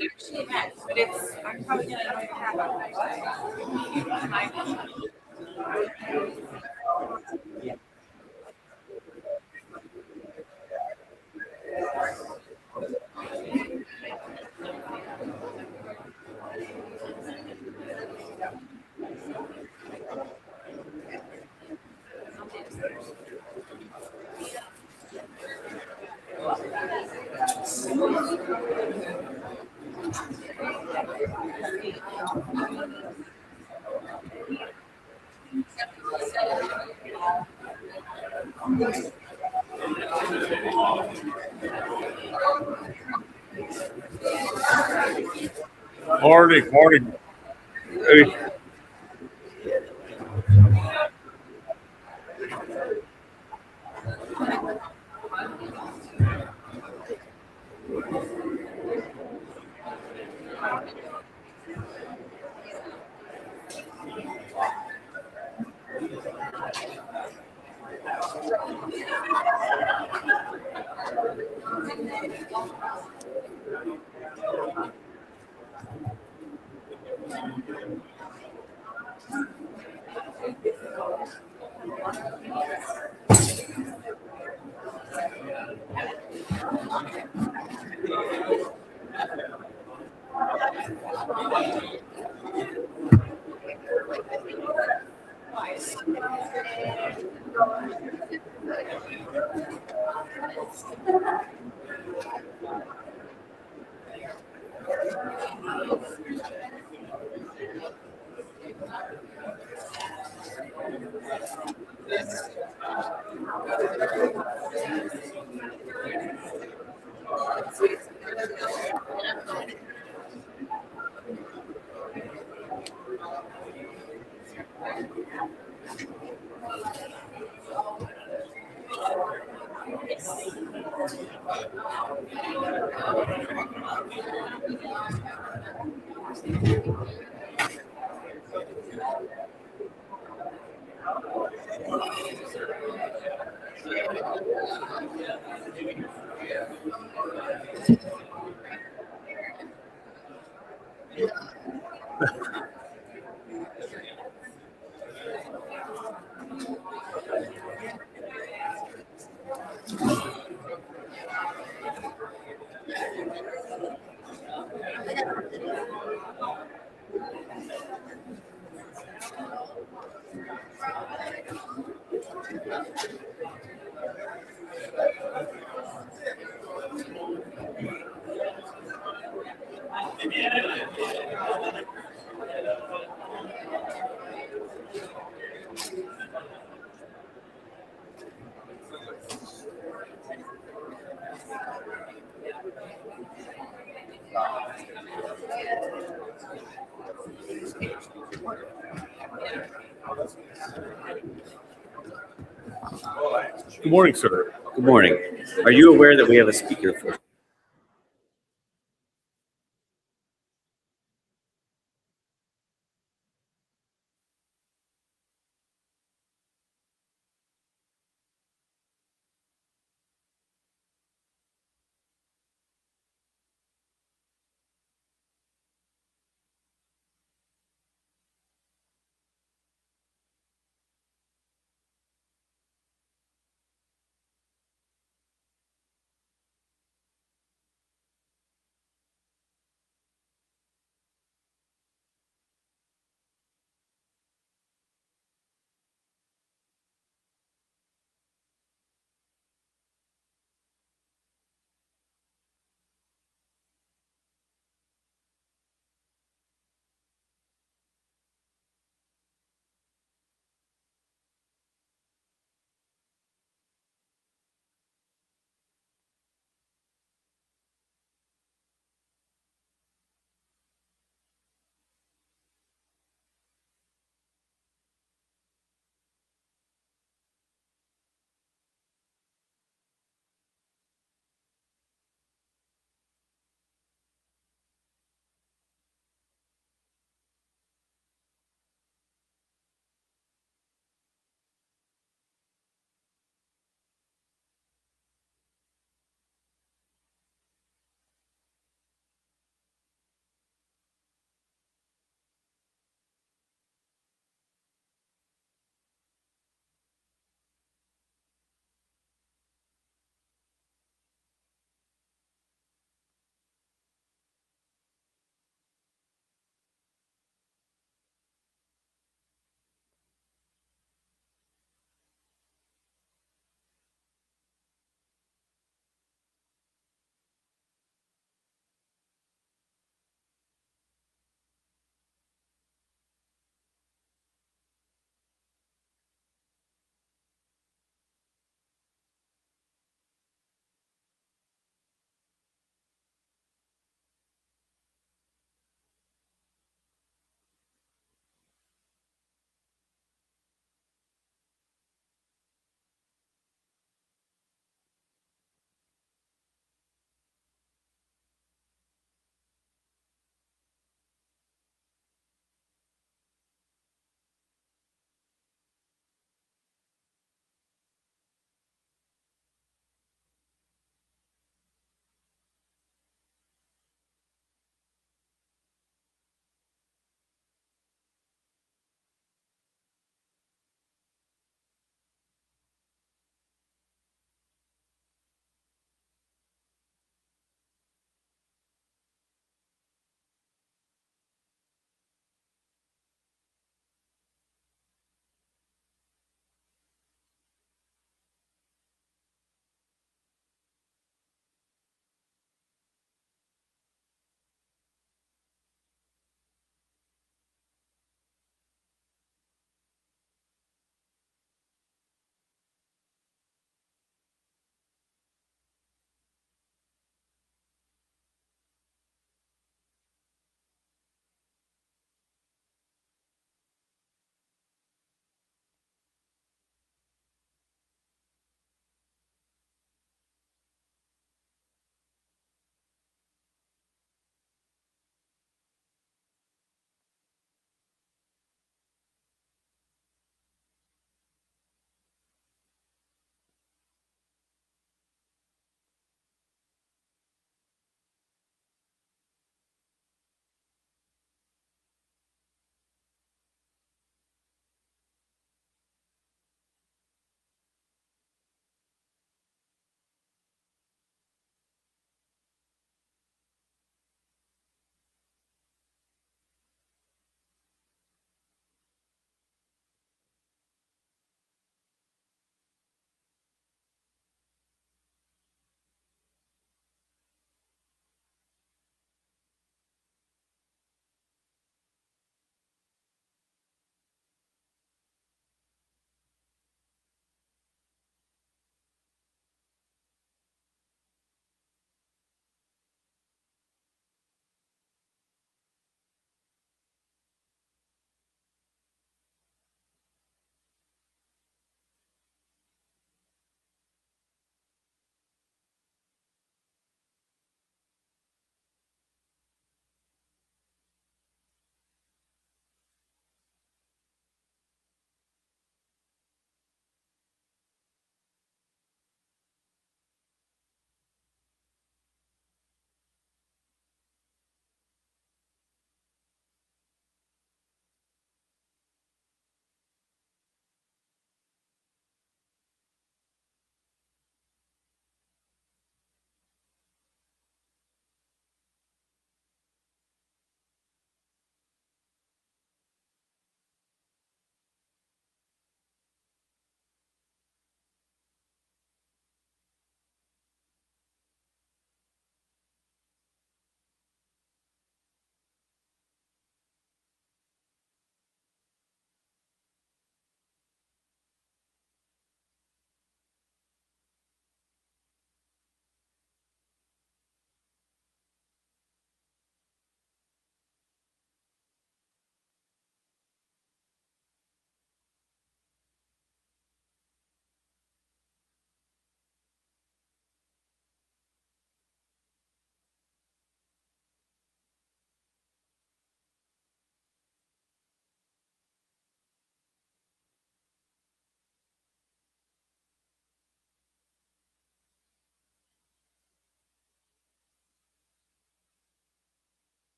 Actually met, but it's I'm probably gonna have Morning, morning. Hey, Good morning, sir. Good morning. Are you aware that we have a speaker for?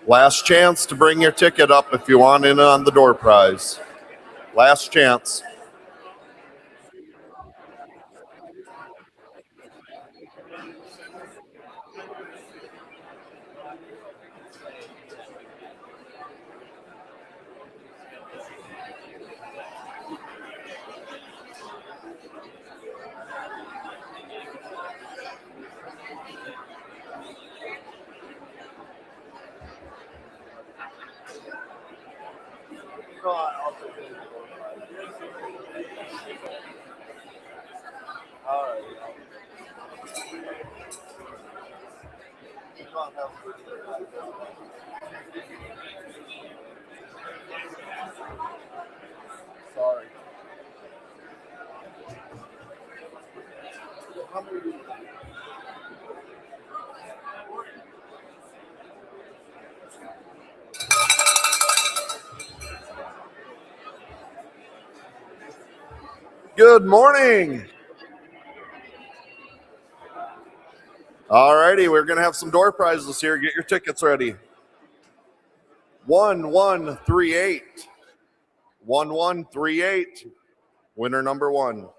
Last chance to bring your ticket up if you want in on the door prize. Last chance. Sorry. Good morning. All righty, we're going to have some door prizes here. Get your tickets ready. 1138. 1138. Winner number 1.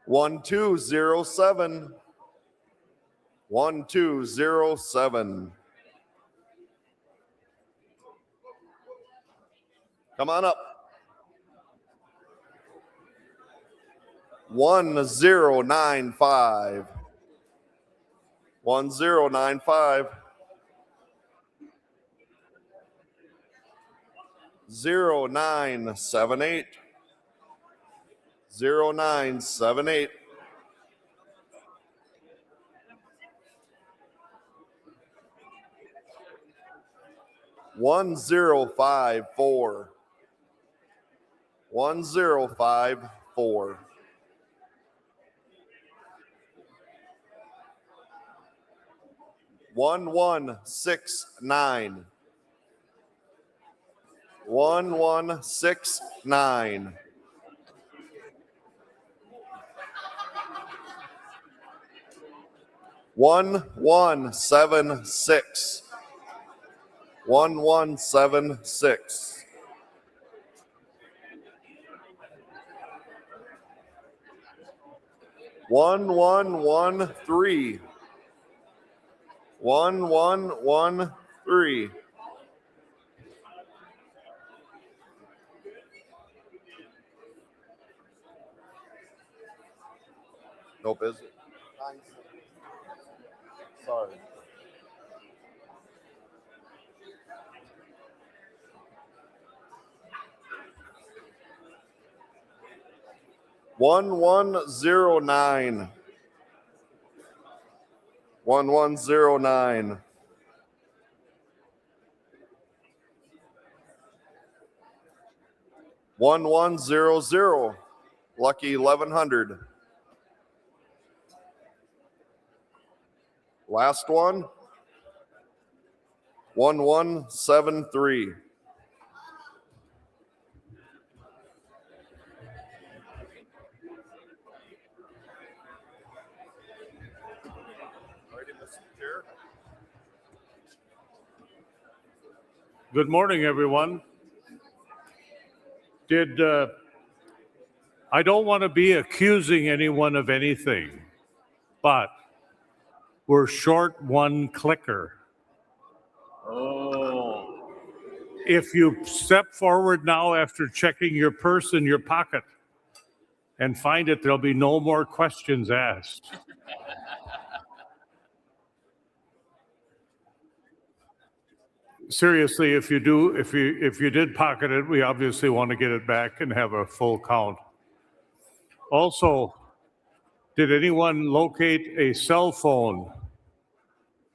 1207. 1207. Come on up. 1095. 1095. 0978. 0978. 1054. 1054. 1169. 1169. 1176. 1176. 1113. 1113. Nope, is it? Sorry. One 1109. 1109. 1100. Lucky 1100. Last one. 1173. Good morning, everyone. I don't want to be accusing anyone of anything, but we're short one clicker. Oh. If you step forward now after checking your purse in your pocket and find it, there'll be no more questions asked. Seriously, if you did pocket it, we obviously want to get it back and have a full count. Also, did anyone locate a cell phone?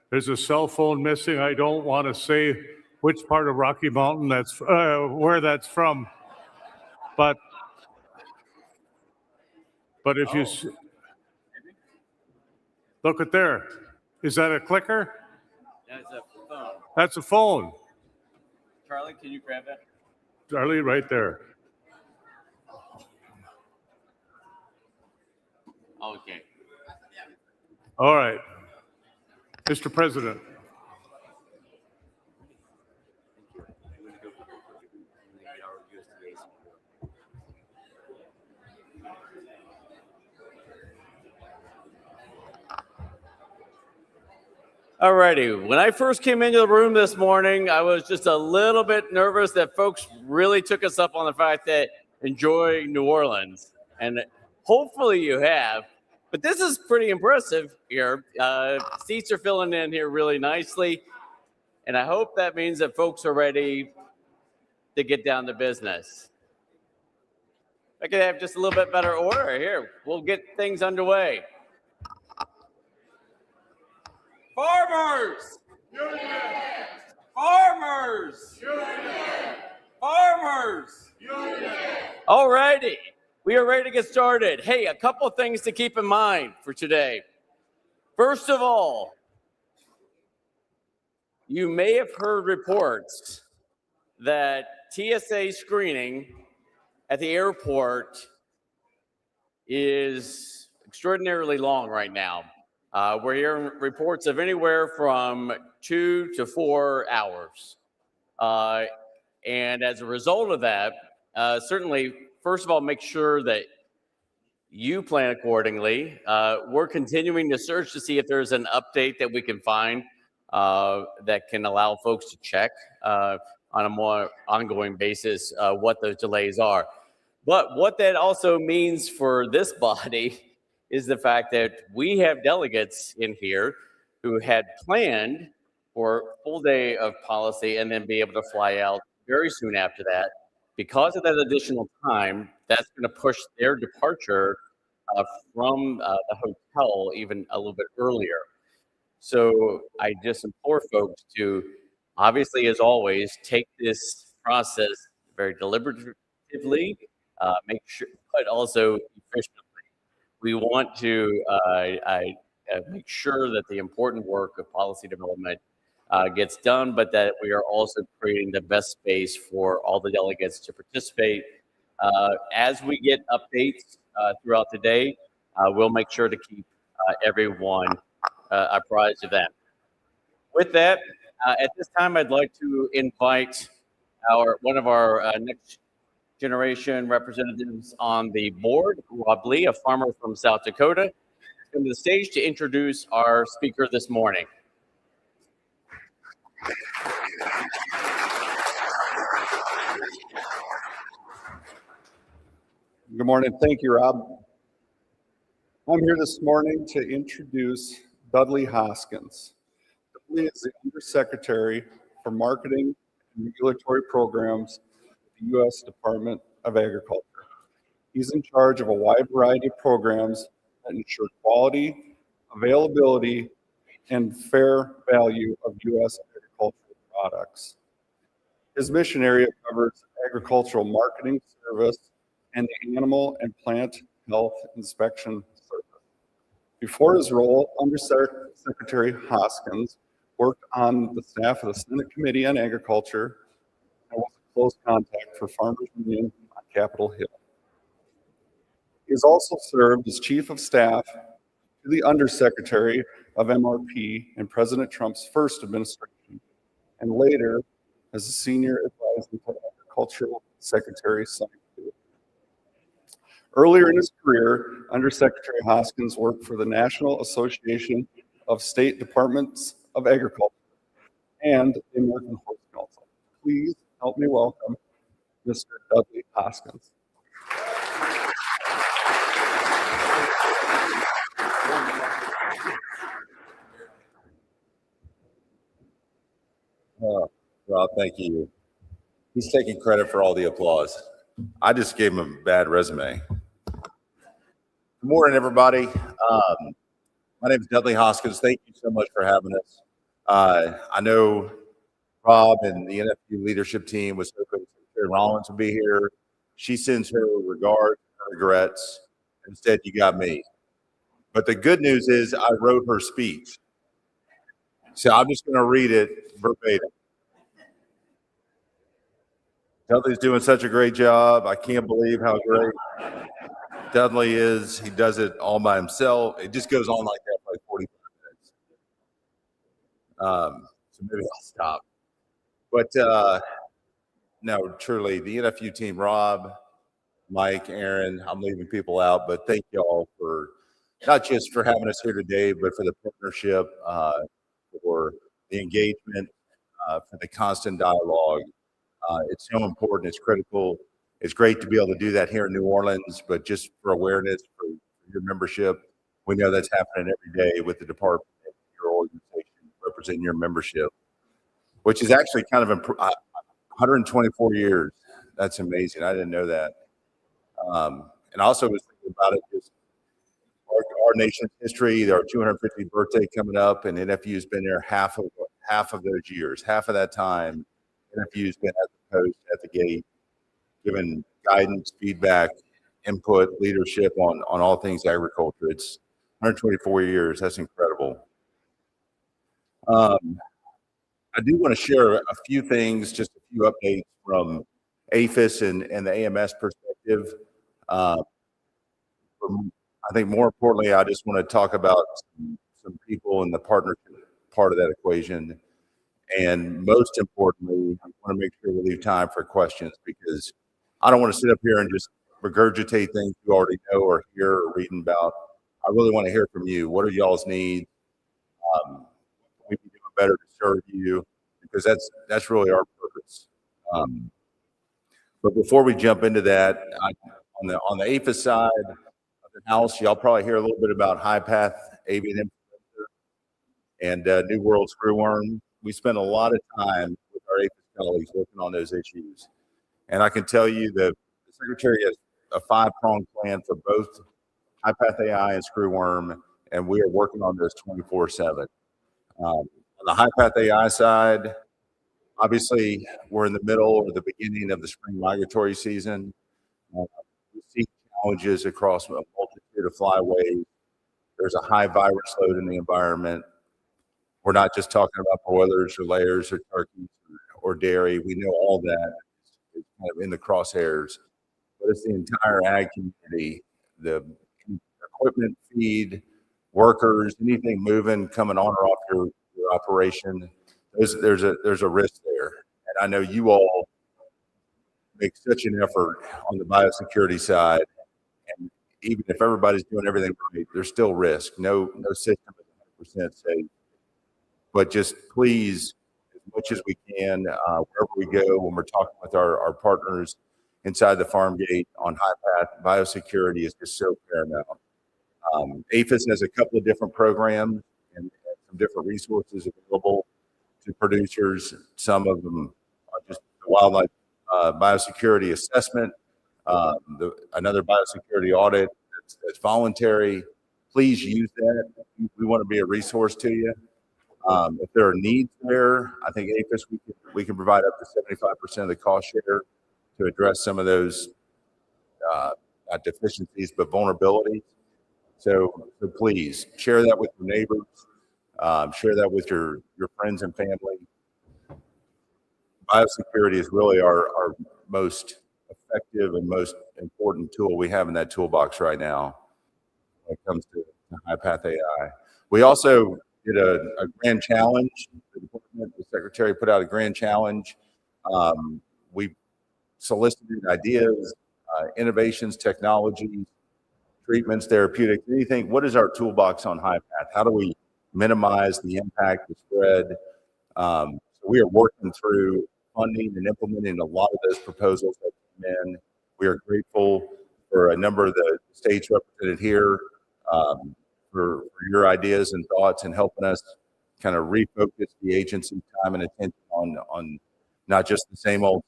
There's a cell phone missing. I don't want to say which part of Rocky Mountain that's where that's from, but if you look at there, is that a clicker? That's a phone. That's a phone. Charlie, can you grab that? Charlie, right there. Okay. All right. Mr. President. Alrighty, when I first came into the room this morning, I was just a little bit nervous that folks really took us up on the fact that enjoy New Orleans, and hopefully you have. But this is pretty impressive here. Seats are filling in here really nicely, and I hope that means that folks are ready to get down to business. I could have just a little bit better order here. We'll get things underway. Farmers! Union! Farmers! Union! Farmers! Union! All righty, we are ready to get started. Hey, a couple things to keep in mind for today. First of all, you may have heard reports that TSA screening at the airport is extraordinarily long right now. We're hearing reports of anywhere from 2 to 4 hours. And as a result of that, certainly, first of all, make sure that you plan accordingly. We're continuing to search to see if there's an update that we can find that can allow folks to check on a more ongoing basis what those delays are. But what that also means for this body is the fact that we have delegates in here who had planned for a full day of policy and then be able to fly out very soon after that. Because of that additional time, that's going to push their departure from the hotel even a little bit earlier. So I just implore folks to, obviously, as always, take this process very deliberatively, make sure, but also efficiently. We want to make sure that the important work of policy development gets done, but that we are also creating the best space for all the delegates to participate. As we get updates throughout the day, we'll make sure to keep everyone apprised of that. With that, at this time, I'd like to invite one of our next generation representatives on the board, Rob Lee, a farmer from South Dakota, come to the stage to introduce our speaker this morning. Good morning. Thank you, Rob. I'm here this morning to introduce Dudley Hoskins. Dudley is the Undersecretary for Marketing and Regulatory Programs at the U.S. Department of Agriculture. He's in charge of a wide variety of programs that ensure quality, availability, and fair value of U.S. agricultural products. His mission area covers agricultural marketing service and the Animal and Plant Health Inspection Service. Before his role, Undersecretary Hoskins worked on the staff of the Senate Committee on Agriculture and was a close contact for Farmers Union on Capitol Hill. He has also served as Chief of Staff to the Undersecretary of MRP in President Trump's first administration, and later as a Senior Advisor to Agricultural Secretary Sonny Perdue. Earlier in his career, Undersecretary Hoskins worked for the National Association of State Departments of Agriculture and the American Horse Council. Please help me welcome Mr. Dudley Hoskins. Well, thank you. He's taking credit for all the applause. I just gave him a bad resume. Good morning, everybody. My name is Dudley Hoskins. Thank you so much for having us. I know Rob and the NFU leadership team was hoping Secretary Rollins would be here. She sends her regards and regrets. Instead, you got me. But the good news is I wrote her speech. So I'm just going to read it verbatim. Dudley's doing such a great job. I can't believe how great Dudley is. He does it all by himself. It just goes on like that for like 45 minutes. So maybe I'll stop. But no, truly, the NFU team, Rob, Mike, Aaron, I'm leaving people out, but thank y'all for not just for having us here today, but for the partnership, for the engagement, for the constant dialogue. It's so important. It's critical. It's great to be able to do that here in New Orleans, but just for awareness, for your membership, we know that's happening every day with the department, your organization, representing your membership, which is actually kind of 124 years. That's amazing. I didn't know that. And I also was thinking about it, just our nation's history, our 250th birthday coming up, and NFU's been there half of those years. Half of that time, NFU's been at the post, at the gate, giving guidance, feedback, input, leadership on all things agriculture. It's 124 years. That's incredible. I do want to share a few things, just a few updates from APHIS and the AMS perspective. I think more importantly, I just want to talk about some people in the partnership part of that equation. And most importantly, I want to make sure we leave time for questions, because I don't want to sit up here and just regurgitate things you already know or hear or reading about. I really want to hear from you. What are y'all's needs? We can do better to serve you, because that's really our purpose. But before we jump into that, on the APHIS side of the house, y'all probably hear a little bit about high path avian influenza and New World screwworm. We spend a lot of time with our APHIS colleagues working on those issues. And I can tell you that the Secretary has a 5-pronged plan for both high path AI and screwworm, and we are working on those 24/7. On the high path AI side, obviously, we're in the middle or the beginning of the spring migratory season. We see challenges across a multitude of flyways. There's a high virus load in the environment. We're not just talking about broilers or layers or turkeys or dairy. We know all that is kind of in the crosshairs, but it's the entire ag community, the equipment, feed, workers, anything moving, coming on or off your operation. There's a risk there. And I know you all make such an effort on the biosecurity side. And even if everybody's doing everything right, there's still risk. No system is 100% safe. But just please, as much as we can, wherever we go, when we're talking with our partners inside the farm gate on high path, biosecurity is just so paramount. APHIS has a couple of different programs and some different resources available to producers. Some of them are just the wildlife biosecurity assessment, another biosecurity audit that's voluntary. Please use that. We want to be a resource to you. If there are needs there, I think APHIS, we can provide up to 75% of the cost share to address some of those not deficiencies, but vulnerabilities. So please share that with your neighbors, share that with your friends and family. Biosecurity is really our most effective and most important tool we have in that toolbox right now when it comes to high path AI. We also did a grand challenge. The Secretary put out a grand challenge. We solicited ideas, innovations, technologies, treatments, therapeutics, anything. What is our toolbox on high path? How do we minimize the impact, the spread? So we are working through funding and implementing a lot of those proposals that came in. We are grateful for a number of the states represented here for your ideas and thoughts and helping us kind of refocus the agency's time and attention on not just the same old,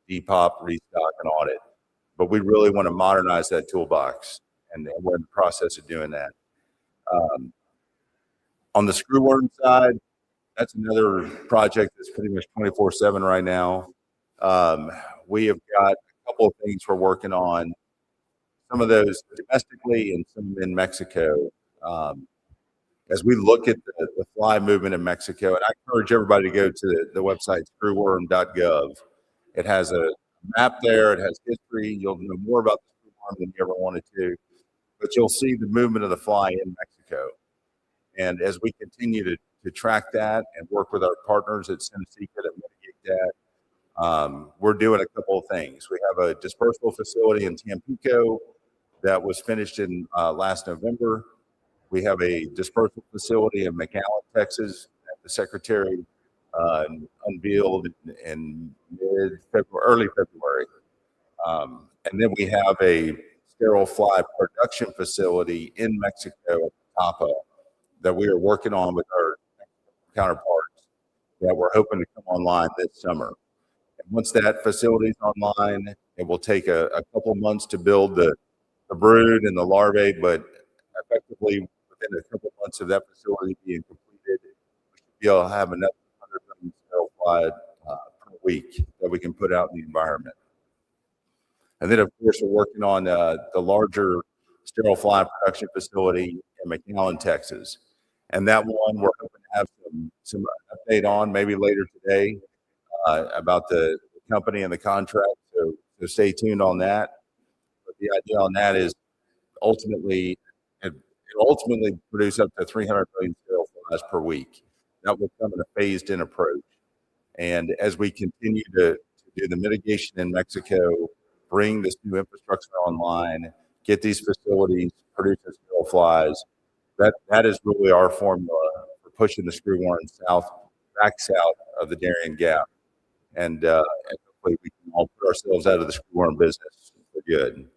depop, restock, and audit, but we really want to modernize that toolbox, and we're in the process of doing that. On the screwworm side, that's another project that's pretty much 24/7 right now. We have got a couple of things we're working on, some of those domestically and some in Mexico. As we look at the fly movement in Mexico, and I encourage everybody to go to the website screwworm.gov. It has a map there. It has history. You'll know more about the screwworm than you ever wanted to, but you'll see the movement of the fly in Mexico. And as we continue to to track that and work with our partners at Seneca to mitigate that. We're doing a couple of things. We have a dispersal facility in Tampico that was finished in last November. We have a dispersal facility in McAllen, Texas, that the Secretary unveiled in mid-February, early February. And then we have a sterile fly production facility in Mexico at Tapa that we are working on with our counterparts that we're hoping to come online this summer. And once that facility is online, it will take a couple months to build the brood and the larvae, but effectively within a couple months of that facility being completed, we should be able to have enough 100 million sterile fly per week that we can put out in the environment. And then, of course, we're working on the larger sterile fly production facility in McAllen, Texas. And that one we're hoping to have some update on maybe later today about the company and the contract. So stay tuned on that. But the idea on that is ultimately, it'll ultimately produce up to 300 million sterile flies per week. That will come in a phased-in approach. And as we continue to do the mitigation in Mexico, bring this new infrastructure online, get these facilities producing sterile flies, that is really our formula for pushing the screwworm back south of the Darien Gap. And hopefully we can all put ourselves out of the screwworm business for good.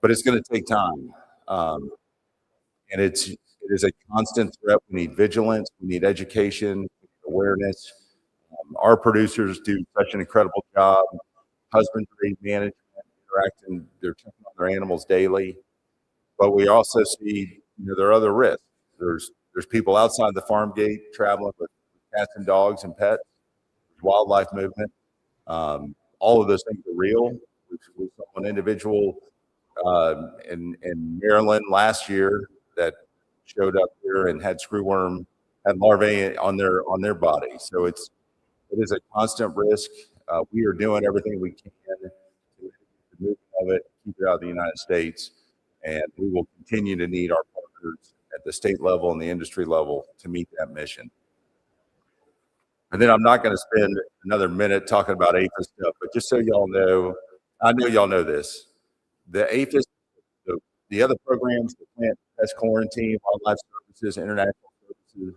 But it's going to take time. And it is a constant threat. We need vigilance. We need education, we need awareness. Our producers do such an incredible job. Husbandry, management, interacting, they're checking on their animals daily. But we also see, there are other risks. There's people outside the farm gate traveling with cats and dogs and pets. There's wildlife movement. All of those things are real. We saw an individual in Maryland last year that showed up here and had larvae on their body. So it is a constant risk. We are doing everything we can to move of it, keep it out of the United States, and we will continue to need our partners at the state level and the industry level to meet that mission. And then I'm not going to spend another minute talking about APHIS stuff, but just so y'all know, I know y'all know this, the APHIS, the other programs, the plant pest quarantine, wildlife services, international services,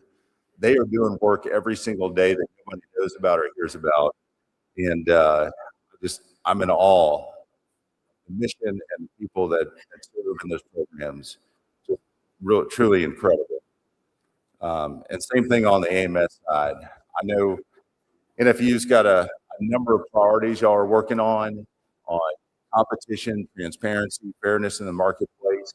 they are doing work every single day that nobody knows about or hears about. And I'm in awe of the mission and the people that serve in those programs. Just truly incredible. And same thing on the AMS side. I know NFU's got a number of priorities y'all are working on competition, transparency, fairness in the marketplace.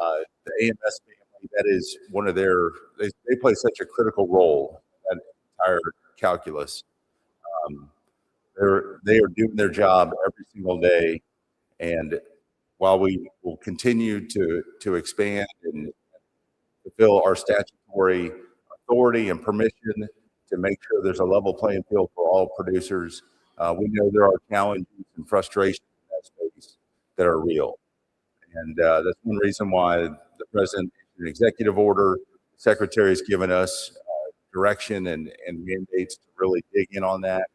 The AMS family, that is one of they play such a critical role in that entire calculus. They are doing their job every single day. And while we will continue to expand and fulfill our statutory authority and permission to make sure there's a level playing field for all producers, we know there are challenges and frustrations in that space that are real. And that's one reason why the president issued an executive order. The secretary has given us direction and mandates to really dig in on that.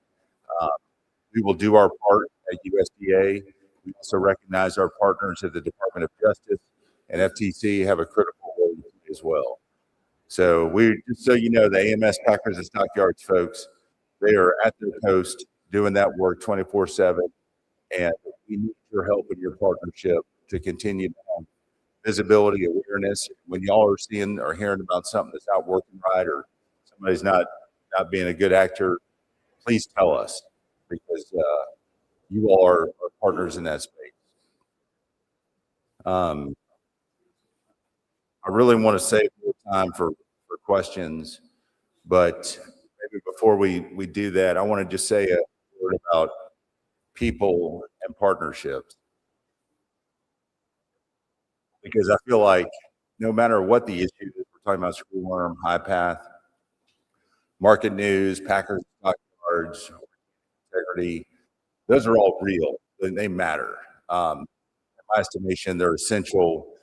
We will do our part at USDA. We also recognize our partners at the Department of Justice and FTC have a critical role to play as well. So just so you know, the AMS Packers and Stockyards folks, they are at their post doing that work 24/7, and we need your help and your partnership to continue to have visibility, awareness. When y'all are seeing or hearing about something that's not working right or somebody's not being a good actor, please tell us, because you all are partners in that space. I really want to save more time for questions, but maybe before we do that, I want to just say a word about people and partnerships. Because I feel like no matter what the issue is, we're talking about screwworm, high path, market news, Packers, Stockyards, integrity, those are all real and they matter. In my estimation, they're essential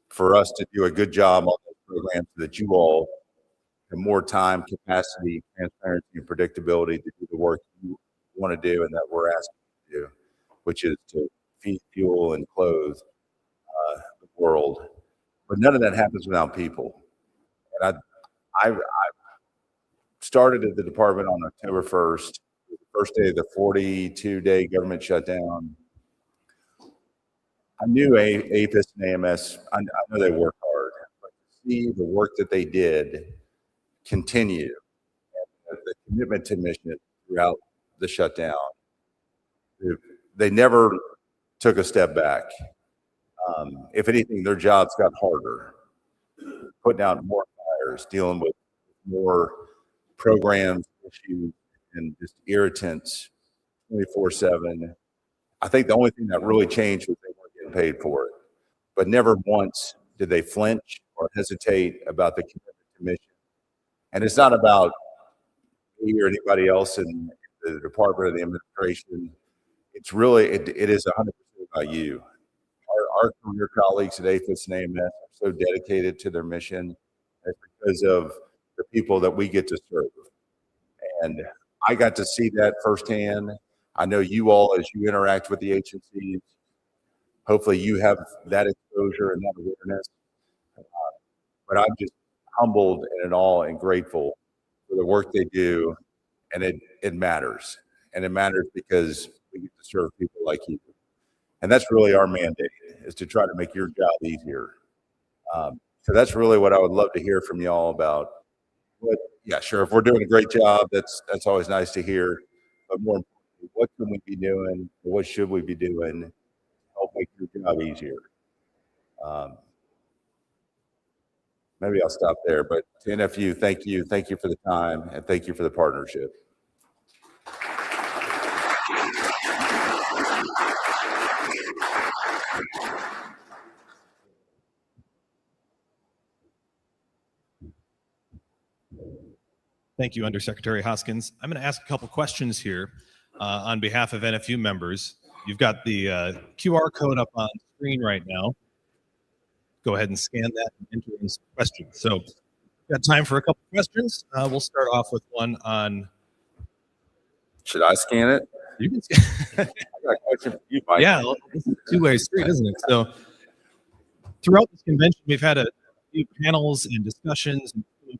for us to do a good job on those programs so that you all and more time, capacity, transparency, and predictability to do the work you want to do and that we're asking you to do, which is to feed, fuel, and clothe the world. But none of that happens without people. And I started at the department on October 1st, the first day of the 42-day government shutdown. I knew APHIS and AMS, I know they work hard, but to see the work that they did continue, and the commitment to mission throughout the shutdown, they never took a step back. If anything, their jobs got harder, putting out more fires, dealing with more programs, issues, and just irritants 24/7. I think the only thing that really changed was they weren't getting paid for it. But never once did they flinch or hesitate about the commitment to mission. And it's not about me or anybody else in the department or the administration. It's really, it is 100% about you. Our career colleagues at APHIS and AMS are so dedicated to their mission. It's because of the people that we get to serve. And I got to see that firsthand. I know you all, as you interact with the agencies, hopefully you have that exposure and that awareness. But I'm just humbled and in awe and grateful for the work they do. And it matters. And it matters because we get to serve people like you. And that's really our mandate, is to try to make your job easier. So that's really what I would love to hear from y'all about. But yeah, sure, if we're doing a great job, that's always nice to hear. But more importantly, what can we be doing? What should we be doing to help make your job easier? Maybe I'll stop there. But to NFU, thank you. Thank you for the time, and thank you for the partnership. Thank you, Undersecretary Hoskins. I'm going to ask a couple questions here on behalf of NFU members. You've got the QR code up on screen right now. Go ahead and scan that and enter in some questions. So we've got time for a couple questions. We'll start off with one on... Should I scan it? You can scan. I got a question for you, Mike. Yeah, well, this is a two-way street, isn't it? So throughout this convention, we've had a few panels and discussions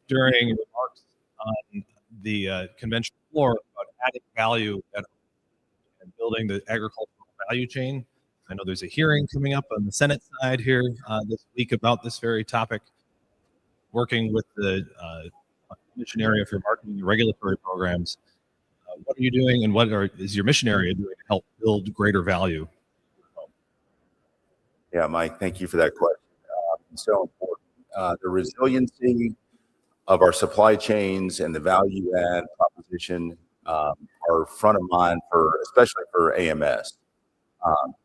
during remarks on the convention floor about adding value and building the agricultural value chain. I know there's a hearing coming up on the Senate side here this week about this very topic, working with the mission area for marketing and regulatory programs. What are you doing, and is your mission area doing to help build greater value? Yeah, Mike, thank you for that question. It's so important. The resiliency of our supply chains and the value add proposition are front of mind especially for AMS.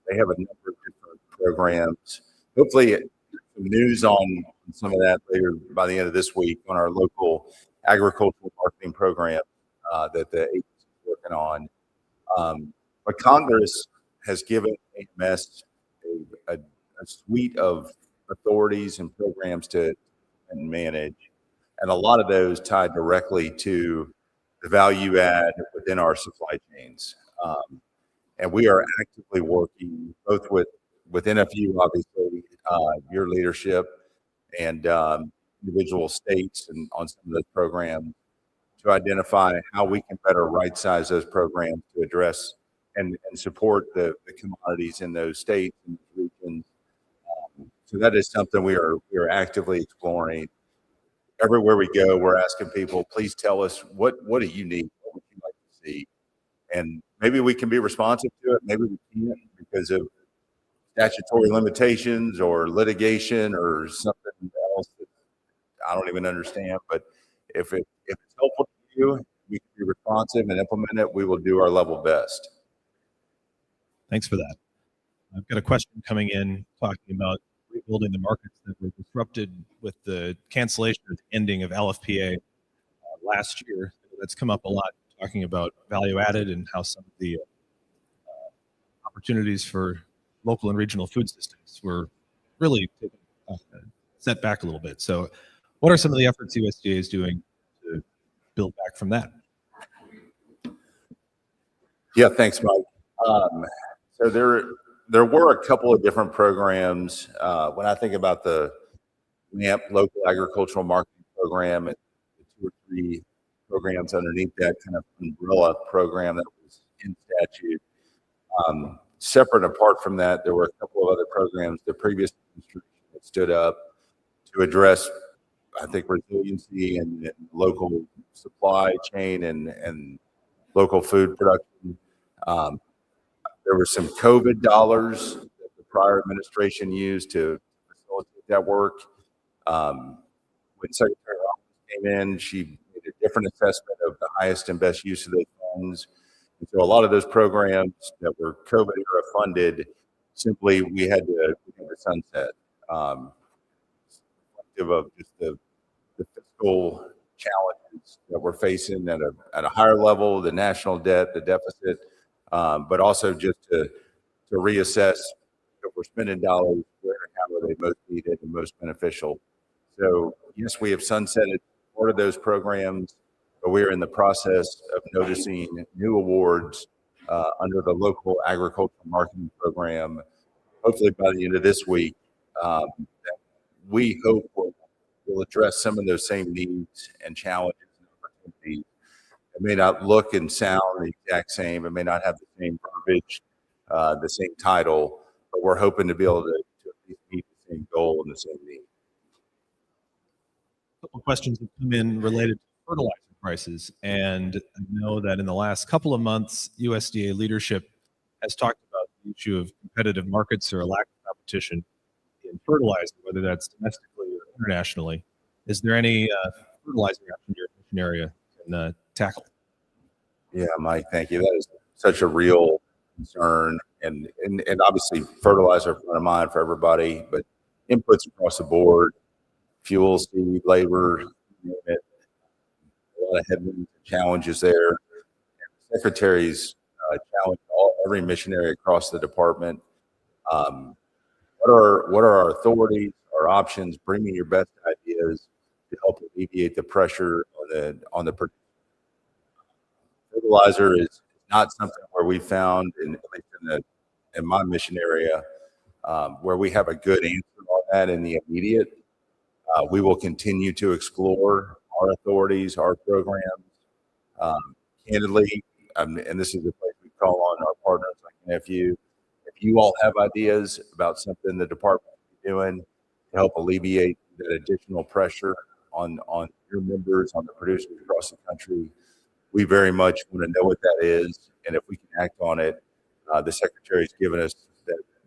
They have a number of different programs. Hopefully, some news on some of that later by the end of this week on our local agricultural marketing program that the agency is working on. But Congress has given AMS a suite of authorities and programs to manage, and a lot of those tied directly to the value add within our supply chains. And we are actively working both with NFU, obviously, your leadership, and individual states and on some of those programs to identify how we can better right-size those programs to address and support the commodities in those states and regions. So that is something we are actively exploring. Everywhere we go, we're asking people, please tell us what do you need? What would you like to see? And maybe we can be responsive to it. Maybe we can't because of statutory limitations or litigation or something else that I don't even understand. But if it's helpful to you, we can be responsive and implement it. We will do our level best. Thanks for that. I've got a question coming in talking about rebuilding the markets that were disrupted with the cancellation or the ending of LFPA last year. That's come up a lot, talking about value added and how some of the opportunities for local and regional food systems were really set back a little bit. So what are some of the efforts USDA is doing build back from that. Yeah, thanks, Mike. So there were a couple of different programs. When I think about the LAMP, Local Agricultural Marketing Program, and the 2 or 3 programs underneath that kind of umbrella program that was in statute. Separate and apart from that, there were a couple of other programs the previous administration had stood up to address, I think, resiliency and local supply chain and local food production. There were some COVID dollars that the prior administration used to facilitate that work. When Secretary Robbins came in, she made a different assessment of the highest and best use of those funds. And so a lot of those programs that were COVID era funded, simply we had to sunset. Reflective of just the fiscal challenges that we're facing at a higher level, the national debt, the deficit, but also just to reassess if we're spending dollars where and how are they most needed and most beneficial. So yes, we have sunsetted part of those programs, but we're in the process of noticing new awards under the Local Agricultural Marketing Program, hopefully by the end of this week, that we hope will address some of those same needs and challenges and opportunities. It may not look and sound the exact same. It may not have the same verbiage, the same title, but we're hoping to be able to at least meet the same goal and the same need. A couple of questions have come in related to fertilizer prices, and I know that in the last couple of months, USDA leadership has talked about the issue of competitive markets or a lack of competition in fertilizer, whether that's domestically or internationally. Is there any fertilizer out in your mission area can tackle? Yeah, Mike, thank you. That is such a real concern, and obviously fertilizer front of mind for everybody, but inputs across the board, fuel, seed, labor, you name it, a lot of headwinds and challenges there. And the Secretary's challenge every missionary across the department. What are our authorities, our options? Bring me your best ideas to help alleviate the pressure on the producer. Fertilizer is not something where we found, at least in my mission area, where we have a good answer on that in the immediate. We will continue to explore our authorities, our programs. Candidly, and this is the place we call on our partners like NFU. If you all have ideas about something the department is doing to help alleviate that additional pressure on your members, on the producers across the country, we very much want to know what that is. And if we can act on it, the Secretary's given us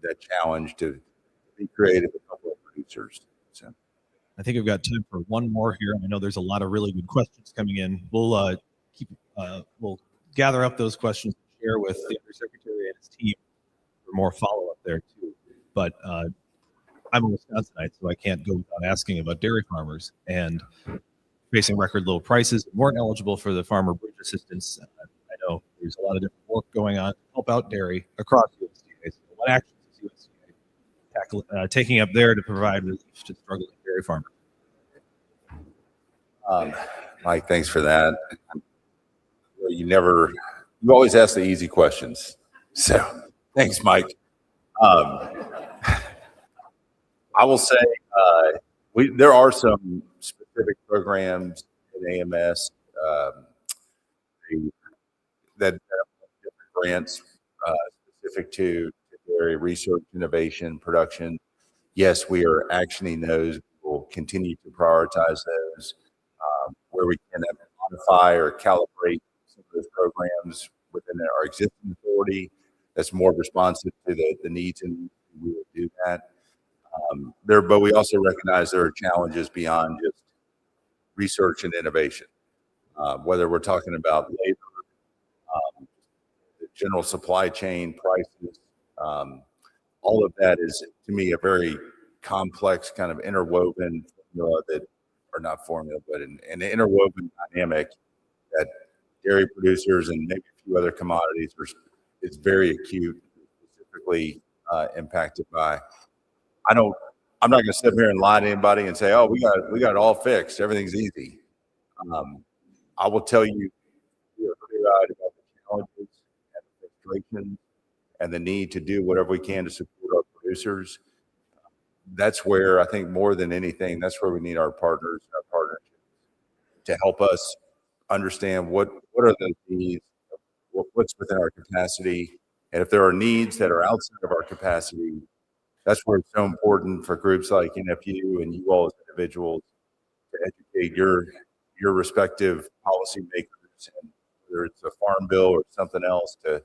that challenge to be creative with a couple of producers. So I think I've got time for one more here. I know there's a lot of really good questions coming in. We'll gather up those questions and share with the Undersecretary and his team for more follow-up there too. But I'm a Wisconsinite, so I can't go without asking about dairy farmers and facing record low prices, weren't eligible for the farmer bridge assistance. I know there's a lot of different work going on to help out dairy across USDA. So what actions is USDA taking up there to provide relief to struggling dairy farmers? Mike, thanks for that. You always ask the easy questions. So thanks, Mike. I will say there are some specific programs in AMS that have different grants specific to dairy research, innovation, production. Yes, we are actioning those. We'll continue to prioritize those where we can modify or calibrate some of those programs within our existing authority that's more responsive to the needs, and we will do that. But we also recognize there are challenges beyond just research and innovation, whether we're talking about labor, the general supply chain prices. All of that is, to me, a very complex kind of interwoven formula but an interwoven dynamic that dairy producers and maybe a few other commodities is very acute, specifically impacted by. I'm not going to sit here and lie to anybody and say, "Oh, we got it all fixed. Everything's easy." I will tell you, we are clear-eyed about the challenges and the frustrations and the need to do whatever we can to support our producers. That's where I think more than anything, that's where we need our partners and our partnerships to help us understand what are the needs, what's within our capacity. And if there are needs that are outside of our capacity, that's where it's so important for groups like NFU and you all as individuals to educate your respective policymakers, and whether it's a farm bill or something else, to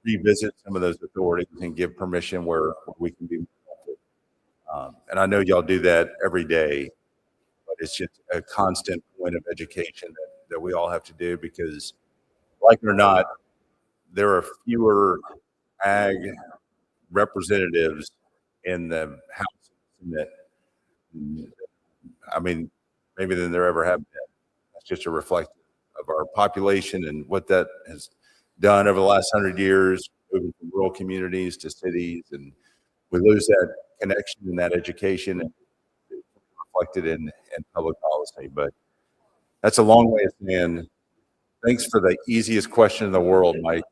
revisit some of those authorities and give permission where we can be helpful. And I know y'all do that every day, but it's just a constant point of education that we all have to do, because like it or not, there are fewer ag representatives in the House and Senate. I mean, maybe than there ever have been. That's just a reflection of our population and what that has done over the last 100 years, moving from rural communities to cities, and we lose that connection and that education, and it's reflected in public policy. But that's a long way of saying thanks for the easiest question in the world, Mike.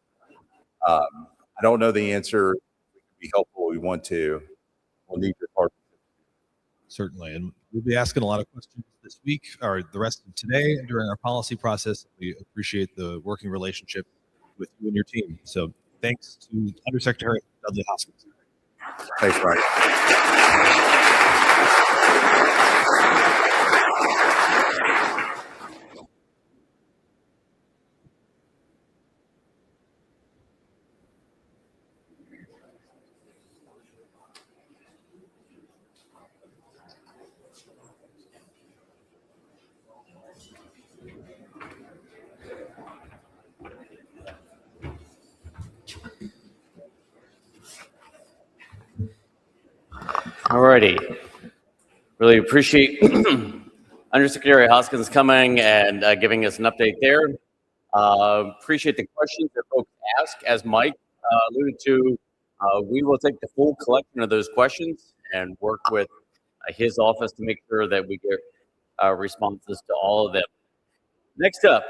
I don't know the answer. We can be helpful. We want to. We'll need your partnership. Certainly. And we'll be asking a lot of questions this week or the rest of today during our policy process. We appreciate the working relationship with you and your team. So thanks to Undersecretary Dudley Hoskins. Thanks, Mike. Alrighty. Really appreciate Undersecretary Hoskins coming and giving us an update there. Appreciate the questions that folks ask. As Mike alluded to, we will take the full collection of those questions and work with his office to make sure that we get responses to all of them. Next up,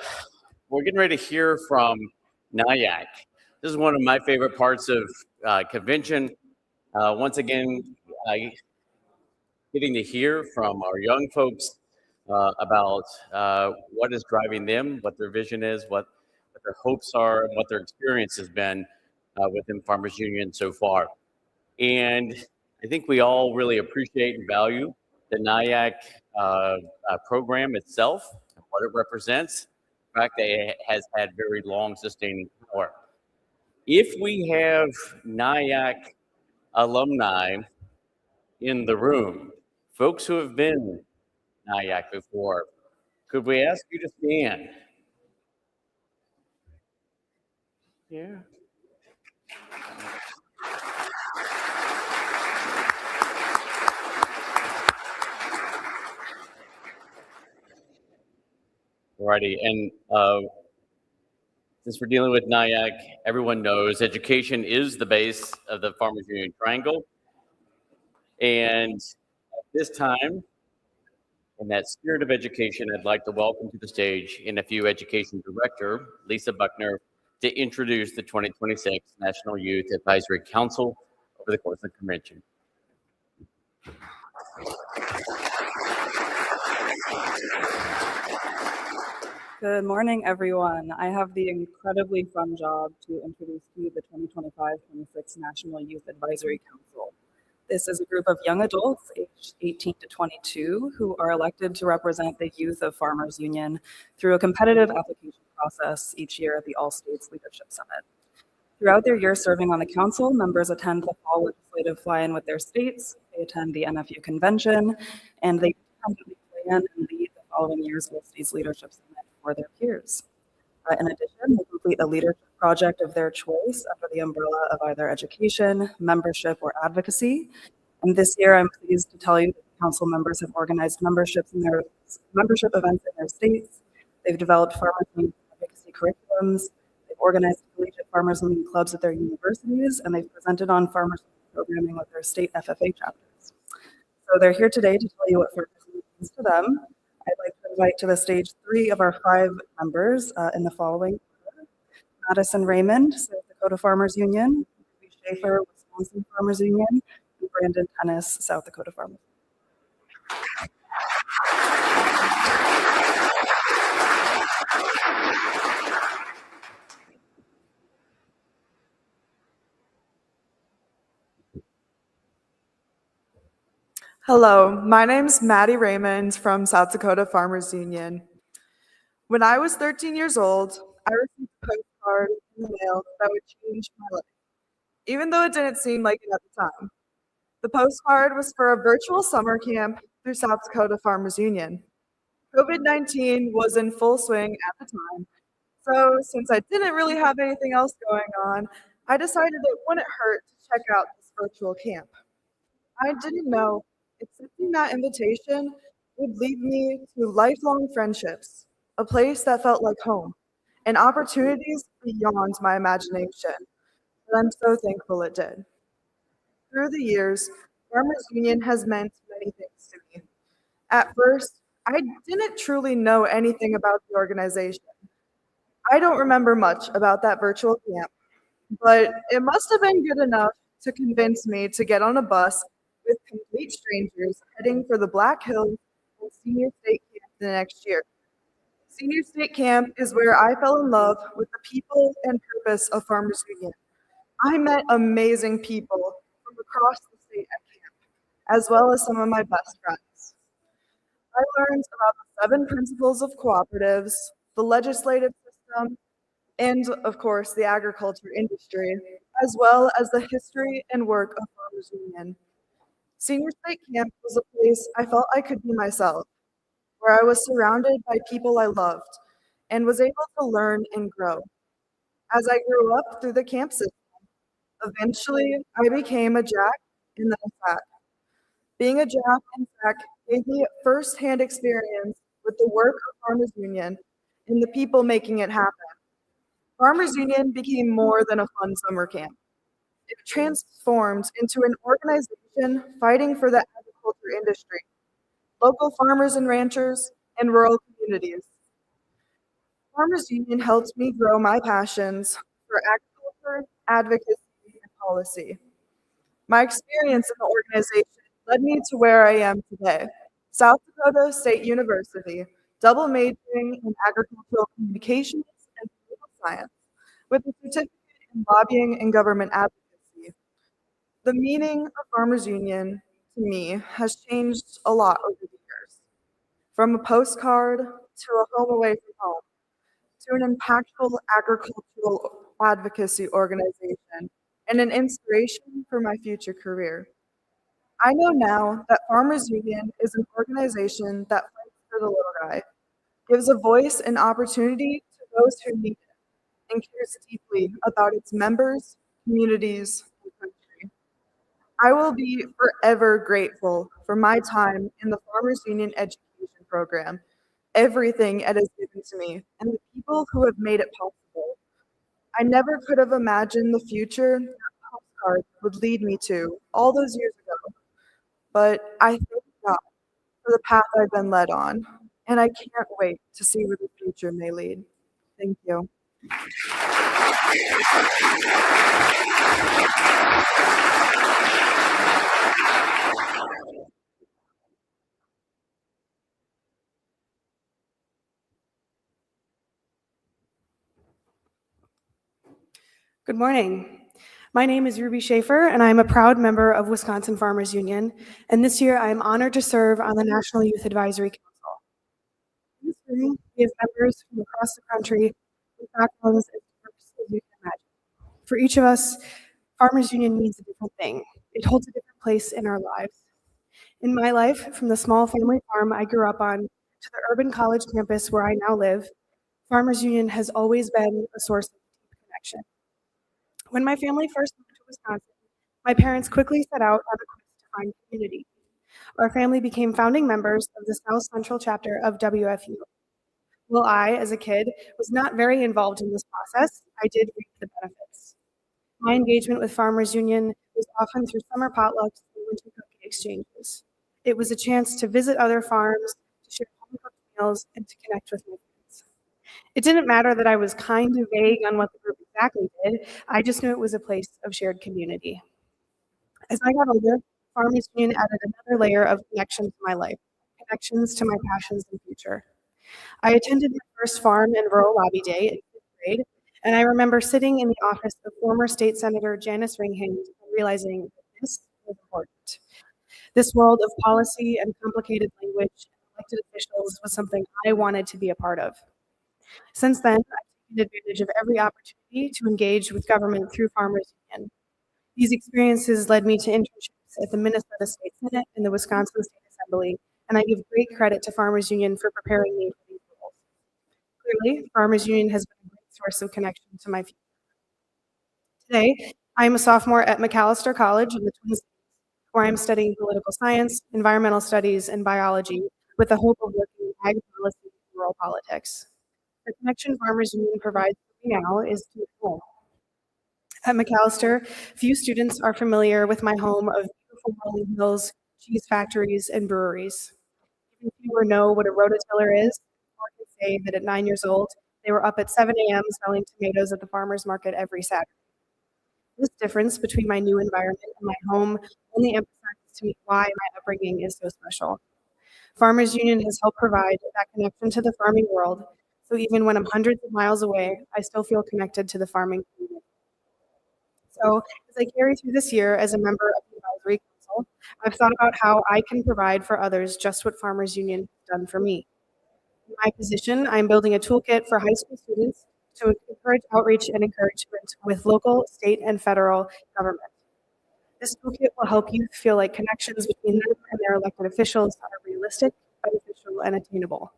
we're getting ready to hear from NIAC. This is one of my favorite parts of convention. Once again, getting to hear from our young folks about what is driving them, what their vision is, what their hopes are, and what their experience has been within Farmers Union so far. And I think we all really appreciate and value the NIAC program itself, and what it represents. The fact that it has had very long sustaining power. If we have NIAC alumni in the room, folks who have been NIAC before, could we ask you to stand? Yeah. Alrighty, and since we're dealing with NIAC, everyone knows education is the base of the Farmers Union Triangle. And at this time, in that spirit of education, I'd like to welcome to the stage NFU Education Director, Lisa Buckner, to introduce the 2026 National Youth Advisory Council over the course of the convention. Good morning, everyone. I have the incredibly fun job to introduce to you the 2025-26 National Youth Advisory Council. This is a group of young adults aged 18 to 22 who are elected to represent the youth of Farmers Union through a competitive application process each year at the All States Leadership Summit. Throughout their year serving on the council, members attend the fall legislative fly-in with their states, they attend the NFU convention, and they independently plan and lead the following year's All States Leadership Summit for their peers. In addition, they complete a leadership project of their choice under the umbrella of either education, membership, or advocacy. And this year, I'm pleased to tell you that the council members have organized membership events in their states. They've developed Farmers Union advocacy curriculums. They've organized collegiate Farmers Union clubs at their universities, and they've presented on Farmers Union programming with their state FFA chapters. So they're here today to tell you what Farmers Union means to them. I'd like to invite to the stage 3 of our 5 members in the following order. Madison Raymond, South Dakota Farmers Union, Ruby Schaefer, Wisconsin Farmers Union, and Brandon Tennis, South Dakota Farmers. Hello, my name's Maddie Raymond from South Dakota Farmers Union. When I was 13 years old, I received a postcard in the mail that would change my life, even though it didn't seem like it at the time. The postcard was for a virtual summer camp through South Dakota Farmers Union. COVID-19 was in full swing at the time, so since I didn't really have anything else going on, I decided it wouldn't hurt to check out this virtual camp. I didn't know accepting that invitation would lead me to lifelong friendships, a place that felt like home, and opportunities beyond my imagination. And I'm so thankful it did. Through the years, Farmers Union has meant many things to me. At first, I didn't truly know anything about the organization. I don't remember much about that virtual camp, but it must have been good enough to convince me to get on a bus with complete strangers heading for the Black Hills and Senior State Camp the next year. Senior State Camp is where I fell in love with the people and purpose of Farmers Union. I met amazing people from across the state at camp, as well as some of my best friends. I learned about the 7 principles of cooperatives, the legislative system, and of course the agriculture industry, as well as the history and work of Farmers Union. Senior State Camp was a place I felt I could be myself, where I was surrounded by people I loved and was able to learn and grow. As I grew up through the camp system, eventually I became a Jack and then a Sack. Being a Jack and Sack gave me first-hand experience with the work of Farmers Union and the people making it happen. Farmers Union became more than a fun summer camp. It transformed into an organization fighting for the agriculture industry, local farmers and ranchers, and rural communities. Farmers Union helped me grow my passions for agriculture, advocacy, and policy. My experience in the organization led me to where I am today, South Dakota State University, double majoring in agricultural communications and political science, with a certificate in lobbying and government advocacy. The meaning of Farmers Union to me has changed a lot over the years. From a postcard to a home away from home, to an impactful agricultural advocacy organization, and an inspiration for my future career. I know now that Farmers Union is an organization that fights for the little guy, gives a voice and opportunity to those who need it, and cares deeply about its members, communities, and country. I will be forever grateful for my time in the Farmers Union education program, everything it has given to me, and the people who have made it possible. I never could have imagined the future that postcard would lead me to all those years ago, but I thank God for the path I've been led on, and I can't wait to see where the future may lead. Thank you. Good morning. My name is Ruby Schaefer, and I am a proud member of Wisconsin Farmers Union. And this year, I am honored to serve on the National Youth Advisory Council. In this room, we have members from across the country with backgrounds as diverse as you can imagine. For each of us, Farmers Union means a different thing. It holds a different place in our lives. In my life, from the small family farm I grew up on to the urban college campus where I now live, Farmers Union has always been a source of deep connection. When my family first moved to Wisconsin, my parents quickly set out on a quest to find community. Our family became founding members of the South Central chapter of WFU. While I, as a kid, was not very involved in this process, I did reap the benefits. My engagement with Farmers Union was often through summer potlucks and winter cookie exchanges. It was a chance to visit other farms, to share home-cooked meals, and to connect with my friends. It didn't matter that I was kind of vague on what the group exactly did. I just knew it was a place of shared community. As I got older, Farmers Union added another layer of connection to my life, connections to my passions and future. I attended my first farm and rural lobby day in fifth grade, and I remember sitting in the office of former state senator Janice Ringhand and realizing that this was important. This world of policy and complicated language and elected officials was something I wanted to be a part of. Since then, I've taken advantage of every opportunity to engage with government through Farmers Union. These experiences led me to internships at the Minnesota State Senate and the Wisconsin State Assembly, and I give great credit to Farmers Union for preparing me for these roles. Clearly, Farmers Union has been a great source of connection to my future. Today, I am a sophomore at McAllister College in the Twin Cities, where I'm studying political science, environmental studies, and biology with the hope of working in ag policy and rural politics. The connection Farmers Union provides for me now is to home. At McAllister, few students are familiar with my home of beautiful rolling hills, cheese factories, and breweries. Even fewer know what a rototiller is, or can say that at 9 years old, they were up at 7 a.m. selling tomatoes at the farmer's market every Saturday. This difference between my new environment and my home only emphasizes to me why my upbringing is so special. Farmers Union has helped provide that connection to the farming world, so even when I'm hundreds of miles away, I still feel connected to the farming community. So as I carry through this year as a member of the advisory council, I've thought about how I can provide for others just what Farmers Union has done for me. In my position, I'm building a toolkit for high school students to encourage outreach and encouragement with local, state, and federal government. This toolkit will help you feel like connections between them and their elected officials are realistic, beneficial, and attainable.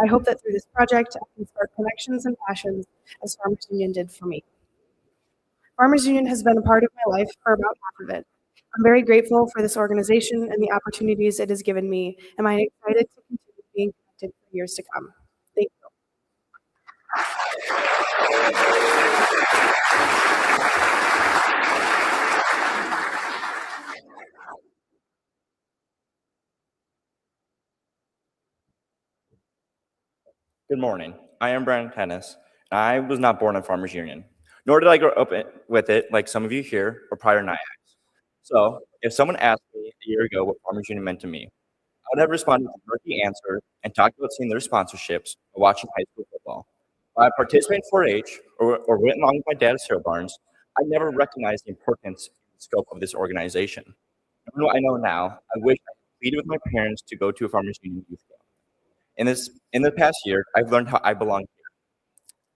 I hope that through this project, I can spark connections and passions as Farmers Union did for me. Farmers Union has been a part of my life for about half of it. I'm very grateful for this organization and the opportunities it has given me, and I'm excited to continue being connected for years to come. Thank you. Good morning. I am Brandon Tennis. I was not born in Farmers Union, nor did I grow up with it like some of you here or prior NIACs. So if someone asked me a year ago what Farmers Union meant to me, I would have responded with a murky answer and talked about seeing their sponsorships or watching high school football. While I participated in 4-H or went along with my dad at cereal barns, I never recognized the importance and scope of this organization. Knowing what I know now, I wish I had pleaded with my parents to go to a Farmers Union youth game. In the past year, I've learned how I belong here.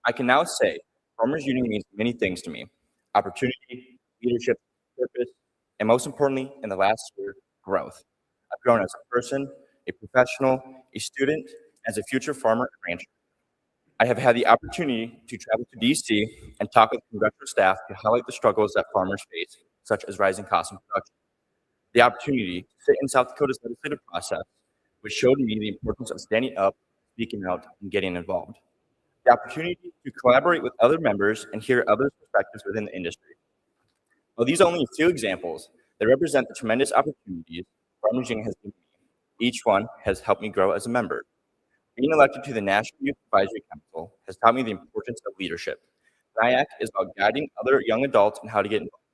I can now say Farmers Union means many things to me: opportunity, leadership, purpose, and most importantly, in the last year, growth. I've grown as a person, a professional, a student, as a future farmer and rancher. I have had the opportunity to travel to DC and talk with congressional staff to highlight the struggles that farmers face, such as rising costs of production. The opportunity to sit in South Dakota's legislative process, which showed me the importance of standing up, speaking out, and getting involved. The opportunity to collaborate with other members and hear others' perspectives within the industry. While these are only a few examples, they represent the tremendous opportunities Farmers Union has given me. Each one has helped me grow as a member. Being elected to the National Youth Advisory Council has taught me the importance of leadership. NIAC is about guiding other young adults on how to get involved.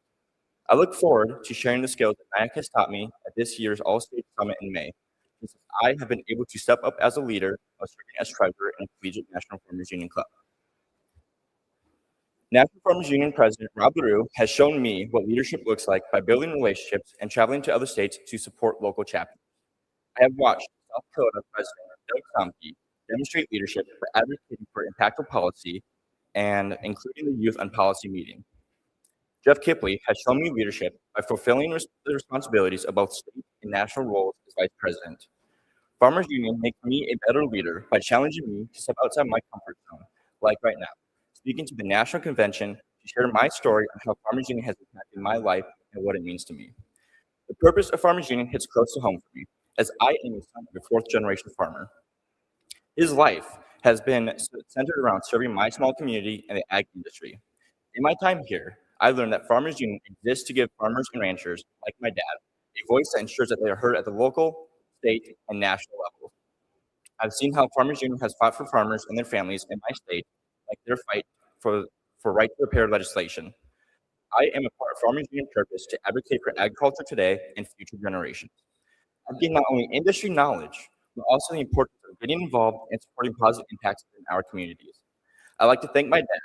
I look forward to sharing the skills that NIAC has taught me at this year's All-State Summit in May, since I have been able to step up as a leader while serving as treasurer in the Collegiate National Farmers Union Club. National Farmers Union President Rob LaRue has shown me what leadership looks like by building relationships and traveling to other states to support local chapters. I have watched South Dakota President Doug Somke demonstrate leadership by advocating for impactful policy and including the Youth on Policy meeting. Jeff Kipley has shown me leadership by fulfilling the responsibilities of both state and national roles as vice president. Farmers Union makes me a better leader by challenging me to step outside my comfort zone, like right now, speaking to the national convention to share my story on how Farmers Union has impacted my life and what it means to me. The purpose of Farmers Union hits close to home for me, as I am a son of a fourth-generation farmer. His life has been centered around serving my small community and the ag industry. In my time here, I learned that Farmers Union exists to give farmers and ranchers, like my dad, a voice that ensures that they are heard at the local, state, and national levels. I've seen how Farmers Union has fought for farmers and their families in my state, like their fight for right to repair legislation. I am a part of Farmers Union purpose to advocate for agriculture today and future generations. I've gained not only industry knowledge, but also the importance of getting involved and supporting positive impacts in our communities. I'd like to thank my dad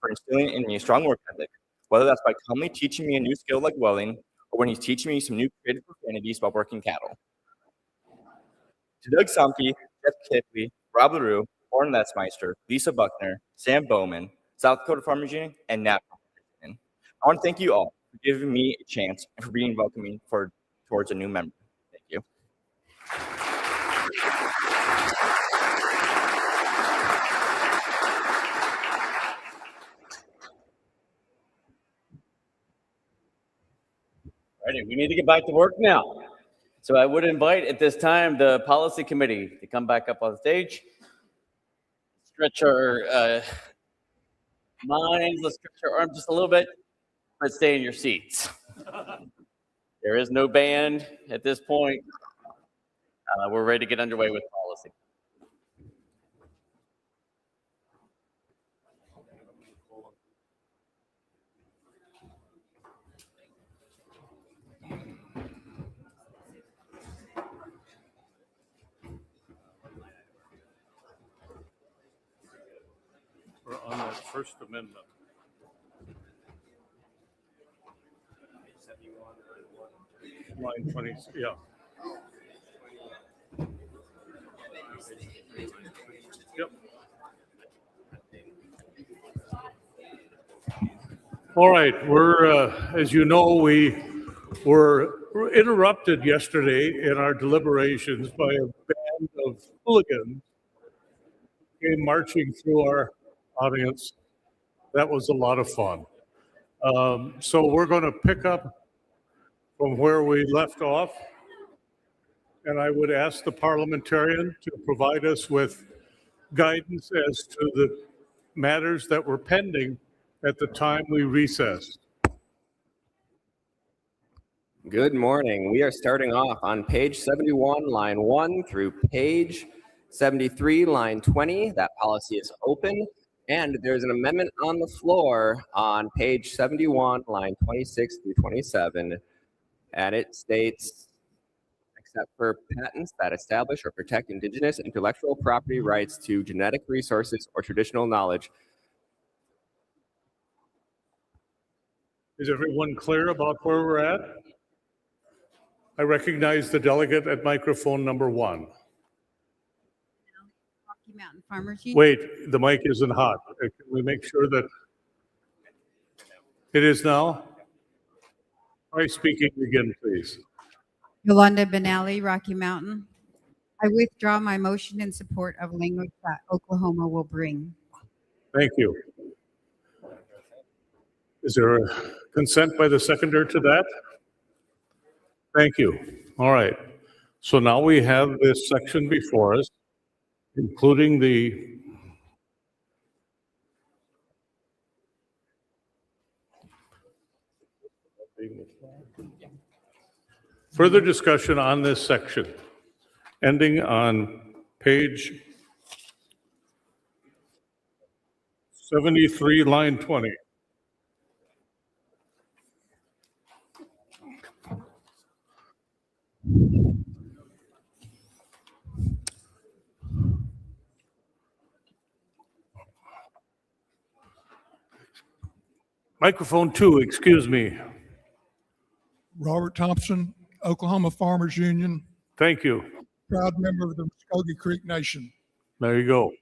for instilling in me a strong work ethic, whether that's by calmly teaching me a new skill like welding, or when he's teaching me some new creative profanities while working cattle. To Doug Somke, Jeff Kipley, Rob LaRue, Warren Letzmeister, Lisa Buckner, Sam Bowman, South Dakota Farmers Union, and National Farmers Union. I want to thank you all for giving me a chance and for being welcoming towards a new member. Thank you. Alrighty, we need to get back to work now. So I would invite at this time the policy committee to come back up on stage. Stretch our minds, let's stretch our arms just a little bit, but stay in your seats. There is no band at this point. We're ready to get underway with policy. We're on that First Amendment. Line 20, yeah. Yep. All right, we're, as you know, we were interrupted yesterday in our deliberations by a band of hooligans who came marching through our audience. That was a lot of fun. So we're going to pick up from where we left off. And I would ask the parliamentarian to provide us with guidance as to the matters that were pending at the time we recessed. Good morning. We are starting off on page 71, line 1 through page 73, line 20. That policy is open. And there's an amendment on the floor on page 71, line 26 through 27. And it states, except for patents that establish or protect indigenous intellectual property rights to genetic resources or traditional knowledge. Is everyone clear about where we're at? I recognize the delegate at microphone number 1. Mountain Farmers Union. Wait, the mic isn't hot. Can we make sure that it is now? Try speaking again, please. Yolanda Benally, Rocky Mountain. I withdraw my motion in support of language that Oklahoma will bring. Thank you. Is there a consent by the seconder to that? Thank you. All right. So now we have this section before us, including the further discussion on this section, ending on page 73, line 20. Microphone 2, excuse me. Robert Thompson, Oklahoma Farmers Union. Thank you. Proud member of the Muskogee Creek Nation. There you go.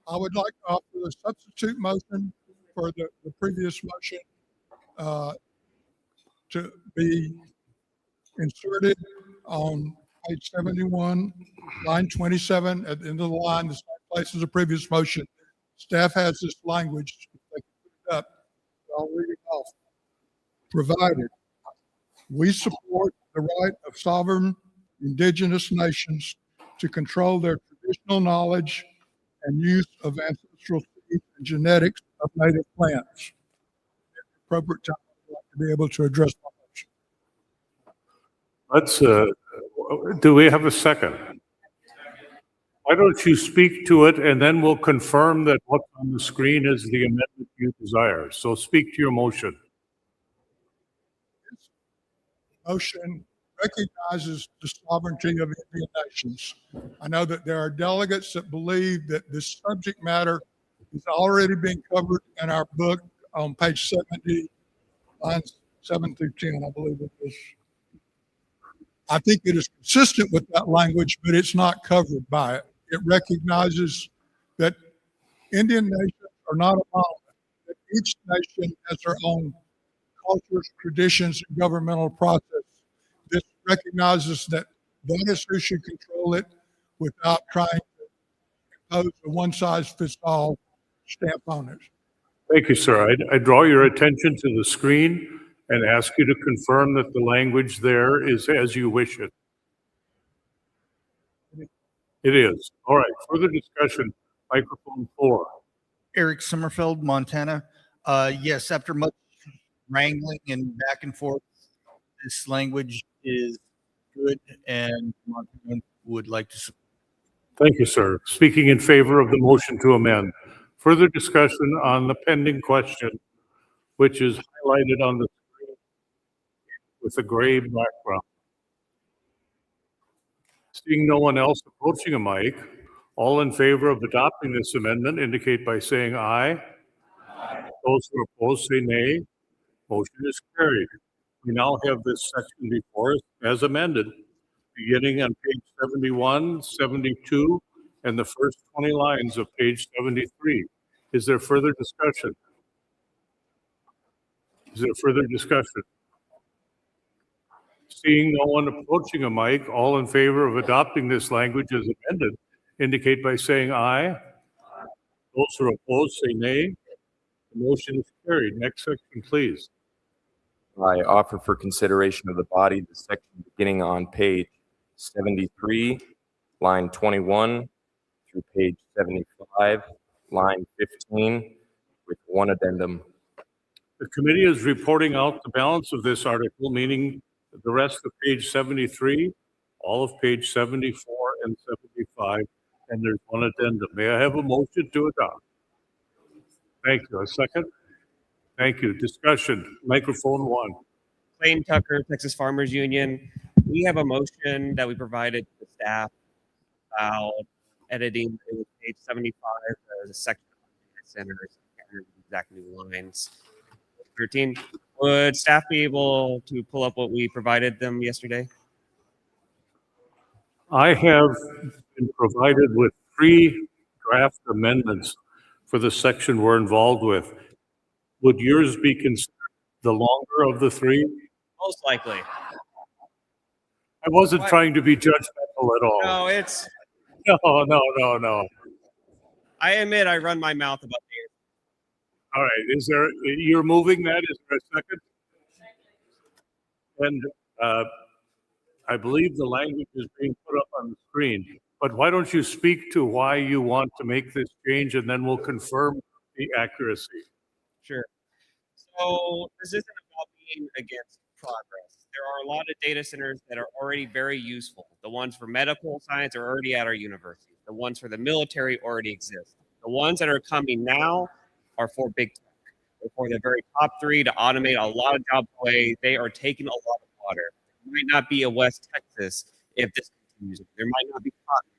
I would like to offer a substitute motion for the previous motion to be inserted on page 71, line 27, at the end of the line, the same place as the previous motion. Staff has this language. They can put it up. I'll read it off. Provided we support the right of sovereign indigenous nations to control their traditional knowledge and use of ancestral seeds and genetics of native plants. At the appropriate time, I'd like to be able to address my motion. Let's, do we have a second? Why don't you speak to it and then we'll confirm that what's on the screen is the amendment you desire. So speak to your motion. Motion recognizes the sovereignty of Indian nations. I know that there are delegates that believe that this subject matter is already being covered in our book on page 70, lines 7 through 10, I believe it is. I think it is consistent with that language, but it's not covered by it. It recognizes that Indian nations are not a monolith, that each nation has their own cultures, traditions, and governmental process. This recognizes that voters who should control it without trying to impose a one-size-fits-all stamp on it. Thank you, sir. I draw your attention to the screen and ask you to confirm that the language there is as you wish it. It is. All right, further discussion, microphone 4. Eric Sommerfeld, Montana. Yes, after much wrangling and back and forth, this language is good and Montana would like to support. Thank you, sir. Speaking in favor of the motion to amend. Further discussion on the pending question, which is highlighted on the screen with a gray background. Seeing no one else approaching a mic, all in favor of adopting this amendment indicate by saying aye. Those who oppose say nay. Motion is carried. We now have this section before us as amended, beginning on page 71, 72, and the first 20 lines of page 73. Is there further discussion? Is there further discussion? Seeing no one approaching a mic, all in favor of adopting this language as amended indicate by saying aye. Those who are opposed say nay. The motion is carried. Next section, please. I offer for consideration of the body the section beginning on page 73, line 21, through page 75, line 15, with one addendum. The committee is reporting out the balance of this article, meaning the rest of page 73, all of page 74 and 75, and there's one addendum. May I have a motion to adopt? Thank you. A second? Thank you. Discussion. Microphone 1. Clayton Tucker, Texas Farmers Union. We have a motion that we provided to the staff about editing page 75 as a section of centers and exact new lines. 13. Would staff be able to pull up what we provided them yesterday? I have been provided with 3 draft amendments for the section we're involved with. Would yours be considered the longer of the 3? Most likely. I wasn't trying to be judgmental at all. No, it's. No. I admit I run my mouth about things. All right. Is there? You're moving that? Is there a second? And I believe the language is being put up on the screen. But why don't you speak to why you want to make this change, and then we'll confirm the accuracy. Sure. So this isn't about being against progress. There are a lot of data centers that are already very useful. The ones for medical science are already at our university. The ones for the military already exist. The ones that are coming now are for big tech. They're for the very top 3 to automate a lot of jobs away. They are taking a lot of water. There might not be a West Texas if this continues. There might not be cotton.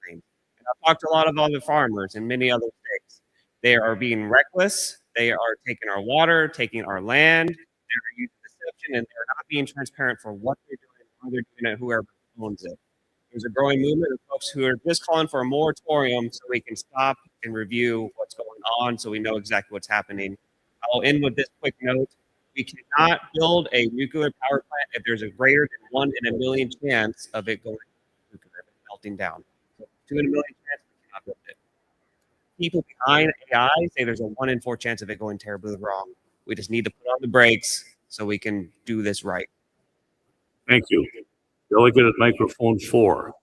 And I've talked to a lot of other farmers in many other states. They are being reckless. They are taking our water, taking our land. They're using deception, and they're not being transparent for what they're doing, how they're doing it, whoever owns it. There's a growing movement of folks who are just calling for a moratorium so we can stop and review what's going on so we know exactly what's happening. I'll end with this quick note. We cannot build a nuclear power plant if there's a greater than 1 in a million chance of it going nuclear, melting down. So 2 in a million chance, we cannot build it. People behind AI say there's a 1 in 4 chance of it going terribly wrong. We just need to put on the brakes so we can do this right. Thank you. Delegate at microphone 4.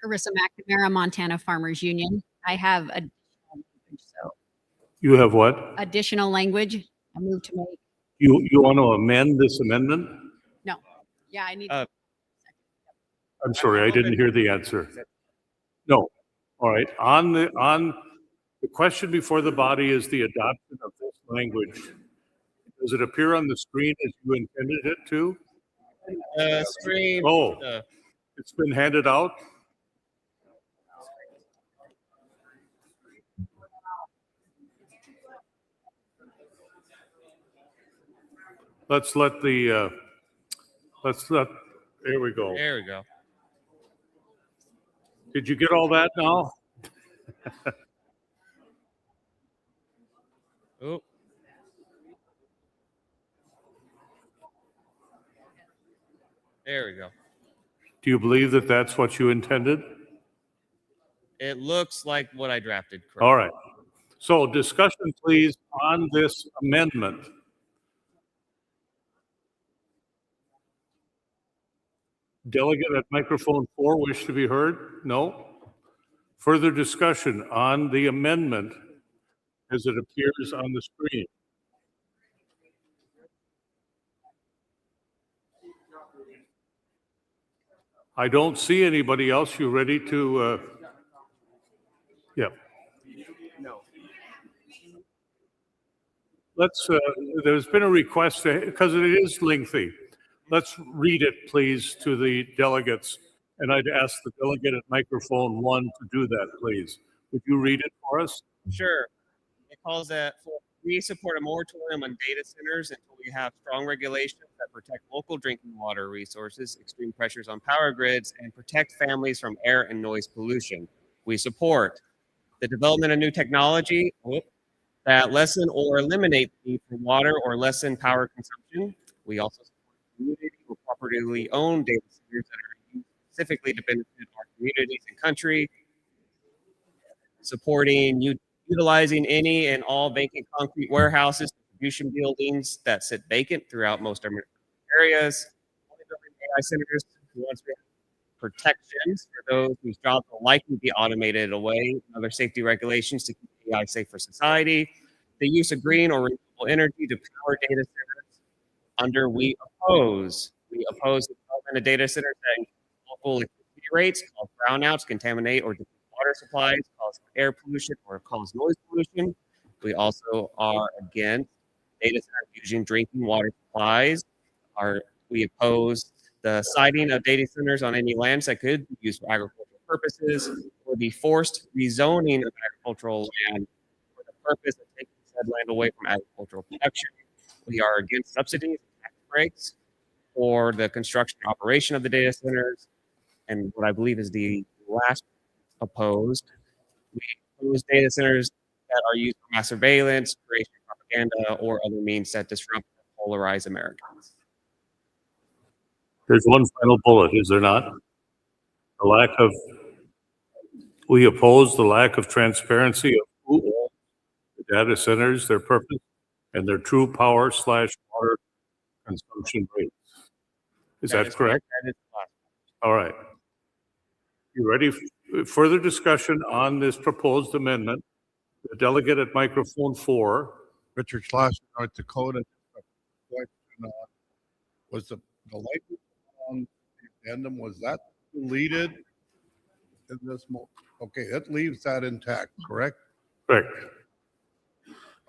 Carissa McNamara, Montana Farmers Union. I have additional language, so You have what? additional language I move to make. You want to amend this amendment? No. Yeah, I need. I'm sorry, I didn't hear the answer. No. All right. On the question before the body is the adoption of this language. Does it appear on the screen as you intended it to? Stream. Oh, it's been handed out? Let's let, here we go. There we go. Did you get all that now? Oh. There we go. Do you believe that that's what you intended? It looks like what I drafted. Correct. All right. So discussion, please, on this amendment. Delegate at microphone 4 wish to be heard? No? Further discussion on the amendment as it appears on the screen. I don't see anybody else. You ready to? Yeah. No. Let's. There's been a request because it is lengthy. Let's read it, please, to the delegates, and I'd ask the delegate at microphone 1 to do that, please. Would you read it for us? Sure. It calls that we support a moratorium on data centers until we have strong regulations that protect local drinking water resources, extreme pressures on power grids, and protect families from air and noise pollution. We support the development of new technology that lessen or eliminate the need for water or lessen power consumption. We also support community or properly owned data centers that are used specifically to benefit our communities and country. Supporting utilizing any and all vacant concrete warehouses, distribution buildings that sit vacant throughout most areas. Only building AI centers once we have protections for those whose jobs will likely be automated away, and other safety regulations to keep AI safe for society. The use of green or renewable energy to power data centers. Under we oppose the development of data centers that increase local electricity rates, cause brownouts, contaminate or deplete water supplies, cause air pollution, or cause noise pollution. We also are against data centers using drinking water supplies. We oppose the siting of data centers on any lands that could be used for agricultural purposes, or the forced rezoning of agricultural land for the purpose of taking said land away from agricultural production. We are against subsidies and tax breaks for the construction and operation of the data centers. And what I believe is the last opposed, we oppose data centers that are used for mass surveillance, creation, propaganda, or other means that disrupt and polarize Americans. There's one final bullet, is there not? We oppose the lack of transparency of who owns the data centers, their purpose, and their true power/water consumption rates. Is that correct? That is correct. All right. You ready? Further discussion on this proposed amendment. The delegate at microphone 4. Richard Schlosser, North Dakota. Was the language on the addendum, was that deleted in this? Okay, that leaves that intact, correct? Correct.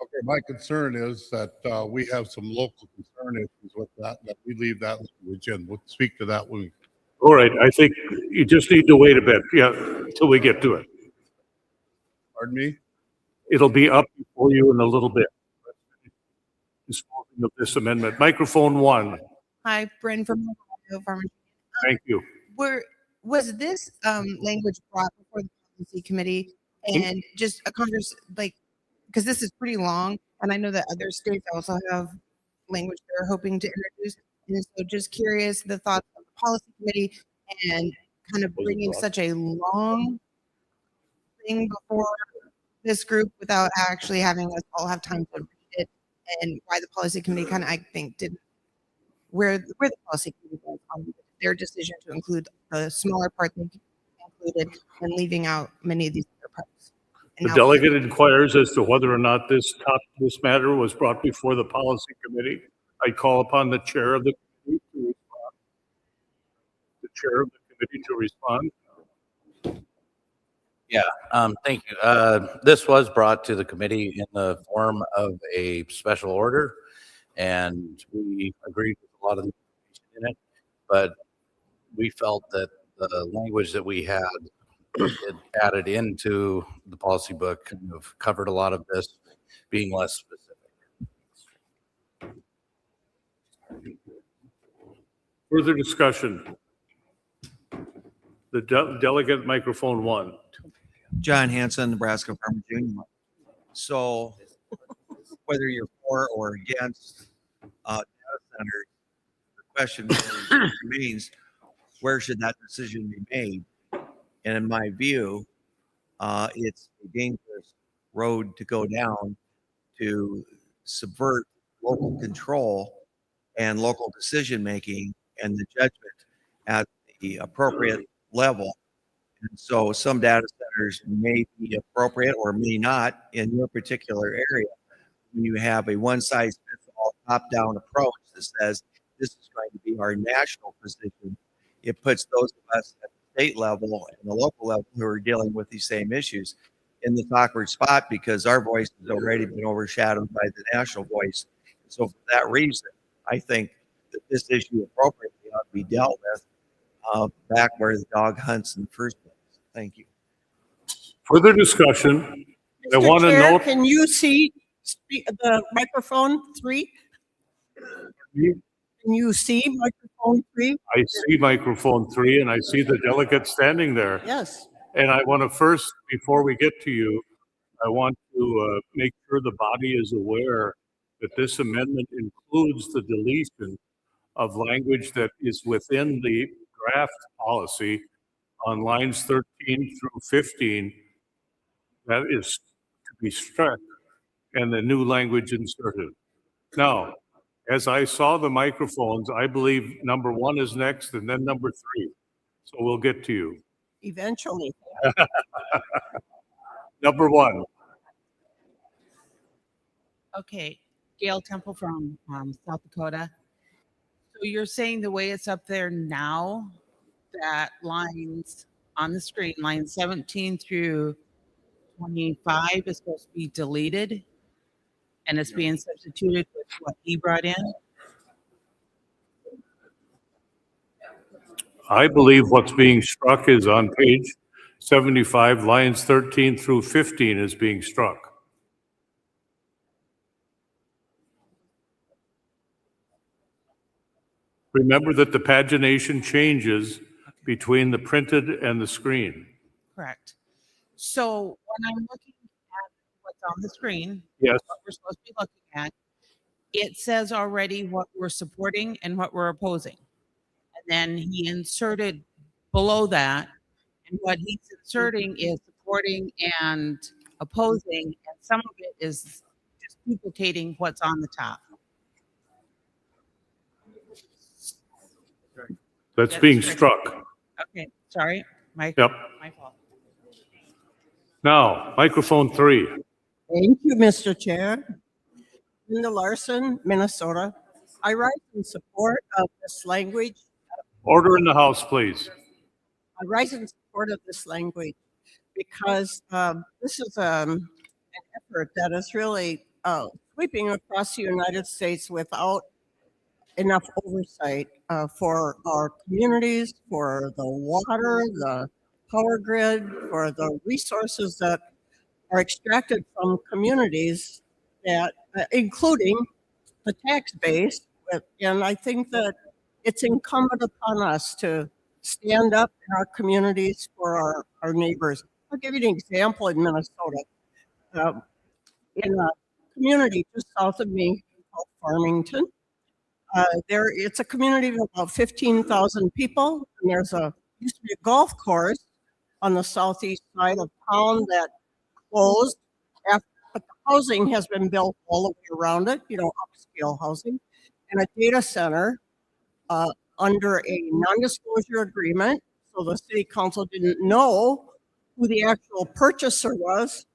Okay, my concern is that we have some local concern issues with that we leave that language in. We'll speak to that when we. All right, I think you just need to wait a bit, until we get to it. Pardon me? It'll be up before you in a little bit. Disposing of this amendment. Microphone 1. Hi, Bryn from Ohio Farmers. Thank you. Was this language brought before the policy committee and just a because this is pretty long, and I know that other states also have language they're hoping to introduce, and so just curious the thoughts of the policy committee and kind of bringing such a long thing before this group without actually having us all have time to read it, and why the policy committee kind of, I think, didn't where the policy committee was on their decision to include the smaller part they included and leaving out many of these other parts. The delegate inquires as to whether or not this matter was brought before the policy committee. I call upon the chair of the committee to respond. The chair of the committee to respond. Yeah, thank you. This was brought to the committee in the form of a special order, and we agreed with a lot of the information in it, but we felt that the language that we had it added into the policy book kind of covered a lot of this, being less specific. Further discussion? The delegate microphone 1. John Hanson, Nebraska Farmers Union. So whether you're for or against data centers, the question really remains, where should that decision be made? And in my view, it's a dangerous road to go down to subvert local control and local decision-making and the judgment at the appropriate level. And so some data centers may be appropriate or may not in your particular area. When you have a one-size-fits-all top-down approach that says this is going to be our national position, it puts those of us at the state level and the local level who are dealing with these same issues in this awkward spot because our voice has already been overshadowed by the national voice. So for that reason, I think that this issue appropriately ought to be dealt with back where the dog hunts in the first place. Thank you. Further discussion? I Mr. want to Chair, note. can you see the microphone 3? Can you see microphone 3? I see microphone 3 and I see the delegate standing there. Yes. And I want to first, before we get to you, I want to make sure the body is aware that this amendment includes the deletion of language that is within the draft policy on lines 13 through 15 that is to be struck and the new language inserted. Now, as I saw the microphones, I believe number 1 is next and then number 3. So we'll get to you. Eventually. Number 1. Okay, Gail Temple from South Dakota. So you're saying the way it's up there now, that lines on the screen, line 17 through 25 is supposed to be deleted and it's being substituted with what he brought in? I believe what's being struck is on page 75, lines 13 through 15 is being struck. Remember that the pagination changes between the printed and the screen. Correct. So when I'm looking at what's on the screen, Yes. what we're supposed to be looking at, it says already what we're supporting and what we're opposing. And then he inserted below that, and what he's inserting is supporting and opposing, and some of it is just duplicating what's on the top. That's being struck. Okay, sorry. My Yep. fault. Now, microphone 3. Thank you, Mr. Chair. Linda Larson, Minnesota. I rise in support of this language. Order in the House, please. I rise in support of this language because this is an effort that is really sweeping across the United States without enough oversight for our communities, for the water, the power grid, for the resources that are extracted from communities that, including the tax base. And I think that it's incumbent upon us to stand up in our communities for our neighbors. I'll give you an example in Minnesota. In a community just south of me called Farmington, it's a community of about 15,000 people, and used to be a golf course on the southeast side of town that closed, but the housing has been built all the way around it, upscale housing, and a data center under a non-disclosure agreement, so the city council didn't know who the actual purchaser was,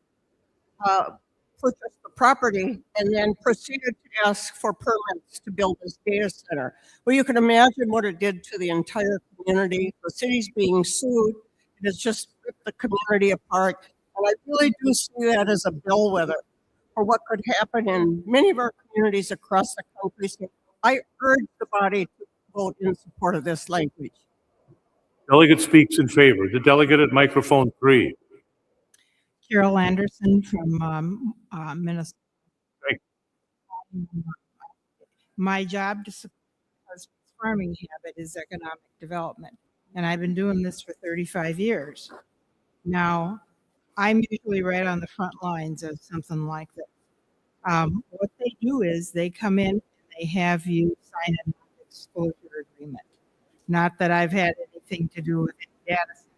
purchased the property and then proceeded to ask for permits to build this data center. Well, you can imagine what it did to the entire community. The city's being sued. It has just ripped the community apart. And I really do see that as a bellwether for what could happen in many of our communities across the country. So I urge the body to vote in support of this language. Delegate speaks in favor. The delegate at microphone 3. Carol Anderson from Minnesota. Thank My job to support my husband's farming habit is economic development, and I've been doing this for 35 years. Now, I'm usually right on the front lines of something like this. What they do is they come in and they have you sign a non-disclosure agreement. Not that I've had anything to do with any data centers.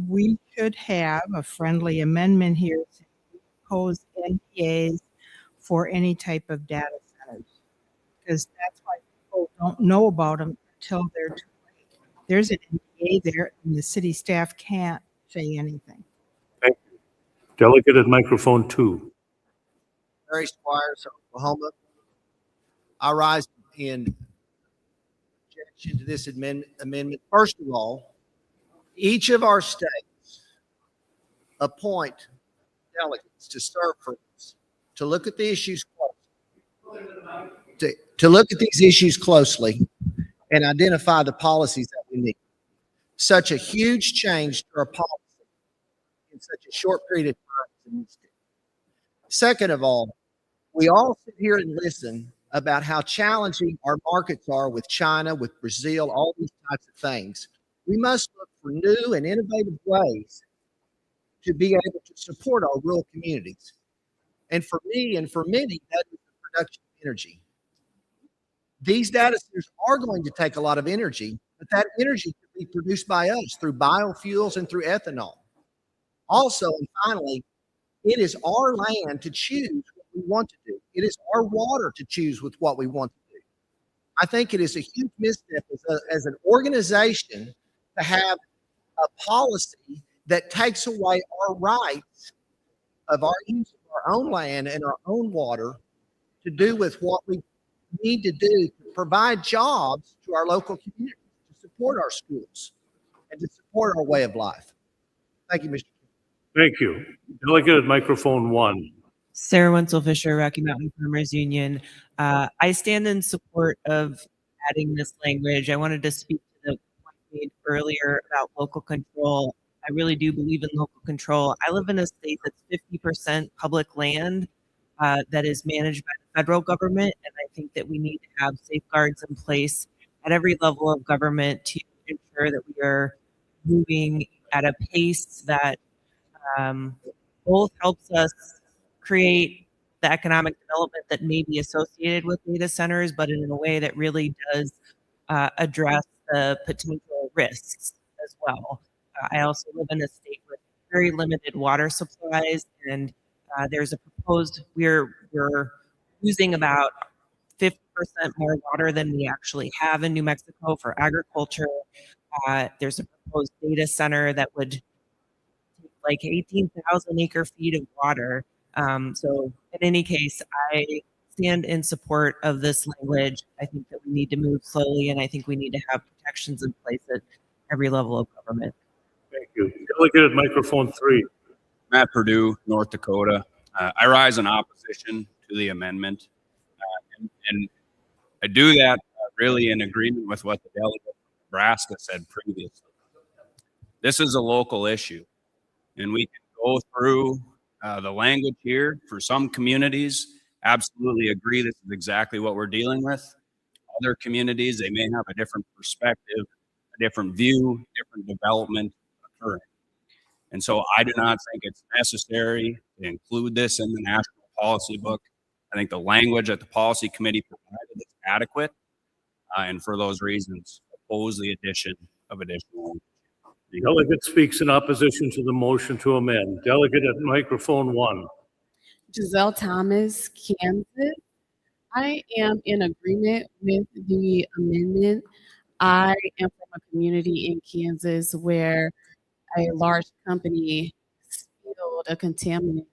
We should have a friendly amendment here to impose NDAs for any type of data centers, because that's why people don't know about them until they're too late. There's an NDA there, and the city staff can't say anything. Thank you. Delegate at microphone 2. Mary Squires, Oklahoma. I rise in objection to this amendment. First of all, each of our states appoint delegates to serve for us, to look at the issues closely, to look at these issues closely and identify the policies that we need. Such a huge change to our policy in such a short period of time. Second of all, we all sit here and listen about how challenging our markets are with China, with Brazil, all these types of things. We must look for new and innovative ways to be able to support our rural communities. And for me and for many, that is the production of energy. These data centers are going to take a lot of energy, but that energy can be produced by us through biofuels and through ethanol. Also, and finally, it is our land to choose what we want to do. It is our water to choose with what we want to do. I think it is a huge misstep as an organization to have a policy that takes away our rights of our use of our own land and our own water to do with what we need to do to provide jobs to our local communities, to support our schools, and to support our way of life. Thank you, Mr. Thank you. Delegate at microphone 1. Sarah Wenzel Fisher, Rocky Mountain Farmers Union. I stand in support of adding this language. I wanted to speak to the point made earlier about local control. I really do believe in local control. I live in a state that's 50% public land that is managed by the federal government, and I think that we need to have safeguards in place at every level of government to ensure that we are moving at a pace that both helps us create the economic development that may be associated with data centers, but in a way that really does address the potential risks as well. I also live in a state with very limited water supplies, and there's a proposed, we're using about 50% more water than we actually have in New Mexico for agriculture. There's a proposed data center that would take like 18,000 acre feet of water. So in any case, I stand in support of this language. I think that we need to move slowly, and I think we need to have protections in place at every level of government. Thank you. Delegate at microphone 3. Matt Purdue, North Dakota. I rise in opposition to the amendment. And I do that really in agreement with what the delegate from Nebraska said previously. This is a local issue, and we can go through the language here. For some communities, absolutely agree this is exactly what we're dealing with. Other communities, they may have a different perspective, a different view, different development occurring. And so I do not think it's necessary to include this in the national policy book. I think the language that the policy committee provided is adequate. And for those reasons, oppose the addition of additional language. The delegate speaks in opposition to the motion to amend. Delegate at microphone 1. Giselle Thomas, Kansas. I am in agreement with the amendment. I am from a community in Kansas where a large company spilled a contaminant,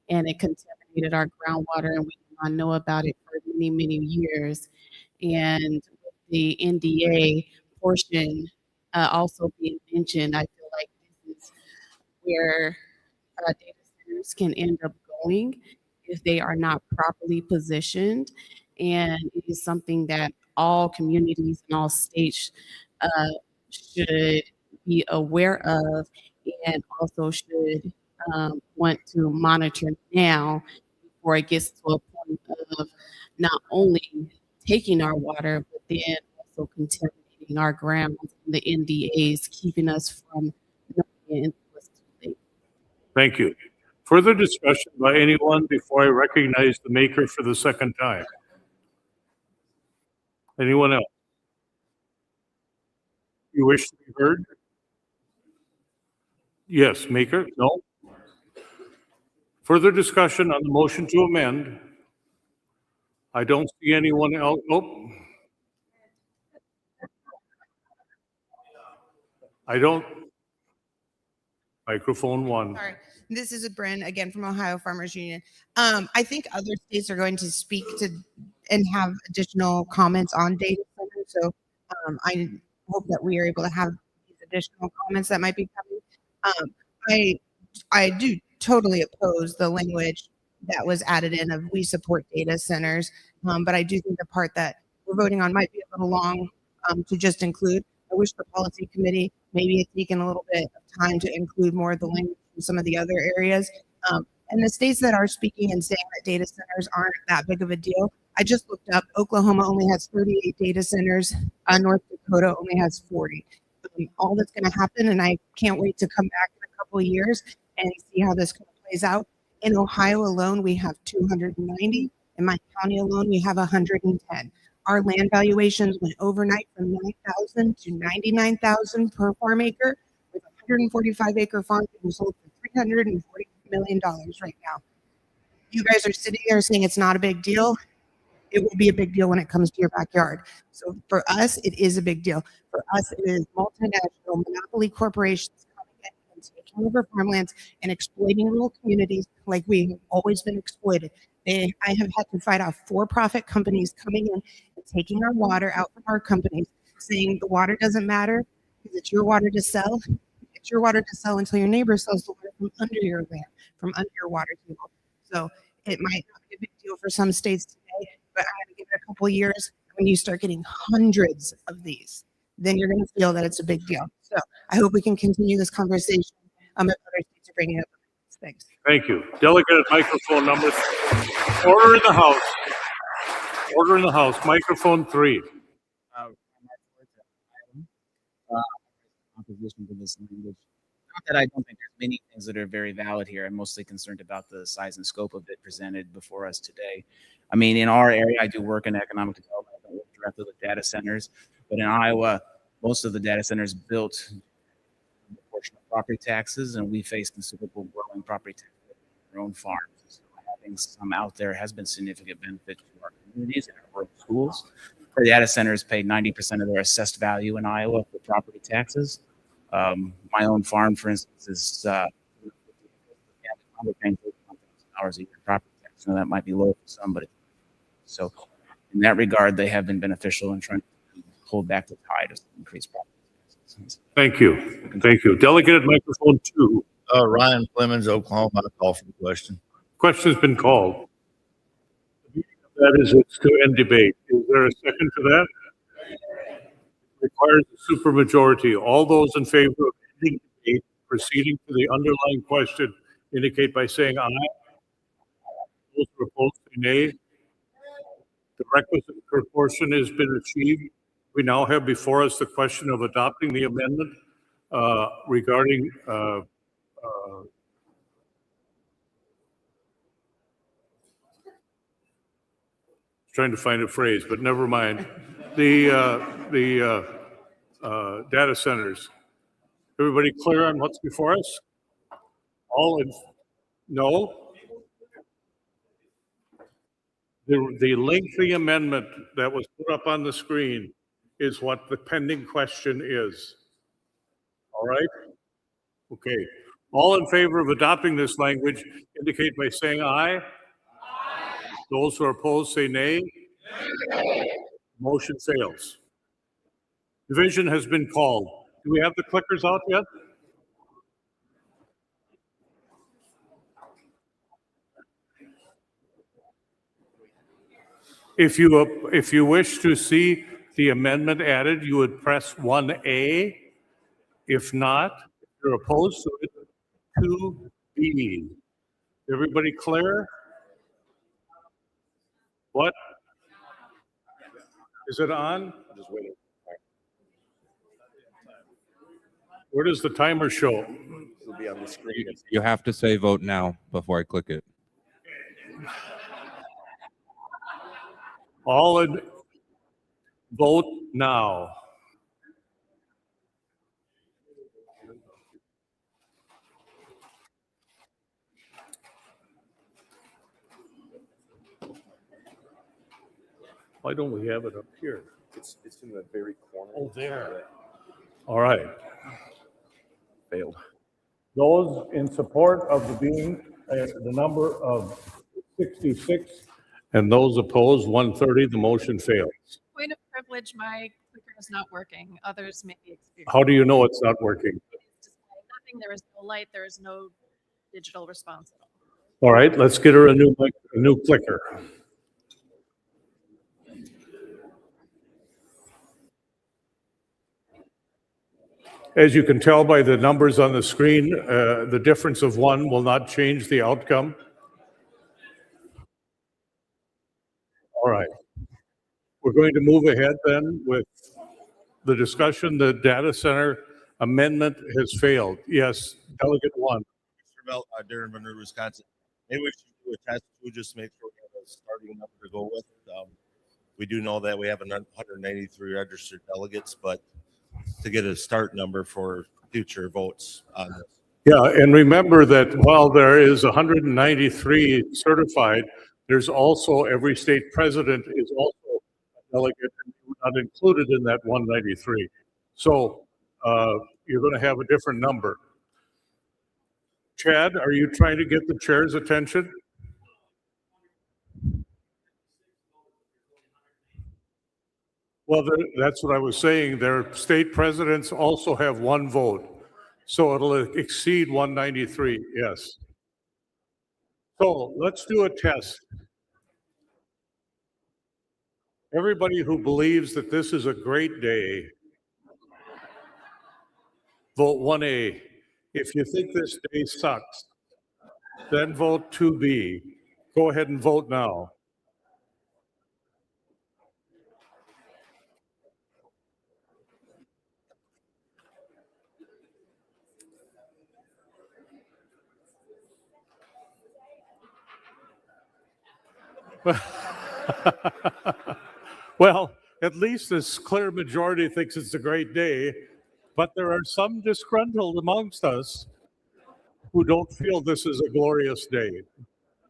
and it contaminated depleted our groundwater, and we did not know about it for many, many years. And the NDA portion also being mentioned, I feel like this is where data centers can end up going if they are not properly positioned. And it is something that all communities and all states uh, should be aware of and also should want to monitor now before it gets to a point of not only taking our water, but then also contaminating our grounds and the NDAs, keeping us from knowing until it's too late. Thank you. Further discussion by anyone before I recognize the maker for the second time? Anyone else? You wish to be heard? Yes, maker? No? Further discussion on the motion to amend? I don't see anyone else. Oh. I don't. Microphone one. Sorry. This is Bryn again from Ohio Farmers Union. I think other states are going to speak to and have additional comments on data centers. So I hope that we are able to have these additional comments that might be coming. I do totally oppose the language that was added in of we support data centers, but I do think the part that we're voting on might be a little long to just include. I wish the policy committee maybe had taken a little bit of time to include more of the language from some of the other areas. And the states that are speaking and saying that data centers aren't that big of a deal, I just looked up. Oklahoma only has 38 data centers. North Dakota only has 40. All that's going to happen, and I can't wait to come back in a couple of years and see how this kind of plays out. In Ohio alone, we have 290. In my county alone, we have 110. Our land valuations went overnight from 9,000 to 99,000 per farm acre, with a 145 acre farm being sold for $340 million right now. You guys are sitting there saying it's not a big deal. It will be a big deal when it comes to your backyard. So for us, it is a big deal. For us, it is multinational monopoly corporations coming in and taking over farmlands and exploiting rural communities like we've always been exploited. I have had to fight off for-profit companies coming in and taking our water out from our companies, saying the water doesn't matter because it's your water to sell. It's your water to sell until your neighbor sells the water from under your land, from under your water table. So it might not be a big deal for some states today, but I'm going to give it a couple of years. When you start getting hundreds of these, then you're going to feel that it's a big deal. So I hope we can continue this conversation. If other states are bringing up. Thanks. Thank you. Delegate at microphone number. Order in the House. Order in the House. Microphone 3. Opposition to this language. Not that I don't think there's many things that are very valid here. I'm mostly concerned about the size and scope of it presented before us today. I mean, in our area, I do work in economic development. I don't work directly with data centers, but in Iowa, most of the data centers built a portion of property taxes, and we face considerable growing property taxes on our own farms. So having some out there has been significant benefit to our communities and our rural schools. Our data centers pay 90% of their assessed value in Iowa for property taxes. My own farm, for instance, is we're paying $1,000 a year property tax. Now that might be low for somebody. So in that regard, they have been beneficial in trying to hold back the tide of increased property taxes. Thank you. Thank you. Delegate at microphone 2. Ryan Clemens, Oklahoma. I call for the question. Question's been called. That is, it's to end debate. Is there a second to that? Requires a supermajority. All those in favor of ending debate, proceeding to the underlying question, indicate by saying aye. Those who are opposed, say nay. The requisite proportion has been achieved. We now have before us the question of adopting the amendment regarding trying to find a phrase, but never mind. The data centers. Everybody clear on what's before us? All in? No. The lengthy amendment that was put up on the screen is what the pending question is. All right? Okay. All in favor of adopting this language indicate by saying aye. Those who are opposed say nay. Motion fails. Division has been called. Do we have the clickers out yet? If you wish to see the amendment added, you would press 1A. If not, if you're opposed to it, 2B. Everybody clear? What? Is it on? I'm just waiting. Where does the timer show? It'll be on the screen. You have to say vote now before I click it. All in, vote now. Why don't we have it up here? It's in the very corner. Oh, there. All right. Failed. Those in support of the number of 66 and those opposed 130, the motion fails. Point of privilege, my clicker is not working. Others may be experiencing. How do you know it's not working? Nothing. There is no light. There is no digital response at all. All right, let's get her a new clicker. As you can tell by the numbers on the screen, the difference of one will not change the outcome. All right. We're going to move ahead then with the discussion. The data center amendment has failed. Yes, Delegate 1. Darren Monroe, Wisconsin. Maybe we should do a test. We just make sure we have a starting number to go with. We do know that we have 193 registered delegates, but to get a start number for future votes on this. Yeah, and remember that while there is 193 certified, there's also every state president is also a delegate and not included in that 193. So you're going to have a different number. Chad, are you trying to get the chair's attention? Well, that's what I was saying. Their state presidents also have one vote. So it'll exceed 193, yes. So let's do a test. Everybody who believes that this is a great day, vote 1A. If you think this day sucks, then vote 2B. Go ahead and vote now. Well, at least this clear majority thinks it's a great day, but there are some disgruntled amongst us who don't feel this is a glorious day.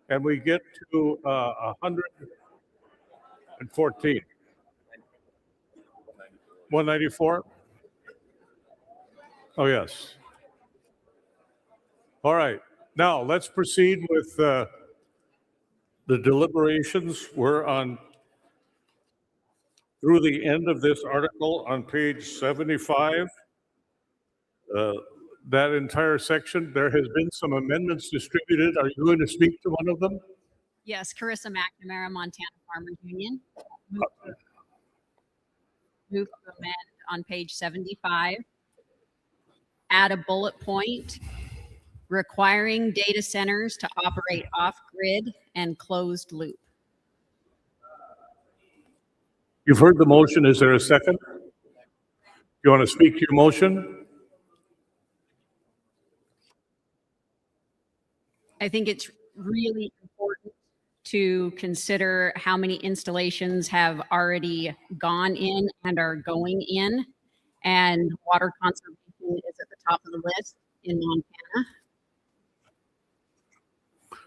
And we get to 114. 194? Oh, yes. All right. Now, let's proceed with the deliberations. We're on through the end of this article on page 75. That entire section, there has been some amendments distributed. Are you going to speak to one of them? Yes, Carissa McNamara, Montana Farmers Union. Move to amend on page 75. Add a bullet point requiring data centers to operate off-grid and closed loop. You've heard the motion. Is there a second? You want to speak to your motion? I think it's really important to consider how many installations have already gone in and are going in, and water conservation is at the top of the list in Montana.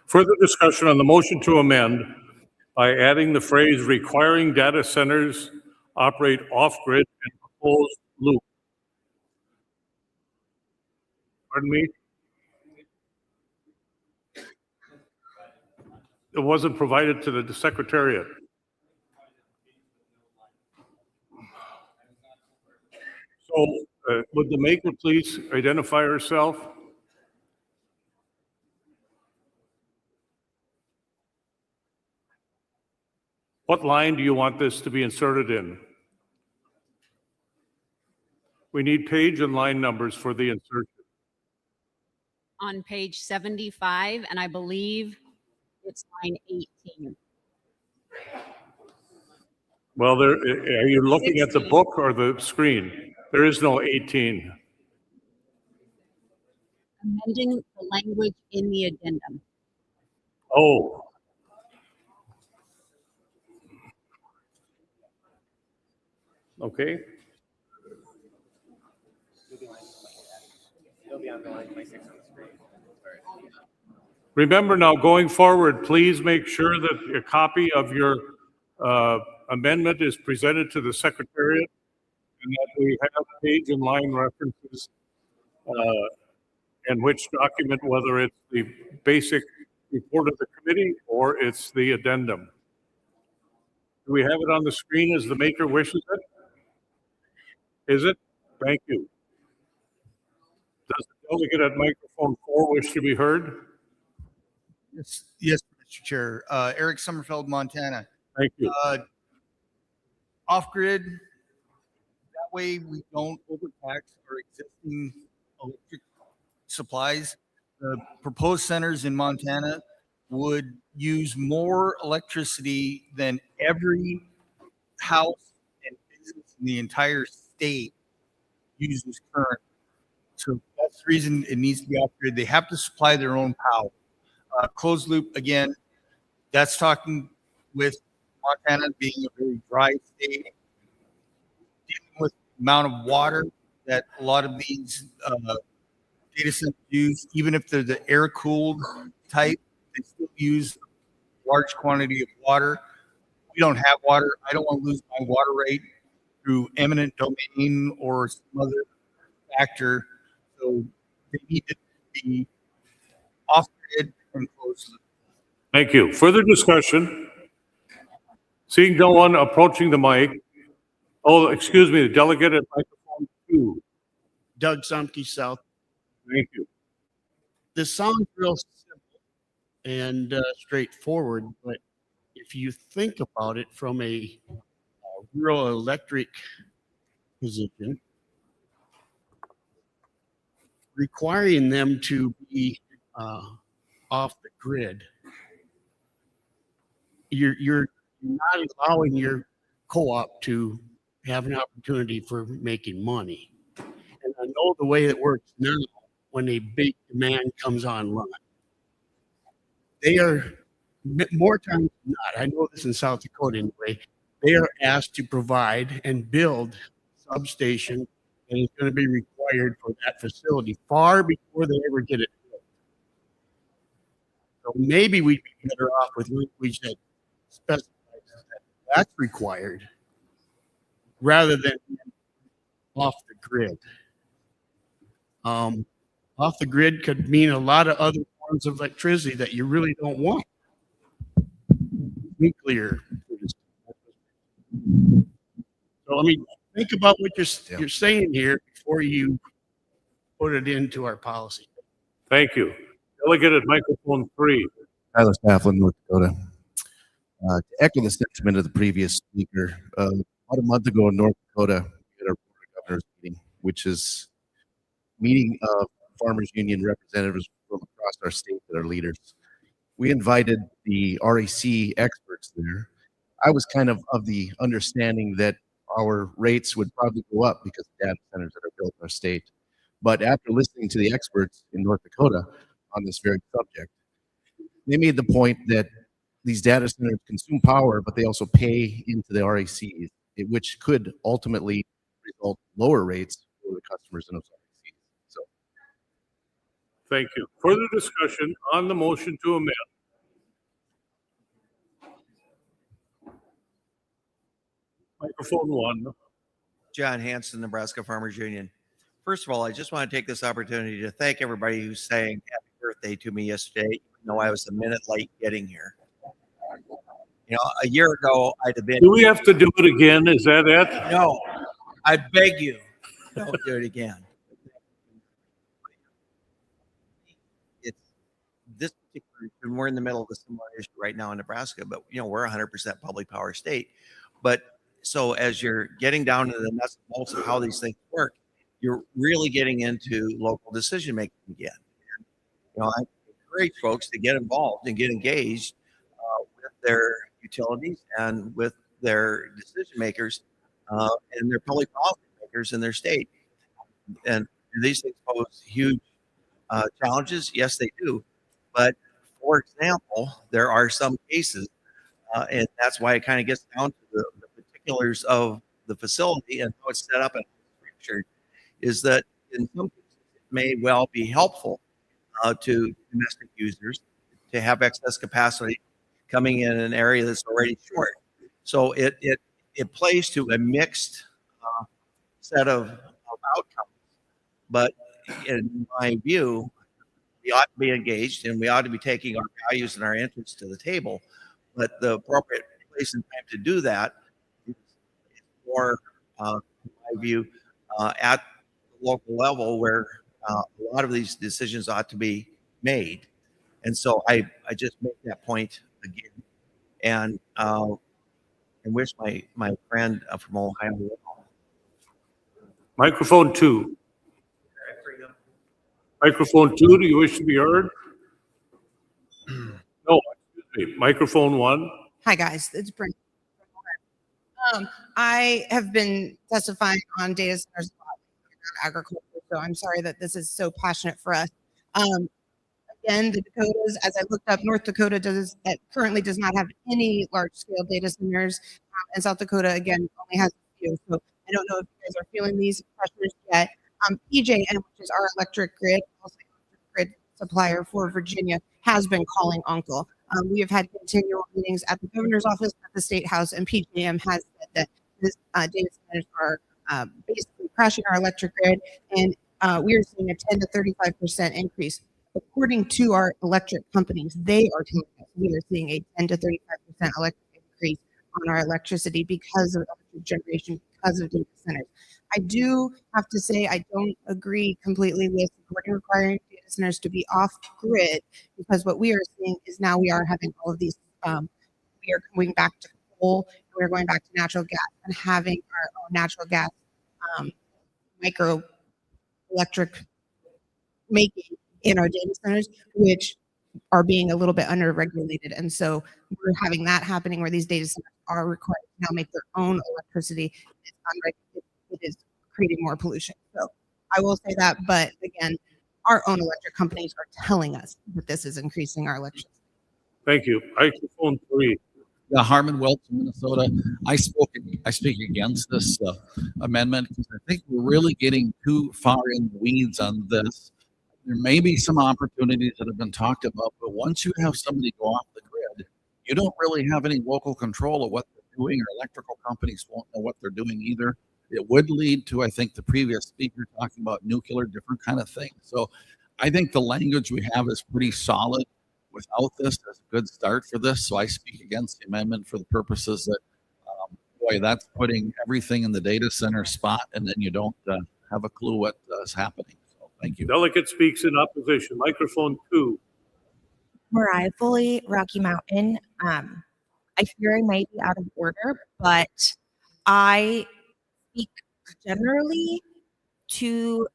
Further discussion on the motion to amend by adding the phrase requiring data centers operate off-grid and closed loop. Pardon me? It wasn't provided to the Secretariat. So would the maker please identify herself? What line do you want this to be inserted in? We need page and line numbers for the insertion. On page 75, and I believe it's line 18. Well, there, are you looking at the 16. book or the screen? There is no 18. Amending the language in the addendum. Oh. Okay. Remember now, going forward, please make sure that a copy of your amendment is presented to the Secretariat and that we have page and line references in which document, whether it's the basic report of the committee or it's the addendum. Do we have it on the screen as the maker wishes it? Is it? Thank you. Does the delegate at microphone 4 wish to be heard? Yes, Mr. Chair. Eric Summerfeld, Montana. Thank you. Off-grid, that way we don't overtax our existing electric supplies. The proposed centers in Montana would use more electricity than every house and business in the entire state uses currently. So that's the reason it needs to be off-grid. They have to supply their own power. Closed loop, again, that's talking with Montana being a very dry state, dealing with the amount of water that a lot of these data centers use. Even if they're the air-cooled type, they still use a large quantity of water. We don't have water. I don't want to lose my water rate through eminent domain or some other factor. So they need to be off-grid and closed loop. Thank you. Further discussion? Seeing no one approaching the mic. Oh, excuse me, the delegate at microphone 2. Doug Sumke, South. Thank you. This sounds real simple and straightforward, but if you think about it from a rural electric position, requiring them to be off the grid, you're not allowing your co-op to have an opportunity for making money. And I know the way it works now when a big demand comes online. They are, more times than not, I know this in South Dakota anyway, they are asked to provide and build substation that is going to be required for that facility far before they ever get it built. So maybe we'd be better off with language that specifies that that's required rather than off the grid. Off the grid could mean a lot of other forms of electricity that you really don't want. Nuclear. So I mean, think about what you're saying here before you put it into our policy. Thank you. Delegate at microphone 3. Tyler Stafflin, North Dakota. To echo the sentiment of the previous speaker, about a month ago in North Dakota, we had our Board of Governors meeting, which is meeting of Farmers Union representatives from across our state that are leaders. We invited the REC experts there. I was kind of the understanding that our rates would probably go up because of data centers that are built in our state. But after listening to the experts in North Dakota on this very subject, they made the point that these data centers consume power, but they also pay into the RECs, which could ultimately result in lower rates for the customers in those RECs. So, Thank you. Further discussion on the motion to amend. Microphone 1. John Hanson, Nebraska Farmers Union. First of all, I just want to take this opportunity to thank everybody who sang happy birthday to me yesterday, even though I was a minute late getting here. You know, a year ago, I'd have been. Do we have to do it again? Is that it? No, I beg you, don't do it again. It's this particular, and we're in the middle of a similar issue right now in Nebraska, but you know, we're 100% public power state. But so as you're getting down to the nuts and bolts of how these things work, you're really getting into local decision making again. And, you know, I encourage folks to get involved and get engaged with their utilities and with their decision makers and their public policy makers in their state. And these things pose huge challenges. Yes, they do. But for example, there are some cases, and that's why it kind of gets down to the particulars of the facility and how it's set up and structured, is that in some cases it may well be helpful to domestic users to have excess capacity coming in an area that's already short. So it plays to a mixed set of outcomes. But in my view, we ought to be engaged and we ought to be taking our values and our interests to the table. But the appropriate place and time to do that is more, in my view, at the local level where a lot of these decisions ought to be made. And so I just make that point again, and wish my friend from Ohio well. Microphone 2. Microphone 2, do you wish to be heard? No, excuse me. Microphone 1. Hi, guys. It's Brent. I have been testifying on data centers a lot in agriculture, so I'm sorry that this is so passionate for us. Again, the Dakotas, as I looked up, North Dakota currently does not have any large-scale data centers, and South Dakota, again, only has a few. So I don't know if you guys are feeling these pressures yet. PJM, which is our electric grid, also electric grid supplier for Virginia, has been calling uncle. We have had continual meetings at the governor's office, at the state house, and PJM has said that this data centers are basically crashing our electric grid, and we are seeing a 10 to 35% increase. According to our electric companies, they are telling us we are seeing a 10 to 35% electric increase on our electricity because of electric generation, because of data centers. I do have to say I don't agree completely with requiring data centers to be off grid, because what we are seeing is now we are having all of these, we are going back to coal, we are going back to natural gas and having our own natural gas micro electric making in our data centers, which are being a little bit under-regulated. And so we're having that happening where these data centers are required to now make their own electricity. It is creating more pollution. So I will say that, but again, our own electric companies are telling us that this is increasing our electricity. Thank you. Microphone 3. Yeah, Harmon Welch, Minnesota. I speak against this amendment because I think we're really getting too far in the weeds on this. There may be some opportunities that have been talked about, but once you have somebody go off the grid, you don't really have any local control of what they're doing, or electrical companies won't know what they're doing either. It would lead to, I think, the previous speaker talking about nuclear, different kind of things. So I think the language we have is pretty solid without this. As a good start for this. So I speak against the amendment for the purposes that, boy, that's putting everything in the data center spot, and then you don't have a clue what is happening. So thank you. Delegate speaks in opposition. Microphone 2. Mariah Foley, Rocky Mountain. I fear I might be out of order, but I speak generally to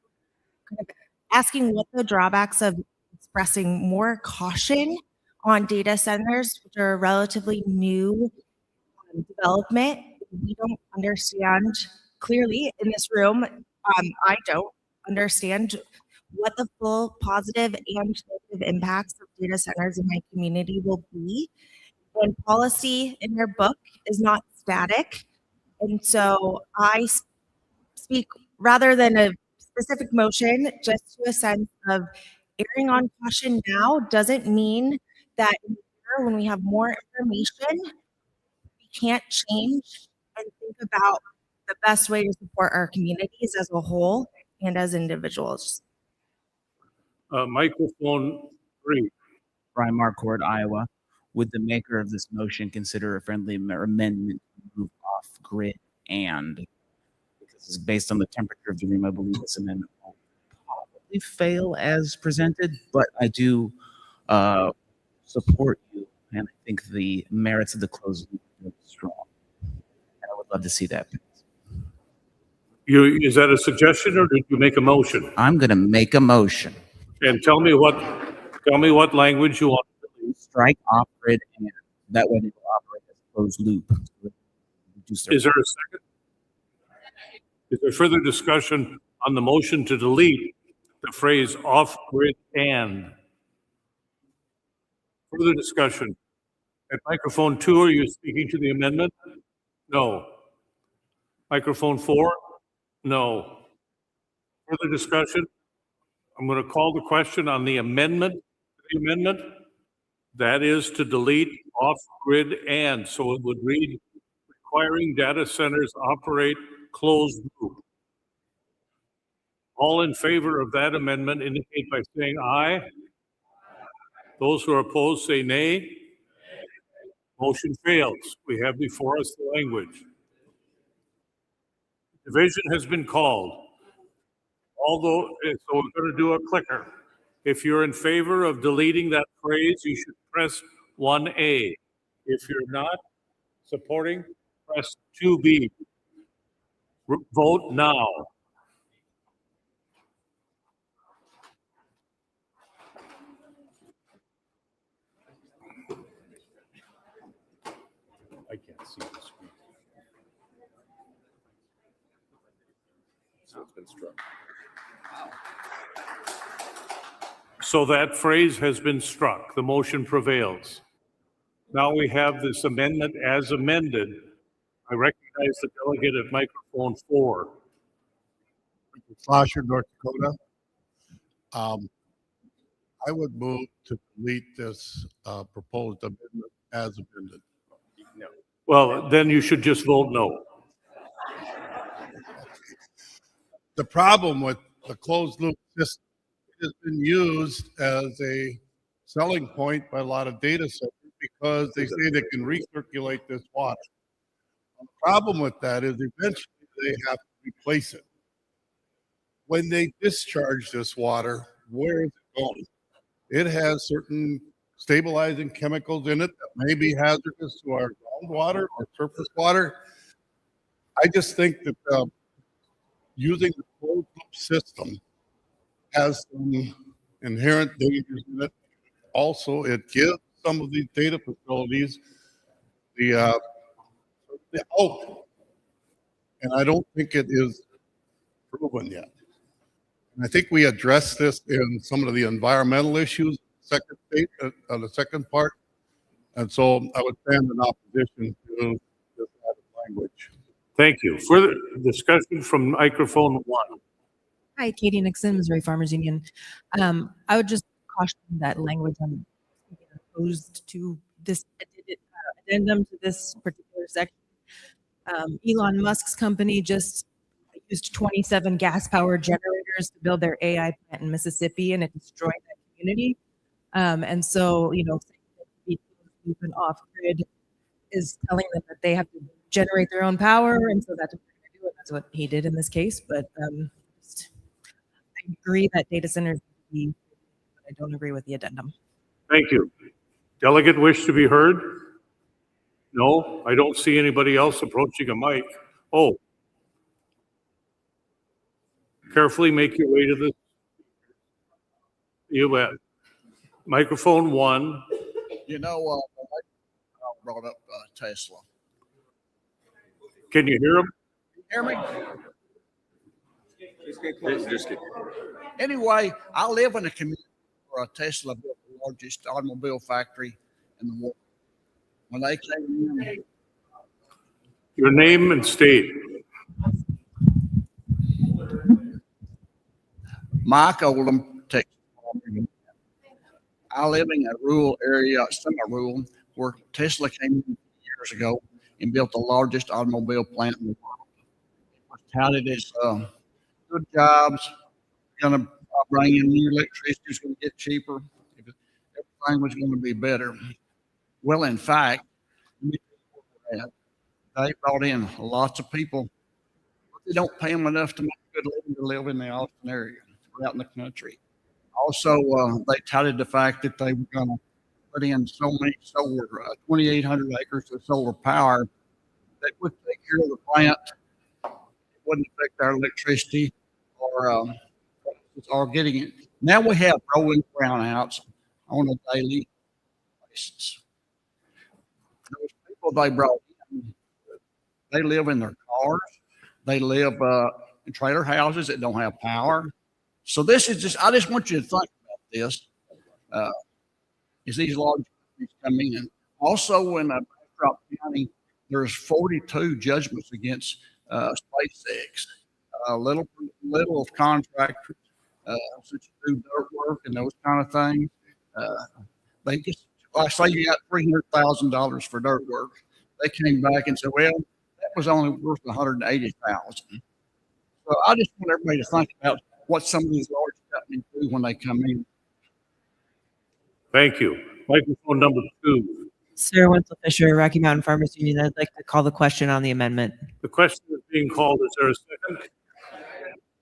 kind of asking what the drawbacks of expressing more caution on data centers, which are a relatively new development. We don't understand clearly in this room. I don't understand what the full positive and negative impacts of data centers in my community will be. And policy in your book is not static. And so I speak rather than a specific motion, just to a sense of erring on caution now doesn't mean that in the future, when we have more information, we can't change and think about the best way to support our communities as a whole and as individuals. Microphone 3. Brian Marquardt, Iowa. would the maker of this motion consider a friendly amendment to move off grid and? Because it's based on the temperature of the room, I believe this amendment will probably fail as presented, but I do support you, and I think the merits of the closed loop are really strong. And I would love to see that. Is that a suggestion or did you make a motion? I'm going to make a motion. And tell me what language you want. Strike off grid and that way they will operate as a closed loop. Is there a second? Is there further discussion on the motion to delete the phrase off grid and? Further discussion. At microphone 2, are you speaking to the amendment? No. Microphone 4? No. Further discussion? I'm going to call the question on the amendment. The amendment, that is to delete off-grid and, so it would read requiring data centers operate closed loop. All in favor of that amendment indicate by saying aye. Those who are opposed say nay. Motion fails. We have before us the language. Division has been called. Although, so we're going to do a clicker. If you're in favor of deleting that phrase, you should press 1A. If you're not supporting, press 2B. Vote now. I can't see the screen. So it's been struck. So that phrase has been struck. The motion prevails. Now we have this amendment as amended. I recognize the delegate at microphone 4. Schlosser, North Dakota. I would move to delete this proposed amendment as amended. No. Well, then you should just vote no. The problem with the closed loop system has been used as a selling point by a lot of data centers because they say they can recirculate this water. The problem with that is eventually they have to replace it. When they discharge this water, where is it going? It has certain stabilizing chemicals in it that may be hazardous to our groundwater or surface water. I just think that using the closed loop system has some inherent dangers in it. Also, it gives some of these data facilities the hope, and I don't think it is proven yet. And I think we addressed this in some of the environmental issues, the second part. And so I would stand in opposition to this language. Thank you. Further discussion from microphone 1. Hi, Katie Nixon, Missouri Farmers Union. I would just caution that language I'm opposed to this addendum to this particular section. Elon Musk's company just used 27 gas-powered generators to build their AI plant in Mississippi, and it destroyed that community. And so, even off-grid is telling them that they have to generate their own power, and so that's what they're going to do, and that's what he did in this case. But I agree that data centers, but I don't agree with the addendum. Thank you. Delegate wish to be heard? No, I don't see anybody else approaching a mic. Oh. Carefully make your way to the. You bet. Microphone 1. You know, I brought up Tesla. Can you hear him? Hear me? Anyway, I live in a community where Tesla built the largest automobile factory in the world. When they came in, Your name and state. Mike Oldham, Texas. I live in a rural area, semi-rural, where Tesla came in years ago and built the largest automobile plant in the world. It was touted as good jobs, going to bring in new electricity, it's going to get cheaper, everything was going to be better. Well, in fact, they brought in lots of people, but they don't pay them enough to make a good living to live in the Austin area, out in the country. Also, they touted the fact that they were going to put in so many solar, 2,800 acres of solar power that would take care of the plant. It wouldn't affect our electricity or getting it. Now we have rolling brownouts on a daily basis. Those people they brought in, they live in their cars. They live in trailer houses that don't have power. So this is just, I just want you to think about this. As these large companies come in. Also in Bastrop County, there's 42 judgments against SpaceX. Little of contractors, such as do dirt work and those kind of things. They just, I say you got $300,000 for dirt work. They came back and said, well, that was only worth $180,000. So I just want everybody to think about what some of these large companies do when they come in. Thank you. Microphone number 2. Sir Winslow Fisher, Rocky Mountain Farmers Union. I'd like to call the question on the amendment. The question is being called. Is there a second?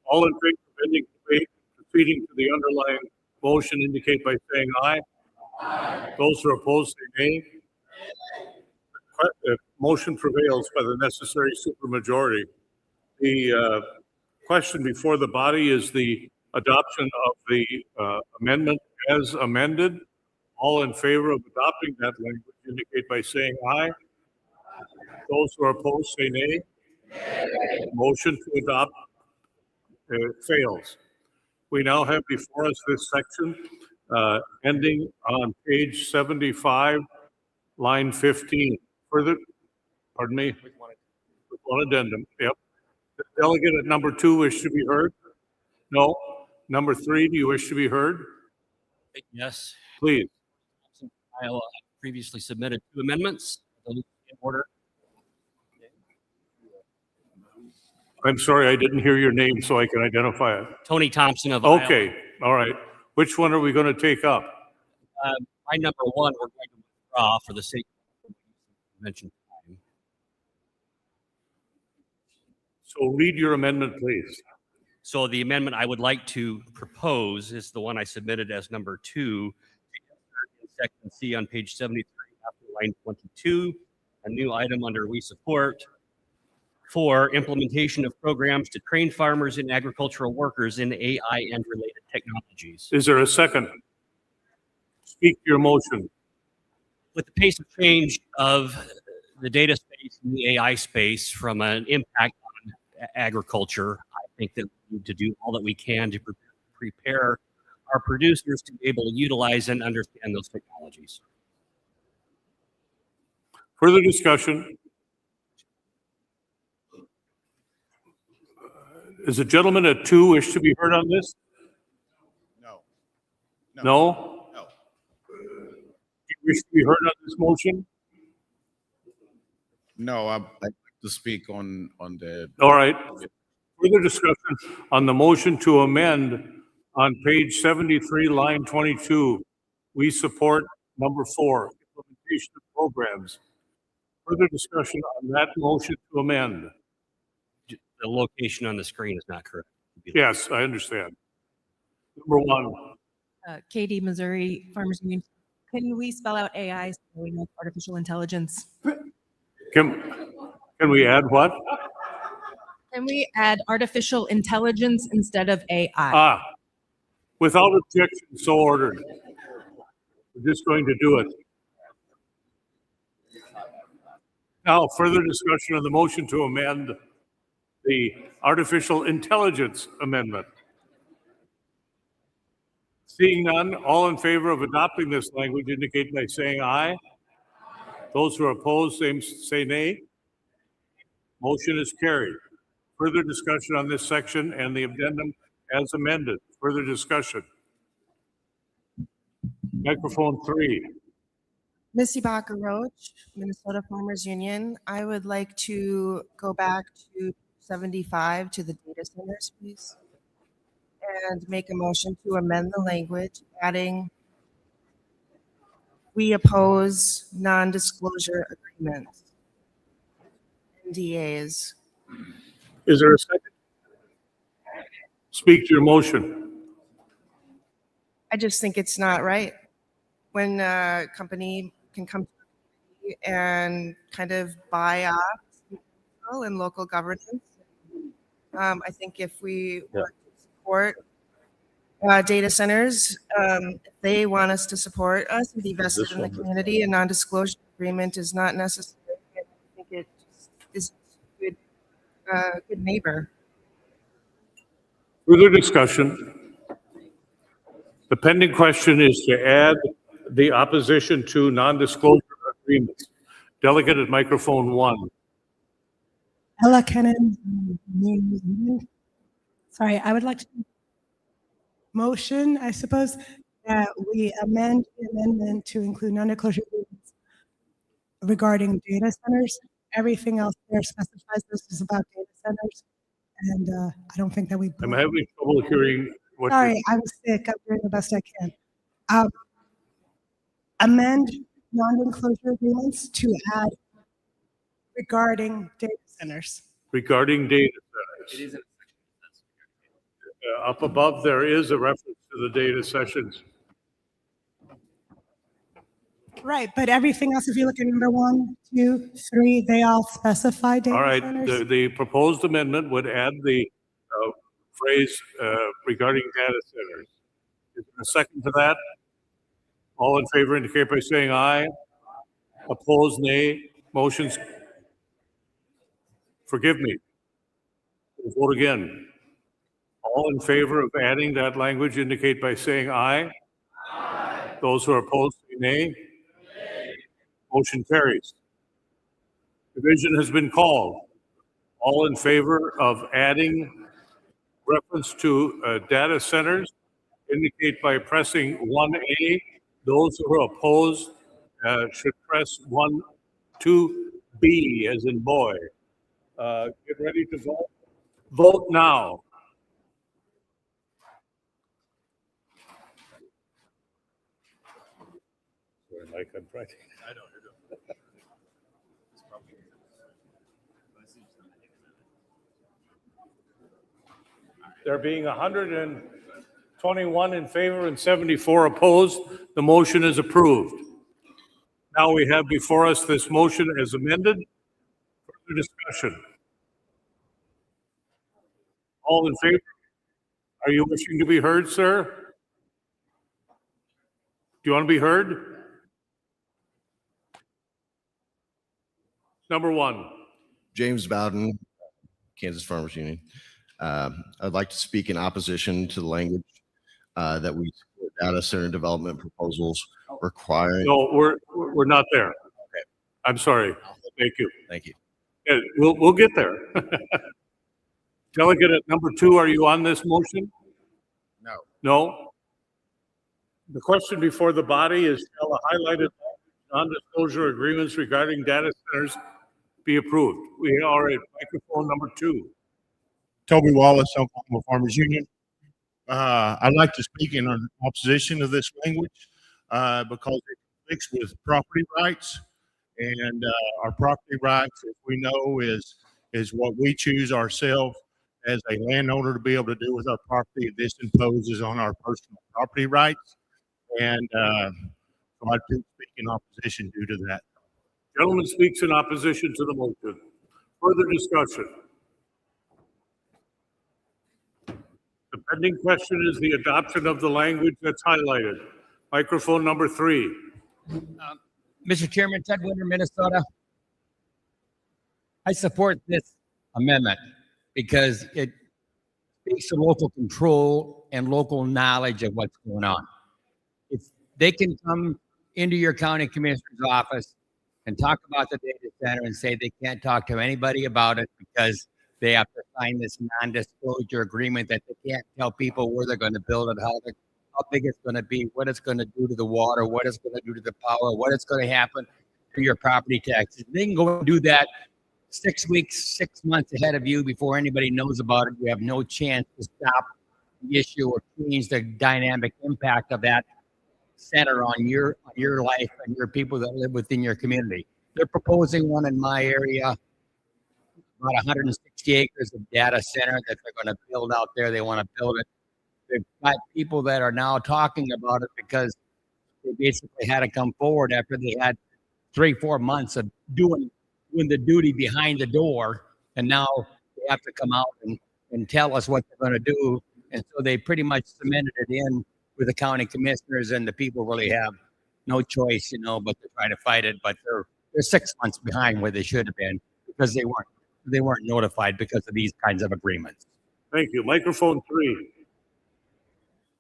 All in favor of ending debate, proceeding to the underlying motion indicate by saying aye. Those who are opposed say nay. The motion prevails by the necessary supermajority. The question before the body is the adoption of the amendment as amended. All in favor of adopting that language indicate by saying aye. Those who are opposed say nay. Motion to adopt fails. We now have before us this section ending on page 75, line 15. Further, pardon me, with one addendum. Yep. The delegate at number 2 wish to be heard? No. Number 3, do you wish to be heard? Yes. Please. I previously submitted 2 amendments. In order. I'm sorry, I didn't hear your name so I can identify it. Tony Thompson of Okay, Iowa. all right. Which one are we going to take up? My number 1, we're going to withdraw for the sake of mentioned time. So read your amendment, please. So the amendment I would like to propose is the one I submitted as number 2, in section C on page 73, after line 22, a new item under we support for implementation of programs to train farmers and agricultural workers in AI and related technologies. Is there a second? Speak your motion. With the pace of change of the data space and the AI space from an impact on agriculture, I think that we need to do all that we can to prepare our producers to be able to utilize and understand those technologies. Further discussion? Is the gentleman at 2 wish to be heard on this? No. No? No. Do you wish to be heard on this motion? No, I'd like to speak on the. All right. Further discussion on the motion to amend on page 73, line 22. We support number 4, implementation of programs. Further discussion on that motion to amend. The location on the screen is not correct. Yes, I understand. Number 1. Katie, Missouri Farmers Union. Can we spell out AI so we know artificial intelligence? Can we add what? Can we add artificial intelligence instead of AI? Without objection, so ordered. We're just going to do it. Now, further discussion on the motion to amend the artificial intelligence amendment. Seeing none, all in favor of adopting this language indicate by saying aye. Those who are opposed, say nay. Motion is carried. Further discussion on this section and the addendum as amended. Further discussion. Microphone 3. Missy Baca Roach, Minnesota Farmers Union. I would like to go back to 75 to the data centers, please, and make a motion to amend the language, adding We oppose non-disclosure agreements, NDAs. Is there a second? Speak to your motion. I just think it's not right when a company can come and kind of buy off people and local governance. I think if we want to support data centers, if they want us to support us and be vested in the community, a non-disclosure agreement is not necessary. I think it is a good neighbor. Further discussion. The pending question is to add the opposition to non-disclosure agreements. Delegate at microphone 1. Ella Kennan. Sorry, I would like to motion, I suppose, that we amend the amendment to include non-disclosure agreements regarding data centers. Everything else there specifies this is about data centers, and I don't think that we. I'm having trouble hearing what Sorry, you're... I'm sick. I'm doing the best I can. Amend non-disclosure agreements to add regarding data centers. Regarding data centers. Up above, there is a reference to the data sessions. Right, but everything else, if you look at number 1, 2, 3, they all specify data All right, centers. the proposed amendment would add the phrase regarding data centers. Is there a second to that? All in favor indicate by saying aye. Opposed, nay. Motions. Forgive me. We'll vote again. All in favor of adding that language indicate by saying aye. Aye. Those who are opposed, say nay. Nay. Motion carries. Division has been called. All in favor of adding reference to data centers indicate by pressing 1A. Those who are opposed should press 2B as in boy. Get ready to vote. Vote now. Sorry, Mike, I'm trying. I know you're doing. There being 121 in favor and 74 opposed, the motion is approved. Now we have before us this motion as amended. Further discussion. All in favor? Are you wishing to be heard, sir? Do you want to be heard? Number 1. James Bowden, Kansas Farmers Union. I'd like to speak in opposition to the language that we support data center development proposals requiring. No, we're not there. Okay. I'm sorry. Thank you. Thank you. Yeah, we'll get there. Delegate at number 2, are you on this motion? No. No? The question before the body is, shall a highlighted non-disclosure agreements regarding data centers be approved? We are at microphone number 2. Toby Wallace, Oklahoma Farmers Union. I'd like to speak in opposition to this language because it conflicts with property rights, and our property rights, as we know, is what we choose ourselves as a landowner to be able to do with our property. This imposes on our personal property rights, and so I do speak in opposition due to that. Gentleman speaks in opposition to the motion. Further discussion. The pending question is the adoption of the language that's highlighted. Microphone number 3. Mr. Chairman, Ted Winter, Minnesota. I support this amendment because it speaks to local control and local knowledge of what's going on. If they can come into your county commissioner's office and talk about the data center and say they can't talk to anybody about it because they have to sign this non-disclosure agreement that they can't tell people where they're going to build it, how big it's going to be, what it's going to do to the water, what it's going to do to the power, what it's going to happen to your property taxes. They can go and do that 6 weeks, 6 months ahead of you before anybody knows about it. You have no chance to stop the issue or change the dynamic impact of that center on your life and your people that live within your community. They're proposing one in my area, about 160 acres of data center that they're going to build out there. They want to build it. They've got people that are now talking about it because they basically had to come forward after they had 3-4 months of doing the duty behind the door, and now they have to come out and tell us what they're going to do. And so they pretty much cemented it in with the county commissioners, and the people really have no choice, but to try to fight it. But they're 6 months behind where they should have been because they weren't notified because of these kinds of agreements. Thank you. Microphone 3.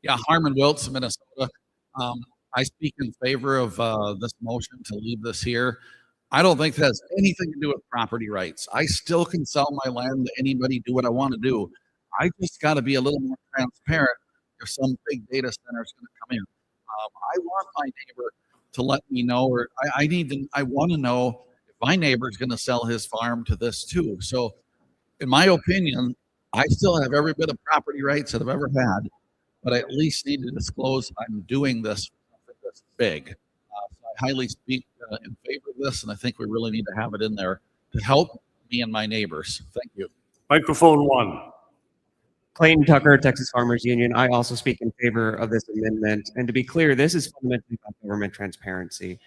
Yeah, Harmon Wiltz, Minnesota. I speak in favor of this motion to leave this here. I don't think that has anything to do with property rights. I still can sell my land to anybody, do what I want to do. I just got to be a little more transparent if some big data center is going to come in. I want my neighbor to let me know, or I want to know if my neighbor is going to sell his farm to this too. So, in my opinion, I still have every bit of property rights that I've ever had, but I at least need to disclose I'm doing this for something that's big. So I highly speak in favor of this, and I think we really need to have it in there to help me and my neighbors. Thank you. Microphone 1. Clayton Tucker, Texas Farmers Union. I also speak in favor of this amendment. And to be clear, this is fundamentally about government transparency.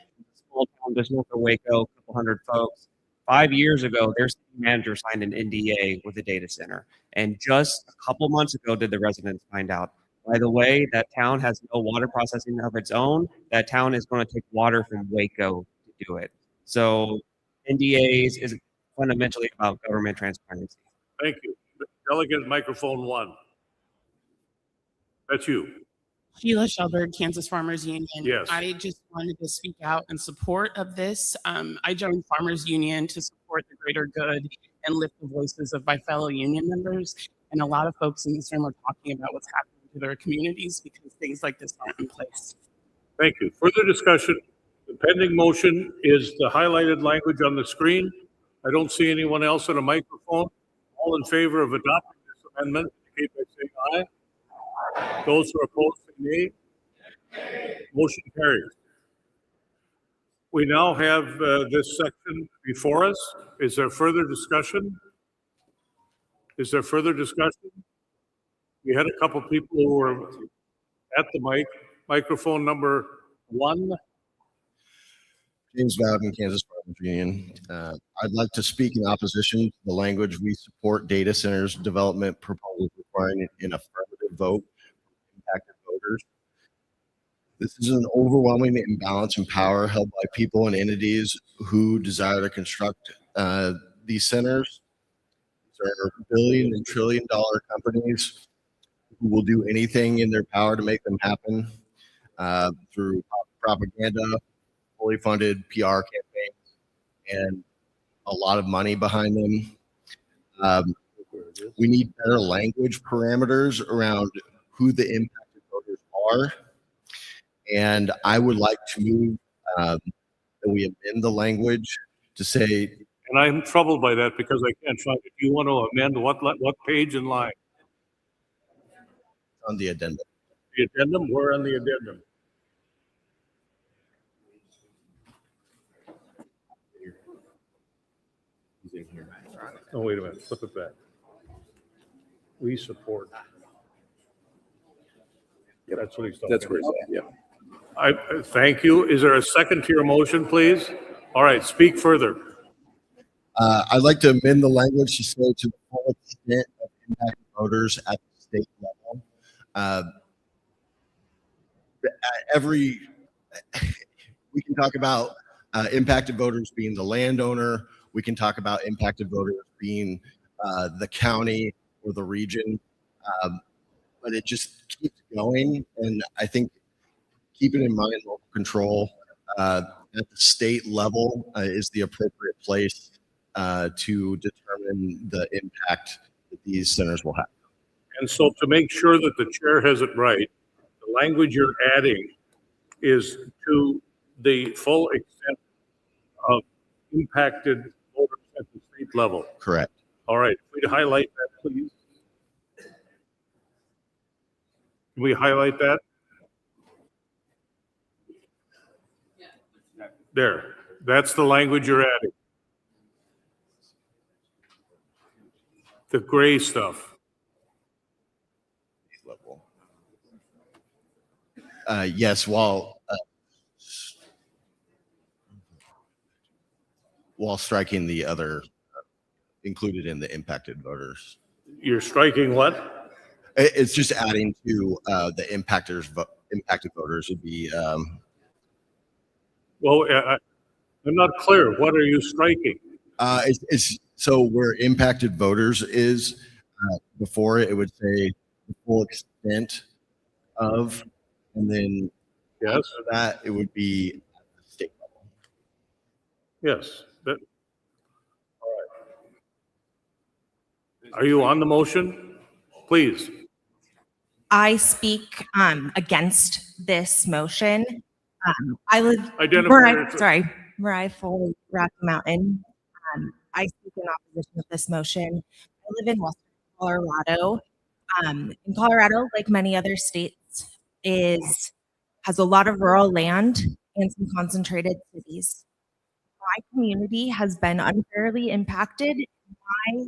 Small town just north of Waco, a couple hundred folks. 5 years ago, their city manager signed an NDA with a data center. And just a couple months ago, did the residents find out, by the way, that town has no water processing of its own. That town is going to take water from Waco to do it. So NDAs is fundamentally about government transparency. Thank you. Delegate microphone 1. That's you. Sheila Shelberg, Kansas Farmers Union. Yes. I just wanted to speak out in support of this. I joined Farmers Union to support the greater good and lift the voices of my fellow union members. And a lot of folks in this room are talking about what's happening to their communities because things like this aren't in place. Thank you. Further discussion. The pending motion is the highlighted language on the screen. I don't see anyone else on a microphone. All in favor of adopting this amendment, indicate by saying aye. Those who are opposed, say nay. Motion carries. We now have this section before us. Is there further discussion? Is there further discussion? We had a couple people who were at the mic. Microphone number 1. James Bowden, Kansas Farmers Union. I'd like to speak in opposition to the language we support data centers development proposals requiring an affirmative vote from impacted voters. This is an overwhelming imbalance in power held by people and entities who desire to construct these centers. These are billion and trillion dollar companies who will do anything in their power to make them happen through propaganda, fully funded PR campaigns, and a lot of money behind them. We need better language parameters around who the impacted voters are. And I would like to move that we amend the language to say. And I'm troubled by that because I can't find it. Do you want to amend what page and line? On the addendum. The addendum? Where on the addendum? Oh, wait a minute. Flip it back. We support. That's what he's talking about. That's where he's at, yeah. Thank you. Is there a second to your motion, please? All right, speak further. I'd like to amend the language to say to the full extent of impacted voters at the state level. We can talk about impacted voters being the landowner. We can talk about impacted voters being the county or the region, but it just keeps going. And I think keeping in mind local control at the state level is the appropriate place to determine the impact that these centers will have. And so to make sure that the chair has it right, the language you're adding is to the full extent of impacted voters at the state level. Correct. All right, if we highlight that, please. Can we highlight that? There, that's the language you're adding. The gray stuff. Yes, while striking the other included in the impacted voters. You're striking what? It's just adding to the impacted voters would be. Well, I'm not clear. What are you striking? It's so where impacted voters is before it would say the full extent of, and then yes, after that it would be at the state level. Yes. All right. Are you on the motion? Please. I speak against this motion. I live Identify Mariah Foley, Rocky Mountain. I speak in opposition of this motion. I live in Western Colorado. In Colorado, like many other states, has a lot of rural land and some concentrated cities. My community has been unfairly impacted by,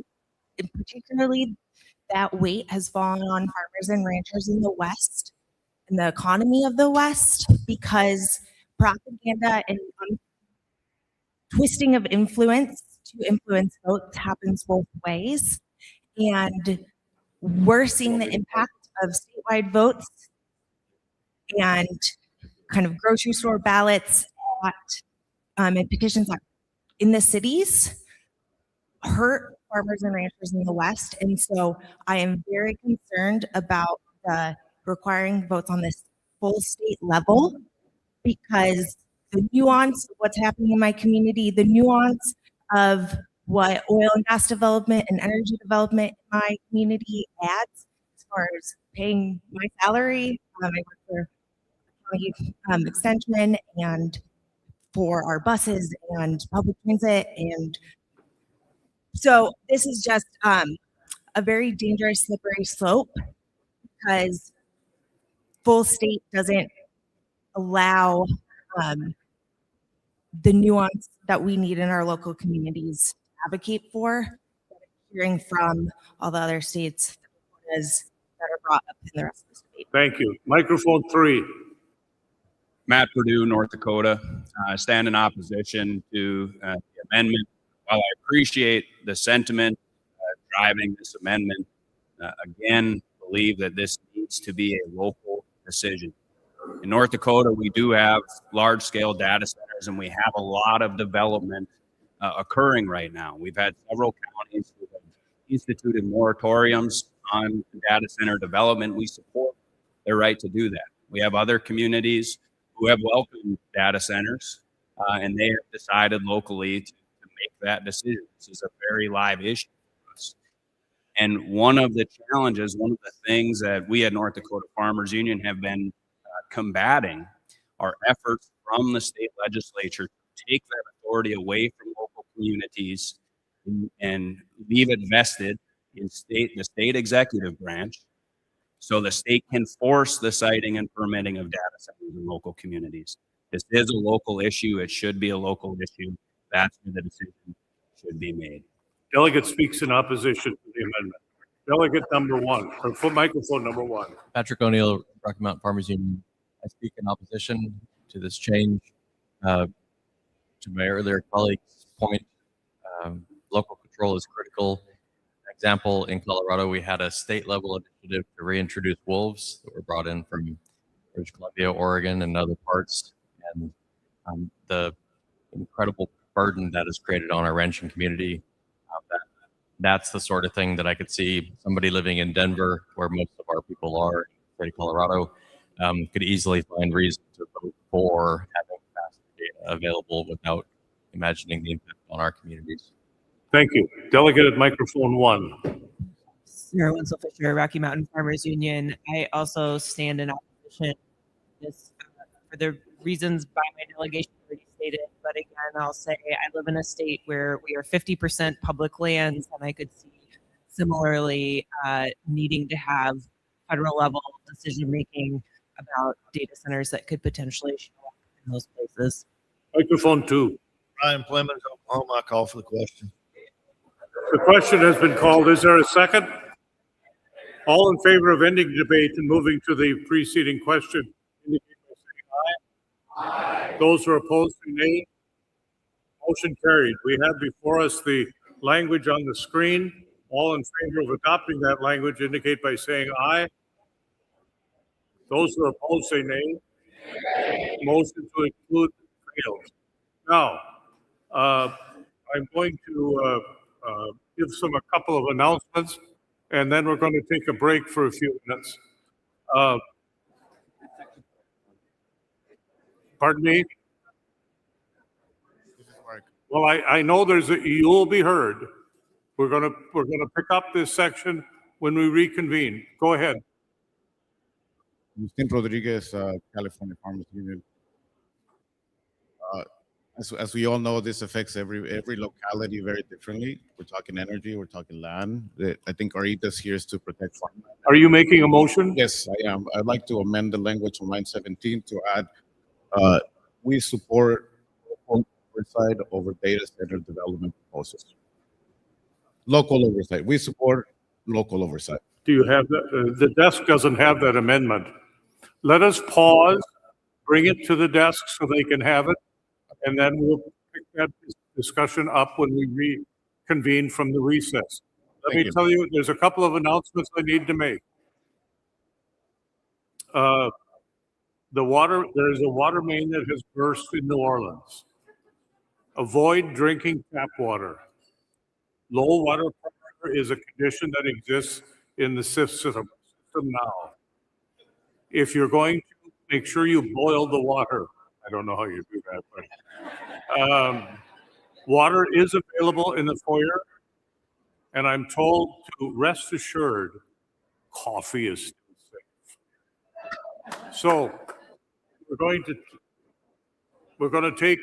and particularly that weight has fallen on farmers and ranchers in the West and the economy of the West because propaganda and twisting of influence to influence votes happens both ways. And we're seeing the impact of statewide votes and kind of grocery store ballots and petitions in the cities hurt farmers and ranchers in the West. And so I am very concerned about the requiring votes on this full state level because the nuance of what's happening in my community, the nuance of what oil and gas development and energy development in my community adds as far as paying my salary. I work for county extension and for our buses and public transit. And so this is just a very dangerous slippery slope because full state doesn't allow the nuance that we need in our local communities to advocate for. Hearing from all the other states that are brought up in the rest of this debate. Thank you. Microphone 3. Matt Purdue, North Dakota. I stand in opposition to the amendment. While I appreciate the sentiment driving this amendment, again, believe that this needs to be a local decision. In North Dakota, we do have large-scale data centers, and we have a lot of development occurring right now. We've had several counties who have instituted moratoriums on data center development. We support their right to do that. We have other communities who have welcomed data centers, and they have decided locally to make that decision. This is a very live issue for us. And one of the challenges, one of the things that we at North Dakota Farmers Union have been combating are efforts from the state legislature to take that authority away from local communities and leave it vested in the state executive branch, so the state can force the siting and permitting of data centers in local communities. This is a local issue. It should be a local issue. That's where the decision should be made. Delegate speaks in opposition to the amendment. Delegate number 1, or microphone number 1. Patrick O'Neill, Rocky Mountain Farmers Union. I speak in opposition to this change. To my earlier colleague's point, local control is critical. Example, in Colorado, we had a state-level initiative to reintroduce wolves that were brought in from British Columbia, Oregon, and other parts. And the incredible burden that is created on our ranching community, that's the sort of thing that I could see somebody living in Denver, where most of our people are, in the state of Colorado, could easily find reason to vote for having fast data available without imagining the impact on our communities. Thank you. Delegate at microphone 1. Sarah Winslow Fisher, Rocky Mountain Farmers Union. I also stand in opposition to this for the reasons by my delegation already stated. But again, I'll say I live in a state where we are 50% public lands, and I could see similarly needing to have federal level decision making about data centers that could potentially show up in those places. Microphone 2. Brian Clemens, Oklahoma. I call for the question. The question has been called. Is there a second? All in favor of ending debate and moving to the preceding question, indicate by saying aye. Aye. Those who are opposed, say nay. Motion carried. We have before us the language on the screen. All in favor of adopting that language indicate by saying aye. Those who are opposed, say nay. Motion to include fails. Now, I'm going to give a couple of announcements, and then we're going to take a break for a few minutes. Pardon me? Well, I know you will be heard. We're gonna pick up this section when we reconvene. Go ahead. Agustin Rodriguez, California Farmers Union. As we all know, this affects every locality very differently. We're talking energy, we're talking land. I think our ethos here is to protect farmland. Are you making a motion? Yes, I am. I'd like to amend the language on line 17 to add, we support local oversight over data center development proposals. Local oversight. We support local oversight. Do you have the desk doesn't have that amendment. Let us pause, bring it to the desk so they can have it, and then we'll pick that discussion up when we reconvene from the recess. Let me tell you, there's a couple of announcements I need to make. There's a water main that has burst in New Orleans. Avoid drinking tap water. Low water pressure is a condition that exists in the system now. If you're going to, make sure you boil the water. I don't know how you do that, but water is available in the foyer, and I'm told to rest assured, coffee is still safe. So we're going to take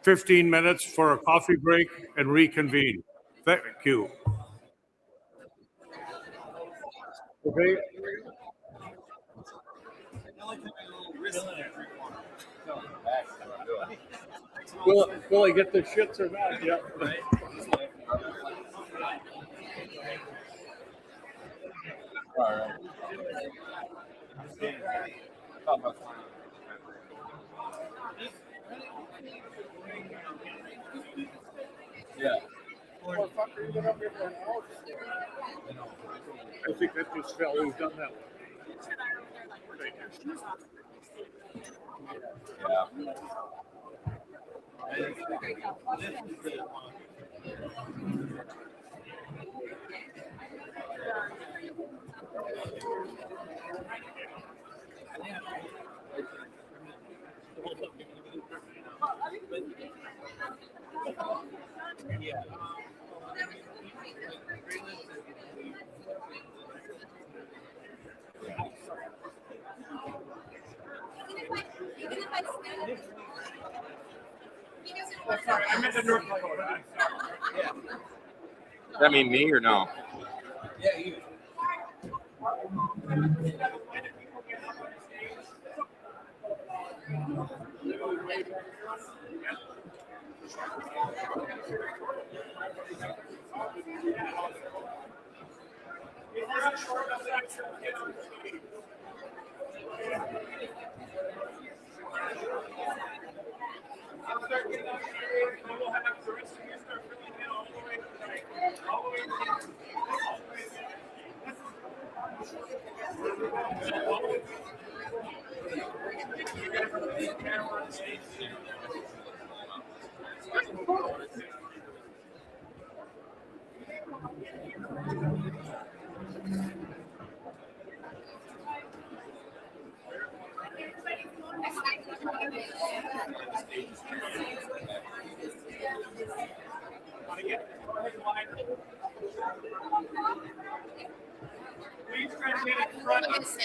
15 minutes for a coffee break and reconvene. Thank you. Okay. Will I get the shits or not? Yeah. All right. Yeah. I think that just fell. We've done that one. Yeah. Sorry, I meant the North Dakota. Yeah. Does that mean me or no? Yeah, you. Please try to get in front of us.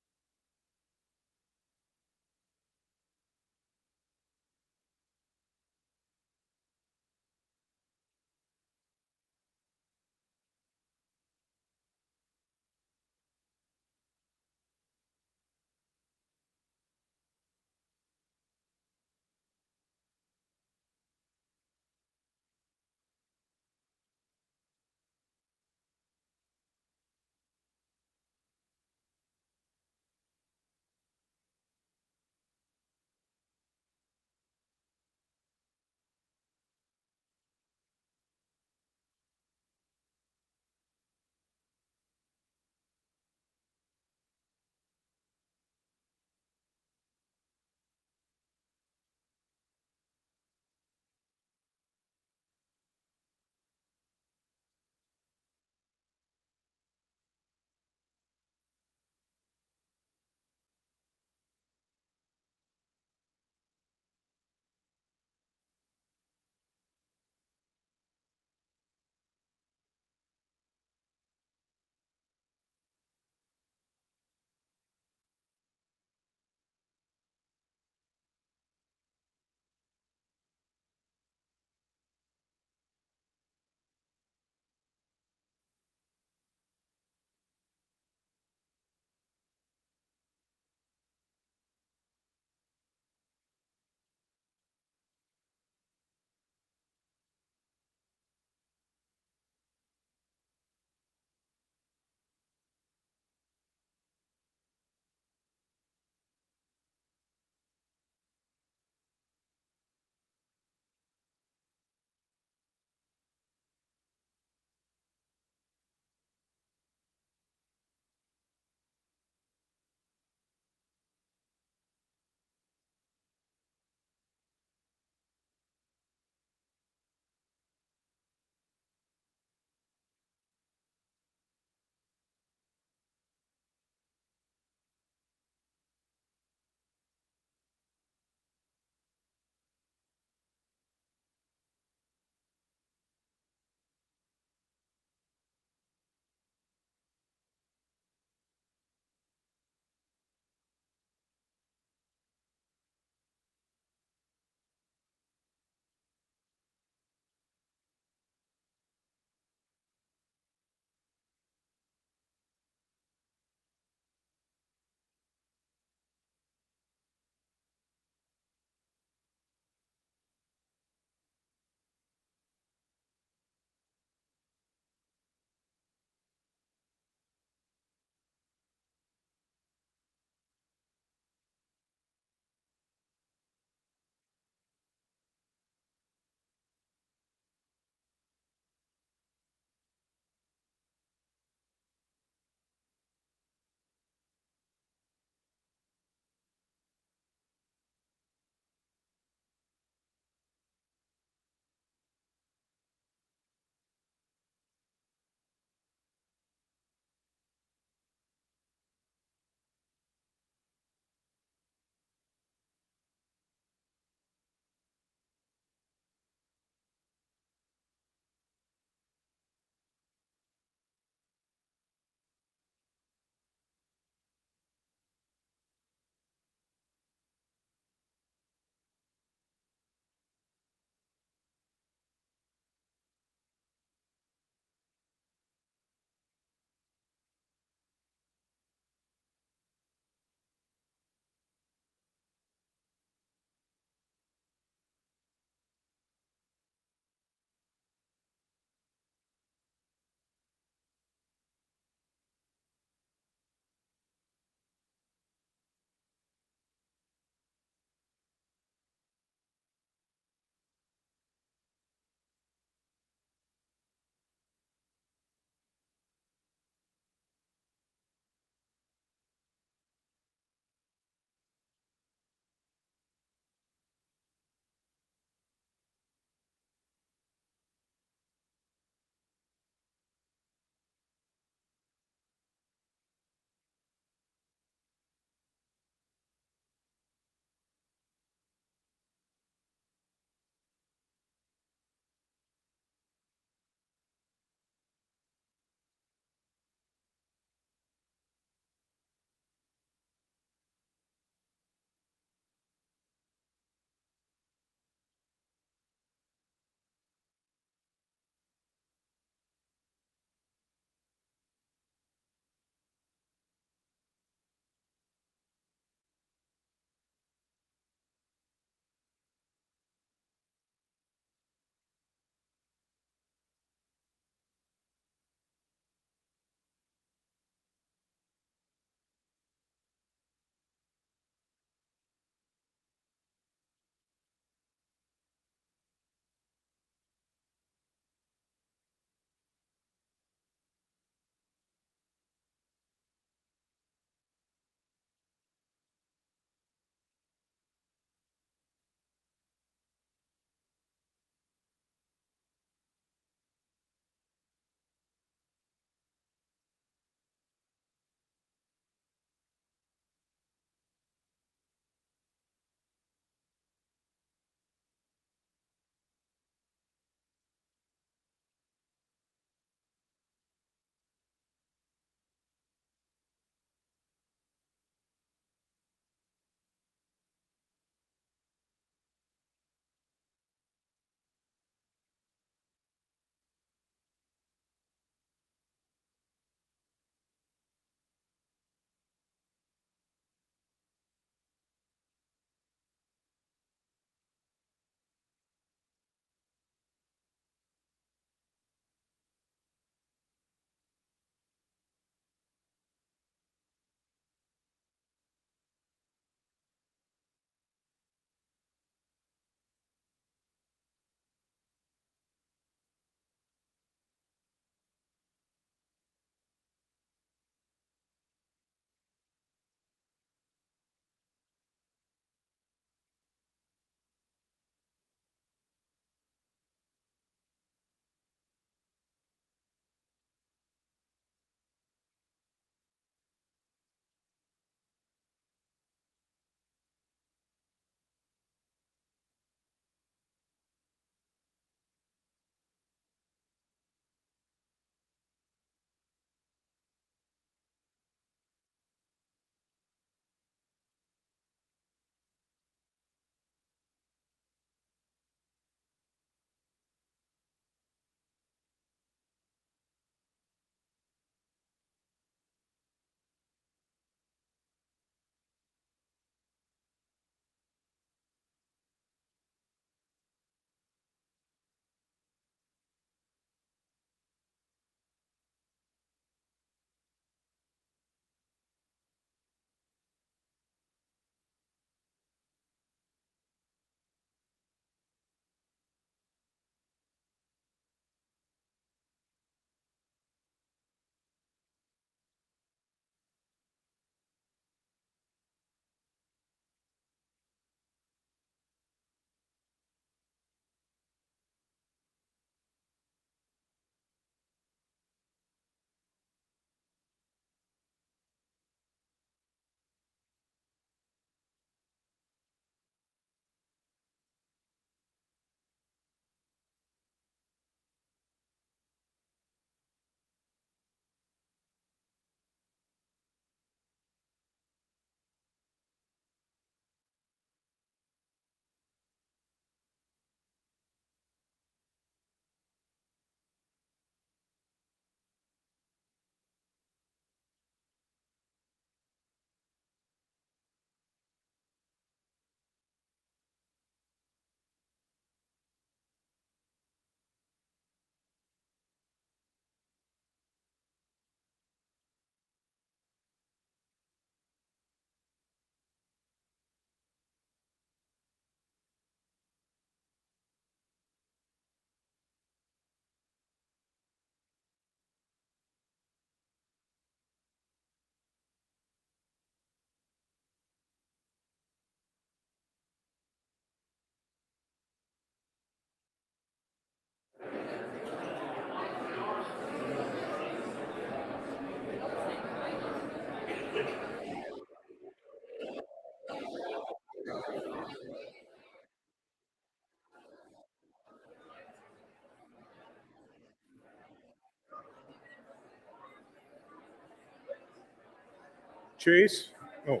Chase? Oh.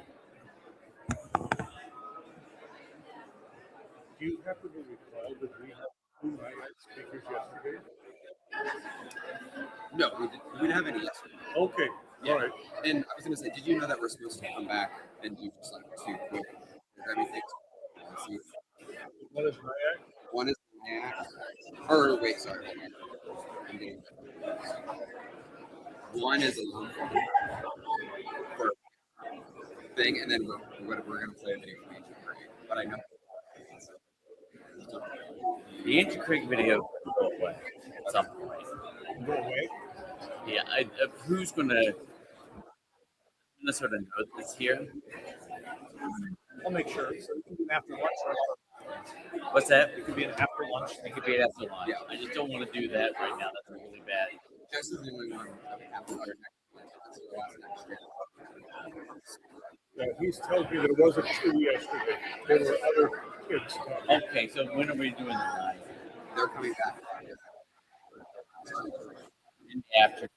Do you happen to recall that we had 2 IAC speakers yesterday? No, we didn't have any yesterday. Okay, all right. And I was going to say, did you know that we're supposed to come back and do just like 2 quick programming things? What is IAC? One is NAC. Or wait, sorry. Hold on. I'm getting one is a loan for thing, and then we're going to play a video from Ancient Creek. But I know. The Ancient Creek video will go away at some point. Go away? Yeah, who's going to Minnesota know this here? I'll make sure. So it can be an after lunch. What's that? It could be an after lunch. It could be an after lunch. I just don't want to do that right now. That's really bad. This is the only one that we have another next year. Yeah, he's telling me there wasn't 2 yesterday. There were other kids. Okay, so when are we doing the live? They're coming back. In the afternoon.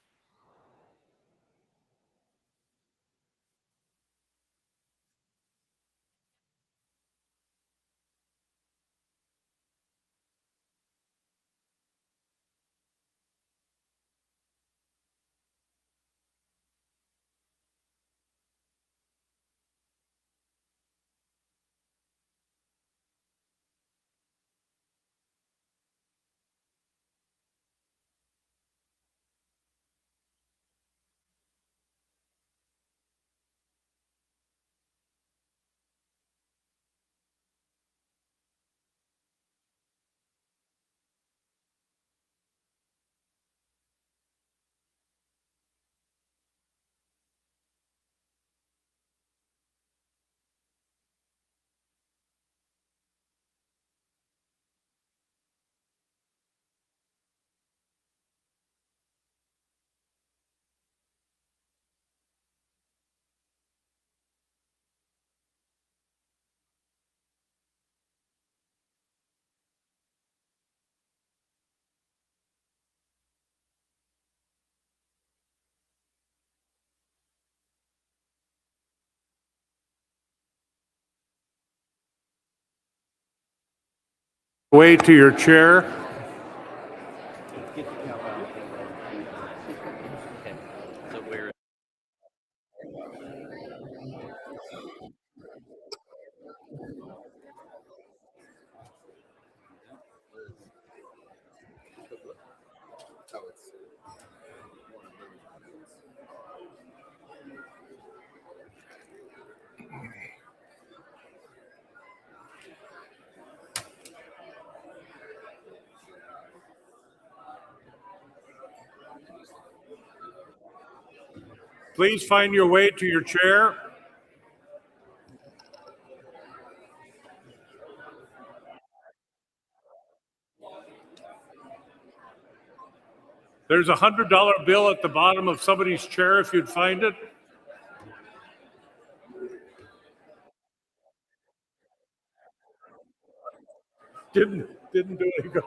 Way to your chair. So we're Please find your way to your chair. There's a $100 bill at the bottom of somebody's chair if you'd find it. Didn't do any good.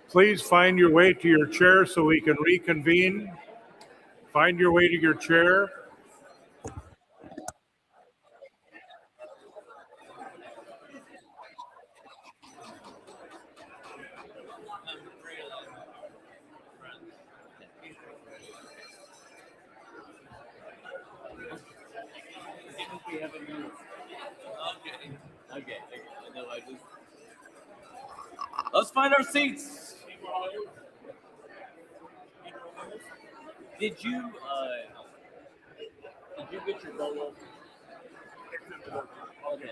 Please find your way to your chair so we can reconvene. Find your way to your chair. Okay. Let's find our seats. Did you get your bolo? Okay.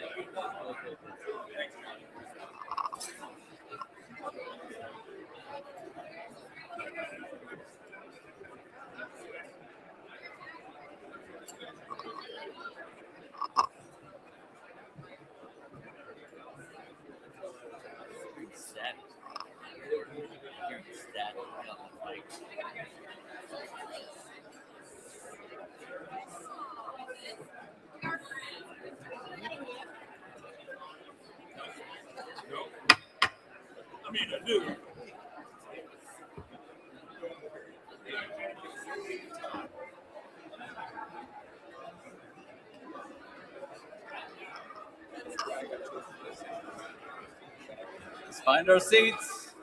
Let's find our seats.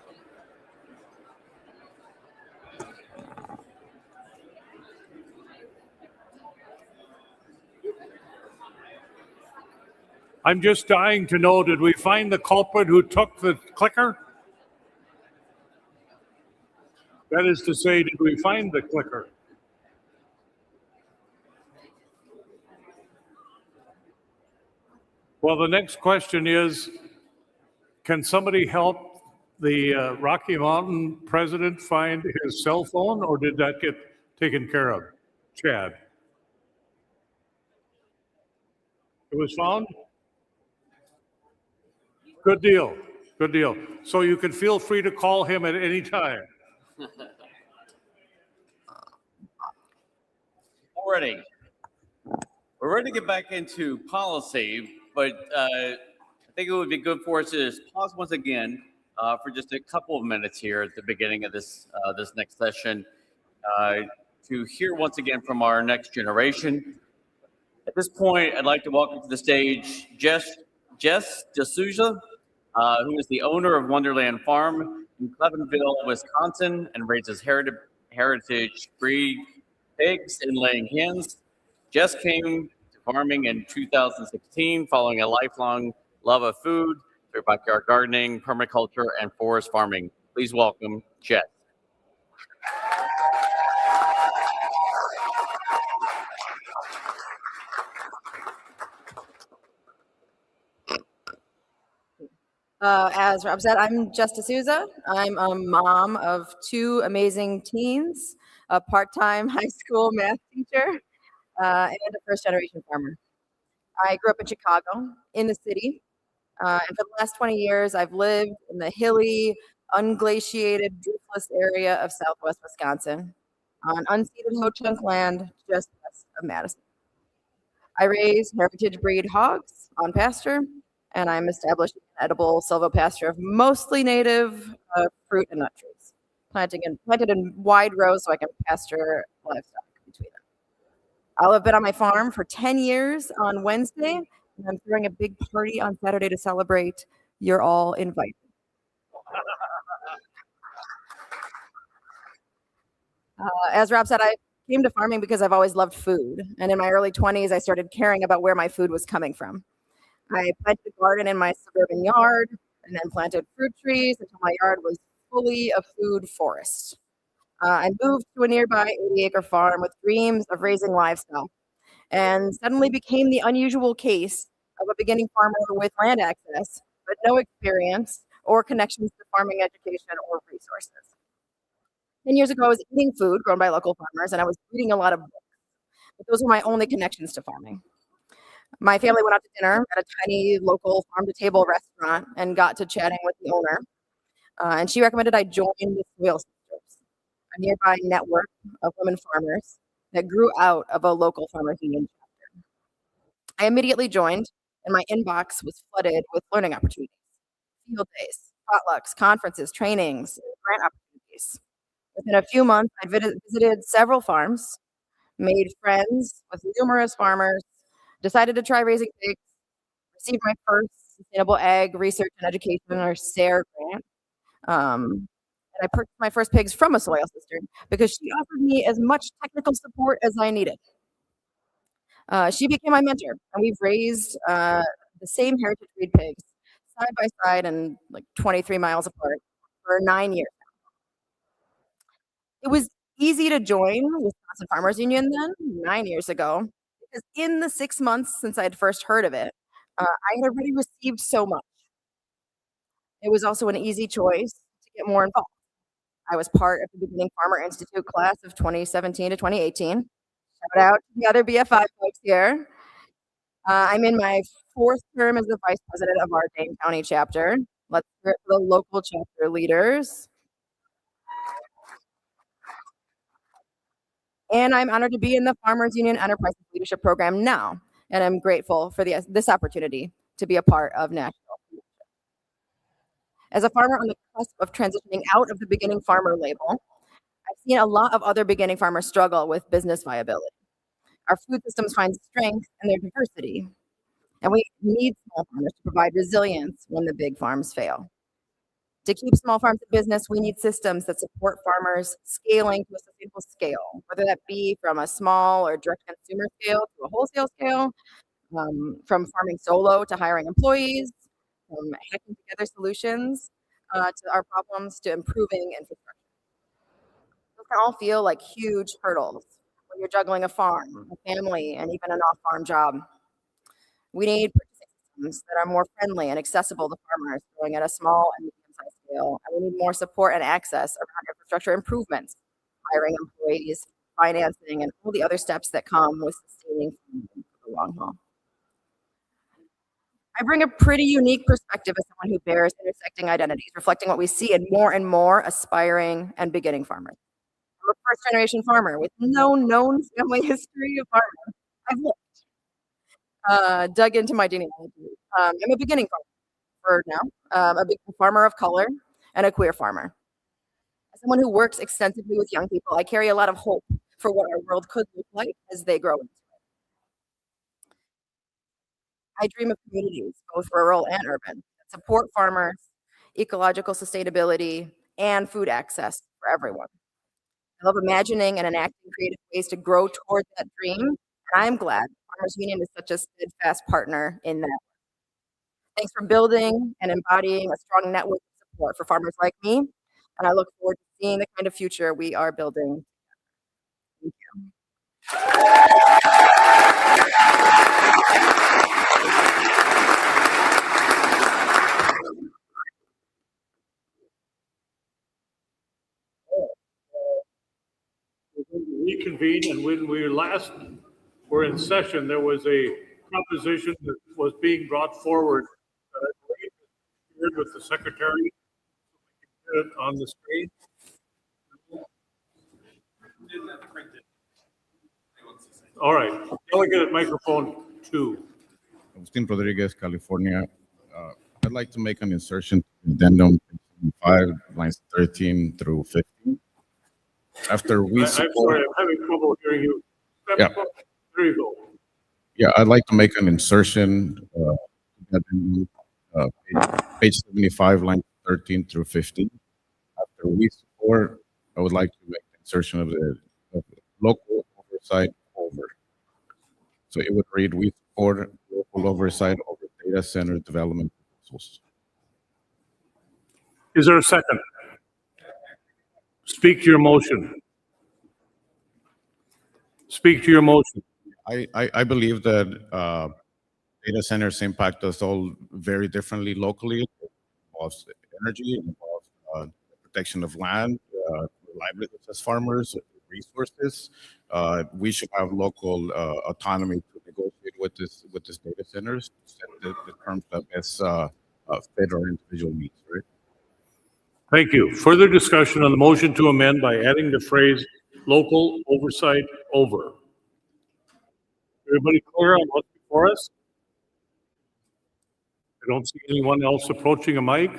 I'm just dying to know, did we find the culprit who took the clicker? That is to say, did we find the clicker? Well, the next question is, can somebody help the Rocky Mountain president find his cell phone, or did that get taken care of? Chad? It was found? Good deal. Good deal. So you can feel free to call him at any time. Already. We're ready to get back into policy, but I think it would be good for us to just pause once again for just a couple of minutes here at the beginning of this next session to hear once again from our next generation. At this point, I'd like to welcome to the stage Jess D'Souza, who is the owner of Wonderland Farm in Clevenville, Wisconsin, and raises heritage breed pigs and laying hens. Jess came to farming in 2016 following a lifelong love of food through backyard gardening, permaculture, and forest farming. Please welcome Jess. As Rob said, I'm Jess D'Souza. I'm a mom of two amazing teens, a part-time high school math teacher, and a first-generation farmer. I grew up in Chicago, in the city, and for the last 20 years, I've lived in the hilly, unglaciated, roofless area of southwest Wisconsin, on unceded Ho-Chunk land just west of Madison. I raise heritage breed hogs on pasture, and I'm establishing an edible silvopasture of mostly native fruit and nut trees, planted in wide rows so I can pasture livestock between them. I'll have been on my farm for 10 years on Wednesday, and I'm throwing a big party on Saturday to celebrate. You're all invited. As Rob said, I came to farming because I've always loved food, and in my early 20s, I started caring about where my food was coming from. I planted a garden in my suburban yard and then planted fruit trees until my yard was fully a food forest. I moved to a nearby 80-acre farm with dreams of raising livestock and suddenly became the unusual case of a beginning farmer with land access, but no experience or connections to farming education or resources. 10 years ago, I was eating food grown by local farmers and I was reading a lot of books, but those were my only connections to farming. My family went out to dinner at a tiny local farm-to-table restaurant and got to chatting with the owner. And she recommended I join the Soil Sisters, a nearby network of women farmers that grew out of a local farmers union chapter. I immediately joined, and my inbox was flooded with learning opportunities, field days, potlucks, conferences, trainings, grant opportunities. Within a few months, I visited several farms, made friends with numerous farmers, decided to try raising pigs, received my first Sustainable Ag Research and Education, or SARE grant. And I purchased my first pigs from a soil sister because she offered me as much technical support as I needed. She became my mentor, and we've raised the same heritage breed pigs side by side and like 23 miles apart for 9 years. It was easy to join Wisconsin Farmers Union then, 9 years ago, because in the 6 months since I'd first heard of it, I had already received so much. It was also an easy choice to get more involved. I was part of the Beginning Farmer Institute class of 2017 to 2018. Shout out to the other BFI folks here. I'm in my 4th term as the vice president of our Dane County chapter. Let's hear it for the local chapter leaders. And I'm honored to be in the Farmers Union Enterprise Leadership Program now. And I'm grateful for this opportunity to be a part of national. As a farmer on the cusp of transitioning out of the beginning farmer label, I've seen a lot of other beginning farmers struggle with business viability. Our food systems find strength in their diversity, and we need small farmers to provide resilience when the big farms fail. To keep small farms in business, we need systems that support farmers scaling to a sustainable scale, whether that be from a small or direct consumer scale to a wholesale scale, from farming solo to hiring employees, from hacking together solutions to our problems to improving infrastructure. Those can all feel like huge hurdles when you're juggling a farm, a family, and even an off-farm job. We need purchasing systems that are more friendly and accessible to farmers growing at a small and medium-sized scale. And we need more support and access around infrastructure improvements, hiring employees, financing, and all the other steps that come with sustaining farming for the long haul. I bring a pretty unique perspective as someone who bears intersecting identities, reflecting what we see in more and more aspiring and beginning farmers. I'm a first-generation farmer with no known family history of farming. I've looked, dug into my genealogy. I'm a beginning farmer for now, a big farmer of color and a queer farmer. As someone who works extensively with young people, I carry a lot of hope for what our world could look like as they grow into it. I dream of communities, both rural and urban, that support farmers, ecological sustainability, and food access for everyone. I love imagining and enacting creative ways to grow towards that dream, and I'm glad Farmers Union is such a steadfast partner in that. Thanks for building and embodying a strong network of support for farmers like me, and I look forward to seeing the kind of future we are building. Thank you. Reconvene, and when we last were in session, there was a proposition that was being brought forward shared with the secretary. Put it on the screen. All right, delegate at microphone 2. Agustin Rodriguez, California. I'd like to make an insertion to addendum 5, lines 13 through 15. After we support, I'm sorry, I'm having trouble hearing you. Yeah. There you go. Yeah, I'd like to make an insertion, page 75, line 13 through 15. After we support, I would like to make an insertion of the local oversight over. So it would read, we support local oversight over data center development proposals. Is there a second? Speak to your motion. Speak to your motion. I believe that data centers impact us all very differently locally. It involves energy, it involves protection of land, livelihoods as farmers, resources. We should have local autonomy to negotiate with this data centers to set the terms that best fit our individual needs, right? Thank you. Further discussion on the motion to amend by adding the phrase local oversight over. Everybody clear on what's before us? I don't see anyone else approaching a mic.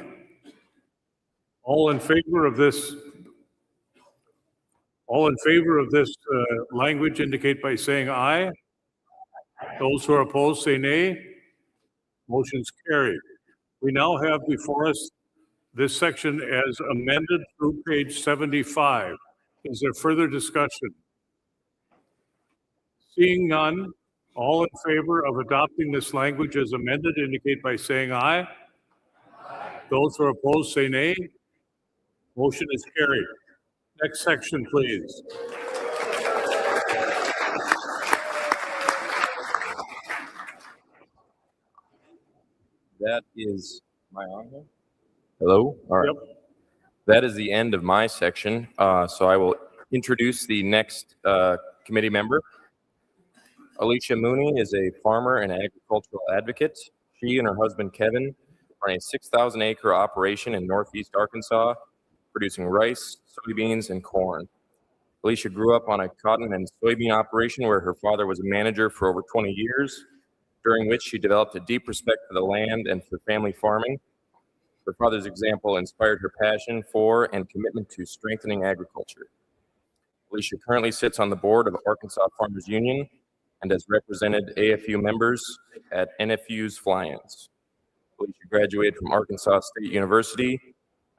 All in favor of this? All in favor of this language indicate by saying aye. Those who are opposed say nay. Motion's carried. We now have before us this section as amended through page 75. Is there further discussion? Seeing none, all in favor of adopting this language as amended indicate by saying aye. Those who are opposed say nay. Motion is carried. Next section, please. That is my on here. Hello? All right. Yep. That is the end of my section. So I will introduce the next committee member. Alicia Mooney is a farmer and agricultural advocate. She and her husband Kevin run a 6,000-acre operation in northeast Arkansas, producing rice, soybeans, and corn. Alicia grew up on a cotton and soybean operation where her father was a manager for over 20 years, during which she developed a deep respect for the land and for family farming. Her father's example inspired her passion for and commitment to strengthening agriculture. Alicia currently sits on the board of Arkansas Farmers Union and has represented AFU members at NFU's fly-ins. Alicia graduated from Arkansas State University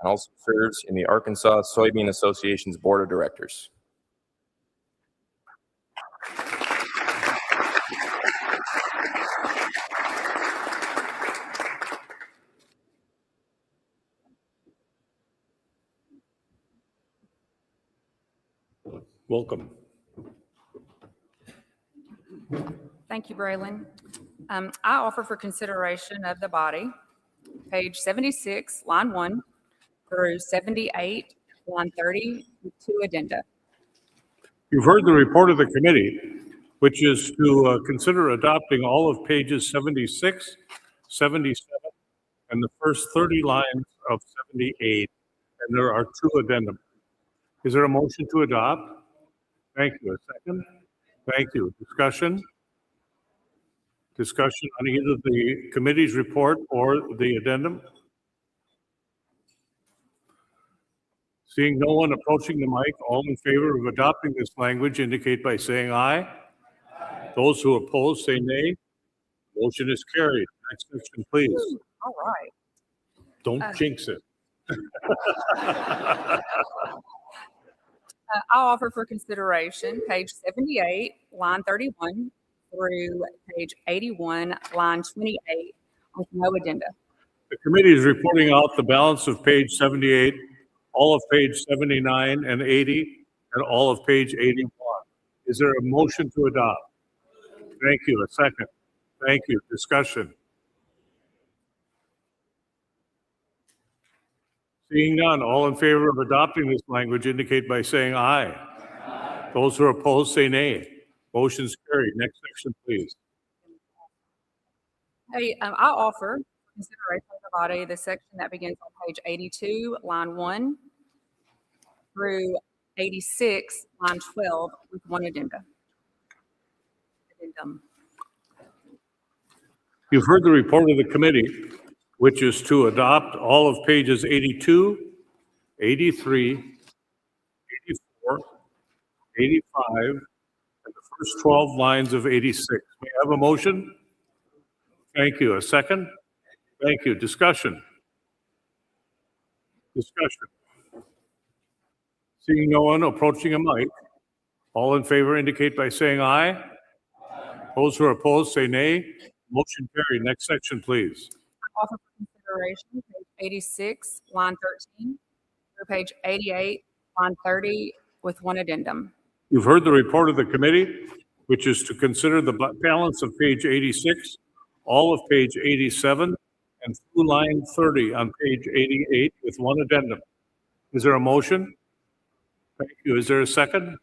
and also serves in the Arkansas Soybean Association's board of directors. Welcome. Thank you, Braylon. I offer for consideration of the body, page 76, line 1 through 78, line 30, with 2 addenda. You've heard the report of the committee, which is to consider adopting all of pages 76, 77, and the first 30 lines of 78, and there are 2 addendums. Is there a motion to adopt? Thank you. A second? Thank you. Discussion? Discussion on either the committee's report or the addendum? Seeing no one approaching the mic, all in favor of adopting this language indicate by saying aye. Those who oppose say nay. Motion is carried. Next section, please. All right. Don't jinx it. I'll offer for consideration page 78, line 31 through page 81, line 28, with no addenda. The committee is reporting out the balance of page 78, all of page 79 and 80, and all of page 81. Is there a motion to adopt? Thank you. A second. Thank you. Discussion. Seeing none, all in favor of adopting this language indicate by saying aye. Aye. Those who are opposed say nay. Motion's carried. Next section, please. Hey, I offer consideration of the body the section that begins on page 82, line 1 through 86, line 12, with 1 addenda. Addendum. You've heard the report of the committee, which is to adopt all of pages 82, 83, 84, 85, and the first 12 lines of 86. May I have a motion? Thank you. A second? Thank you. Discussion. Discussion. Seeing no one approaching a mic, all in favor indicate by saying aye. Those who are opposed say nay. Motion carried. Next section, please. Offer for consideration page 86, line 13 through page 88, line 30, with 1 addendum. You've heard the report of the committee, which is to consider the balance of page 86, all of page 87, and through line 30 on page 88 with 1 addendum. Is there a motion? Thank you. Is there a second?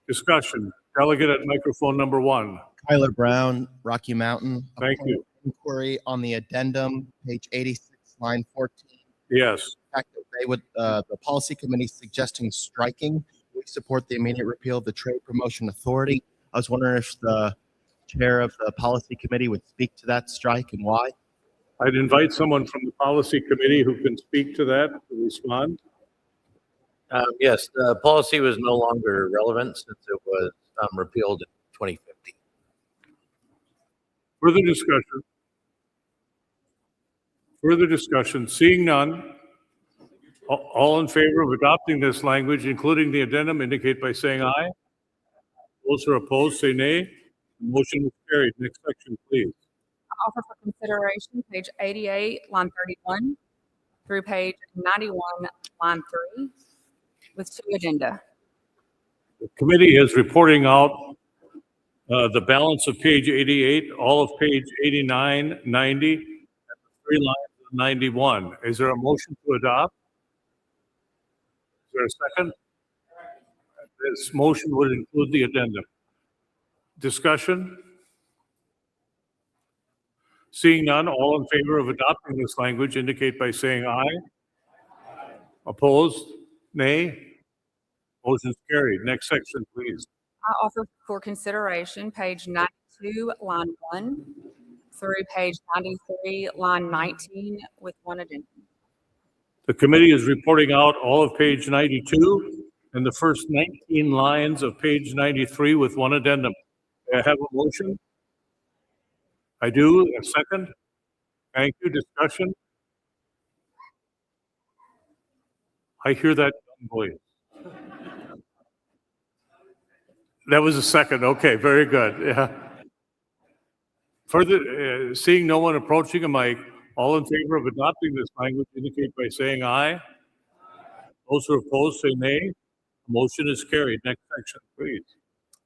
Discussion. Delegate at microphone number 1. Kyler Brown, Rocky Mountain. Thank you. Inquiry on the addendum, page 86, line 14. Yes. The fact that they would, the policy committee suggesting striking. We support the immediate repeal of the Trade Promotion Authority. I was wondering if the chair of the policy committee would speak to that strike and why. I'd invite someone from the policy committee who can speak to that, to respond. Yes, the policy was no longer relevant since it was repealed in 2015. Further discussion? Further discussion? Seeing none, all in favor of adopting this language, including the addendum, indicate by saying aye. Those who are opposed, say nay. The motion is carried. Next section, please. Offer for consideration, page 88, line 31, through page 91, line 3, with 2 addenda. The committee is reporting out the balance of page 88, all of page 89, 90, and the 3 lines of 91. Is there a motion to adopt? Is there a second? This motion would include the addendum. Discussion? Seeing none, all in favor of adopting this language indicate by saying aye. Opposed? Nay? Motion's carried. Next section, please. I offer for consideration, page 92, line 1, through page 93, line 19, with 1 addendum. The committee is reporting out all of page 92 and the first 19 lines of page 93 with 1 addendum. May I have a motion? I do. A second? Thank you. Discussion? I hear that voice. That was a second. Okay, very good. Yeah. Further, seeing no one approaching a mic, all in favor of adopting this language indicate by saying aye. Those who are opposed say nay. Motion is carried. Next section, please.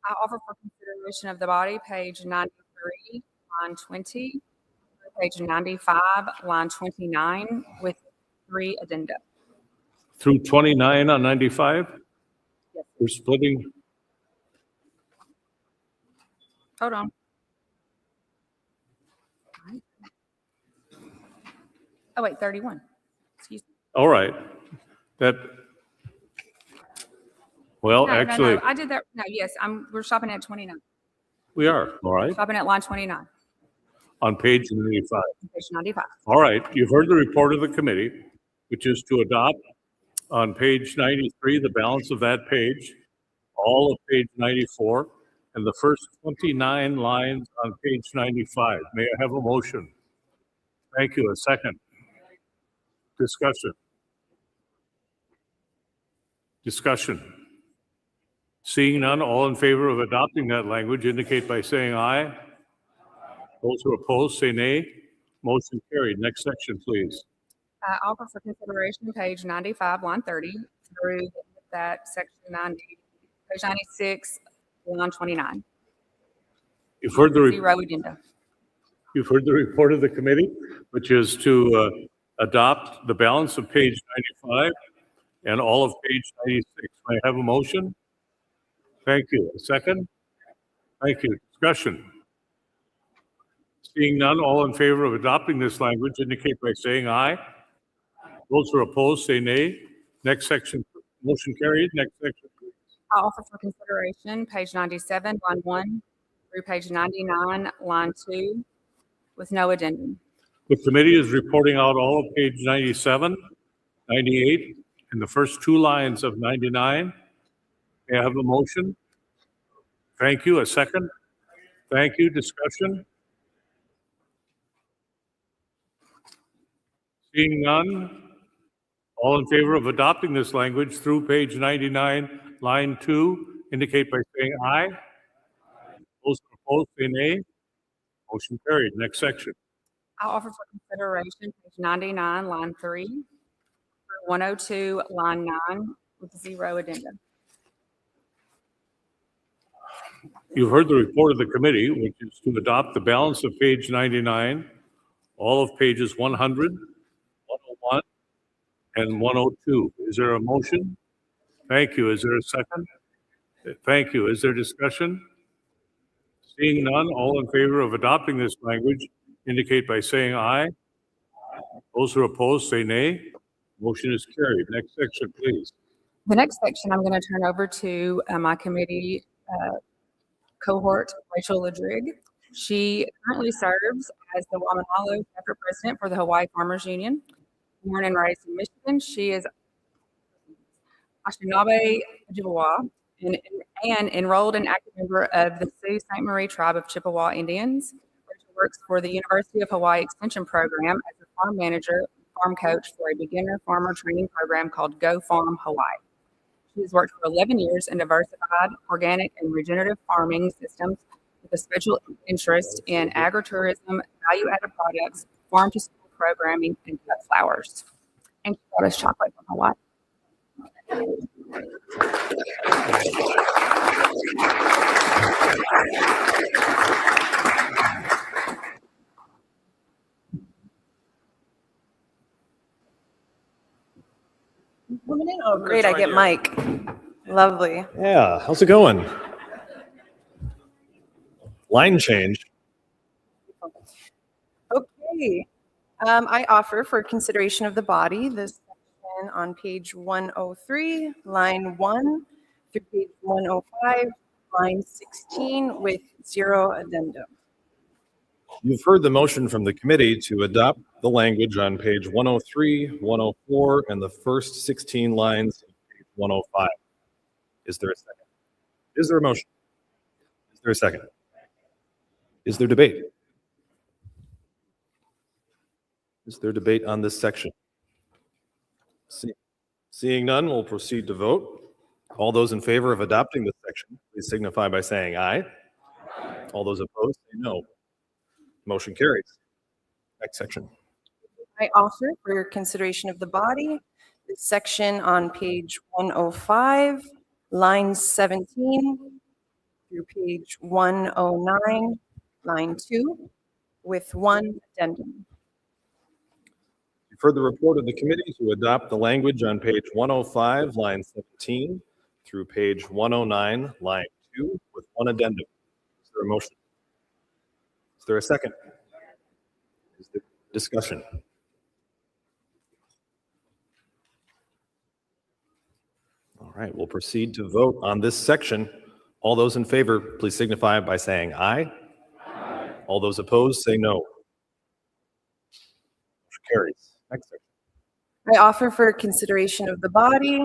I offer for consideration of the body, page 93, line 20, page 95, line 29, with 3 addenda. Through 29 on 95? Yes. We're splitting. Hold on. Oh, wait, 31. Excuse me. All right. That, well, actually, No, I did that. No, yes, we're stopping at 29. we are. All right. Stopping at line 29, On page 95. page 95. All right. You've heard the report of the committee, which is to adopt on page 93, the balance of that page, all of page 94, and the first 29 lines on page 95. May I have a motion? Thank you. A second. Discussion. Discussion. Seeing none, all in favor of adopting that language indicate by saying aye. Those who are opposed say nay. Motion carried. Next section, please. Offer for consideration, page 95, line 30, through that section 90, page 96, line 29. You've heard the 0 addenda. You've heard the report of the committee, which is to adopt the balance of page 95 and all of page 96. May I have a motion? Thank you. A second? Thank you. Discussion. Seeing none, all in favor of adopting this language indicate by saying aye. Those who are opposed say nay. Next section. Motion carried. Next section, please. I offer for consideration, page 97, line 1, through page 99, line 2, with no addendum. The committee is reporting out all of page 97, 98, and the first 2 lines of 99. May I have a motion? Thank you. A second? Thank you. Discussion? Seeing none, all in favor of adopting this language through page 99, line 2, indicate by saying aye. Those opposed say nay. Motion carried. Next section. I offer for consideration, page 99, line 3, through 102, line 9, with 0 addendum. You've heard the report of the committee, which is to adopt the balance of page 99, all of pages 100, 101, and 102. Is there a motion? Thank you. Is there a second? Thank you. Is there discussion? Seeing none, all in favor of adopting this language indicate by saying aye. Those who are opposed say nay. Motion is carried. Next section, please. The next section I'm going to turn over to my committee cohort, Rachel Ladrig. She currently serves as the Wamahalo chapter president for the Hawaii Farmers Union. Born and raised in Michigan, she is Anishinaabe Ojibwa and enrolled and active member of the Sault Ste. Marie Tribe of Chippewa Indians, where she works for the University of Hawaii Extension Program as a farm manager and farm coach for a beginner farmer training program called Go Farm Hawaii. She has worked for 11 years in diversified, organic, and regenerative farming systems with a special interest in agritourism, value-added products, farm-to-school programming, and cut flowers. And she brought us chocolate from Hawaii. Oh, great, I get Mike. Lovely. Yeah, how's it going? Line change. Okay. I offer for consideration of the body this section on page 103, line 1 through page 105, line 16 with 0 addendum. You've heard the motion from the committee to adopt the language on page 103, 104, and the first 16 lines of page 105. Is there a second? Is there a motion? Is there a second? Is there debate? Is there debate on this section? Seeing none, we'll proceed to vote. All those in favor of adopting this section, please signify by saying aye. All those opposed, say no. Motion carries. Next section. I offer for your consideration of the body this section on page 105, line 17 through page 109, line 2, with 1 addendum. You've heard the report of the committee to adopt the language on page 105, line 17 through page 109, line 2, with 1 addendum. Is there a motion? Is there a second? Is there discussion? All right, we'll proceed to vote on this section. All those in favor, please signify by saying aye. Aye. All those opposed, say no. Motion carries. Next section. I offer for consideration of the body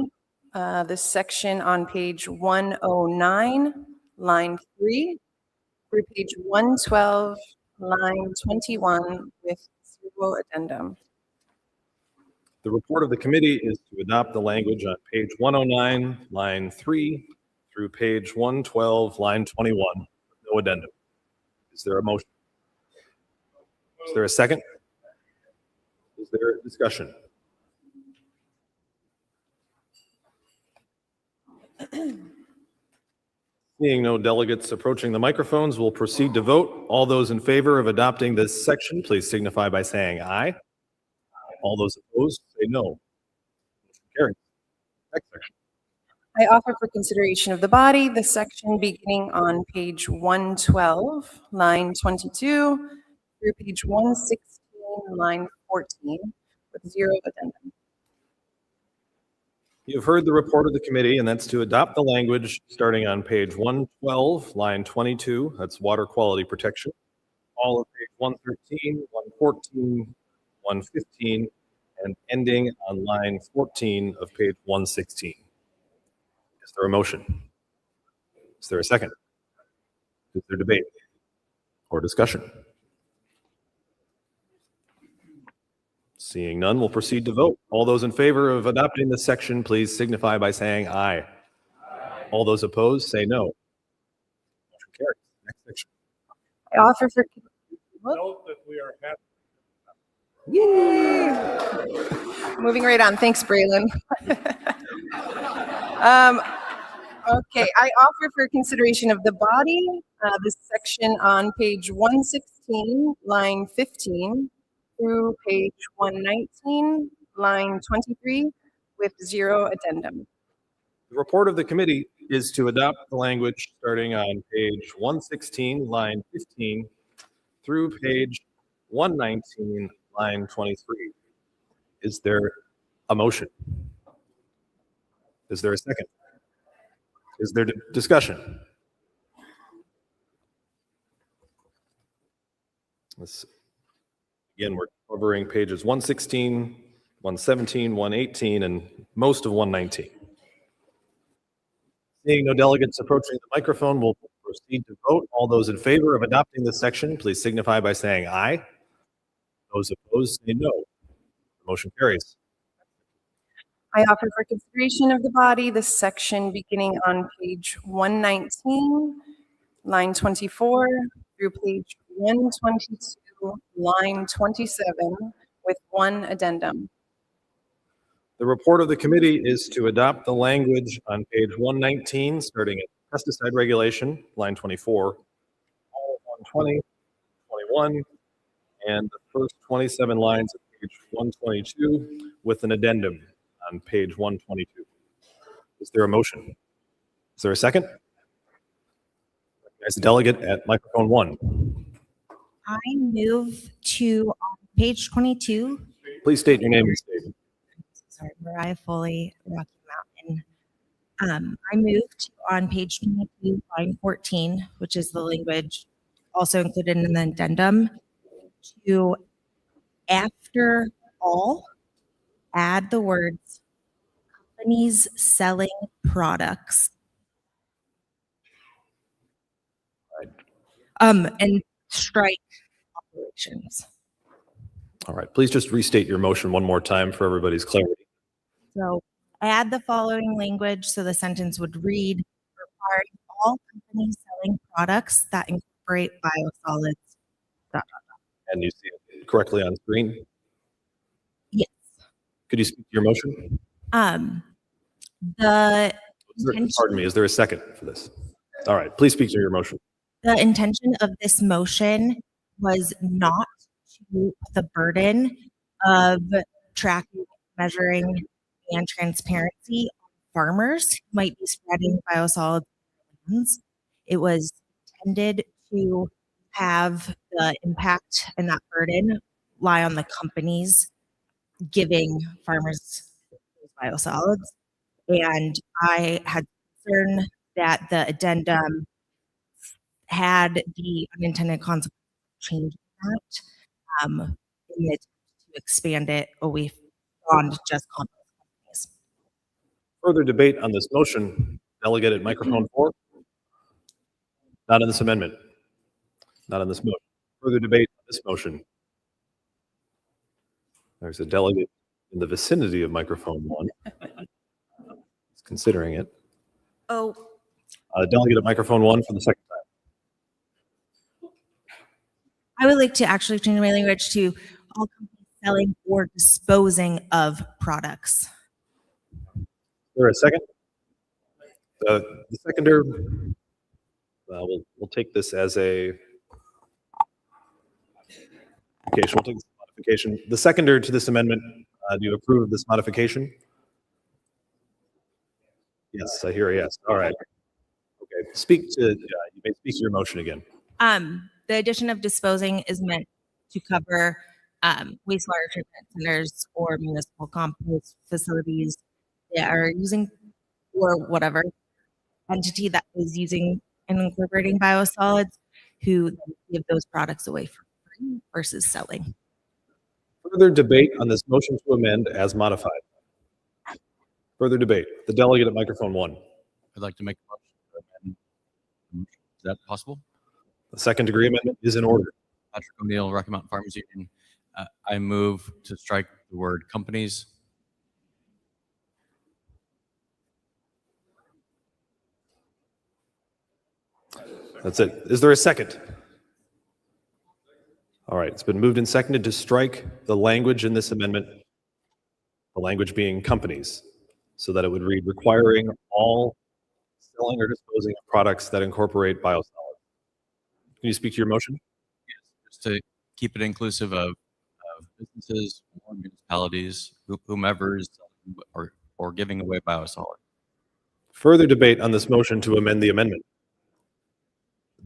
this section on page 109, line 3, through page 112, line 21, with 0 addendum. The report of the committee is to adopt the language on page 109, line 3, through page 112, line 21, with no addendum. Is there a motion? Is there a second? Is there a discussion? Seeing no delegates approaching the microphones, we'll proceed to vote. All those in favor of adopting this section, please signify by saying aye. All those opposed, say no. Motion carries. Next section. I offer for consideration of the body the section beginning on page 112, line 22, through page 116, line 14, with 0 addendum. You've heard the report of the committee, and that's to adopt the language starting on page 112, line 22, that's water quality protection, all of page 113, 114, 115, and ending on line 14 of page 116. Is there a motion? Is there a second? Is there debate or discussion? Seeing none, we'll proceed to vote. All those in favor of adopting this section, please signify by saying aye. Aye. All those opposed, say no. Motion carries. Next section. I offer for Note that we are happy. Yay! Moving right on. Thanks, Braylon. Okay, I offer for consideration of the body this section on page 116, line 15, through page 119, line 23, with 0 addendum. The report of the committee is to adopt the language starting on page 116, line 15, through page 119, line 23. Is there a motion? Is there a second? Is there discussion? This, again, we're covering pages 116, 117, 118, and most of 119. Seeing no delegates approaching the microphone, we'll proceed to vote. All those in favor of adopting this section, please signify by saying aye. Those opposed, say no. The motion carries. I offer for consideration of the body this section beginning on page 119, line 24, through page 122, line 27, with one addendum. The report of the committee is to adopt the language on page 119, starting at pesticide regulation, line 24, all of 120, 21, and the first 27 lines of page 122, with an addendum on page 122. Is there a motion? Is there a second? As a delegate at microphone 1. I move to on page 22. Please state your name and state. Sorry, Mariah Foley, Rocky Mountain. I moved on page 22, line 14, which is the language also included in the addendum, to after all, add the words companies selling products. And strike operations. All right, please just restate your motion one more time for everybody's clarity. So add the following language so the sentence would read, requiring all companies selling products that incorporate biosolids. ... And you see it correctly on screen? Yes. Could you speak to your motion? The Pardon me, is there a second for this? All right, please speak to your motion. The intention of this motion was not to put the burden of tracking, measuring, and transparency on farmers who might be spreading biosolids. It was intended to have the impact and that burden lie on the companies giving farmers those biosolids. And I had concern that the addendum had the unintended consequence of changing that in the attempt to expand it away beyond just companies. Further debate on this motion, delegate at microphone 4? Not on this amendment. Not on this motion. Further debate on this motion. There's a delegate in the vicinity of microphone 1. He's considering it. Oh. Delegate at microphone 1 for the second time. I would like to actually change my language to all companies selling or disposing of products. Is there a second? The seconder, we'll take this as a modification. We'll take this modification. The seconder to this amendment, do you approve of this modification? Yes, I hear a yes. All right. Okay, you may speak to your motion again. The addition of disposing is meant to cover wastewater treatment centers or municipal compost facilities that are using, or whatever entity that is using and incorporating biosolids, who then give those products away for free versus selling. Further debate on this motion to amend as modified. Further debate. The delegate at microphone 1. I'd like to make a motion to amend. Is that possible? The second degree amendment is in order. Patrick O'Neill, Rocky Mountain Farmers Union. I move to strike the word companies. That's it. Is there a second? All right, it's been moved and seconded to strike the language in this amendment, the language being companies, so that it would read requiring all selling or disposing of products that incorporate biosolids. Can you speak to your motion? Yes, just to keep it inclusive of businesses or municipalities, whomever is or giving away biosolids. Further debate on this motion to amend the amendment.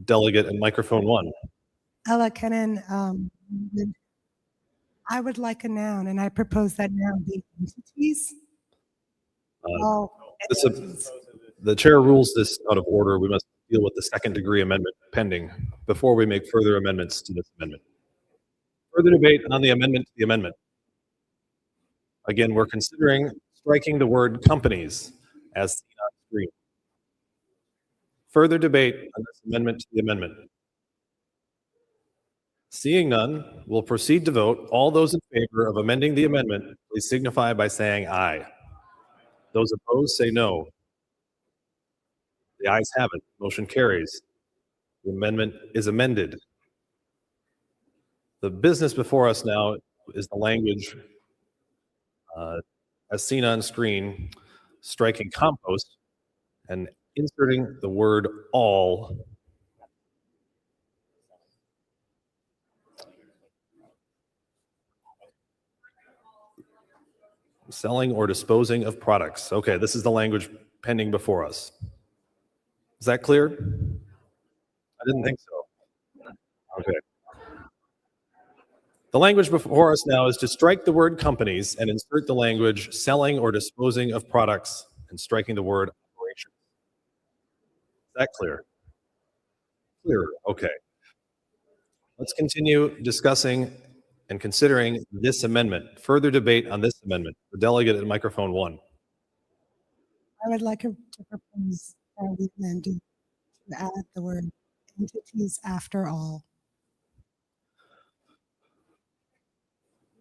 Delegate and microphone 1. Ella Kennan, I would like a noun, and I propose that noun be entities. The chair rules this out of order. We must deal with the second degree amendment pending before we make further amendments to this amendment. Further debate on the amendment to the amendment. Again, we're considering striking the word companies as seen on screen. Further debate on this amendment to the amendment. Seeing none, we'll proceed to vote. All those in favor of amending the amendment, please signify by saying aye. Those opposed, say no. The ayes have it. Motion carries. The amendment is amended. The business before us now is the language as seen on screen, striking compost and inserting the word all. Selling or disposing of products. Okay, this is the language pending before us. Is that clear? I didn't think so. Okay. The language before us now is to strike the word companies and insert the language selling or disposing of products and striking the word operations. Is that clear? Clear. Okay. Let's continue discussing and considering this amendment. Further debate on this amendment. The delegate at microphone 1. I would like to propose the amendment to add the word entities after all.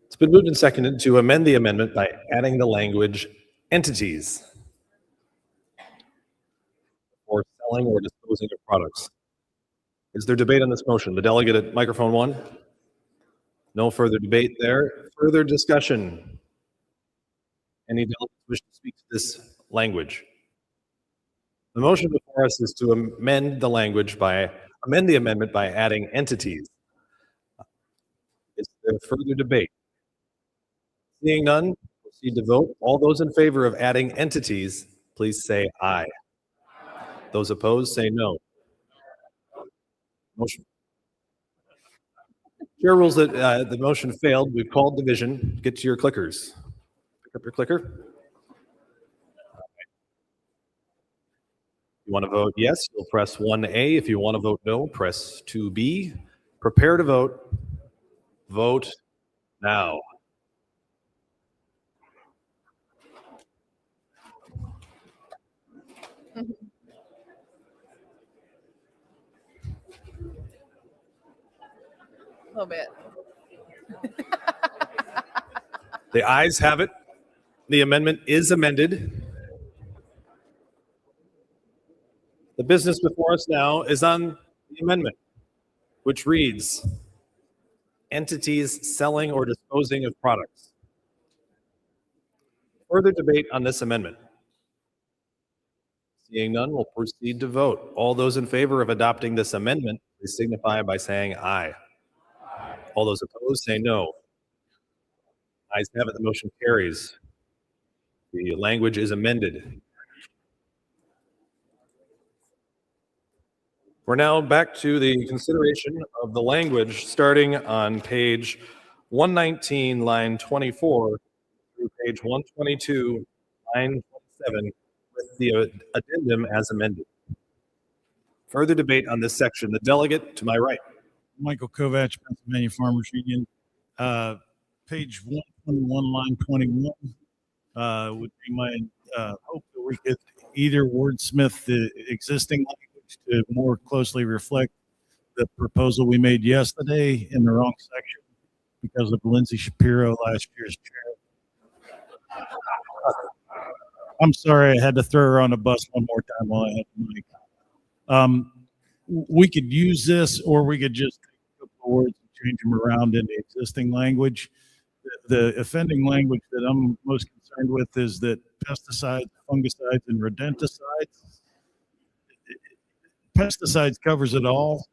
It's been moved and seconded to amend the amendment by adding the language entities or selling or disposing of products. Is there debate on this motion? The delegate at microphone 1? No further debate there. Further discussion? Any delegates wish to speak to this language? The motion before us is to amend the amendment by adding entities. Is there further debate? Seeing none, proceed to vote. All those in favor of adding entities, please say aye. Those opposed, say no. Motion. Chair rules that the motion failed. We've called division. Get to your clickers. Pick up your clicker. If you want to vote yes, you'll press 1A. If you want to vote no, press 2B. Prepare to vote. Vote now. A little bit. The ayes have it. The amendment is amended. The business before us now is on the amendment, which reads, entities selling or disposing of products. Further debate on this amendment. Seeing none, we'll proceed to vote. All those in favor of adopting this amendment, please signify by saying aye. All those opposed, say no. Ayes have it, the motion carries. The language is amended. We're now back to the consideration of the language starting on page 119, line 24, through page 122, line 27, with the addendum as amended. Further debate on this section. The delegate to my right. Michael Kovach, Pennsylvania Farmers Union. Page 121, line 21 would be my hope that we could either wordsmith the existing language to more closely reflect the proposal we made yesterday in the wrong section because of Lindsay Shapiro, last year's chair. I'm sorry, I had to throw her on the bus one more time while I had the mic. We could use this, or we could just take a couple of words and change them around in the existing language. The offending language that I'm most concerned with is that pesticides, fungicides, and rodenticides. Pesticides covers it all.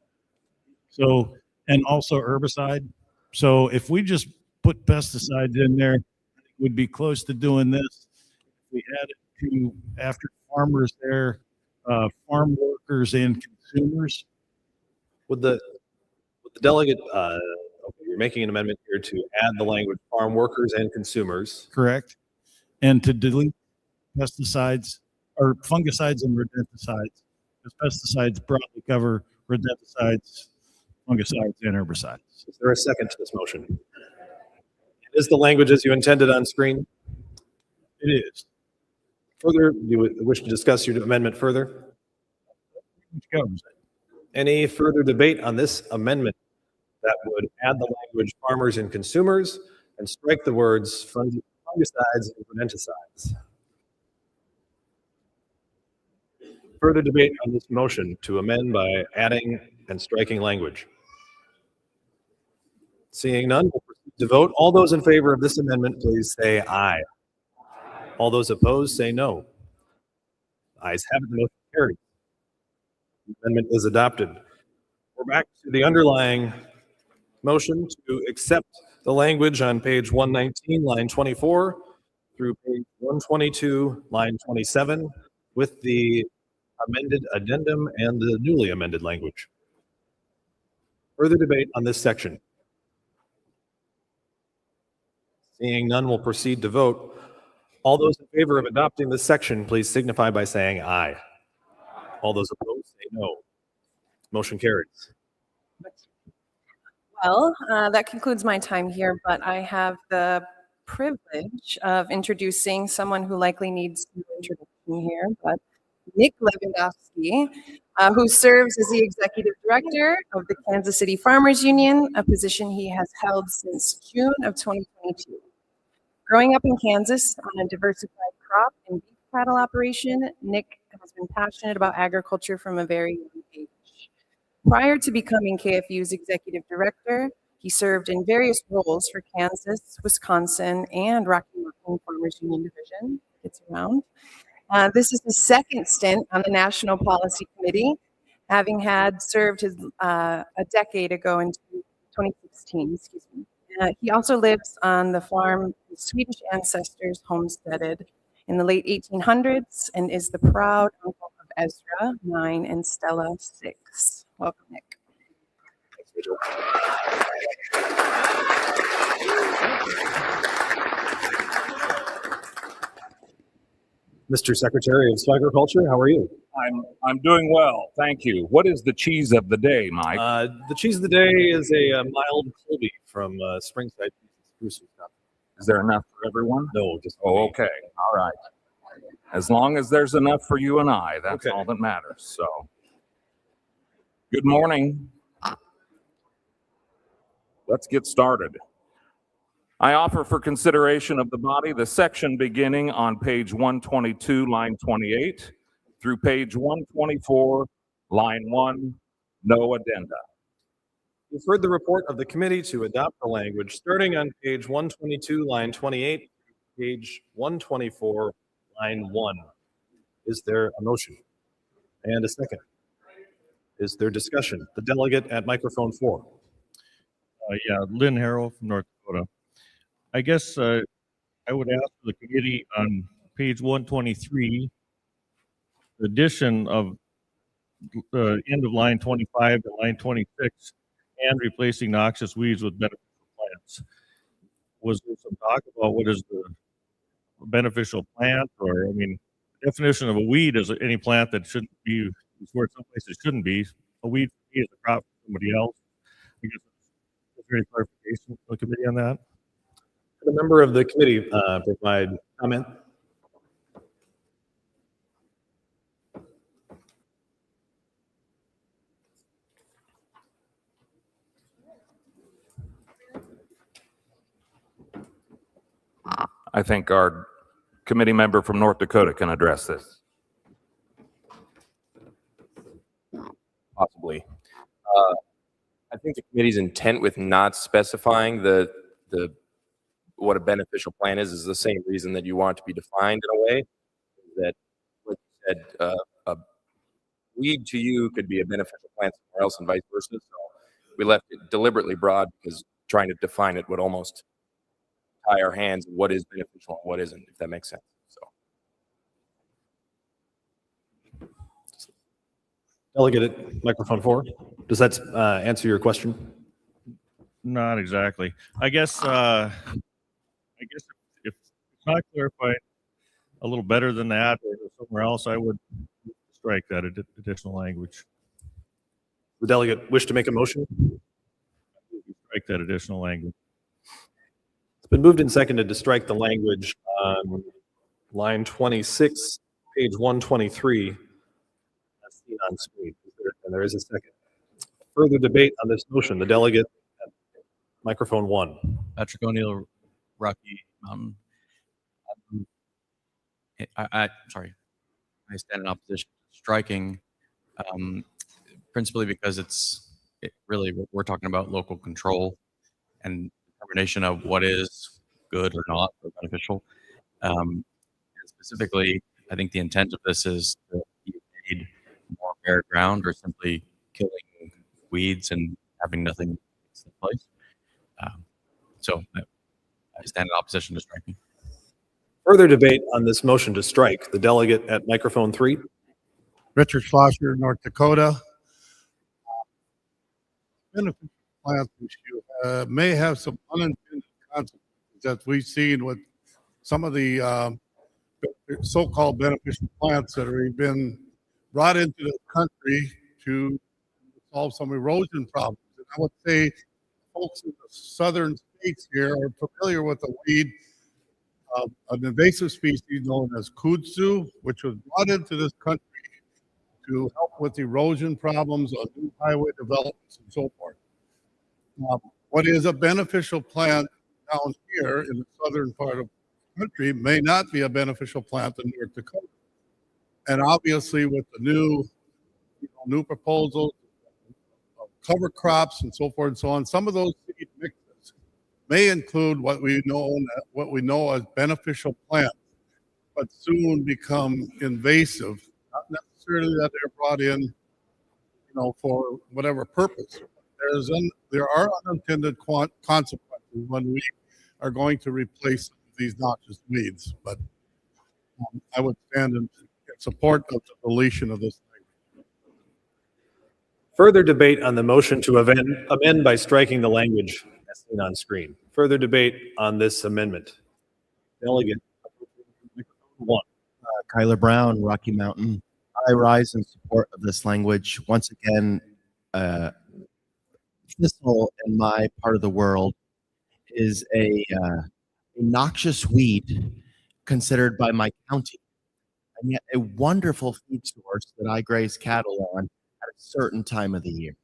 So, and also herbicide. So if we just put pesticides in there, I think we'd be close to doing this. If we add it to after farmers there, farm workers and consumers. Would the delegate, okay, you're making an amendment here to add the language farm workers and consumers. Correct. And to delete pesticides or fungicides and rodenticides, because pesticides broadly cover rodenticides fungicides and herbicides. Is there a second to this motion? Is the language as you intended on screen? It is. Further, do you wish to discuss your amendment further? Which covers it. Any further debate on this amendment that would add the language farmers and consumers and strike the words fungicides and rodenticides? Further debate on this motion to amend by adding and striking language? Seeing none, we'll proceed to vote. All those in favor of this amendment, please say aye. All those opposed, say no. Ayes have it, the motion carries. The amendment is adopted. We're back to the underlying motion to accept the language on page 119, line 24, through page 122, line 27, with the amended addendum and the newly amended language. Further debate on this section? Seeing none, we'll proceed to vote. All those in favor of adopting this section, please signify by saying aye. All those opposed, say no. Motion carries. Well, that concludes my time here, but I have the privilege of introducing someone who likely needs no introduction here, but Nick Lewandowski, who serves as the Executive Director of the Kansas City Farmers Union, a position he has held since June of 2022. Growing up in Kansas on a diversified crop and beef cattle operation, Nick has been passionate about agriculture from a very young age. Prior to becoming KFU's executive director, he served in various roles for Kansas, Wisconsin, and Rocky Mountain Farmers Union Division. It's around. This is his second stint on the National Policy Committee, having had served a decade ago in 2016. Excuse me. He also lives on the farm his Swedish ancestors homesteaded in the late 1800s and is the proud uncle of Ezra 9 and Stella 6. Welcome, Nick. Thanks, Rachel. Mr. Secretary of Agriculture, how are you? I'm doing well, thank you. What is the cheese of the day, Mike? The cheese of the day is a mild Colby from Springside, Spruce, Wisconsin. Is there enough for everyone? No, just Oh, okay, all right. As long as there's enough for you and I, that's all that matters. So, good morning. Let's get started. I offer for consideration of the body the section beginning on page 122, line 28, through page 124, line 1, no addenda. You've heard the report of the committee to adopt the language starting on page 122, line 28, page 124, line 1. Is there a motion? And a second? Is there discussion? The delegate at microphone 4. Yeah, Lynn Harrell from North Dakota. I guess I would ask the committee on page 123, the addition of the end of line 25 to line 26 and replacing noxious weeds with beneficial plants. Was there some talk about what is the beneficial plant? Or, I mean, the definition of a weed is any plant that shouldn't be, it's where someplace it shouldn't be. A weed for me is a crop for somebody else. I guess is there any clarification from the committee on that? Could a member of the committee provide comment? I think our committee member from North Dakota can address this. Possibly. I think the committee's intent with not specifying the what a beneficial plant is the same reason that you want it to be defined in a way that, like you said, a weed to you could be a beneficial plant somewhere else and vice versa. So we left it deliberately broad because trying to define it would almost tie our hands in what is beneficial and what isn't, if that makes sense. So. Delegate at microphone 4. Does that answer your question? Not exactly. I guess if it's not clarified a little better than that or somewhere else, I would strike that additional language. The delegate wish to make a motion? Strike that additional language. It's been moved and seconded to strike the language on line 26, page 123. That's seen on screen. And there is a second. Further debate on this motion. The delegate at microphone 1. Patrick O'Neill, Rocky Mountain. Sorry, I stand in opposition to striking, principally because really we're talking about local control and determination of what is good or not or beneficial. And specifically, I think the intent of this is to be made more bare ground or simply killing weeds and having nothing in place. So I stand in opposition to striking. Further debate on this motion to strike. The delegate at microphone 3. Richard Schlosser, North Dakota. Beneficial plants issue may have some unintended consequences that we've seen with some of the so-called beneficial plants that have been brought into the country to solve some erosion problems. And I would say folks in the southern states here are familiar with the weed, an invasive species known as kudzu, which was brought into this country to help with erosion problems on new highway developments and so forth. What is a beneficial plant down here in the southern part of the country may not be a beneficial plant in North Dakota. And obviously with the new proposals of cover crops and so forth and so on, some of those seed mixes may include what we know as beneficial plants, but soon become invasive. Not necessarily that they're brought in, for whatever purpose. There are unintended consequences when we are going to replace these noxious weeds. But I would stand in support of the deletion of this language. Further debate on the motion to amend by striking the language as seen on screen. Further debate on this amendment. Delegate 1. Kyler Brown, Rocky Mountain. I rise in support of this language. Once again, thistle in my part of the world is a noxious weed considered by my county, and yet a wonderful feed source that I graze cattle on at a certain time of the year.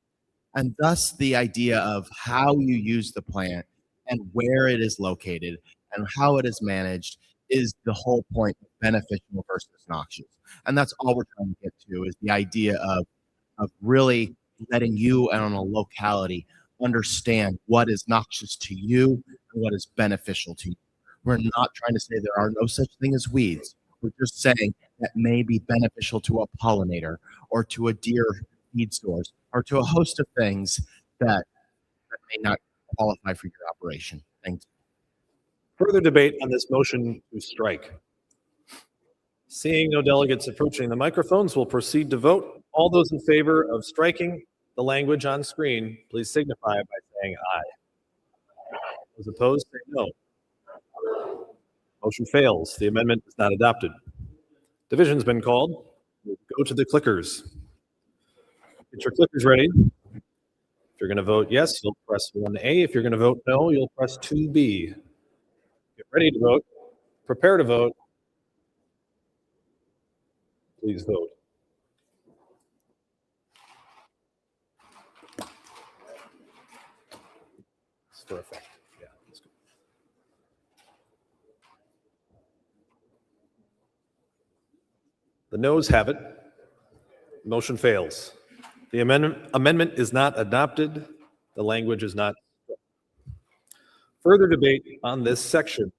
And thus the idea of how you use the plant and where it is located and how it is managed is the whole point of beneficial versus noxious. And that's all we're trying to get to, is the idea of really letting you and on a locality understand what is noxious to you and what is beneficial to you. We're not trying to say there are no such thing as weeds. We're just saying that may be beneficial to a pollinator or to a deer feed source or to a host of things that may not qualify for your operation. Thank you. Further debate on this motion to strike. Seeing no delegates approaching the microphones, we'll proceed to vote. All those in favor of striking the language on screen, please signify by saying aye. Those opposed, say no. Motion fails. The amendment is not adopted. Division's been called. We'll go to the clickers. Get your clickers ready. If you're going to vote yes, you'll press 1A. If you're going to vote no, you'll press 2B. Get ready to vote. Prepare to vote. Please vote. It's for effect. Yeah, that's good. The noes have it. Motion fails. The amendment is not adopted. The language is not. Further debate on this section,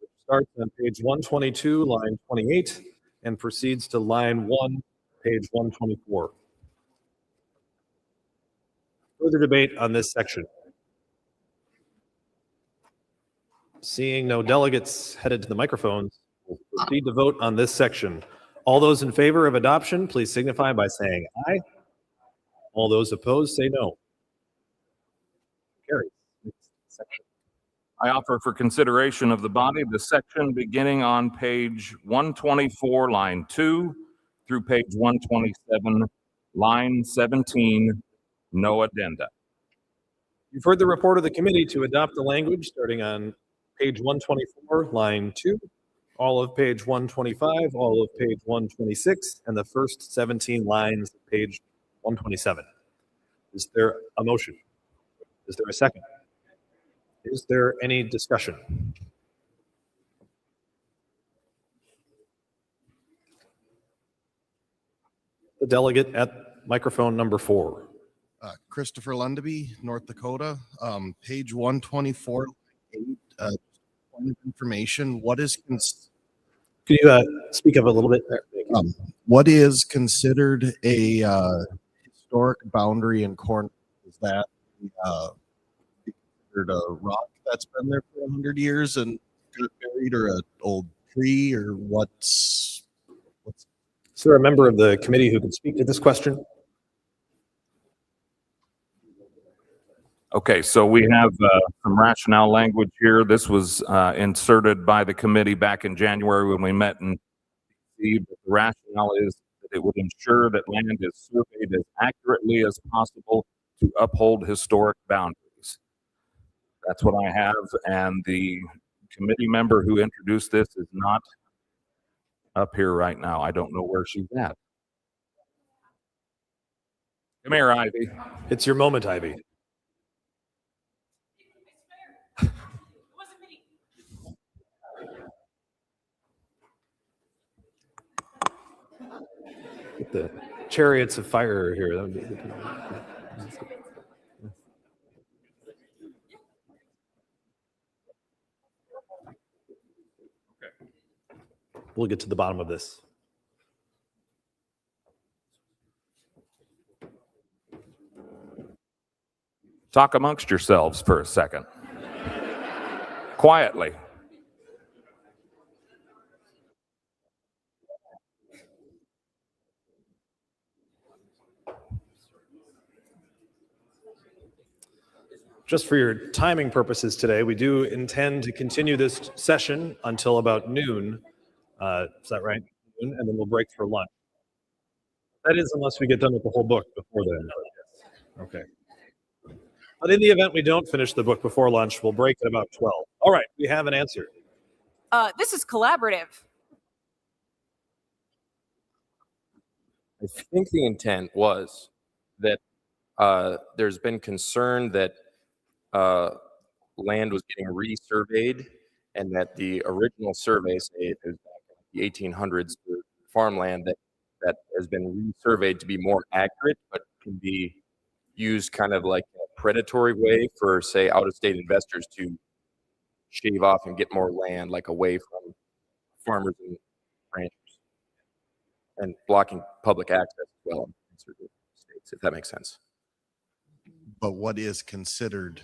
which starts on page 122, line 28, and proceeds to line 1, page 124. Further debate on this section. Seeing no delegates headed to the microphones, we'll proceed to vote on this section. All those in favor of adoption, please signify by saying aye. All those opposed, say no. Carries. Next section. I offer for consideration of the body the section beginning on page 124, line 2, through page 127, line 17, No addenda. You've heard the report of the committee to adopt the language starting on page 124, line 2, all of page 125, all of page 126, and the first 17 lines of page 127. Is there a motion? Is there a second? Is there any discussion? The delegate at microphone number 4. Christopher Lundeby, North Dakota, page 124, point of information. What is Can you speak up a little bit there? what is considered a historic boundary in Corn? Is that considered a rock that's been there for 100 years and got buried, or an old tree, or what's? Is there a member of the committee who could speak to this question? Okay, so we have some rationale language here. This was inserted by the committee back in January when we met in D.C. But the rationale is that it would ensure that land is surveyed as accurately as possible to uphold historic boundaries. That's what I have, and the committee member who introduced this is not up here right now. I don't know where she's at. Come here, Ivy. It's your moment, Ivy. Get the chariots of fire here. That would be good. We'll get to the bottom of this. Talk amongst yourselves for a second. Quietly. Just for your timing purposes today, we do intend to continue this session until about noon. Is that right? Noon, and then we'll break for lunch. That is, unless we get done with the whole book before then. Okay. But in the event we don't finish the book before lunch, we'll break at about 12. All right, we have an answer. This is collaborative. I think the intent was that there's been concern that land was getting resurveyed, and that the original survey, say it was back in the 1800s, for farmland that has been resurveyed to be more accurate, but can be used kind of like a predatory way for, say, out-of-state investors to shave off and get more land, like away from farmers and ranchers, and blocking public access as well in certain states, if that makes sense. But what is considered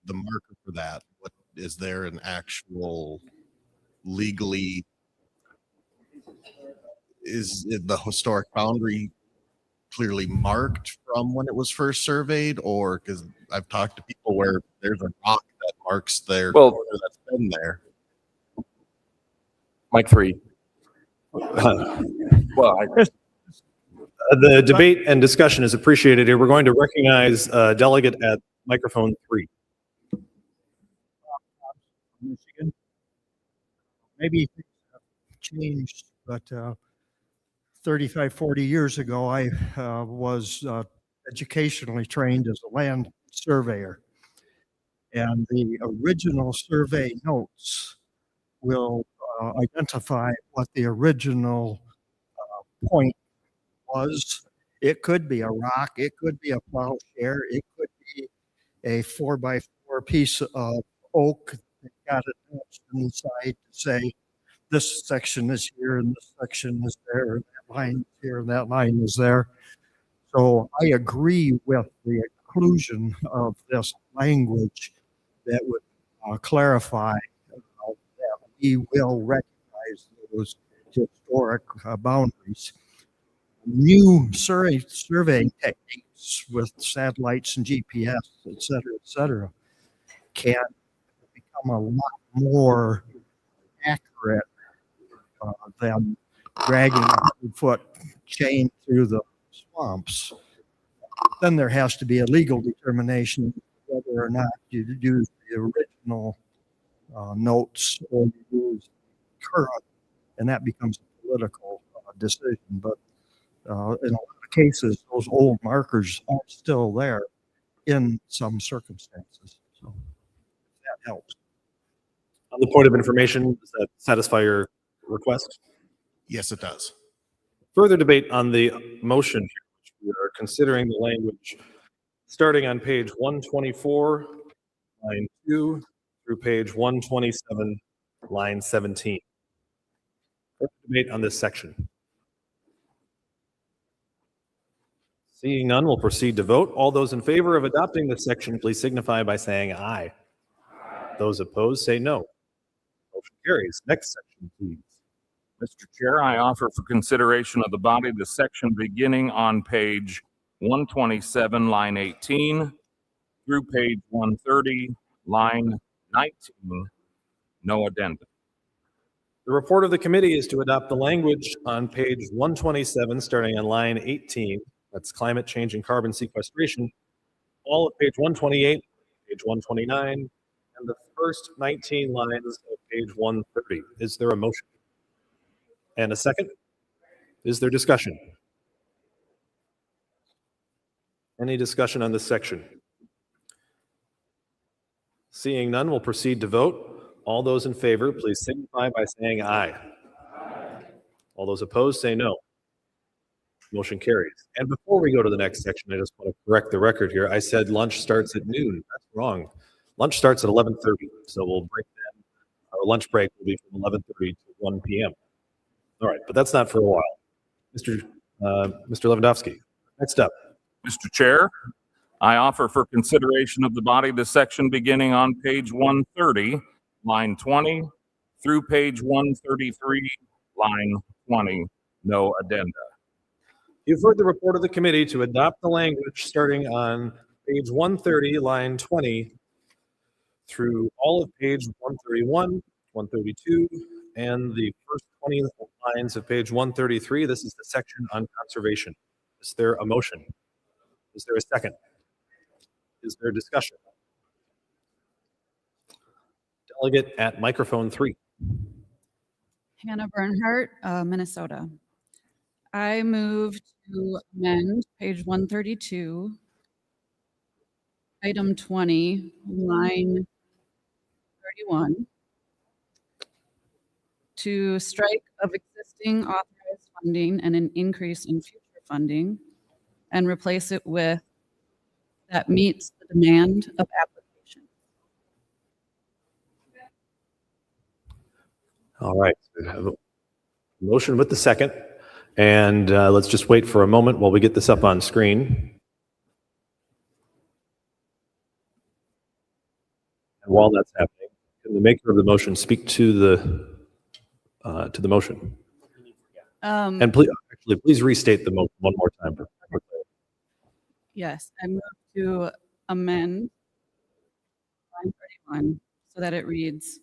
the marker for that? What is there an actual legally, is the historic boundary clearly marked from when it was first surveyed? Or, because I've talked to people where there's a rock that marks their corner that's been there. Mike 3. Well, the debate and discussion is appreciated here. We're going to recognize delegate at microphone 3. Michigan. Maybe things have changed, but 35, 40 years ago, I was educationally trained as a land surveyor. And the original survey notes will identify what the original point was. It could be a rock, it could be a plowshare, it could be a 4x4 piece of oak that got it notched on the side to say this section is here and this section is there, and that line is here and that line is there. So I agree with the inclusion of this language that would clarify that we will recognize those historic boundaries. New surveying techniques with satellites and GPS, et cetera, can become a lot more accurate than dragging a 100-foot chain through the swamps. then there has to be a legal determination whether or not you use the original notes or you use current, and that becomes a political decision. But in a lot of cases, those old markers are still there in some circumstances. So that helps. On the point of information, does that satisfy your request? Yes, it does. Further debate on the motion here, which we are considering the language starting on page 124, line 2, through page 127, line 17. Further debate on this section. Seeing none, we'll proceed to vote. All those in favor of adopting this section, please signify by saying aye. Those opposed, say no. Motion carries. Next section, please. Mr. Chair, I offer for consideration of the body the section beginning on page 127, line 18, through page 130, line 19, no addendum. The report of the committee is to adopt the language on page 127, starting on line 18. That's climate change and carbon sequestration. All of page 128, page 129, and the first 19 lines of page 130. Is there a motion? And a second? Is there discussion? Any discussion on this section? Seeing none, we'll proceed to vote. All those in favor, please signify by saying aye. All those opposed, say no. Motion carries. And before we go to the next section, I just want to correct the record here. I said lunch starts at noon. That's wrong. Lunch starts at 11:30, so we'll break then. Our lunch break will be from 11:30 to 1 p.m. All right, but that's not for a while. Mr. Lewandowski, next up. Mr. Chair, I offer for consideration of the body the section beginning on page 130, line 20, through page 133, line 20, no addenda. You've heard the report of the committee to adopt the language starting on page 130, line 20, through all of page 131, 132, and the first 20 lines of page 133. This is the section on conservation. Is there a motion? Is there a second? Is there discussion? Delegate at microphone 3. Hannah Bernhardt, Minnesota. I move to amend page 132, item 20, line 31, to strike of existing authorized funding and an increase in future funding, and replace it with that meets the demand of application. All right, we have a motion with the second, and let's just wait for a moment while we get this up on screen. And while that's happening, can the maker of the motion speak to the motion? And please restate the motion one more time. Yes, I move to amend line 31 so that it reads,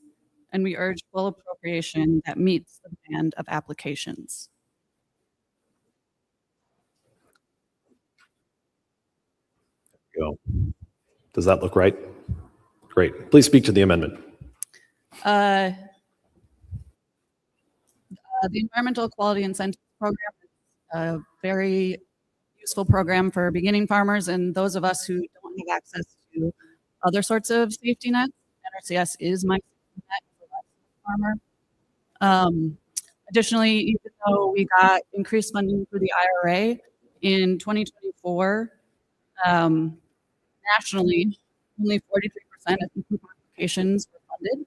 and we urge full appropriation that meets the demand of applications. Go. Does that look right? Great. Please speak to the amendment. The Environmental Quality Incentive Program is a very useful program for beginning farmers and those of us who don't have access to other sorts of safety nets. NRCS is my safety net as a farmer. Additionally, even though we got increased funding for the IRA in 2024, nationally, only 43% of applications were funded.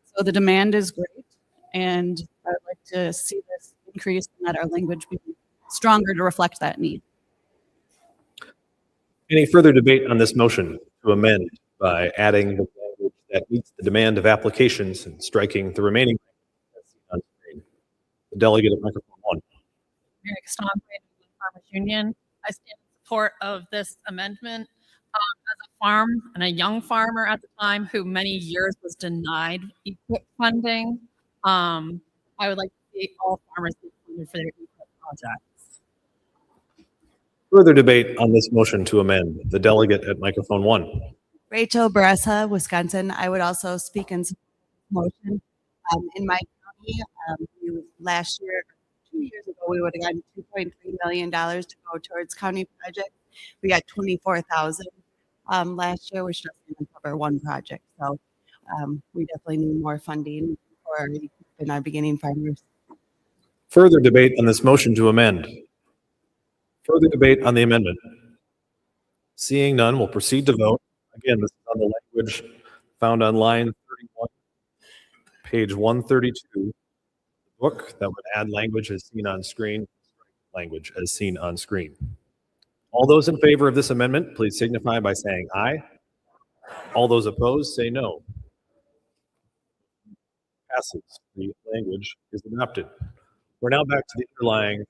So the demand is great, and I would like to see this increase and that our language be stronger to reflect that need. Any further debate on this motion to amend by adding the language that meets the demand of applications and striking the remaining on screen? The delegate at microphone 1. Mary Castonguay, Farmers Union. I stand in support of this amendment. As a farm and a young farmer at the time who many years was denied EQIP funding, I would like to see all farmers get funded for their EQIP projects. Further debate on this motion to amend. The delegate at microphone 1. Rachel Baressa, Wisconsin. I would also speak in support of the motion. In my county, last year, 2 years ago, we would have gotten $2.3 million to go towards county projects. We got 24,000 last year, which doesn't even cover one project. So we definitely need more funding for in our beginning farmers. Further debate on this motion to amend. Further debate on the amendment. Seeing none, we'll proceed to vote. Again, this is on the language found on line 31, page 132. Book that would add language as seen on screen. Language as seen on screen. All those in favor of this amendment, please signify by saying aye. All those opposed, say no. Passes. The language is adopted. We're now back to the underlying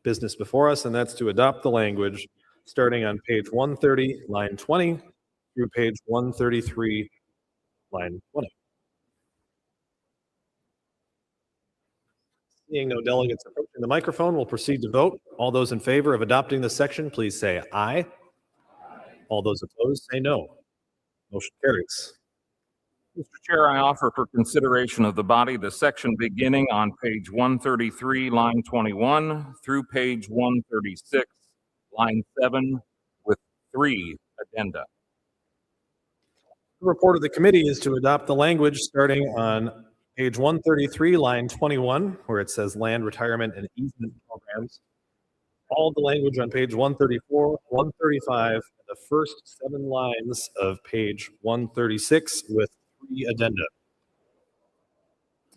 business before us, and that's to adopt the language starting on page 130, line 20, through page 133, line 20. Seeing no delegates approaching the microphone, we'll proceed to vote. All those in favor of adopting this section, please say aye. All those opposed, say no. Motion carries. Mr. Chair, I offer for consideration of the body the section beginning on page 133, line 21, through page 136, line 7, with 3 addenda. The report of the committee is to adopt the language starting on page 133, line 21, where it says land retirement and easement programs. All the language on page 134, 135, and the first 7 lines of page 136 with 3 addenda.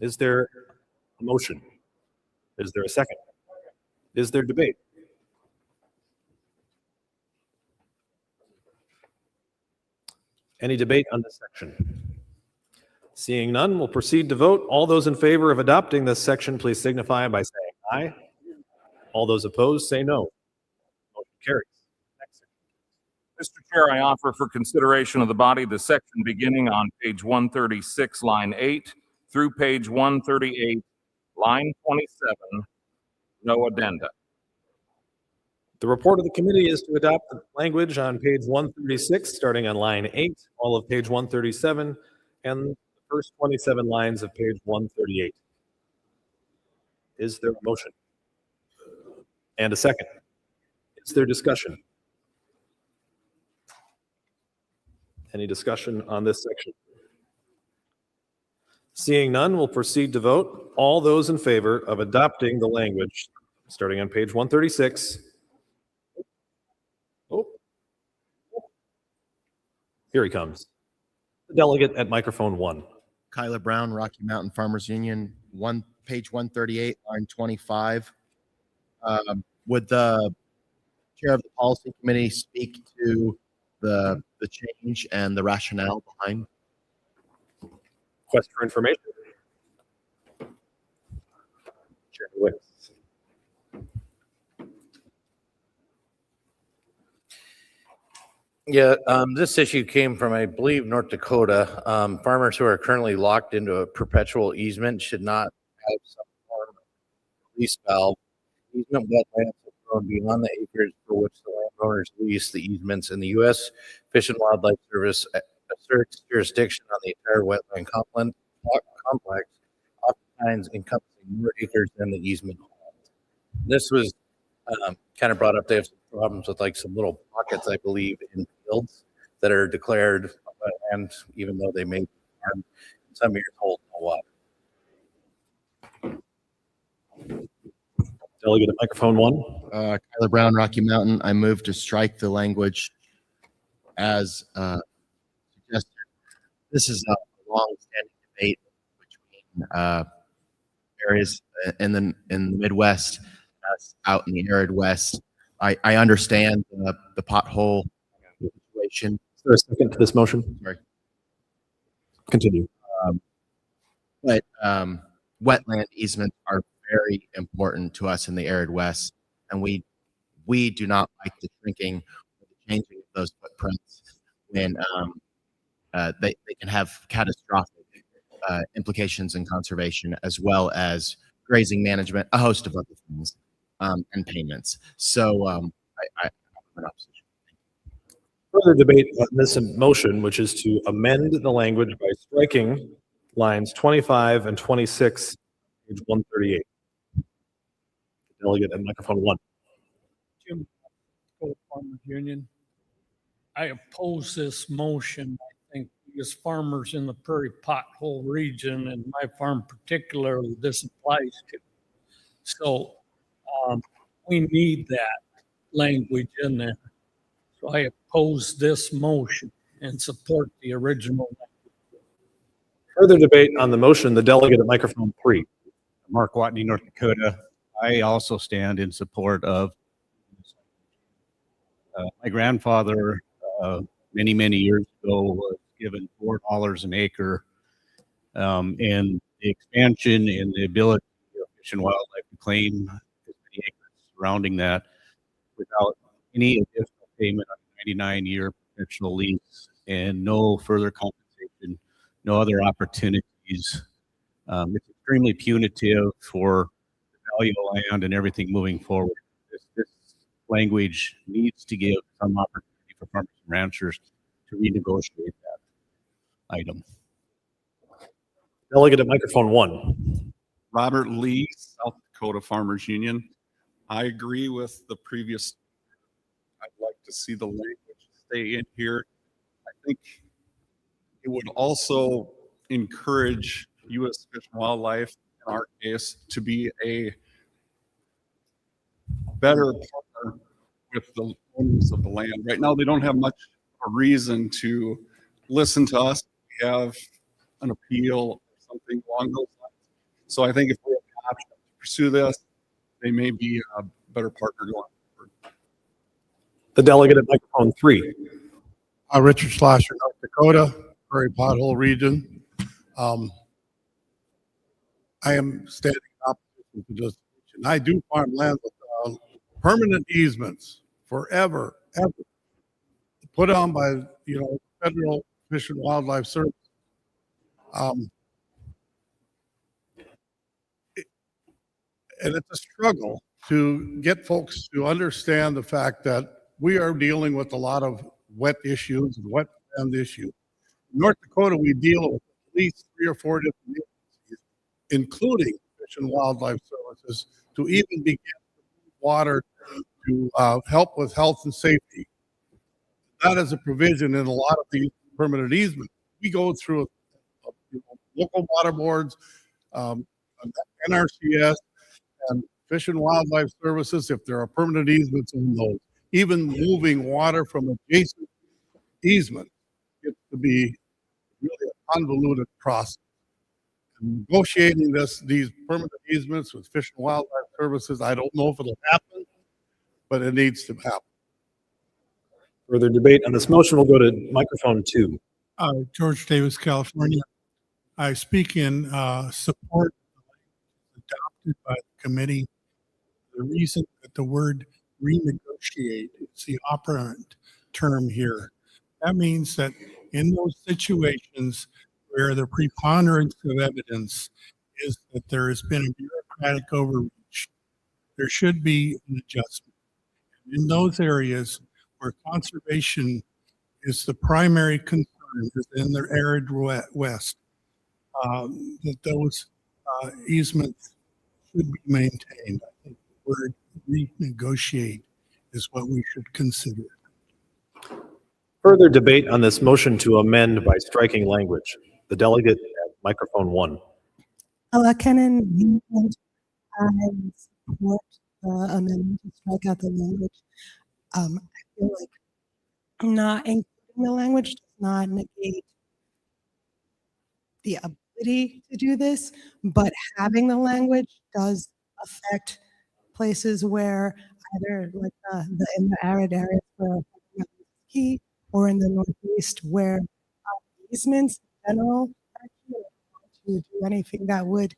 Is there a motion? Is there a second? Is there debate? Any debate on this section? Seeing none, we'll proceed to vote. All those in favor of adopting this section, please signify by saying aye. All those opposed, say no. Motion carries. Mr. Chair, I offer for consideration of the body the section beginning on page 136, line 8, through page 138, line 27, no addenda. The report of the committee is to adopt the language on page 136, starting on line 8, all of page 137, and the first 27 lines of page 138. Is there a motion? And a second? Is there discussion? Any discussion on this section? Seeing none, we'll proceed to vote. All those in favor of adopting the language starting on page 136. Oh, here he comes. The delegate at microphone 1. Kyler Brown, Rocky Mountain Farmers Union, page 138, line 25. Would the chair of the policy committee speak to the change and the rationale behind? Request for information. Chair Wicks. Yeah, this issue came from, I believe, North Dakota. Farmers who are currently locked into a perpetual easement should not have some form of lease valve. Easement wetlands have grown beyond the acres for which the landowners lease the easements in the U.S. Fish and Wildlife Service asserts jurisdiction on the entire wetland complex, oftentimes encompassing more acres than the easement holds. This was kind of brought up. They have some problems with like some little pockets, I believe, in fields that are declared wetland, even though they may be farmed. Some years hold no water. Delegate at microphone 1. Kyler Brown, Rocky Mountain. I move to strike the language as suggested. This is a long-standing debate between areas in the Midwest, out in the arid West. I understand the pothole situation. Is there a second to this motion? Sorry. Continue. But wetland easements are very important to us in the arid West, and we do not like the shrinking or the changing of those footprints when they can have catastrophic implications in conservation as well as grazing management, a host of other things, and payments. So I in opposition. Further debate on this motion, which is to amend the language by striking lines 25 and 26, page 138. Delegate at microphone 1. Jim, Farmers Union. I oppose this motion. I think because farmers in the Prairie Pothole region and my farm particularly, this applies to. So we need that language in there. So I oppose this motion and support the original. Further debate on the motion, the delegate at microphone 3. Mark Watney, North Dakota. I also stand in support of my grandfather many, many years ago was given $4 an acre, and the expansion and the ability of Fish and Wildlife to claim as many acres surrounding that without any additional payment on a 99-year perpetual lease and no further compensation, no other opportunities. It's extremely punitive for the value of land and everything moving forward. This language needs to give some opportunity for farmers and ranchers to renegotiate that item. Delegate at microphone 1. Robert Lee, South Dakota Farmers Union. I agree with the previous. I'd like to see the language stay in here. I think it would also encourage U.S. Fish and Wildlife, in our case, to be a better partner with the owners of the land. Right now, they don't have much of a reason to listen to us. We have an appeal or something along those lines. So I think if we have the option to pursue this, they may be a better partner going forward. The delegate at microphone 3. Richard Slasher, North Dakota, Prairie Pothole region. I am standing in opposition to this. I do farm land with permanent easements forever, ever, put on by Federal Fish and Wildlife Service. And it's a struggle to get folks to understand the fact that we are dealing with a lot of wet issues and wet land issues. In North Dakota, we deal with at least 3 or 4 different agencies, including Fish and Wildlife Services, to even begin to move water to help with health and safety. That is a provision in a lot of these permanent easements. We go through local water boards, NRCS, and Fish and Wildlife Services, if there are permanent easements in those. Even moving water from adjacent easement gets to be really a convoluted process. And negotiating these permanent easements with Fish and Wildlife Services, I don't know if it'll happen, but it needs to happen. Further debate on this motion will go to microphone 2. George Davis, California. I speak in support of the adopted by the committee. The reason that the word renegotiate is the operant term here. That means that in those situations where the preponderance of evidence is that there has been a bureaucratic overreach, there should be an adjustment. In those areas where conservation is the primary concern in the arid west, that those easements should be maintained. I think the word renegotiate is what we should consider. Further debate on this motion to amend by striking language. The delegate at microphone 1. Kennan, I support amendment to strike out the language. I feel like not including the language does not negate the ability to do this, but having the language does affect places where either like in the arid areas where key or in the Northeast where easements in general actually to do anything that would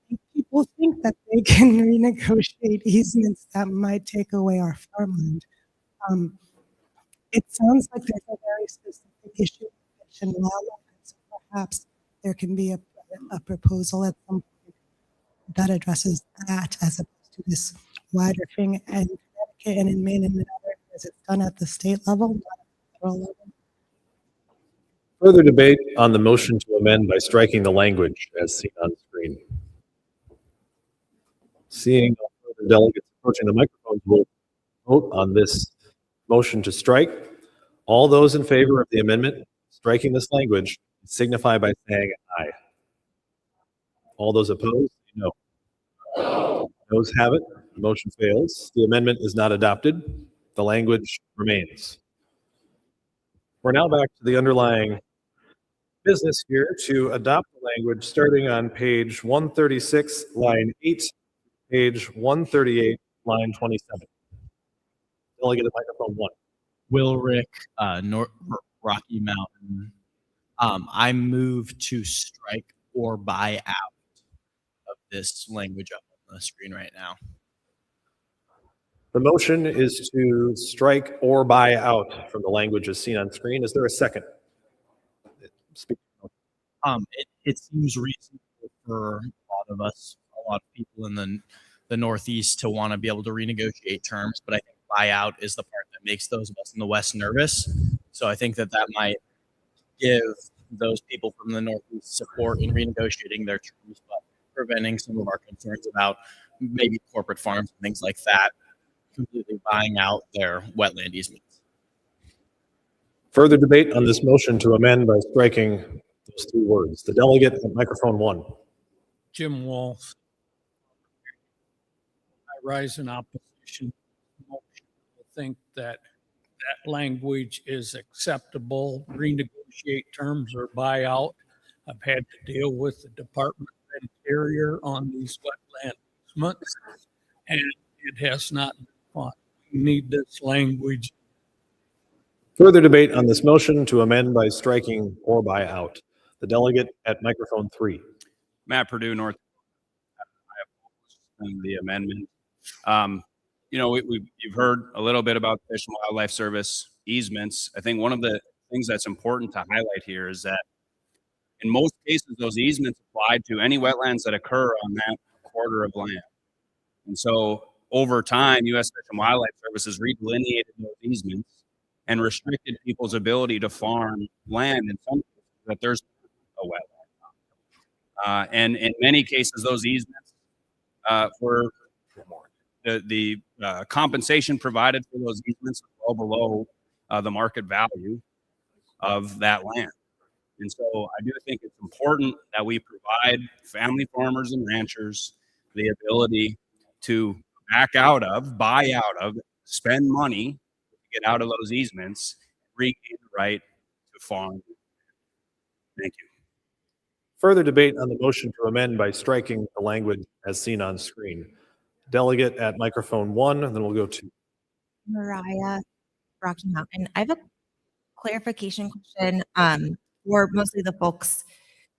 make people think that they can renegotiate easements that might take away our farmland. It sounds like there's a very specific issue with Fish and Wildlife, so perhaps there can be a proposal at some point that addresses that as opposed to this wider thing. And Connecticut and in Maine and in other areas, it's done at the state level, not at the federal level. Further debate on the motion to amend by striking the language as seen on screen. Seeing no further delegates approaching the microphones, will vote on this motion to strike. All those in favor of the amendment striking this language signify by saying aye. All those opposed, no. Those have it. Motion fails. The amendment is not adopted. The language remains. We're now back to the underlying business here to adopt the language starting on page 136, line 8, page 138, line 27. Delegate at microphone 1. Wilrick, Rocky Mountain. I move to strike or buy out of this language up on the screen right now. The motion is to strike or buy out from the language as seen on screen. Is there a second? It seems reasonable for a lot of us, a lot of people in the Northeast to want to be able to renegotiate terms, but I think buyout is the part that makes those of us in the West nervous. So I think that might give those people from the Northeast support in renegotiating their terms, but preventing some of our concerns about maybe corporate farms and things like that completely buying out their wetland easements. Further debate on this motion to amend by striking those three words. The delegate at microphone 1. Jim Walsh. I rise in opposition to the motion. I think that language is acceptable. Renegotiate terms or buyout. I've had to deal with the Department of Interior on these wetland easements, and it has not been fun. We need this language. Further debate on this motion to amend by striking or buy out. The delegate at microphone 3. Matt Purdue, North. I oppose the amendment. You've heard a little bit about Fish and Wildlife Service easements. I think one of the things that's important to highlight here is that in most cases, those easements apply to any wetlands that occur on that quarter of land. And so over time, U.S. Fish and Wildlife Service has redelineated those easements and restricted people's ability to farm land in some cases that there's a wetland. And in many cases, those easements for the compensation provided for those easements is well below the market value of that land. And so I do think it's important that we provide family farmers and ranchers the ability to back out of, buy out of, spend money to get out of those easements, regain the right to farm. Thank you. Further debate on the motion to amend by striking the language as seen on screen. Delegate at microphone 1, and then we'll go to Mariah, Rocky Mountain. I have a clarification question for mostly the folks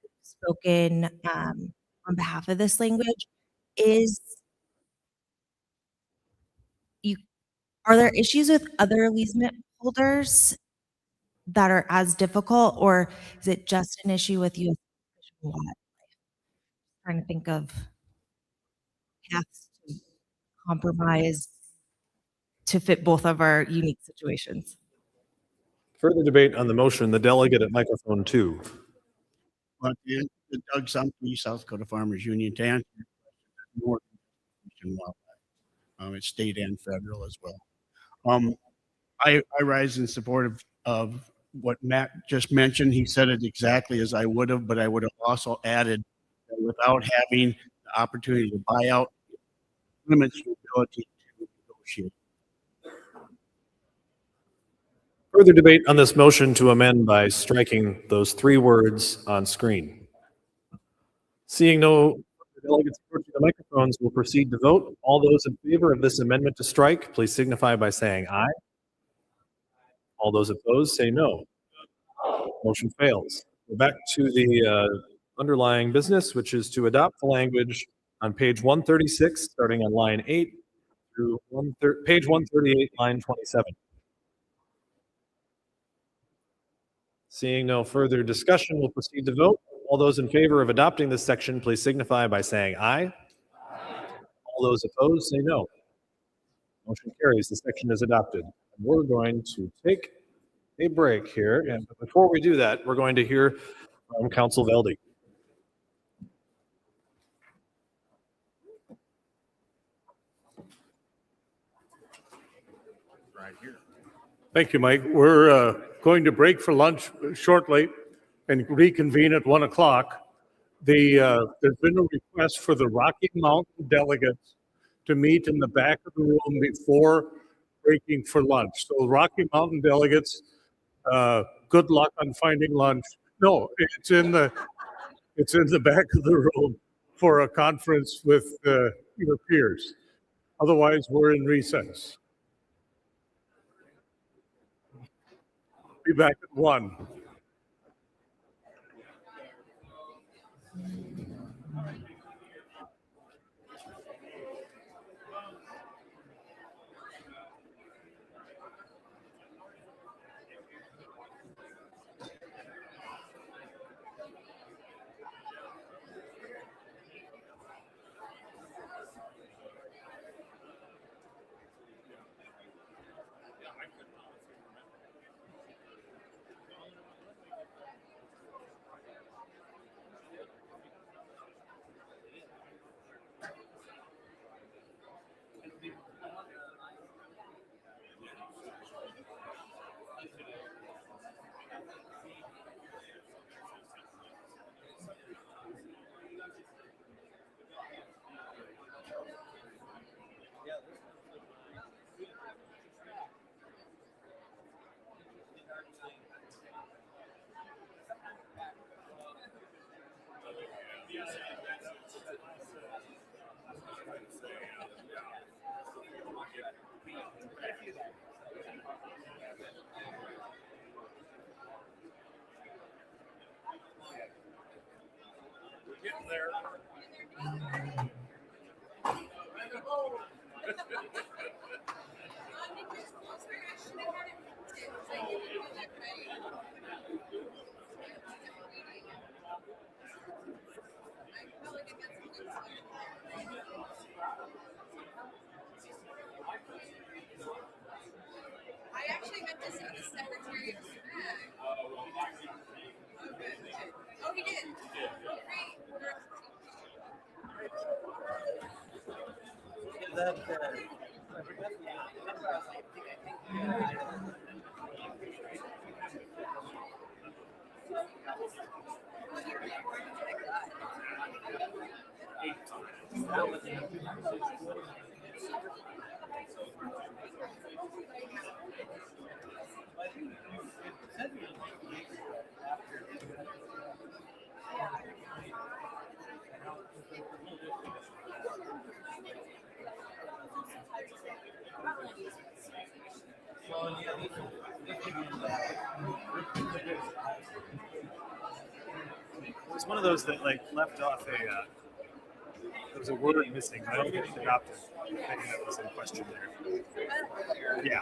who've spoken on behalf of this language. Are there issues with other easement holders that are as difficult, or is it just an issue with you? Trying to think of paths to compromise to fit both of our unique situations. further debate on the motion. The delegate at microphone 2. But the Doug Sumpney, South Dakota Farmers Union, to answer your question, more than wildlife. It's state and federal as well. I rise in support of what Matt just mentioned. He said it exactly as I would have, but I would have also added that without having the opportunity to buy out, limits your ability to negotiate. Further debate on this motion to amend by striking those three words on screen. Seeing no delegates approaching the microphones, we'll proceed to vote. All those in favor of this amendment to strike, please signify by saying aye. All those opposed, say no. Motion fails. We're back to the underlying business, which is to adopt the language on page 136, starting on line 8 through page 138, line 27. Seeing no further discussion, we'll proceed to vote. All those in favor of adopting this section, please signify by saying aye. All those opposed, say no. Motion carries. The section is adopted. We're going to take a break here. And before we do that, we're going to hear from Council Velde. Thank you, Mike. We're going to break for lunch shortly and reconvene at 1 o'clock. There's been a request for the Rocky Mountain delegates to meet in the back of the room before breaking for lunch. So Rocky Mountain delegates, good luck on finding lunch. No, it's in the back of the room for a conference with your peers. Otherwise, we're in recess. Be back at 1. I actually meant to see the Secretary of State. Oh, he did. It was one of those that like left off there was a word missing, but I don't think it adopted. I think that was in question there. Yeah.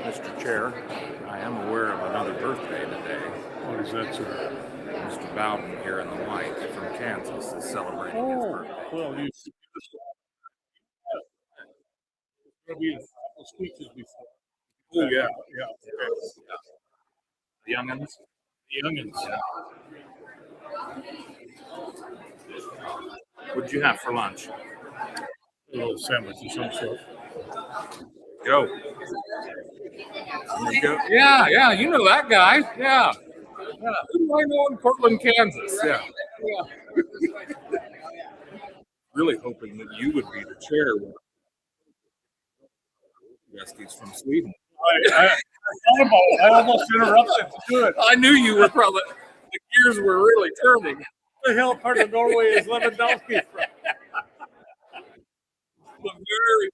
Mr. Chair, I am aware of another birthday today. What is that, sir? Mr. Bowden here in the white from Kansas is celebrating his birthday. Well, you there'll be a couple speeches before. Oh, yeah. Yeah. The youngins? The youngins. What'd you have for lunch? A little sandwich of some sort. Go. Yeah, you know that guy. Yeah. Who do I know in Portland, Kansas? Yeah. Really hoping that you would be the chair. Rescues from Sweden. I thought about it. I almost interrupted to do it. I knew you were probably, the gears were really turning. The hell part of Norway is Lewandowski from? The very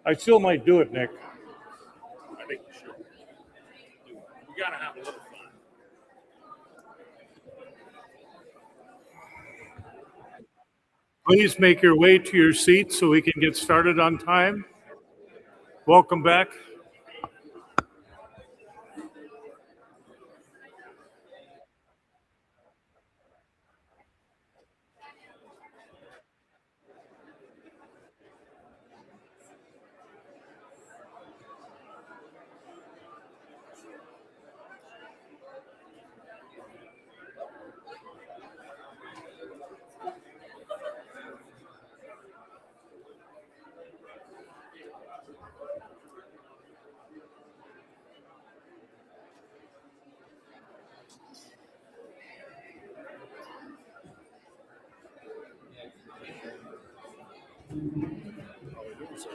I still might do it, Nick. I think you should. We gotta have a little fun. Please make your way to your seats so we can get started on time. Welcome back.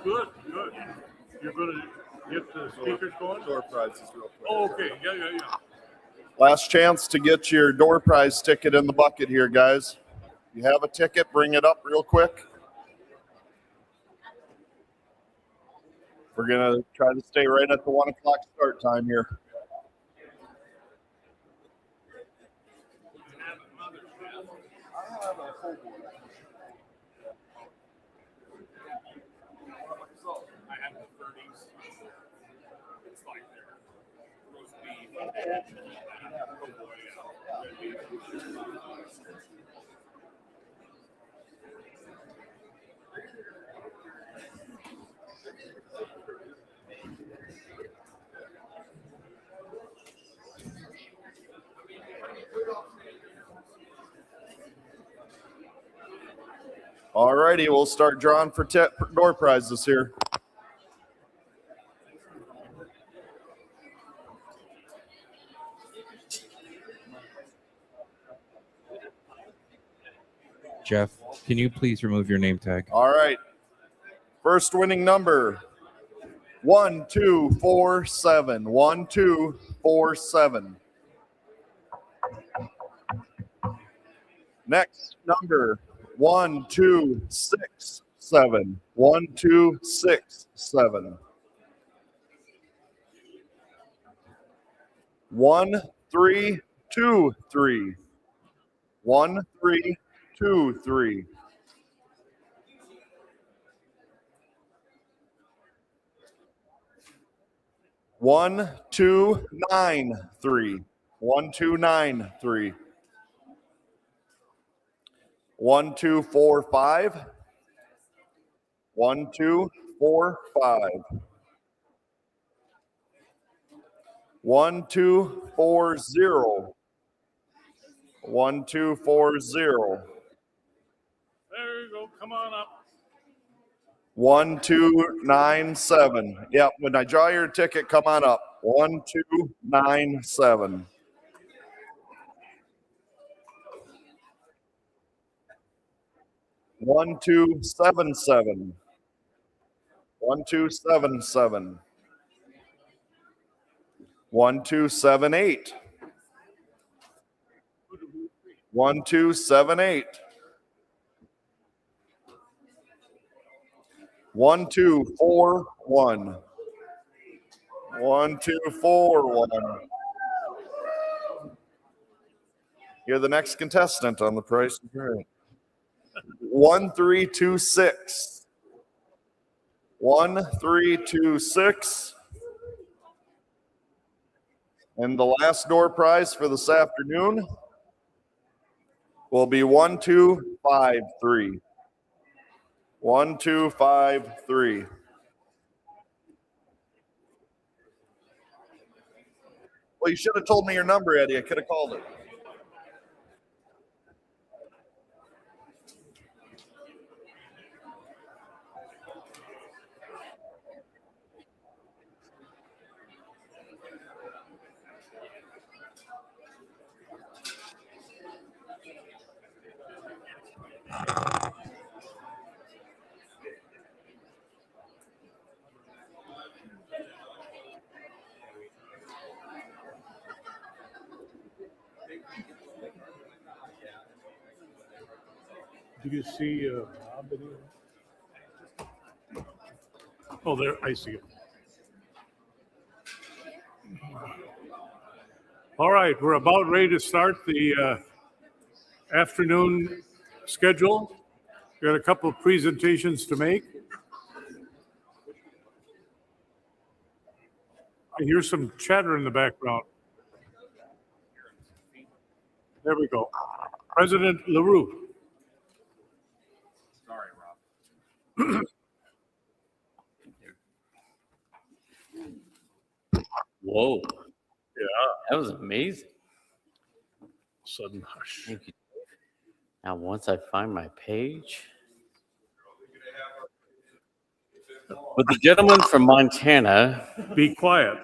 Good. You're going to get the speakers going? Door prizes real quick. Oh, okay. Yeah. Last chance to get your door prize ticket in the bucket here, guys. You have a ticket, bring it up real quick. We're going to try to stay right at the 1 o'clock start time here. I have the 30s. It's like roast beef. All righty, we'll start drawing for door prizes here. Jeff, can you please remove your name tag? All right. First winning number 1247. 1247. Next number 1267. 1267. 1323. 1323. 1293. 1293. 1245. 1245. 1240. 1240. There you go. Come on up. 1297. Yep, when I draw your ticket, come on up. 1297. 1277. 1277. 1278. 1278. 1241. 1241. You're the next contestant on The Price is Right. 1326. 1326. And the last door prize for this afternoon will be 1253. 1253. Well, you should have told me your number, Eddie. I could have called it. Did you see Bob in here? Oh, there, I see him. All right, we're about ready to start the afternoon schedule. We got a couple of presentations to make. I hear some chatter in the background. There we go. President LaRue. Sorry, Rob. Whoa. Yeah. That was amazing. Sudden hush. Thank you. Now, once I find my page. With the gentleman from Montana. Be quiet.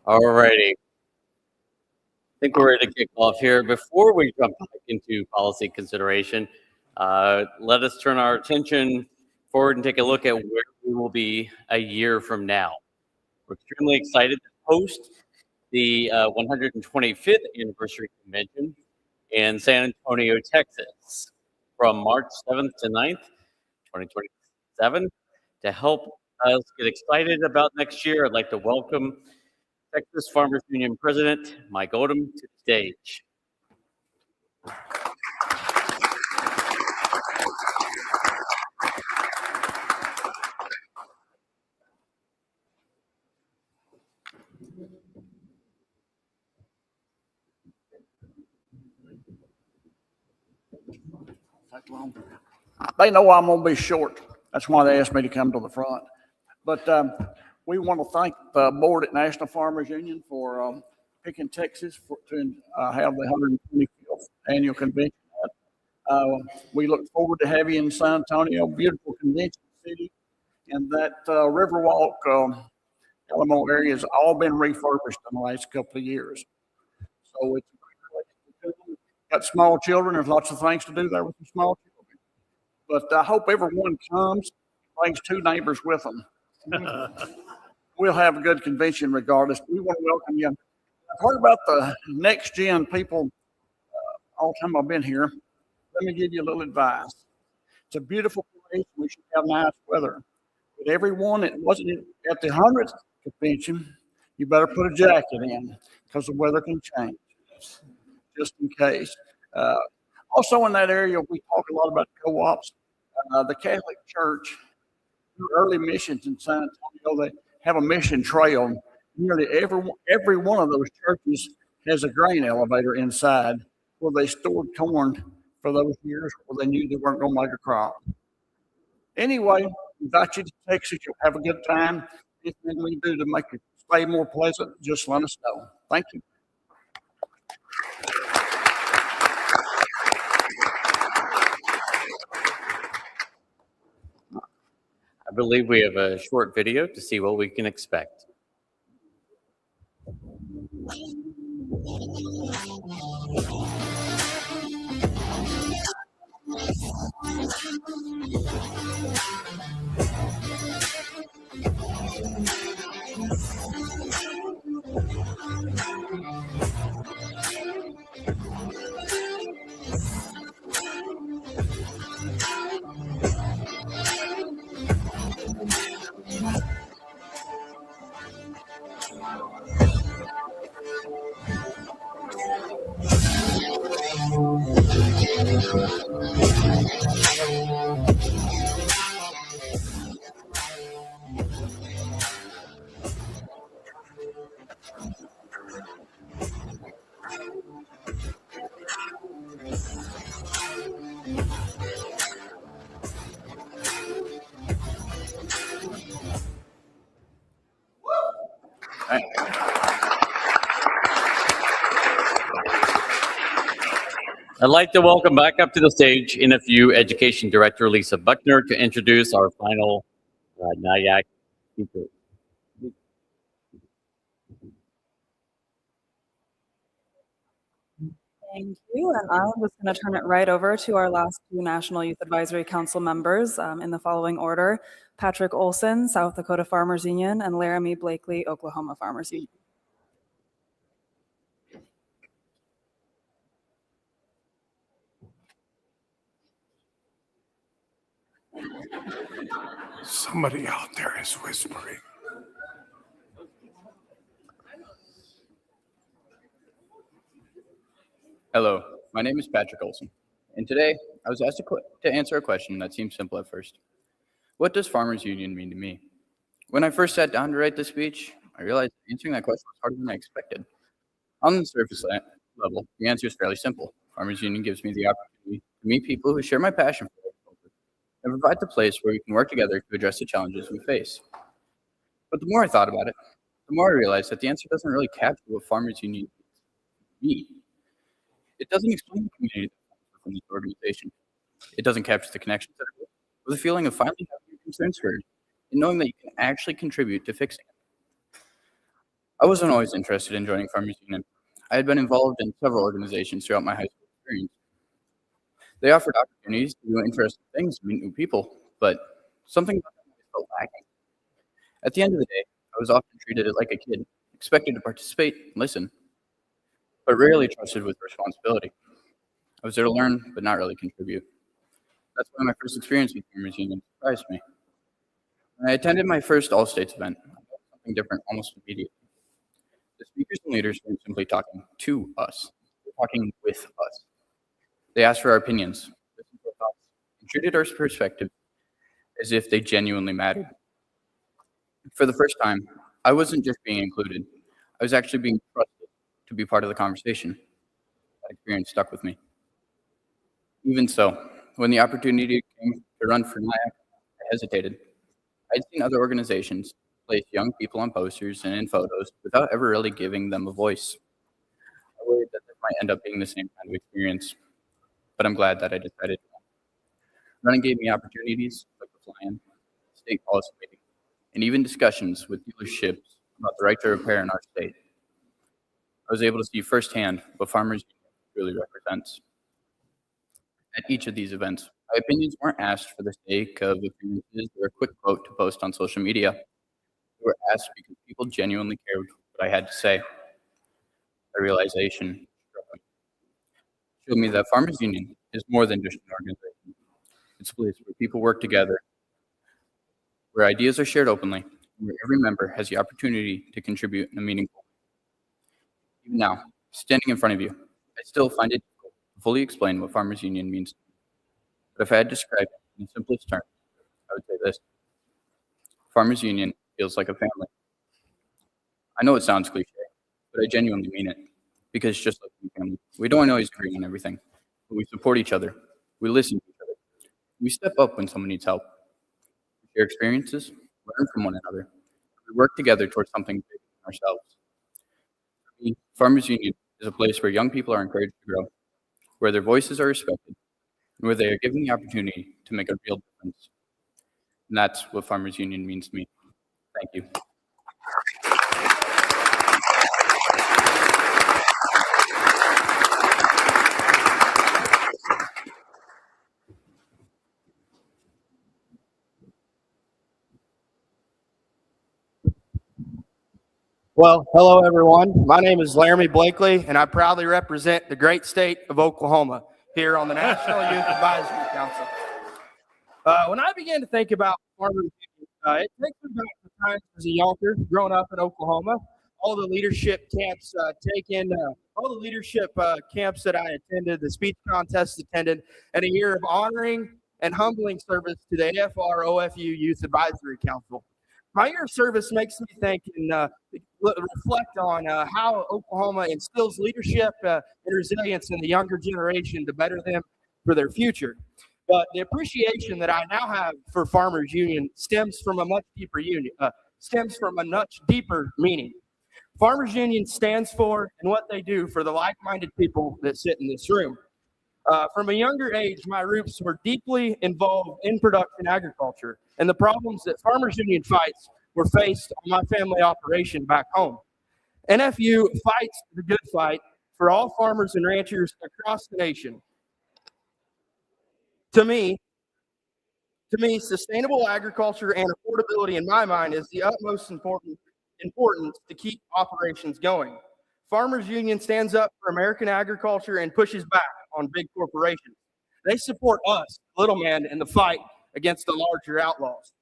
All righty. I think we're ready to kick off here. Before we jump back into policy consideration, let us turn our attention forward and take a look at where we will be a year from now. We're extremely excited to host the 125th anniversary convention in San Antonio, Texas, from March 7th to 9th, 2027. To help us get excited about next year, I'd like to welcome Texas Farmers Union President Mike Odom to the stage. They know I'm going to be short. That's why they asked me to come to the front. But we want to thank the board at National Farmers Union for picking Texas to have the 125th annual convention. We look forward to having you in San Antonio, beautiful convention city, and that Riverwalk, Alamo area has all been refurbished in the last couple of years. So it's got small children. There's lots of things to do there with the small children. But I hope everyone comes, brings two neighbors with them. We'll have a good convention regardless. We want to welcome you. I've heard about the next gen people all the time I've been here. Let me give you a little advice. It's a beautiful place. We should have nice weather. But everyone that wasn't at the 100th convention, you better put a jacket in because the weather can change, just in case. Also in that area, we talk a lot about co-ops. The Catholic Church, early missions in San Antonio, they have a mission trail nearly every one of those churches has a grain elevator inside where they stored corn for those years where they knew they weren't going to make a crop. Anyway, invite you to Texas. You'll have a good time. Anything we do to make your stay more pleasant, just let us know. Thank you. I believe we have a short video to see what we can expect. I'd like to welcome back up to the stage NFU Education Director Lisa Buckner to introduce our final NIAC speaker. Thank you. And I'm just going to turn it right over to our last two National Youth Advisory Council members in the following order: Patrick Olson, South Dakota Farmers Union, and Laramie Blakely, Oklahoma Farmers Union. Somebody out there is whispering. Hello, my name is Patrick Olson, and today I was asked to answer a question that seemed simple at first. What does Farmers Union mean to me? When I first sat down to write this speech, I realized answering that question was harder than I expected. On the surface level, the answer is fairly simple. Farmers Union gives me the opportunity to meet people who share my passion for agriculture and provide the place where we can work together to address the challenges we face. But the more I thought about it, the more I realized that the answer doesn't really capture what Farmers Union means. It doesn't explain the community that comes within this organization. It doesn't capture the connections that are built, or the feeling of finally having your concerns heard and knowing that you can actually contribute to fixing it. I wasn't always interested in joining Farmers Union. I had been involved in several organizations throughout my high school experience. They offered opportunities to do interesting things and meet new people, but something about them always felt lacking. At the end of the day, I was often treated like a kid, expected to participate and listen, but rarely trusted with responsibility. I was there to learn, but not really contribute. That's why my first experience with Farmers Union surprised me. When I attended my first All-States event, I felt something different almost immediately. The speakers and leaders weren't simply talking to us, they were talking with us. They asked for our opinions, listened to our thoughts, and treated our perspective as if they genuinely mattered. For the first time, I wasn't just being included, I was actually being trusted to be part of the conversation. That experience stuck with me. Even so, when the opportunity came to run for NIAC, I hesitated. I'd seen other organizations place young people on posters and in photos without ever really giving them a voice. I worried that this might end up being the same kind of experience, but I'm glad that I decided to. Running gave me opportunities like the fly-in, state policy meeting, and even discussions with dealerships about the right to repair in our state. I was able to see firsthand what Farmers Union really represents. At each of these events, my opinions weren't asked for the sake of appearances or a quick quote to post on social media. They were asked because people genuinely cared what I had to say. The realization struck me. It showed me that Farmers Union is more than just an organization. It's a place where people work together, where ideas are shared openly, and where every member has the opportunity to contribute in a meaningful way. Even now, standing in front of you, I still find it difficult to fully explain what Farmers Union means to me. But if I had to describe it in the simplest terms, I would say this. Farmers Union feels like a family. I know it sounds cliche, but I genuinely mean it. Because just like my family, we don't always agree on everything, but we support each other. We listen to each other. We step up when someone needs help. We share experiences, learn from one another. We work together towards something bigger than ourselves. For me, Farmers Union is a place where young people are encouraged to grow, where their voices are respected, and where they are given the opportunity to make a real difference. And that's what Farmers Union means to me. Thank you. Well, hello everyone. My name is Laramie Blakely, and I proudly represent the great state of Oklahoma here on the National Youth Advisory Council. When I began to think about Farmers Union, it takes me back to times as a younker growing up in Oklahoma. All the leadership camps all the leadership camps that I attended, the speech contests attended, and a year of honoring and humbling service to the AFR OFU Youth Advisory Council. My year of service makes me think and reflect on how Oklahoma instills leadership and resilience in the younger generation to better them for their future. But the appreciation that I now have for Farmers Union stems from a much deeper meaning. Farmers Union stands for and what they do for the like-minded people that sit in this room. From a younger age, my roots were deeply involved in production agriculture, and the problems that Farmers Union fights were faced on my family operation back home. NFU fights the good fight for all farmers and ranchers across the nation. To me, sustainable agriculture and affordability in my mind is the utmost importance to keep operations going. Farmers Union stands up for American agriculture and pushes back on big corporations. They support us, little man, in the fight against the larger outlaws.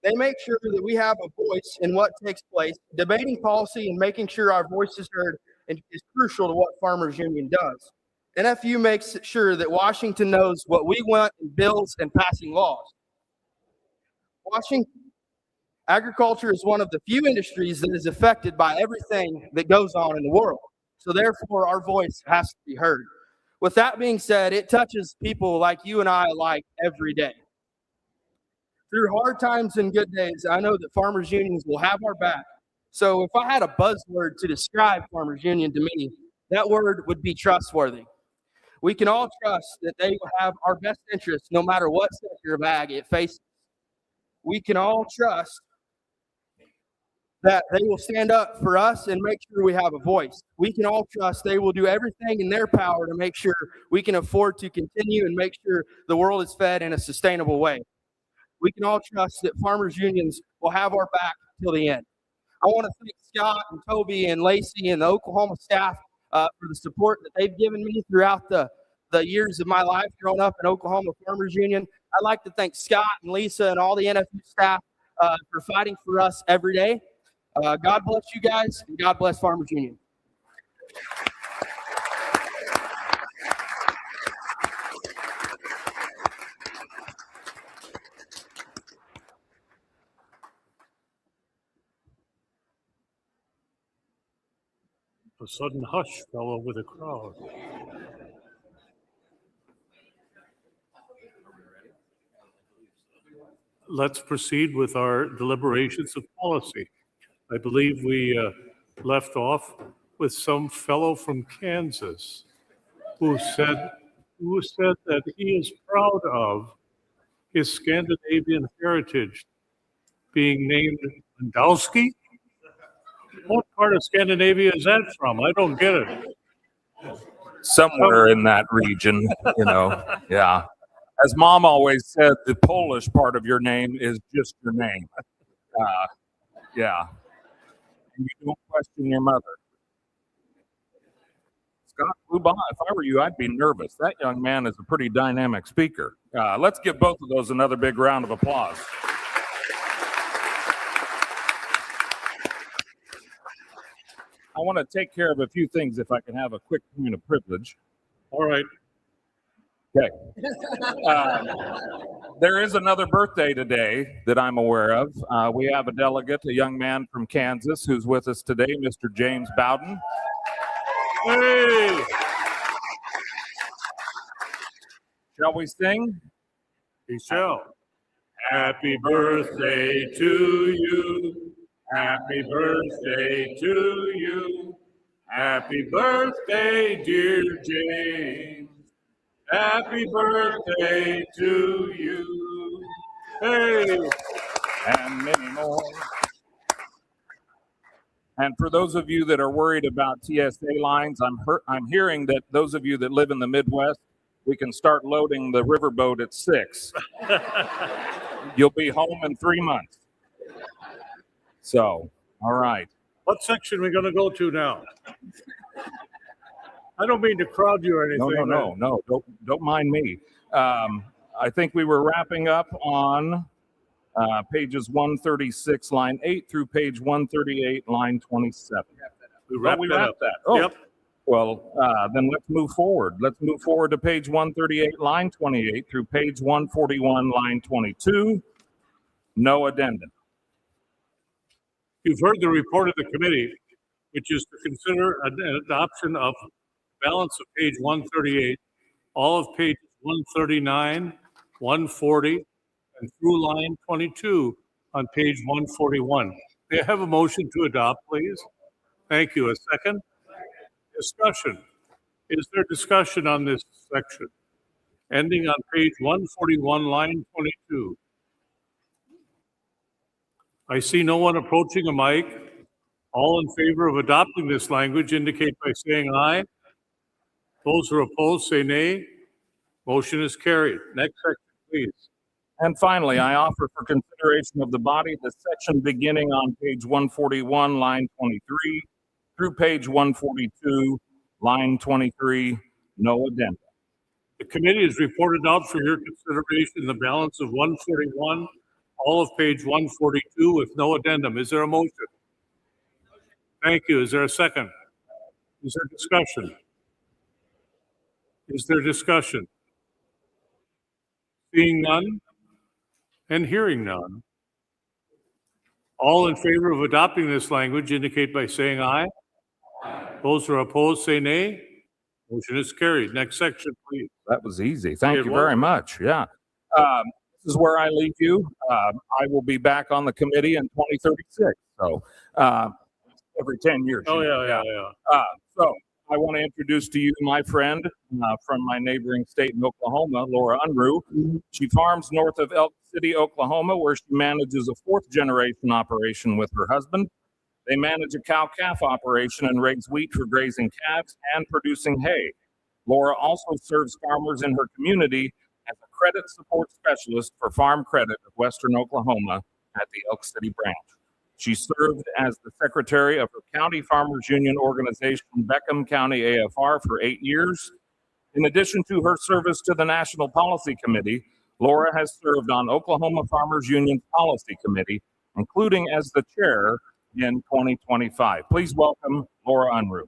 They make sure that we have a voice in what takes place. Debating policy and making sure our voice is heard is crucial to what Farmers Union does. NFU makes sure that Washington knows what we want in bills and passing laws. Agriculture is one of the few industries that is affected by everything that goes on in the world. So therefore, our voice has to be heard. With that being said, it touches people like you and I alike every day. Through hard times and good days, I know that Farmers Unions will have our back. So if I had a buzzword to describe Farmers Union to me, that word would be trustworthy. We can all trust that they will have our best interests no matter what sector of ag it faces. We can all trust that they will stand up for us and make sure we have a voice. We can all trust they will do everything in their power to make sure we can afford to continue and make sure the world is fed in a sustainable way. We can all trust that Farmers Unions will have our back till the end. I want to thank Scott and Toby and Lacey and the Oklahoma staff for the support that they've given me throughout the years of my life growing up in Oklahoma Farmers Union. I'd like to thank Scott and Lisa and all the NFU staff for fighting for us every day. God bless you guys, and God bless Farmers Union. A sudden hush fell over the crowd. Let's proceed with our deliberations of policy. I believe we left off with some fellow from Kansas who said that he is proud of his Scandinavian heritage being named Landowski. What part of Scandinavia is that from? I don't get it. Somewhere in that region, yeah. As Mom always said, the Polish part of your name is just your name. Yeah. And you don't question your mother. Scott flew by. If I were you, I'd be nervous. That young man is a pretty dynamic speaker. Let's give both of those another big round of applause. I want to take care of a few things if I can have a quick point of privilege. All right. Okay. There is another birthday today that I'm aware of. We have a delegate, a young man from Kansas, who's with us today, Mr. James Bowden. Hey! Shall we sing? We shall. Happy birthday to you. Happy birthday to you. Happy birthday, dear James. Happy birthday to you. Hey! And many more. And for those of you that are worried about TSA lines, I'm hearing that those of you that live in the Midwest, we can start loading the riverboat at 6. You'll be home in 3 months. So, all right. What section are we going to go to now? I don't mean to crowd you or anything. No. Don't mind me. I think we were wrapping up on pages 136, line 8 through page 138, line 27. We wrapped that. Oh. Yep. Well, then let's move forward. Let's move forward to page 138, line 28 through page 141, line 22. No addendum. You've heard the report of the committee, which is to consider an adoption of balance of page 138, all of pages 139, 140, and through line 22 on page 141. May I have a motion to adopt, please? Thank you. A second? Discussion. Is there discussion on this section? Ending on page 141, line 22. I see no one approaching a mic. All in favor of adopting this language indicate by saying aye. Those who are opposed say nay. Motion is carried. Next section, please. And finally, I offer for consideration of the body the section beginning on page 141, line 23, through page 142, line 23, no addendum. The committee has reported out for your consideration the balance of 141, all of page 142 with no addendum. Is there a motion? Thank you. Is there a second? Is there discussion? Is there discussion? Seeing none and hearing none. All in favor of adopting this language indicate by saying aye. Those who are opposed say nay. Motion is carried. Next section, please. That was easy. Thank you very much. Yeah. This is where I leave you. I will be back on the committee in 2036. So every 10 years. Oh, yeah. So I want to introduce to you my friend from my neighboring state in Oklahoma, Laura Unruh. She farms north of Elk City, Oklahoma, where she manages a 4th-generation operation with her husband. They manage a cow-calf operation and raise wheat for grazing calves and producing hay. Laura also serves farmers in her community as a credit support specialist for Farm Credit of Western Oklahoma at the Elk City branch. She served as the secretary of her county farmers union organization, Beckham County AFR, for 8 years. In addition to her service to the National Policy Committee, Laura has served on Oklahoma Farmers Union's Policy Committee, including as the chair in 2025. Please welcome Laura Unruh.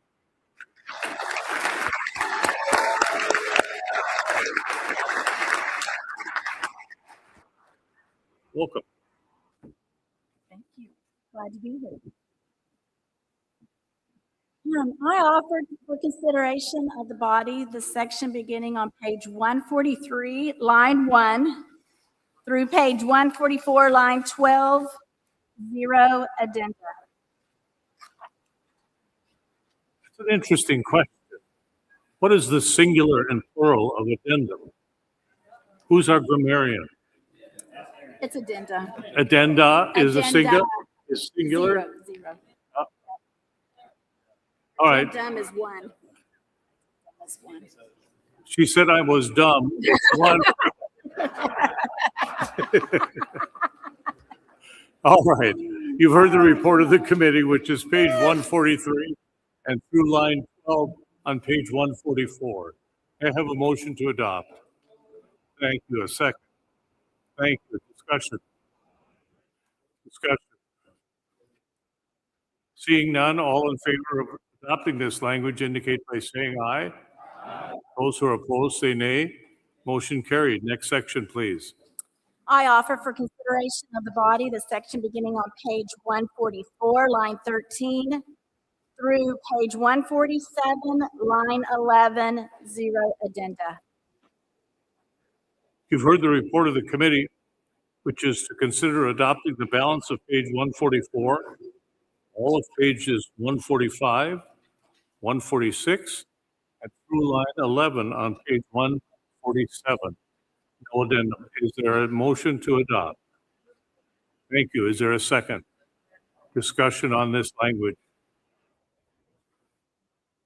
Welcome. Thank you. Glad to be here. I offered for consideration of the body the section beginning on page 143, line 1, through page 144, line 12, 0 addenda. It's an interesting question. What is the singular and plural of addendum? Who's our grammarian? It's addenda. Addenda is a singular? Is singular? Zero. All right. Addendum is one. That's one. She said I was dumb. It's one. All right. You've heard the report of the committee, which is page 143 and through line 12 on page 144. I have a motion to adopt. Thank you. A second. Thank you. Discussion. Seeing none, all in favor of adopting this language indicate by saying aye. Those who are opposed say nay. Motion carried. Next section, please. I offer for consideration of the body the section beginning on page 144, line 13, through page 147, line 11, zero addenda. You've heard the report of the committee, which is to consider adopting the balance of page 144, all of pages 145, 146, and through line 11 on page 147. No addendum. Is there a motion to adopt? Thank you. Is there a second? Discussion on this language.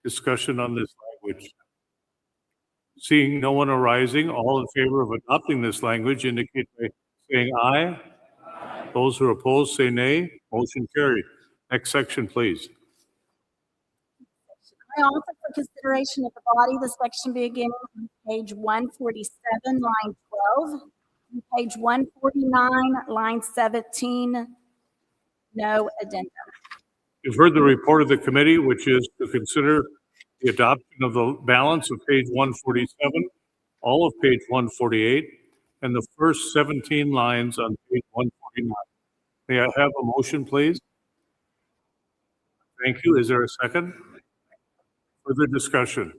Discussion on this language. Seeing no one arising, all in favor of adopting this language indicate by saying aye. Those who are opposed say nay. Motion carried. Next section, please. I offer for consideration of the body the section beginning on page 147, line 12, through page 149, line 17, no addendum. You've heard the report of the committee, which is to consider the adoption of the balance of page 147, all of page 148, and the first 17 lines on page 149. May I have a motion, please? Thank you. Is there a second? Further discussion?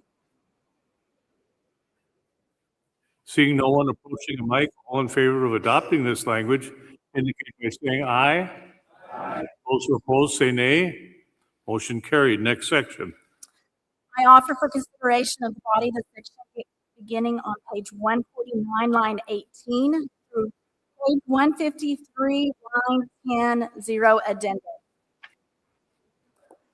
Seeing no one approaching a mic, all in favor of adopting this language indicate by saying aye. Aye. Those who oppose say nay. Motion carried. Next section. I offer for consideration of the body the section beginning on page 149, line 18, through page 153, line 10, zero addendum.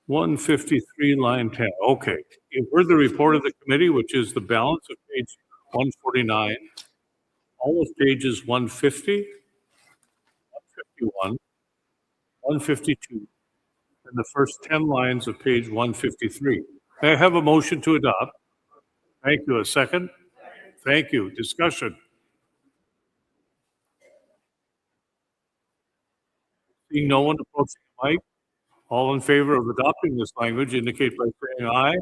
153, line 10. Okay. You've heard the report of the committee, which is the balance of page 149, all of pages 150, 151, 152, and the first 10 lines of page 153. May I have a motion to adopt? Thank you. A second? Thank you. Discussion. Seeing no one approaching the mic, all in favor of adopting this language indicate by saying aye.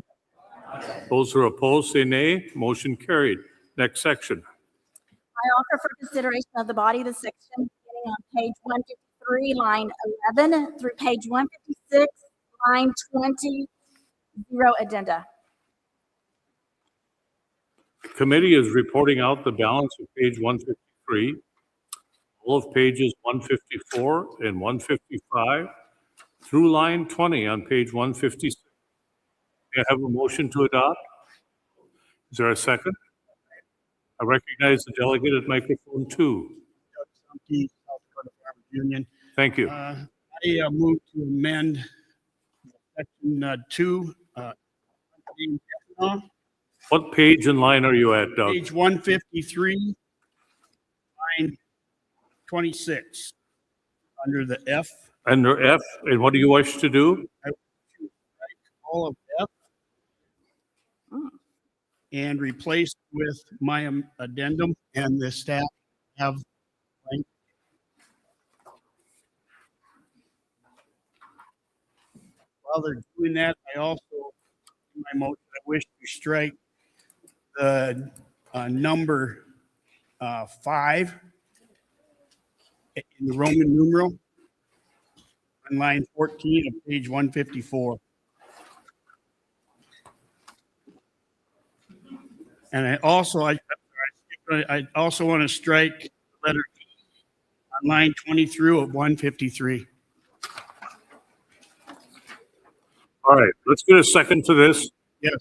Those who are opposed say nay. Motion carried. Next section. I offer for consideration of the body the section beginning on page 153, line 11, through page 156, line 20, zero addenda. The committee is reporting out the balance of page 153, all of pages 154 and 155, through line 20 on page 156. May I have a motion to adopt? Is there a second? I recognize the delegate at microphone 2. South Dakota Farmers Union. Thank you. I move to amend section 2. What page and line are you at, Doug? Page 153, line 26, under the F. Under F, and what do you wish to do? I wish to strike all of F and replace with my addendum, and the staff have blank. While they're doing that, I also, in my motion, I wish to strike the number 5 in the Roman numeral on line 14 of page 154. And I also want to strike the letter E on line 20 through of 153. All right, let's get a second to this. Yes.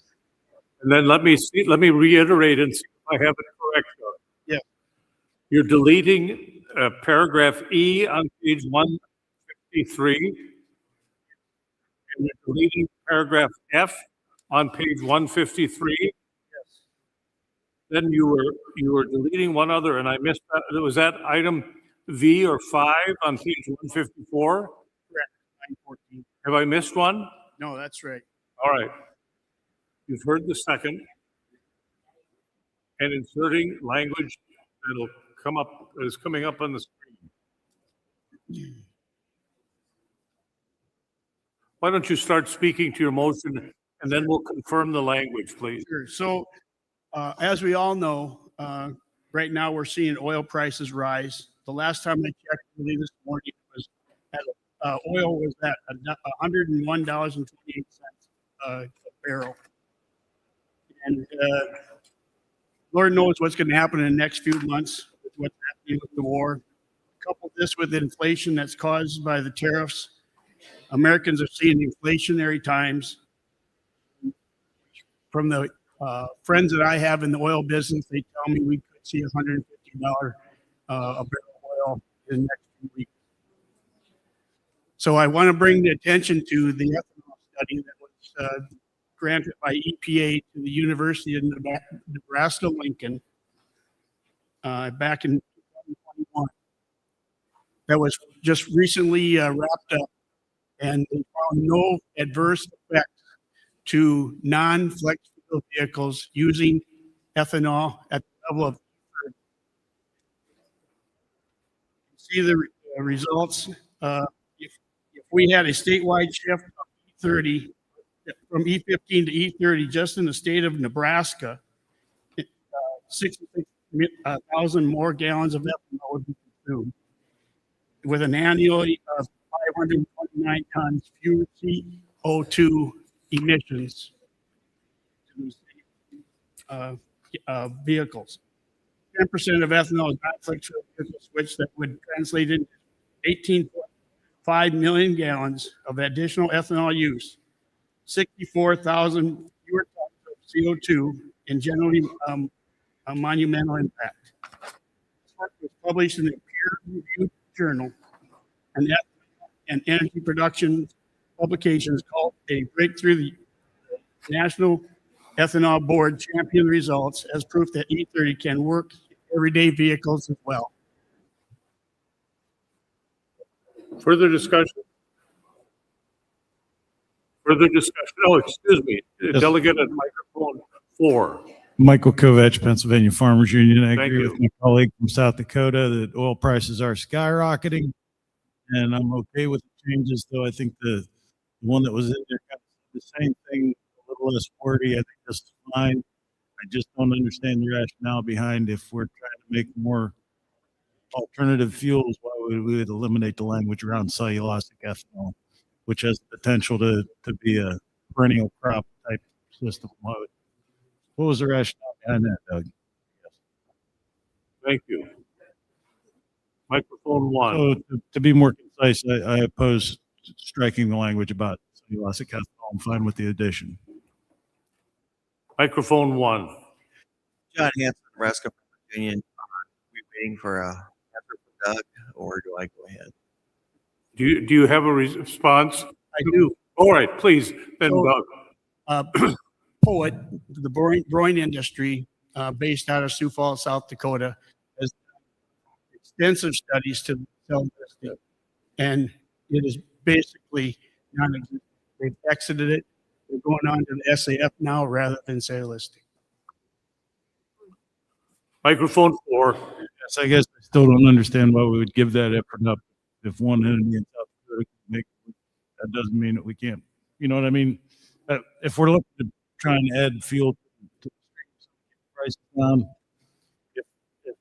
And then let me reiterate and see if I have it correct. Yes. You're deleting paragraph E on page 153. And you're deleting paragraph F on page 153. Yes. Then you were deleting one other, and I missed that. Was that item V or 5 on page 154? Correct. Line 14. Have I missed one? No, that's right. All right. You've heard the second. And inserting language that'll come up, is coming up on the screen. Why don't you start speaking to your motion, and then we'll confirm the language, please. Sure. So, as we all know, right now we're seeing oil prices rise. The last time I checked, early this morning, oil was at $101.28 a barrel. And Lord knows what's going to happen in the next few months with what's happening with the war. Couple this with inflation that's caused by the tariffs. Americans are seeing inflationary times. From the friends that I have in the oil business, they tell me we could see $150 a barrel of oil in the next few weeks. So I want to bring the attention to the ethanol study that was granted by EPA to the University of Nebraska-Lincoln back in 2021. That was just recently wrapped up, and they found no adverse effects to non-flex fuel vehicles using ethanol at the level of see the results. If we had a statewide shift of E30 from E15 to E30 just in the state of Nebraska, 66,000 more gallons of ethanol would be consumed, with an annually of 529 tons fewer CO2 emissions to vehicles. 10% of ethanol is not flex fuel vehicle switch that would translate into 18.5 million gallons of additional ethanol use, 64,000 fewer tons of CO2, and generally a monumental impact. This work was published in a peer-reviewed journal, and energy production publications called a breakthrough. The National Ethanol Board championed results as proof that E30 can work in everyday vehicles as well. Further discussion? Further discussion? Oh, excuse me. Yes. Delegate at microphone 4. Michael Kovach, Pennsylvania Farmers Union. I Thank agree you. with my colleague from South Dakota that oil prices are skyrocketing, and I'm okay with the changes, though I think the one that was in there kind of said the same thing, a little less wordy. I think this is fine. I just don't understand the rationale behind if we're trying to make more alternative fuels, why would we eliminate the language around cellulosic ethanol, which has the potential to be a perennial crop type system. What was the rationale behind that, Doug? Thank you. Microphone 1. So to be more concise, I oppose striking the language about cellulosic ethanol. I'm fine with the addition. Microphone 1. John Hanson, Nebraska Union. Are we waiting for a answer from Doug, or do I go ahead? Do you have a response? I do. All right, please, then So, Doug. Poet, the brewing industry, based out of Sioux Falls, South Dakota, has done extensive studies to sell listing, and it is basically non-existent. They've exited it. They're going on to the SAF now rather than sale listing. Microphone 4. Yes, I guess I still don't understand why we would give that effort up if one entity in South Dakota can make it. That doesn't mean that we can't. You know what I mean? If we're looking to try and add fuel to the prices down,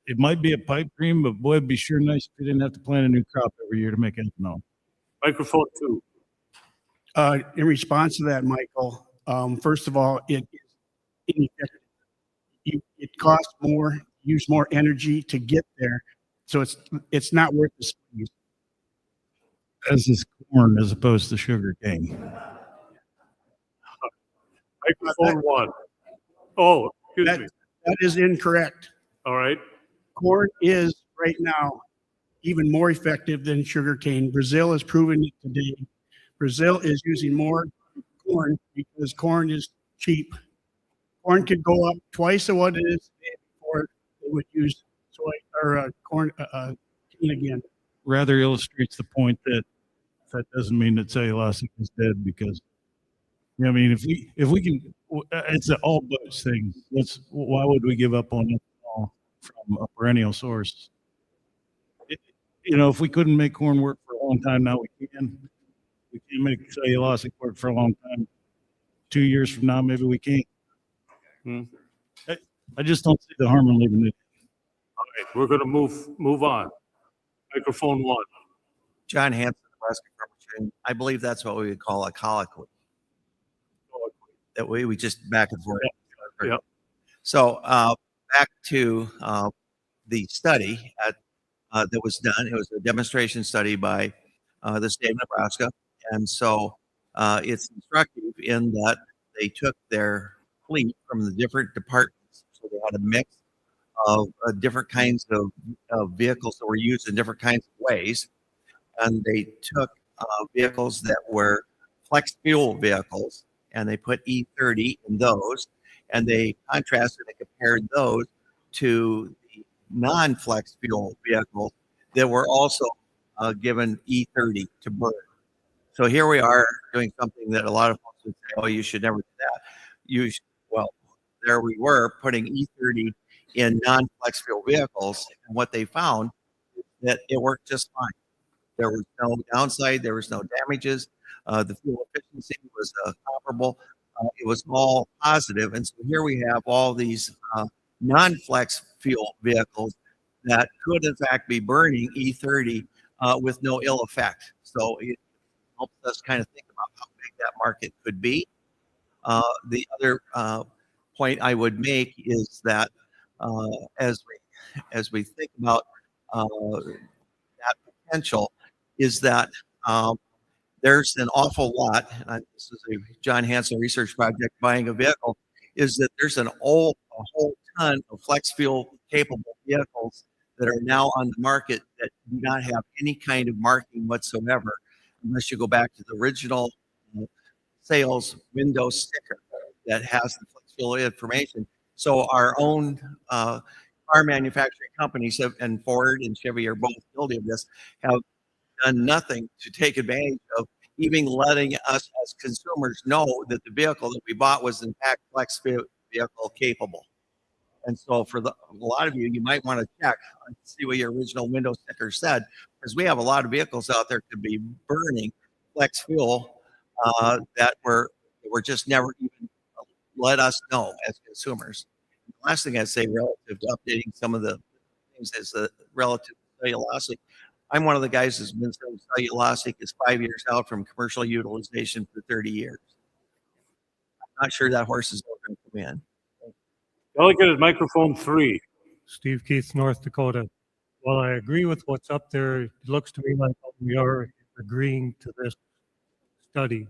it might be a pipe dream, but boy, it'd be sure nice if we didn't have to plant a new crop every year to make ethanol. Microphone 2. In response to that, Michael, first of all, it is ineffective. It costs more, use more energy to get there, so it's not worth the squeeze. As is corn as opposed to sugar cane. Microphone 1. Oh, excuse me. That is incorrect. All right. Corn is right now even more effective than sugarcane. Brazil has proven it today. Brazil is using more corn because corn is cheap. Corn could go up twice of what it is today before they would use soy or corn cane again. Rather illustrates the point that doesn't mean that cellulosic is dead, because I mean, if we can, it's an all buts thing. Why would we give up on ethanol from a perennial source? If we couldn't make corn work for a long time, now we can. We can make cellulosic work for a long time. 2 years from now, maybe we can't. I just don't see the harm in leaving it. All right, we're going to move on. Microphone 1. John Hanson, Nebraska Farmers Union. I believe that's what we would call a colloquy. That way we just back and forth. Yep. So back to the study that was done. It was a demonstration study by the state of Nebraska. And so it's instructive in that they took their fleet from the different departments. So they had a mix of different kinds of vehicles that were used in different kinds of ways. And they took vehicles that were flex fuel vehicles and they put E30 in those. And they contrasted and compared those to the non-flex fuel vehicles that were also given E30 to burn. So here we are doing something that a lot of folks would say, oh, you should never do that. Well, there we were putting E30 in non-flex fuel vehicles. And what they found is that it worked just fine. There was no downside. There was no damages. The fuel efficiency was comparable. It was all positive. And so here we have all these non-flex fuel vehicles that could, in fact, be burning E30 with no ill effect. So it helps us kind of think about how big that market could be. The other point I would make is that as we think about that potential, is that there's an awful lot. This is a John Hanson research project, buying a vehicle. Is that there's a whole ton of flex fuel capable vehicles that are now on the market that do not have any kind of marking whatsoever, unless you go back to the original sales window sticker that has the flex fuel information. So our own car manufacturing companies and Ford and Chevy are both guilty of this, have done nothing to take advantage of even letting us as consumers know that the vehicle that we bought was in fact flex vehicle capable. And so for a lot of you, you might want to check and see what your original window sticker said, because we have a lot of vehicles out there could be burning flex fuel that were just never even let us know as consumers. The last thing I'd say relative to updating some of the things is relative to cellulosic. I'm one of the guys that's been saying cellulosic is 5 years out from commercial utilization for 30 years. I'm not sure that horse is going to come in. Delegate at microphone 3. Steve Keith, North Dakota. While I agree with what's up there, it looks to me like we are agreeing to this study.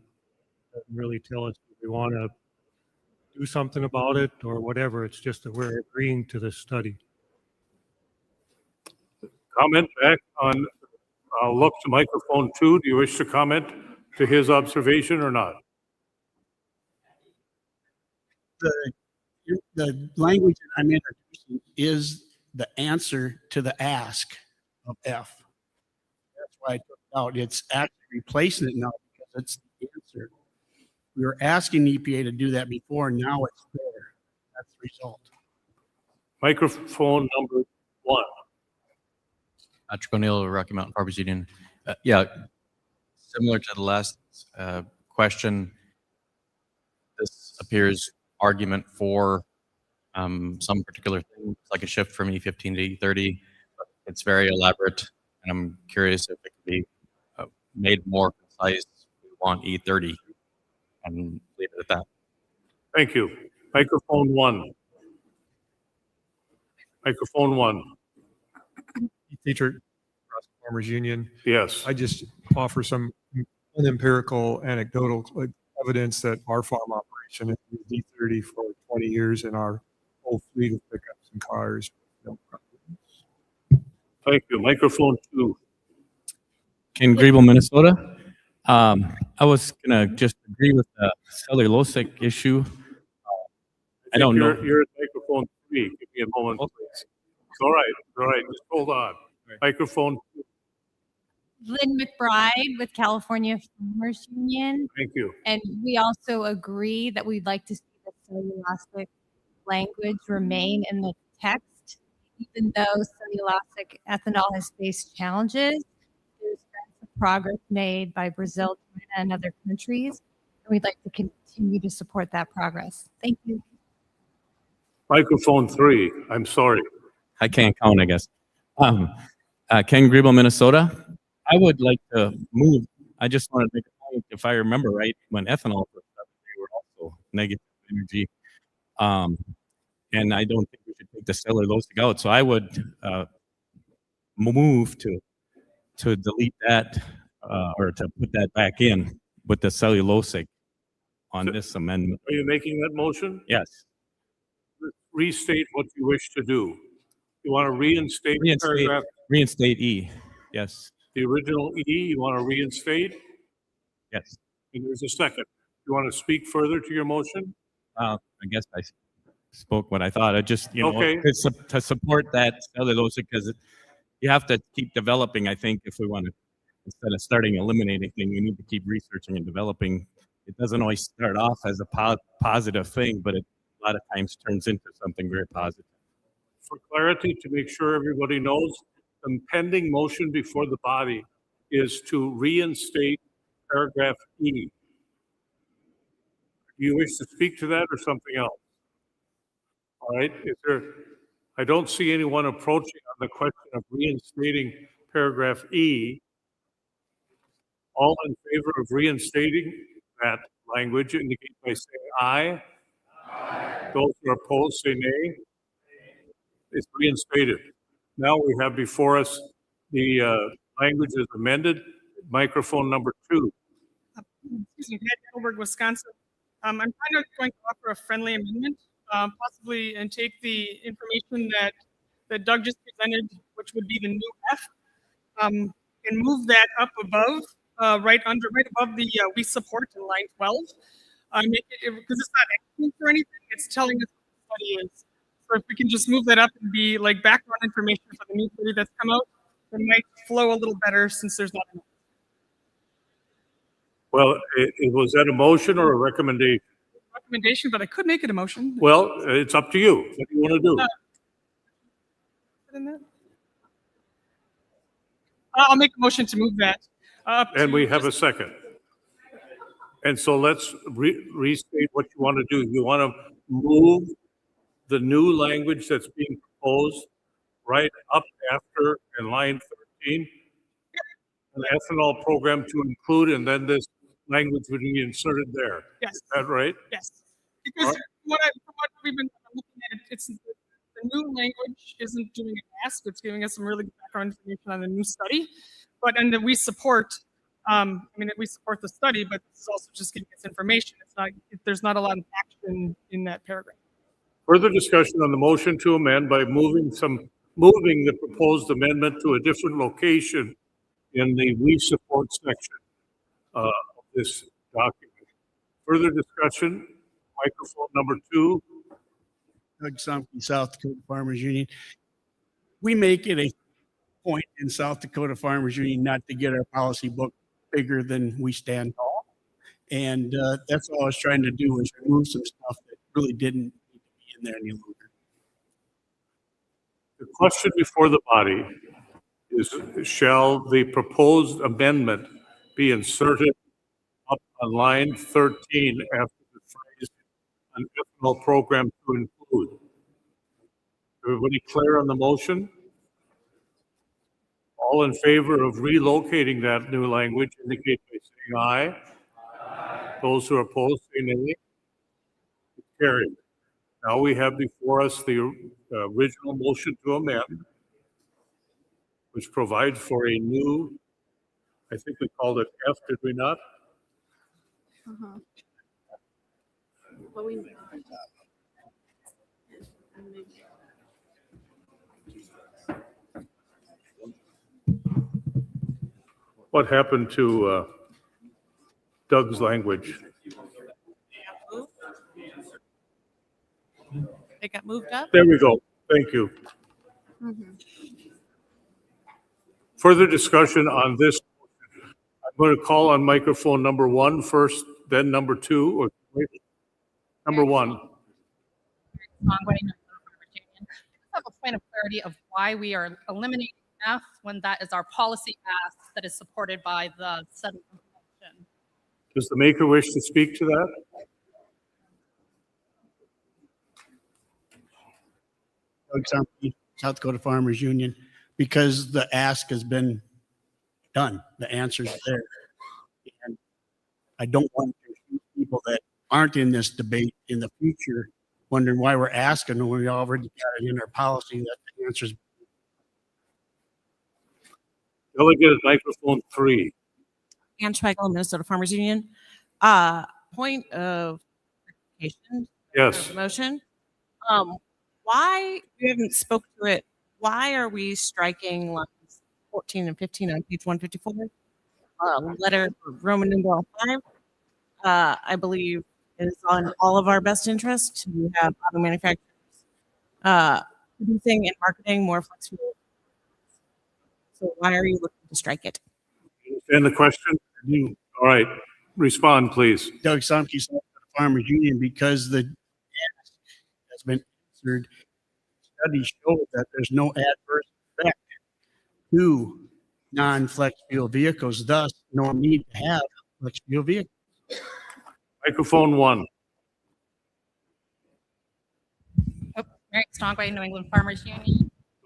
Doesn't really tell us if we want to do something about it or whatever. It's just that we're agreeing to this study. Comment back on, I'll look to microphone 2. Do you wish to comment to his observation or not? The language that I'm introducing is the answer to the ask of F. That's why I took it out. It's actually replacing it now because it's the answer. We were asking EPA to do that before, and now it's there. That's the result. Microphone number 1. Patrick O'Neill, Rocky Mountain Farmers Union. Yeah, similar to the last question, this appears argument for some particular thing, like a shift from E15 to E30. It's very elaborate, and I'm curious if it could be made more concise. We want E30, and leave it at that. Thank you. Microphone 1. Microphone 1. Teacher, Farmers Union. Yes. I just offer some empirical, anecdotal evidence that our farm operation has used E30 for 20 years in our whole fleet of pickups and cars. No problems. Thank you. Microphone 2. In Greenville, Minnesota. I was gonna just agree with the cellulosic issue. I don't know. You're at microphone 3. Give me a moment, please. It's all right. All right. Just hold on. Microphone 2. Lynn McBride with California Farmers Union. Thank you. And we also agree that we'd like to see the cellulosic language remain in the text, even though cellulosic ethanol has faced challenges. There's been some progress made by Brazil, China, and other countries, and we'd like to continue to support that progress. Thank you. Microphone 3, I'm sorry. I can't count, I guess. Ken Griebel, Minnesota. I would like to move. I just wanted to make a point. If I remember right, when ethanol was up, they were also negative energy. And I don't think we should take the cellulosic out. So I would move to delete that or to put that back in with the cellulosic on this amendment. Are you making that motion? Yes. Restate what you wish to do. You want to reinstate paragraph, Reinstate E. Yes. the original E, you want to reinstate? Yes. And there's a second. You want to speak further to your motion? I guess I spoke what I thought. I just, Okay. to support that cellulosic, because you have to keep developing, I think, if we want to, instead of starting eliminating things, we need to keep researching and developing. It doesn't always start off as a positive thing, but it a lot of times turns into something very positive. For clarity, to make sure everybody knows, the pending motion before the body is to reinstate paragraph E. Do you wish to speak to that or something else? All right, I don't see anyone approaching on the question of reinstating paragraph E. All in favor of reinstating that language indicate by saying aye. Those who are opposed say nay. It's reinstated. Now we have before us the language is amended. Microphone number 2. Excuse me, Pat Heidelberg, Wisconsin. I'm kind of going to offer a friendly amendment, possibly, and take the information that Doug just presented, which would be the new F, and move that up above, right above the we support in line 12. Because it's not asking for anything, it's telling us what the study is. So if we can just move that up and be like background information for the new study that's come out, it might flow a little better since there's not enough. Well, was that a motion or a recommendation? Recommendation, but I could make it a motion. Well, it's up to you. What do you want to do? I'll make a motion to move that up. And we have a second. And so let's restate what you want to do. You want to move the new language that's being proposed right up after in line 13, an ethanol program to include, and then this language would be inserted there. Yes. Is that right? Yes. Because from what we've been looking at, it's the new language isn't doing an ask. It's giving us some really good background information on the new study. But and that we support. We support the study, but this is also just giving us information. It's not. There's not a lot of action in that paragraph. Further discussion on the motion to amend by moving the proposed amendment to a different location in the we support section of this document. Further discussion, microphone number 2. Doug Sumke, South Dakota Farmers Union. We make it a point in South Dakota Farmers Union not to get our policy book bigger than we stand tall. And that's all I was trying to do, was remove some stuff that really didn't need to be in there any longer. The question before the body is, shall the proposed amendment be inserted up on line 13 after the phrase an ethanol program to include? Everybody clear on the motion? All in favor of relocating that new language indicate by saying aye. Those who are opposed say nay. It's carried. Now we have before us the original motion to amend, which provides for a new, I think we called it F, did we not? Well, What happened to Doug's language? It got moved up? There we go. Thank you. Further discussion on this. I'm going to call on microphone number 1 first, then number 2, or number 1. I have a point of clarity of why we are eliminating F when that is our policy ask that is supported by the settlement motion. Does the maker wish to speak to that? Doug Sumpke, South Dakota Farmers Union, because the ask has been done. The answer's there. And I don't want to confuse people that aren't in this debate in the future wondering why we're asking when we already got it in our policy that the answer's. Delegate at microphone 3. Ann Schweigel, Minnesota Farmers Union. Point of clarification. Yes. Motion. Why, we haven't spoke to it, why are we striking lines 14 and 15 on page 154? Letter Roman numeral 5, I believe is on all of our best interest to have auto manufacturers producing and marketing more flexible. So why are you looking to strike it? Understand the question? All right. Respond, please. Doug Sumpke, South Dakota Farmers Union, because the ask has been answered. Studies show that there's no adverse effect to non-flex fuel vehicles, thus no need to have flex fuel vehicles. Microphone 1. Mary Stongway, New England Farmers Union.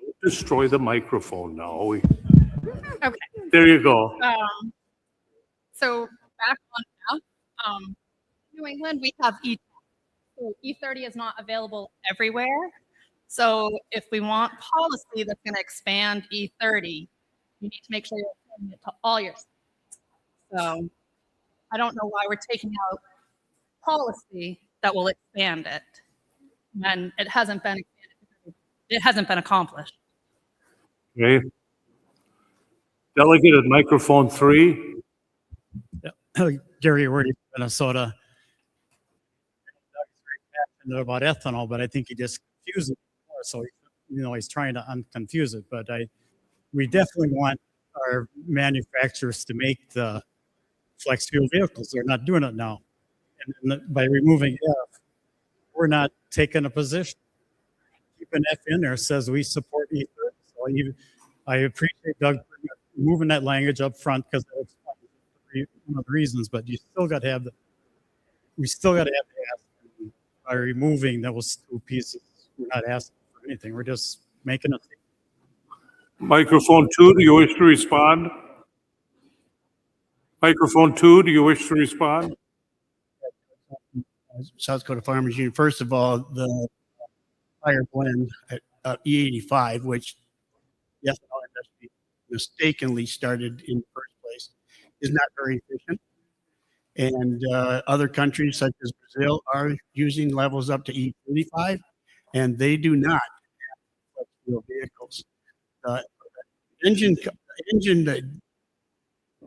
Don't destroy the microphone now. Okay. There you go. So back on now, New England, we have E30. So E30 is not available everywhere. So if we want policy that's going to expand E30, you need to make sure you're applying it to all your states. So I don't know why we're taking out policy that will expand it, and it hasn't been accomplished. Okay. Delegate at microphone 3. Gary Wordy, Minnesota. Doug's very passionate about ethanol, but I think he just confuses it more. So, he's trying to unconfuse it. But we definitely want our manufacturers to make the flex fuel vehicles. They're not doing it now. And by removing F, we're not taking a position. Keeping F in there says we support E30. So I appreciate Doug moving that language up front because that's one of the reasons, but you still got to have we still got to have the ask. By removing those two pieces, we're not asking for anything. We're just making a statement. Microphone 2, do you wish to respond? Microphone 2, do you wish to respond? South Dakota Farmers Union. First of all, the higher blend at E85, which the ethanol industry mistakenly started in the first place, is not very efficient. And other countries such as Brazil are using levels up to E35, and they do not have flex fuel vehicles. The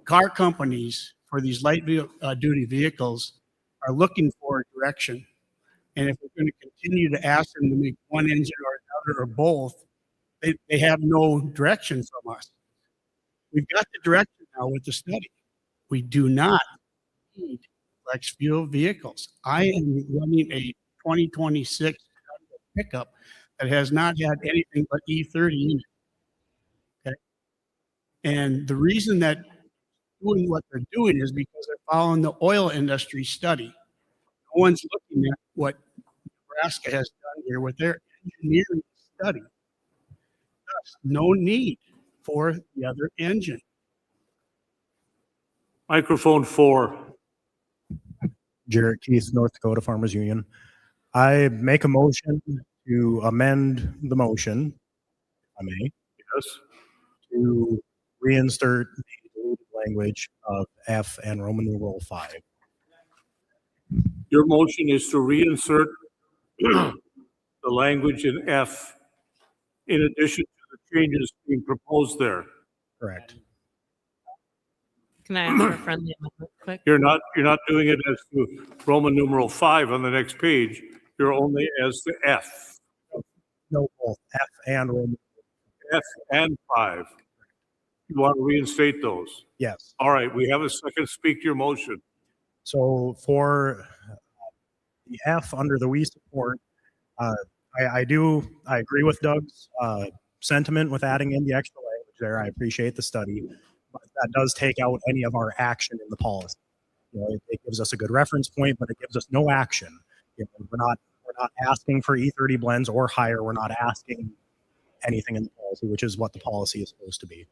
car companies for these light duty vehicles are looking for direction. And if we're going to continue to ask them to make one engine or another or both, they have no direction from us. We've got the direction now with the study. We do not need flex fuel vehicles. I am running a 2026 pickup that has not had anything but E30 in it. Okay. And the reason that doing what they're doing is because they're following the oil industry study. No one's looking at what Nebraska has done here with their engineering study. Thus, no need for the other engine. Microphone 4. Jarrett Keith, North Dakota Farmers Union. I make a motion to amend the motion, if I may. Yes. To reinsert the deleted language of F and Roman numeral 5. Your motion is to reinsert the language in F in addition to the changes being proposed there. Correct. Can I ask for a friendly amendment quick? You're not doing it as to Roman numeral 5 on the next page. You're only as to F. No, both F and Roman. F and 5. You want to reinstate those? Yes. All right, we have a second. Speak to your motion. So for the F under the we support, I agree with Doug's sentiment with adding in the extra language there. I appreciate the study, but that does take out any of our action in the policy. It gives us a good reference point, but it gives us no action. We're We're not asking for E30 blends or higher. We're not asking anything in the policy, which is what the policy is supposed to be.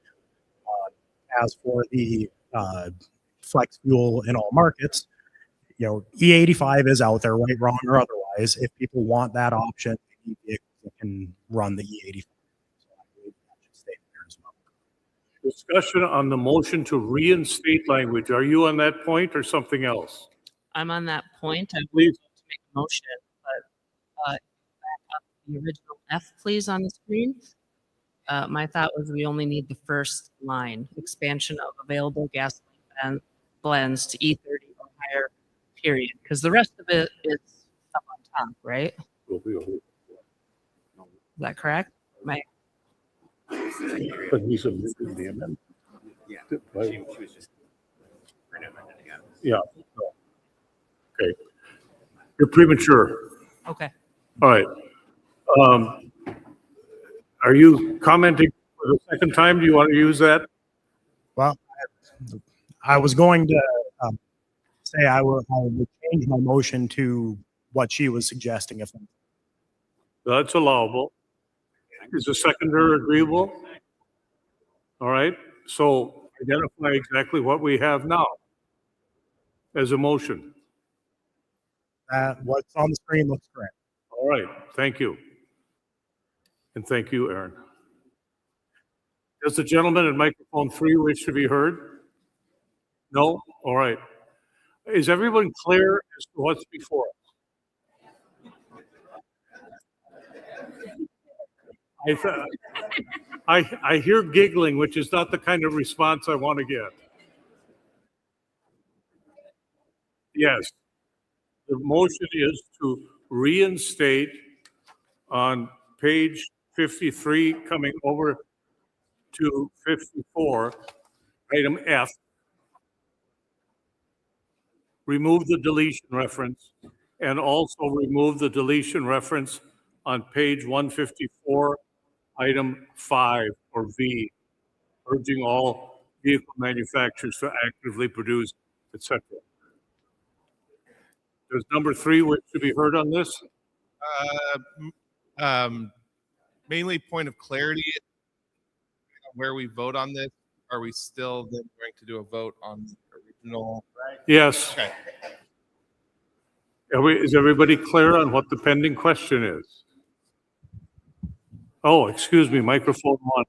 As for the flex fuel in all markets, E85 is out there, right, wrong, or otherwise. If people want that option, they need vehicles that can run the E85. So I believe that should stay there as well. Discussion on the motion to reinstate language. Are you on that point or something else? I'm on that point. I Please. would like to make a motion, but back up the original F, please, on the screen. My thought was we only need the first line, expansion of available gasoline blends to E30 or higher, period. Because the rest of it is up on top, right? Is that correct? But he's amending the amendment. Yeah. Right. She was just amending again. Yeah. Okay. You're premature. Okay. All right. Are you commenting for the second time? Do you want to use that? Well, I was going to say I would change my motion to what she was suggesting. If That's allowable. Is the seconder agreeable? All right. So identify exactly what we have now as a motion. what's on the screen looks correct. All right. Thank you. And thank you, Aaron. Does the gentleman in microphone 3 wish to be heard? No? All right. Is everyone clear as to what's before us? I hear giggling, which is not the kind of response I want to get. Yes. The motion is to reinstate on page 53, coming over to 54, item F. Remove the deletion reference and also remove the deletion reference on page 154, item 5 or V, urging all vehicle manufacturers to actively produce, etc. Does number 3 wish to be heard on this? Mainly point of clarity, where we vote on this, are we still then going to do a vote on the original? Yes. Okay. Is everybody clear on what the pending question is? Oh, excuse me, microphone 1.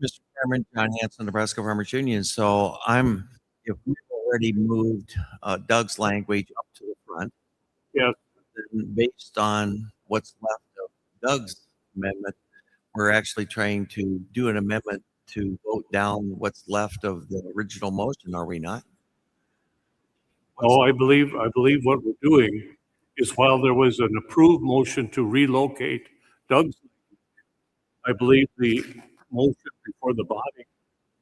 Mr. Chairman, John Hanson, Nebraska Farmers Union. So if we've already moved Doug's language up to the front, yes, then based on what's left of Doug's amendment, we're actually trying to do an amendment to vote down what's left of the original motion, are we not? Oh, I believe what we're doing is while there was an approved motion to relocate Doug's, I believe the motion before the body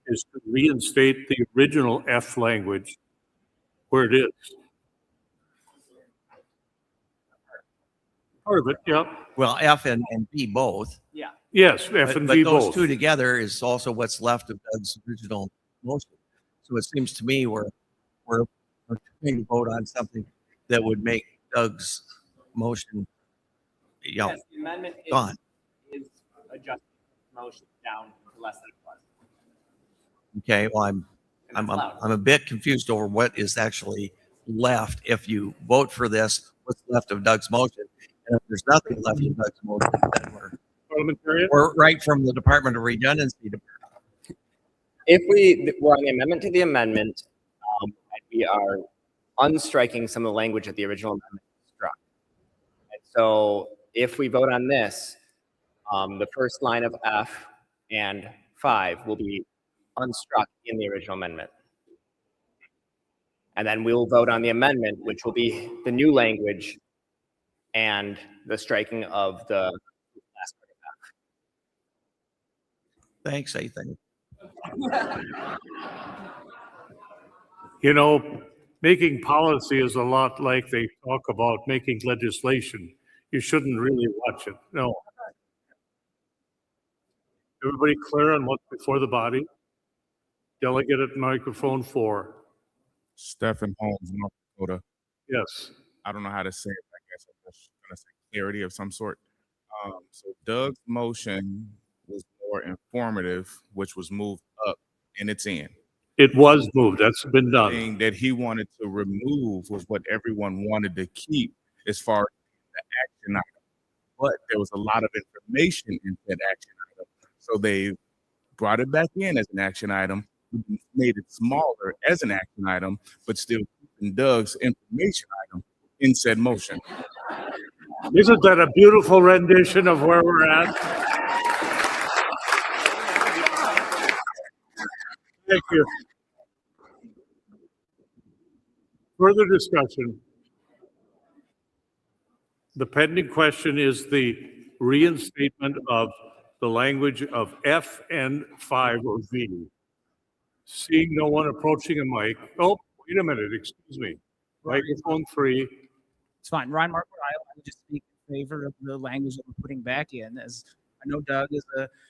is to reinstate the original F language where it is. Part of it, yeah. Well, F and B both. Yeah. Yes, F and B but those both. two together is also what's left of Doug's original motion. So it seems to me we're trying to vote on something that would make Doug's motion, Yes, the amendment gone. is adjusting the motion down to less than it was. Okay, well, I'm a bit confused over what is actually left if you vote for this. What's left of Doug's motion? And if there's nothing left of Doug's motion, then we're right from the Department of Redundancy. If we're on the amendment to the amendment, and we are unstriking some of the language that the original amendment struck. And so if we vote on this, the first line of F and 5 will be unstruck in the original amendment. And then we'll vote on the amendment, which will be the new language and the striking of the last part of F. Thanks, Ethan. You know, making policy is a lot like they talk about making legislation. You shouldn't really watch it. No. Everybody clear on what's before the body? Delegate at microphone 4. Stephen Holmes, North Dakota. Yes. I don't know how to say it. I guess I'm just going to clarity of some sort. So Doug's motion was more informative, which was moved up, and it's in. It was moved. That's been done. Thing that he wanted to remove was what everyone wanted to keep as far as the action item. But there was a lot of information in that action item. So they brought it back in as an action item, made it smaller as an action item, but still keeping Doug's information item in said motion. Isn't that a beautiful rendition of where we're at? Thank you. Further discussion. The pending question is the reinstatement of the language of F and 5 or V. Seeing no one approaching a mic. Oh, wait a minute, excuse me. Microphone 3. It's fine. Ryan Mark, I would just speak in favor of the language that we're putting back in. As I know Doug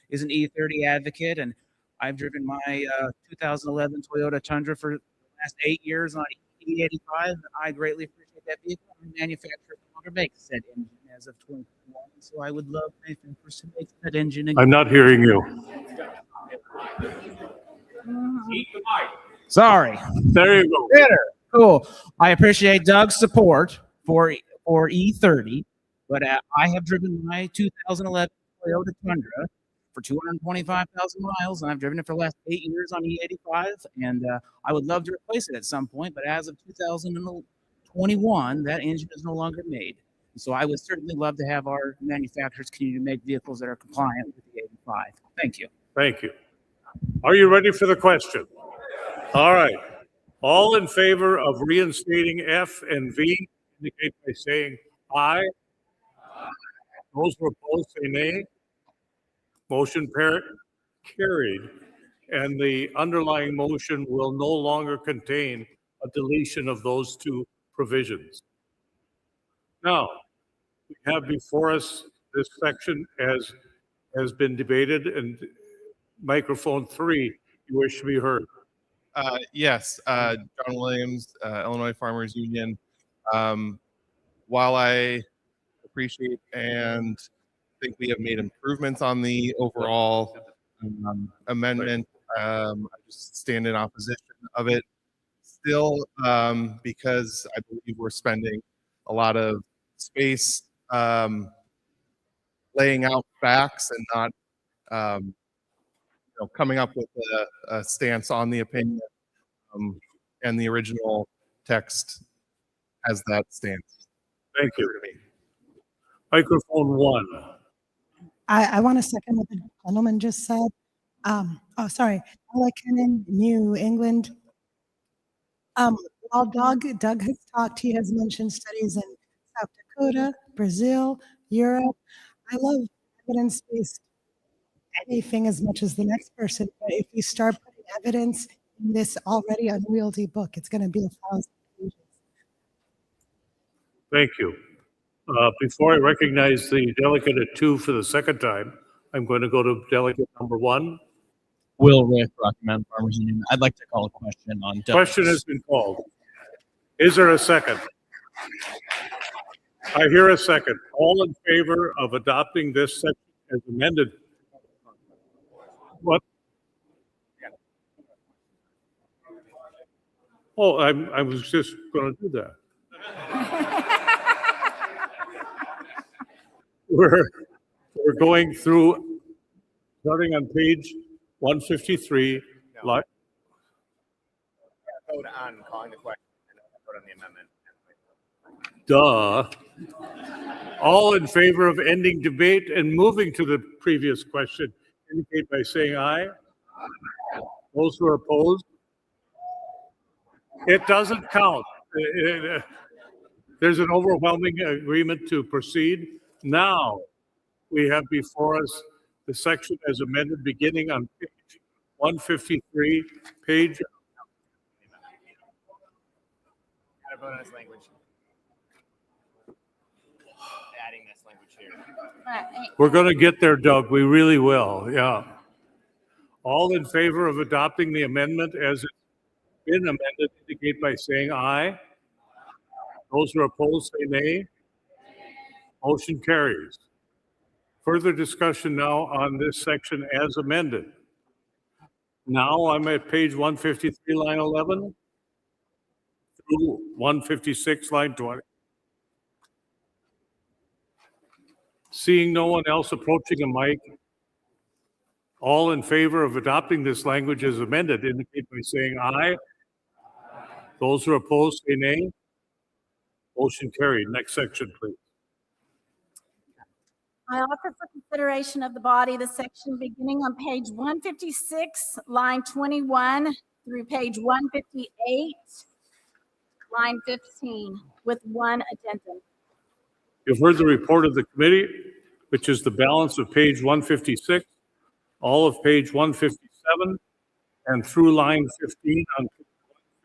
is an E30 advocate, and I've driven my 2011 Toyota Tundra for the last 8 years on E85, and I greatly appreciate that vehicle. The manufacturer no longer makes said engine as of 2021, so I would love manufacturers to make that engine again. I'm not hearing you. Sorry. There you go. Better. Cool. I appreciate Doug's support for E30, but I have driven my 2011 Toyota Tundra for 225,000 miles, and I've driven it for the last 8 years on E85, and I would love to replace it at some point, but as of 2021, that engine is no longer made. So I would certainly love to have our manufacturers continue to make vehicles that are compliant with the 85. Thank you. Thank you. Are you ready for the question? All right. All in favor of reinstating F and V indicate by saying aye. Those who oppose say nay. Motion carried. And the underlying motion will no longer contain a deletion of those two provisions. Now, we have before us this section as has been debated, and microphone 3, you wish to be heard. Yes, John Williams, Illinois Farmers Union. While I appreciate and think we have made improvements on the overall amendment, I just stand in opposition of it still, because I believe we're spending a lot of space laying out facts and not coming up with a stance on the opinion, and the original text has that stance. Thank you. Microphone 1. I want to second what the gentleman just said. Sorry. Alakanen, New England. While Doug has talked, he has mentioned studies in South Dakota, Brazil, Europe. I love evidence-based anything as much as the next person, but if you start putting evidence in this already unwieldy book, it's going to be 1,000 pages. Thank you. Before I recognize the delegate at 2 for the second time, I'm going to go to delegate number 1. Will Rick, Rocky Mountain Farmers Union. I'd like to call a question on Question has been called. Is there a second? I hear a second. All in favor of adopting this section as amended? What? Oh, I was just going to do that. We're going through, starting on page 153. No. Vote on calling the question and vote on the amendment. Duh. All in favor of ending debate and moving to the previous question indicate by saying aye. Those who are opposed? It doesn't count. There's an overwhelming agreement to proceed. Now, we have before us the section as amended beginning on page 153, page. Gotta vote on this language. Adding this language here. We're going to get there, Doug. We really will. Yeah. All in favor of adopting the amendment as it's been amended indicate by saying aye. Those who are opposed say nay. Motion carries. Further discussion now on this section as amended. Now I'm at page 153, line 11 through 156, line 20. Seeing no one else approaching a mic, all in favor of adopting this language as amended indicate by saying aye. Those who are opposed say nay. Motion carried. Next section, please. I offer for consideration of the body the section beginning on page 156, line 21 through page 158, line 15, with one addendum. You've heard the report of the committee, which is the balance of page 156, all of page 157, and through line 15 on page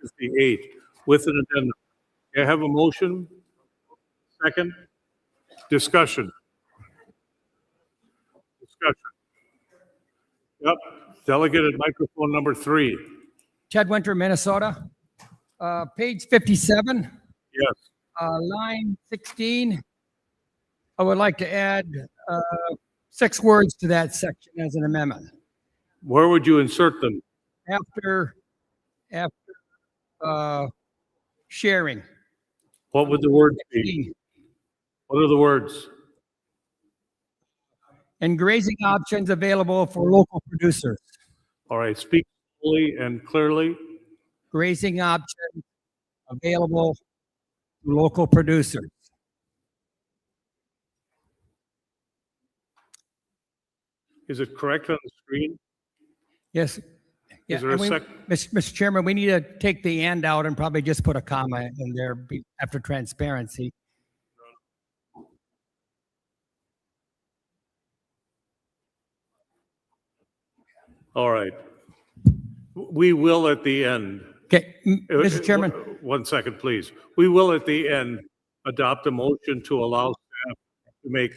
158 with an addendum. May I have a motion? Second? Discussion. Yep. Delegate at microphone number 3. Ted Winter, Minnesota. Page 57. Yes. Line 16. I would like to add 6 words to that section as an amendment. Where would you insert them? After sharing. What would the words be? What are the words? And grazing options available for local producers. All right, speak slowly and clearly. Grazing options available to local producers. Is it correct on the screen? Yes. Yeah, Is there and a sec? Mr. Chairman, we need to take the and out and probably just put a comma in there after transparency. All right. We will at the end. Okay, Mr. Chairman. 1 second, please. We will at the end adopt a motion to allow staff to make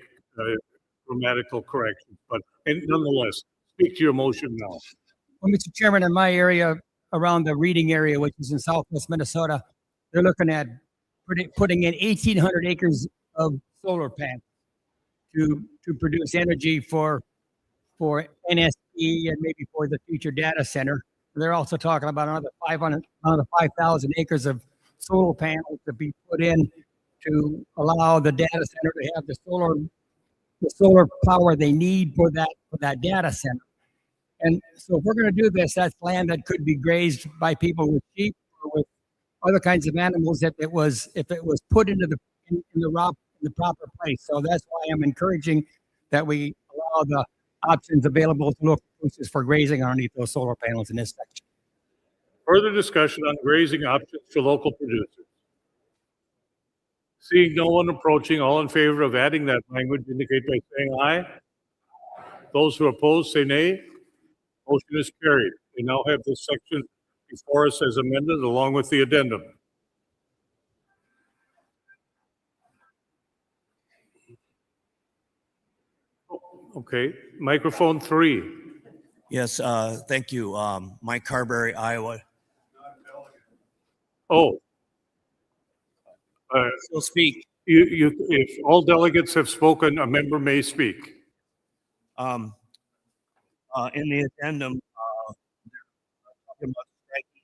grammatical corrections, but nonetheless, speak to your motion now. Well, Mr. Chairman, in my area, around the Reading area, which is in southwest Minnesota, they're looking at putting in 1,800 acres of solar panels to produce energy for NSE and maybe for the future data center. They're also talking about another 5,000 acres of solar panels to be put in to allow the data center to have the solar power they need for that data center. And so if we're going to do this, that's land that could be grazed by people with sheep or with other kinds of animals if it was put into the proper place. So that's why I'm encouraging that we allow the options available to local producers for grazing underneath those solar panels in this section. Further discussion on grazing options for local producers. Seeing no one approaching, all in favor of adding that language indicate by saying aye. Those who oppose say nay. Motion is carried. We now have this section before us as amended along with the addendum. Okay, microphone 3. Yes, thank you. Mike Carberry, Iowa. Oh. So speak. If all delegates have spoken, a member may speak. In the addendum, talking about striking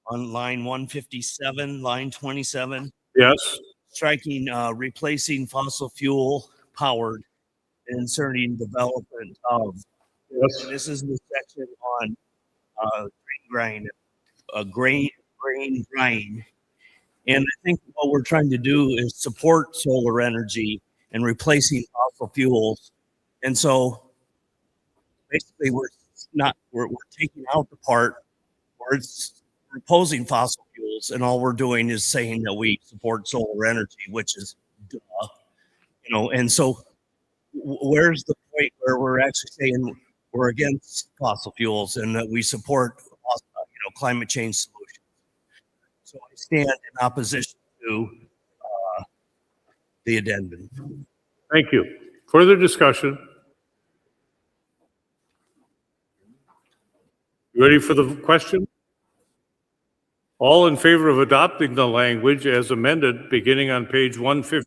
on line 157, line 27. Yes. Striking, replacing fossil fuel powered, inserting development of. Yes. And this is the section on grain drying. And I think what we're trying to do is support solar energy and replacing fossil fuels. And so basically we're taking out the part where it's opposing fossil fuels, and all we're doing is saying that we support solar energy, which is and so where's the point where we're actually saying we're against fossil fuels and that we support climate change solutions? So I stand in opposition to the addendum. Thank you. Further discussion? You ready for the question? All in favor of adopting the language as amended beginning on page 156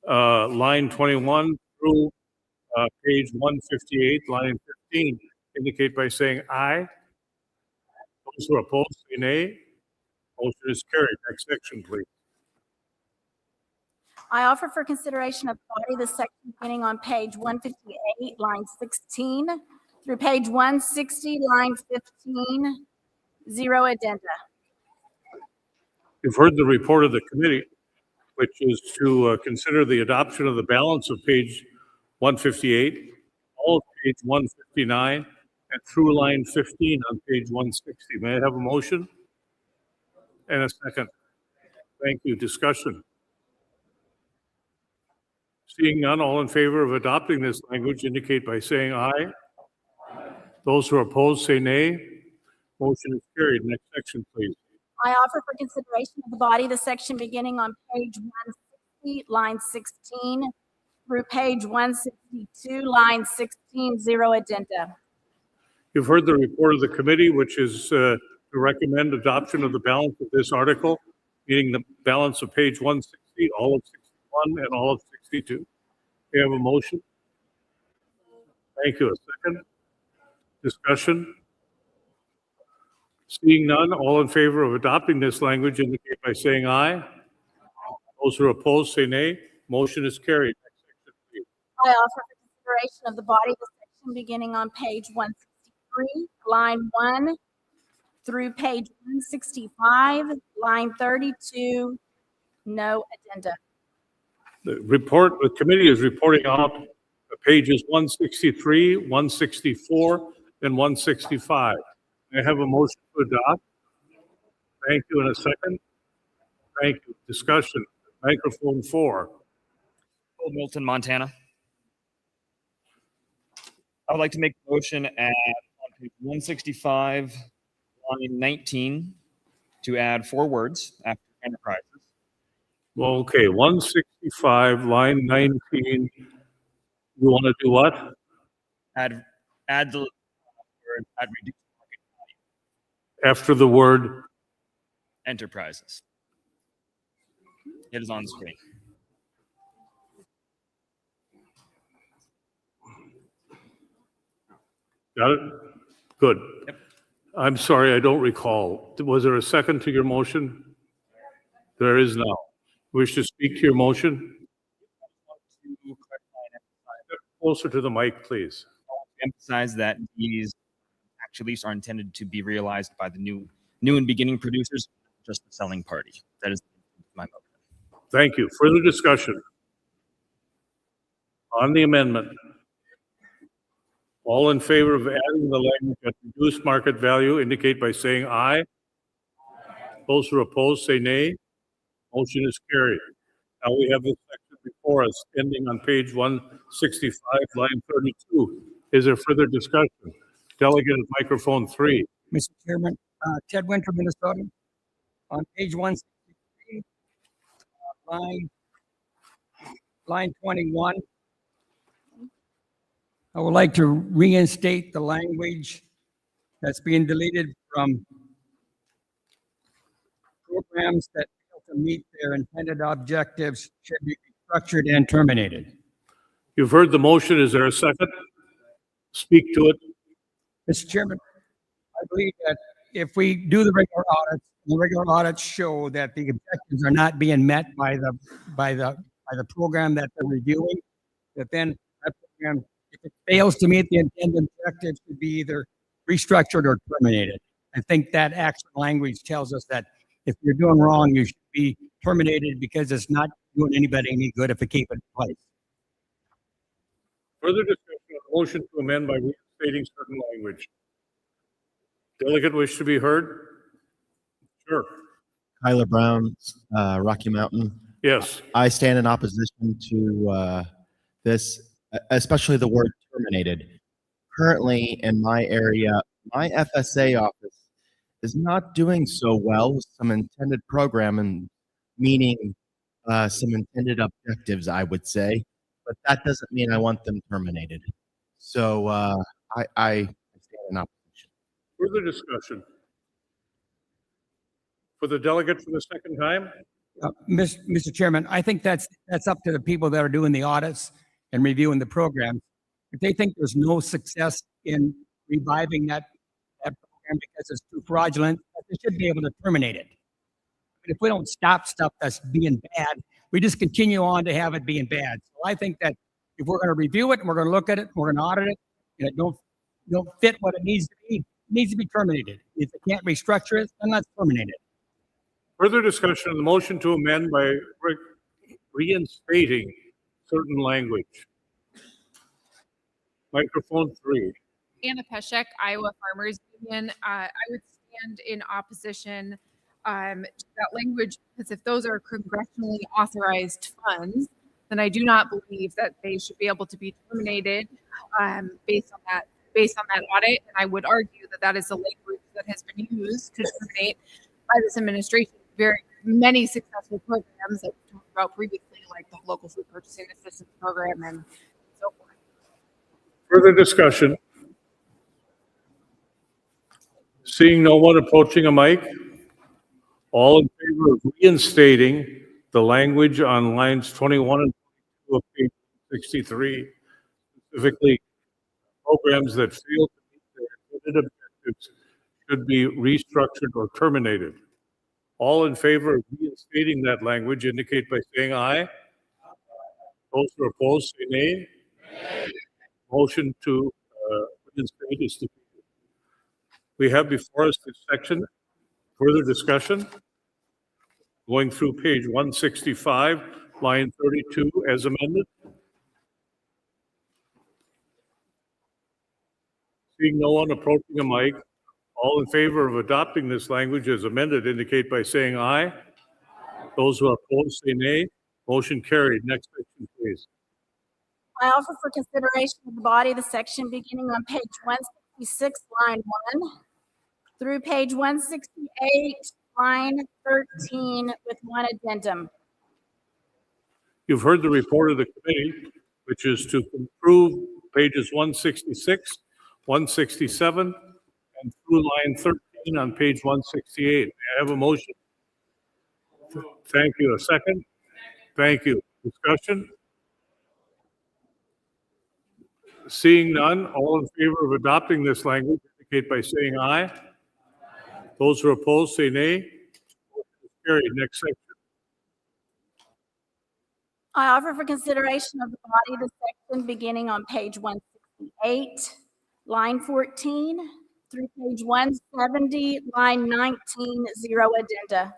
line 21 through page 158, line 15, indicate by saying aye. Those who are opposed, say nay. Motion is carried. Next section, please. I offer for consideration of the body the section beginning on page 158, line 16, through page 160, line 15, zero addenda. You've heard the report of the committee, which is to consider the adoption of the balance of page 158, all of page 159, and through line 15 on page 160. May I have a motion? And a second. Thank you. Discussion. Seeing none, all in favor of adopting this language indicate by saying aye. Those who are opposed say nay. Motion is carried. Next section, please. I offer for consideration of the body the section beginning on page 160, line 16, through page 162, line 16, zero addenda. You've heard the report of the committee, which is to recommend adoption of the balance of this article, meaning the balance of page 160, all of 61, and all of 62. We have a motion. Thank you. A second. Discussion. Seeing none, all in favor of adopting this language indicate by saying aye. Those who are opposed say nay. Motion is carried. Next section, please. I offer for consideration of the body the section beginning on page 163, line 1, through page 165, line 32, no addenda. The committee is reporting out pages 163, 164, and 165. I have a motion to adopt. Thank you. In a second. Thank you. Discussion. Microphone 4. Old Milton, Montana. I would like to make a motion on page 165, line 19, to add 4 words after enterprises. Well, okay, 165, line 19. You want to do what? Add the word at reduced market After the word enterprises. It is on the screen. Got it? Good. Yep. I'm sorry, I don't recall. Was there a second to your motion? There is now. Wish to speak to your motion? Closer to the mic, please. Emphasize that these tax reliefs are intended to be realized by the new and beginning producers, just the selling party. That is my motion. Thank you. Further discussion on the amendment. All in favor of adding the language at reduced market value indicate by saying aye. Those who are opposed say nay. Motion is carried. Now we have this section before us ending on page 165, line 32. Is there further discussion? Delegate at microphone 3. Mr. Chairman, Ted Winter, Minnesota. On page 163, line 21, I would like to reinstate the language that's being deleted from programs that fail to meet their intended objectives should be restructured and terminated. You've heard the motion. Is there a second? Speak to it. Mr. Chairman, I believe that if we do the regular audits show that the objectives are not being met by the program that they're reviewing, that then that program, if it fails to meet the intended objectives, should be either restructured or terminated. I think that actual language tells us that if you're doing wrong, you should be terminated because it's not doing anybody any good if you keep it in place. Further discussion on the motion to amend by reinstating certain language. Delegate wish to be heard? Sure. Tyler Brown, Rocky Mountain. Yes. I stand in opposition to this, especially the word terminated. Currently in my area, my FSA office is not doing so well with some intended programming, meaning some intended objectives, I would say, but that doesn't mean I want them terminated. So I stand in opposition. Further discussion? For the delegate for the second time? Mr. Chairman, I think that's up to the people that are doing the audits and reviewing the program. If they think there's no success in reviving that program because it's too fraudulent, they should be able to terminate it. But if we don't stop stuff that's being bad, we just continue on to have it being bad. So I think that if we're going to review it and we're going to look at it, we're going to audit it, and it don't fit what it needs to be, it needs to be terminated. If it can't restructure it, then let's terminate it. Further discussion on the motion to amend by reinstating certain language. Microphone 3. Anna Peshek, Iowa Farmers Union. I would stand in opposition to that language because if those are congressionally authorized funds, then I do not believe that they should be able to be terminated based on that audit. And I would argue that that is the language that has been used to terminate by this administration very many successful programs that we talked about previously, like the local food purchasing assistance program and so forth. Further discussion. Seeing no one approaching a mic, all in favor of reinstating the language on lines 21 and 22 of page 63, specifically programs that fail to meet their intended objectives should be restructured or terminated. All in favor of reinstating that language indicate by saying aye. Those who are opposed say nay. Motion to reinstate is defeated. We have before us this section. Further discussion. Going through page 165, line 32 as amended. Seeing no one approaching a mic, all in favor of adopting this language as amended indicate by saying aye. Those who are opposed say nay. Motion carried. Next section, please. I offer for consideration of the body the section beginning on page 166, line 1, through page 168, line 13, with one addendum. You've heard the report of the committee, which is to approve pages 166, 167, and through line 13 on page 168. May I have a motion? Thank you. A second? Thank you. Discussion? Seeing none, all in favor of adopting this language indicate by saying aye. Those who are opposed say nay. Motion is carried. Next section. I offer for consideration of the body the section beginning on page 168, line 14, through page 170, line 19, zero addenda.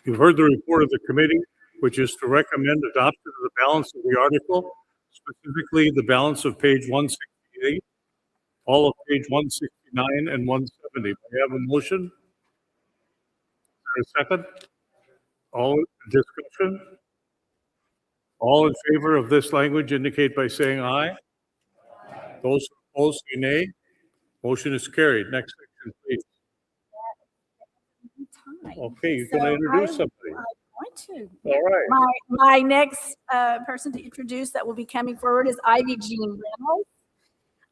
You've heard the report of the committee, which is to recommend adoption of the balance of the article, specifically the balance of page 168, all of page 169 and 170. May I have a motion? Is there a second? All discussion? All in favor of this language indicate by saying aye. Those opposed say nay. Motion is carried. Next section, please. Okay, you can introduce somebody. I'm going to. All right. My next person to introduce that will be coming forward is Ivy Jean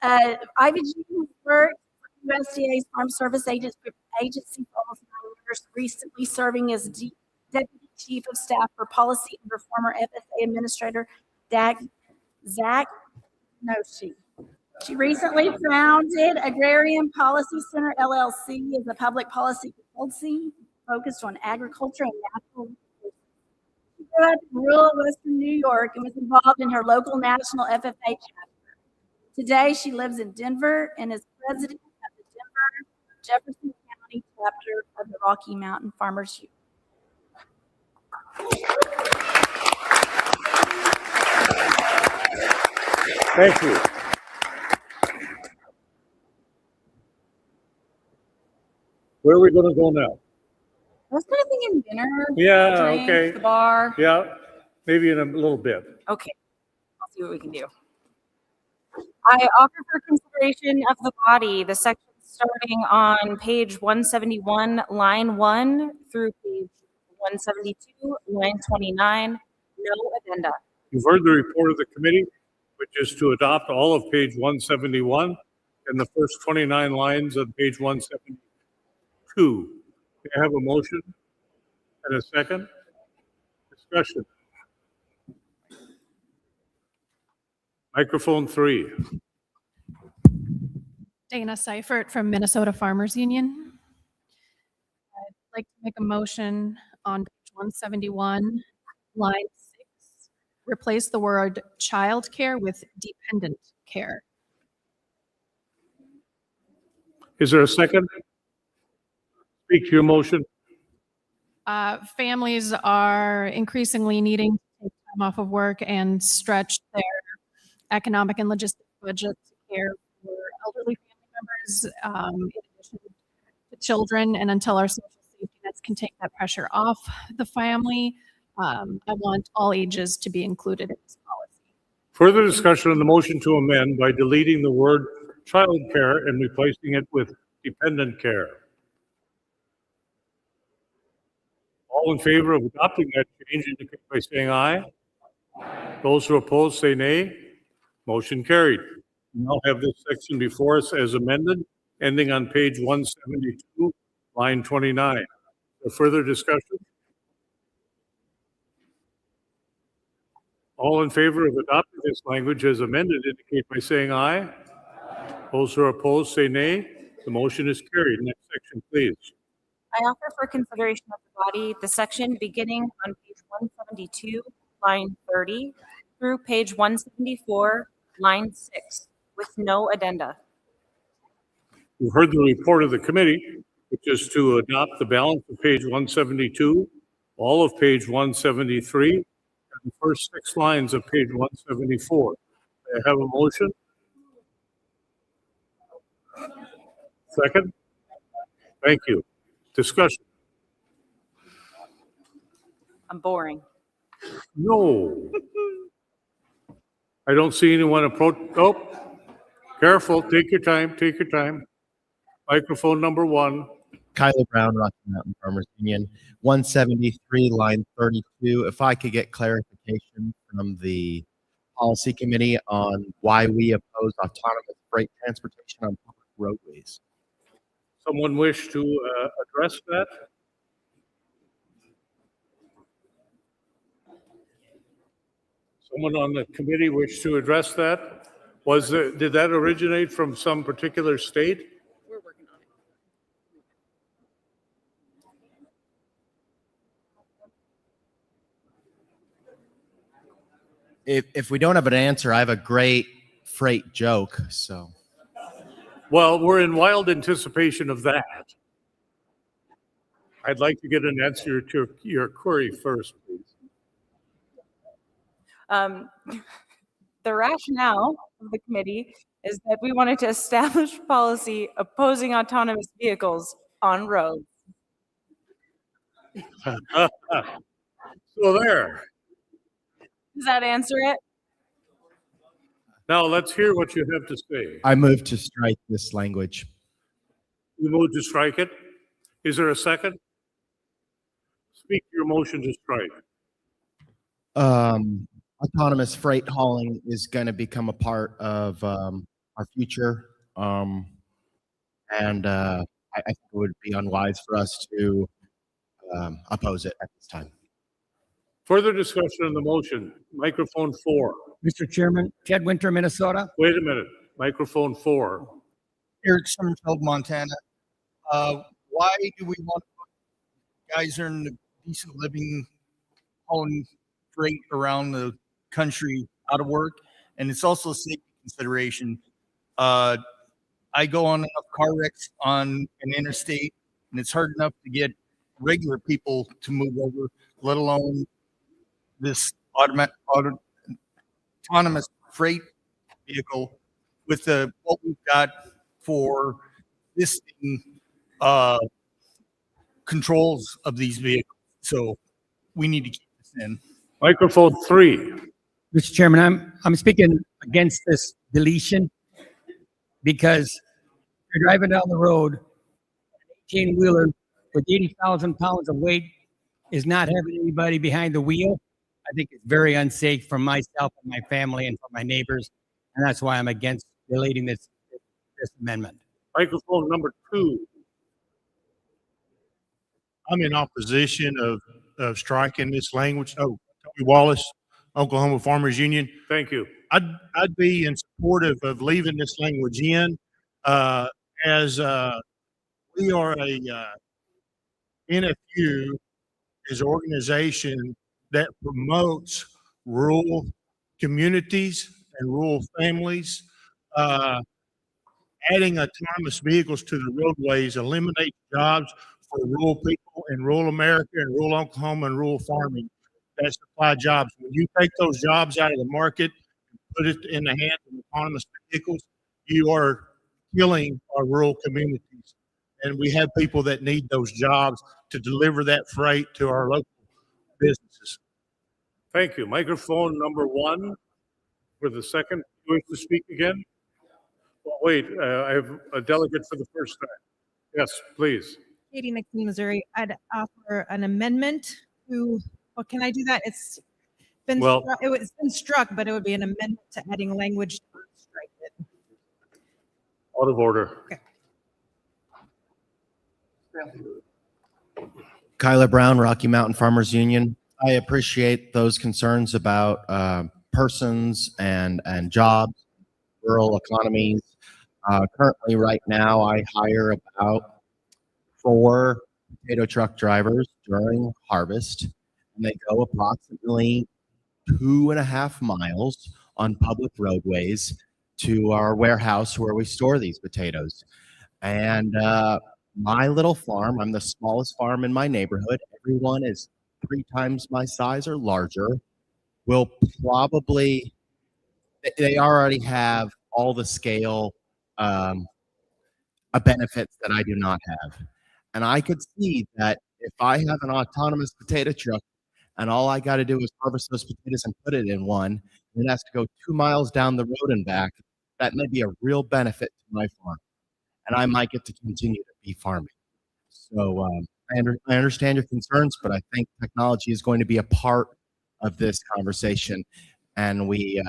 Reynolds. Ivy Jean has worked for USDA's Farm Service Agency for almost 9 years, recently serving as Deputy Chief of Staff for Policy under former FSA Administrator Zach Noshi. She recently founded Agrarian Policy Center, LLC, as a public policy consultancy focused on agriculture and natural resources. She grew up in rural Western New York and was involved in her local national FFA chapter. Today, she lives in Denver and is president of the Denver Jefferson County chapter of the Rocky Mountain Farmers Union. Thank you. Where are we going to go now? I was kind of thinking dinner. Yeah, drinks, okay. The bar. Yeah, maybe in a little bit. Okay, I'll see what we can do. I offer for consideration of the body the section starting on page 171, line 1 through page 172, line 29, no addenda. You've heard the report of the committee, which is to adopt all of page 171 and the first 29 lines of page 172. May I have a motion and a second? Discussion. Microphone 3. Dana Seifert from Minnesota Farmers Union. I'd like to make a motion on page 171, line 6, replace the word childcare with dependent care. Is there a second? Speak to your motion. Families are increasingly needing to take time off of work and stretch their economic and logistic budget to care for elderly family members, in addition to children. And until our social safety nets can take that pressure off the family, I want all ages to be included in this policy. Further discussion on the motion to amend by deleting the word childcare and replacing it with dependent care. All in favor of adopting that change indicate by saying aye. Those who oppose say nay. Motion carried. We now have this section before us as amended, ending on page 172, line 29. Further discussion? All in favor of adopting this language as amended indicate by saying aye. Those who are opposed say nay. The motion is carried. Next section, please. I offer for consideration of the body the section beginning on page 172, line 30, through page 174, line 6, with no addenda. You've heard the report of the committee, which is to adopt the balance of page 172, all of page 173, and the first 6 lines of page 174. May I have a motion? Second? Thank you. Discussion. I'm boring. No. I don't see anyone approach. Oh, careful. Take your time. Take your time. Microphone number 1. Kyler Brown, Rocky Mountain Farmers Union, 173, line 32. If I could get clarification from the policy committee on why we oppose autonomous freight transportation on public roadways. Someone wish to address that? Someone on the committee wish to address that? Did that originate from some particular state? We're working on If we don't have an answer, I have a great freight joke. So, well, we're in wild anticipation of that. I'd like to get an answer to your query first, please. The rationale of the committee is that we wanted to establish policy opposing autonomous vehicles on roads. So there. Does that answer it? Now let's hear what you have to say. I move to strike this language. You move to strike it? Is there a second? Speak your motion to strike. Autonomous freight hauling is going to become a part of our future. And I think it would be unwise for us to oppose it at this time. Further discussion on the motion. Microphone 4. Mr. Chairman, Ted Winter, Minnesota. Wait a minute. Microphone 4. Eric Summerfield, Montana. Why do we want to put guys earn a decent living hauling freight around the country out of work? And it's also a safety consideration. I go on enough car wrecks on an interstate, and it's hard enough to get regular people to move over, let alone this autonomous freight vehicle with what we've got for existing controls of these vehicles. So we need to keep this in. Microphone 3. Mr. Chairman, I'm speaking against this deletion because you're driving down the road, an 18-wheeler with 80,000 pounds of weight is not having anybody behind the wheel. I think it's very unsafe for myself and my family and for my neighbors, and that's why I'm against deleting this amendment. Microphone number 2. I'm in opposition of of striking this language. Oh, Toby Wallace, Oklahoma Farmers Union. Thank you. I'd be in supportive of leaving this language in, as we are a NFU is an organization that promotes rural communities and rural families. Adding autonomous vehicles to the roadways eliminates jobs for rural people in rural America and rural Oklahoma and rural farming that supply jobs. When you take those jobs out of the market and put it in the hands of autonomous vehicles, you are killing our rural communities. And we have people that need those jobs to deliver that freight to our local businesses. Thank you. Microphone number 1 for the second. You wish to speak again? Well, wait, I have a delegate for the first time. Yes, please. Katie Nixon, Missouri. I'd offer an amendment to, well, can I do that? It's been, Well- it's been struck, but it would be an amendment to adding language to strike it. Out of order. Okay. Kyler Brown, Rocky Mountain Farmers Union. I appreciate those concerns about persons and jobs, rural economies. Currently, right now, I hire about 4 potato truck drivers during harvest, and they go approximately 2.5 miles on public roadways to our warehouse where we store these potatoes. And my little farm, I'm the smallest farm in my neighborhood. Everyone is 3 times my size or larger. Will probably, they already have all the scale benefits that I do not have. And I could see that if I have an autonomous potato truck and all I got to do is harvest those potatoes and put it in one, and it has to go 2 miles down the road and back, that may be a real benefit to my farm. And I might get to continue to be farming. So I understand your concerns, but I think technology is going to be a part of this conversation, and we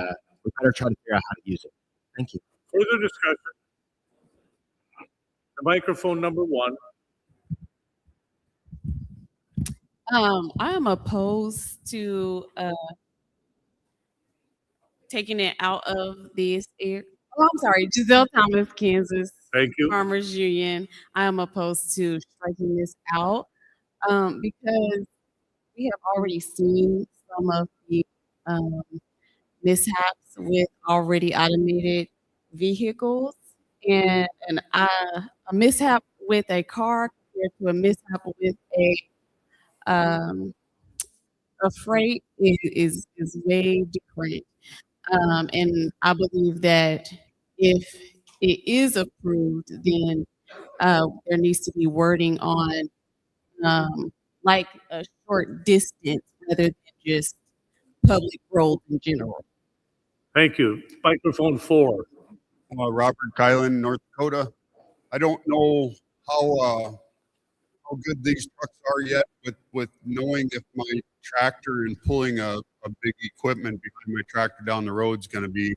better try to figure out how to use it. Thank you. Further discussion. The microphone number 1. I am opposed to taking it out of this area. Oh, I'm sorry, Giselle Thomas, Kansas. Thank you. Farmers Union. I am opposed to striking this out because we have already seen some of the mishaps with already automated vehicles, and a mishap with a car compared to a mishap with a freight is way different. And I believe that if it is approved, then there needs to be wording on like a short distance rather than just public roads in general. Thank you. Microphone 4. Robert Kylan, North Dakota. I don't know how good these trucks are yet with knowing if my tractor and pulling a big equipment behind my tractor down the road is going to be,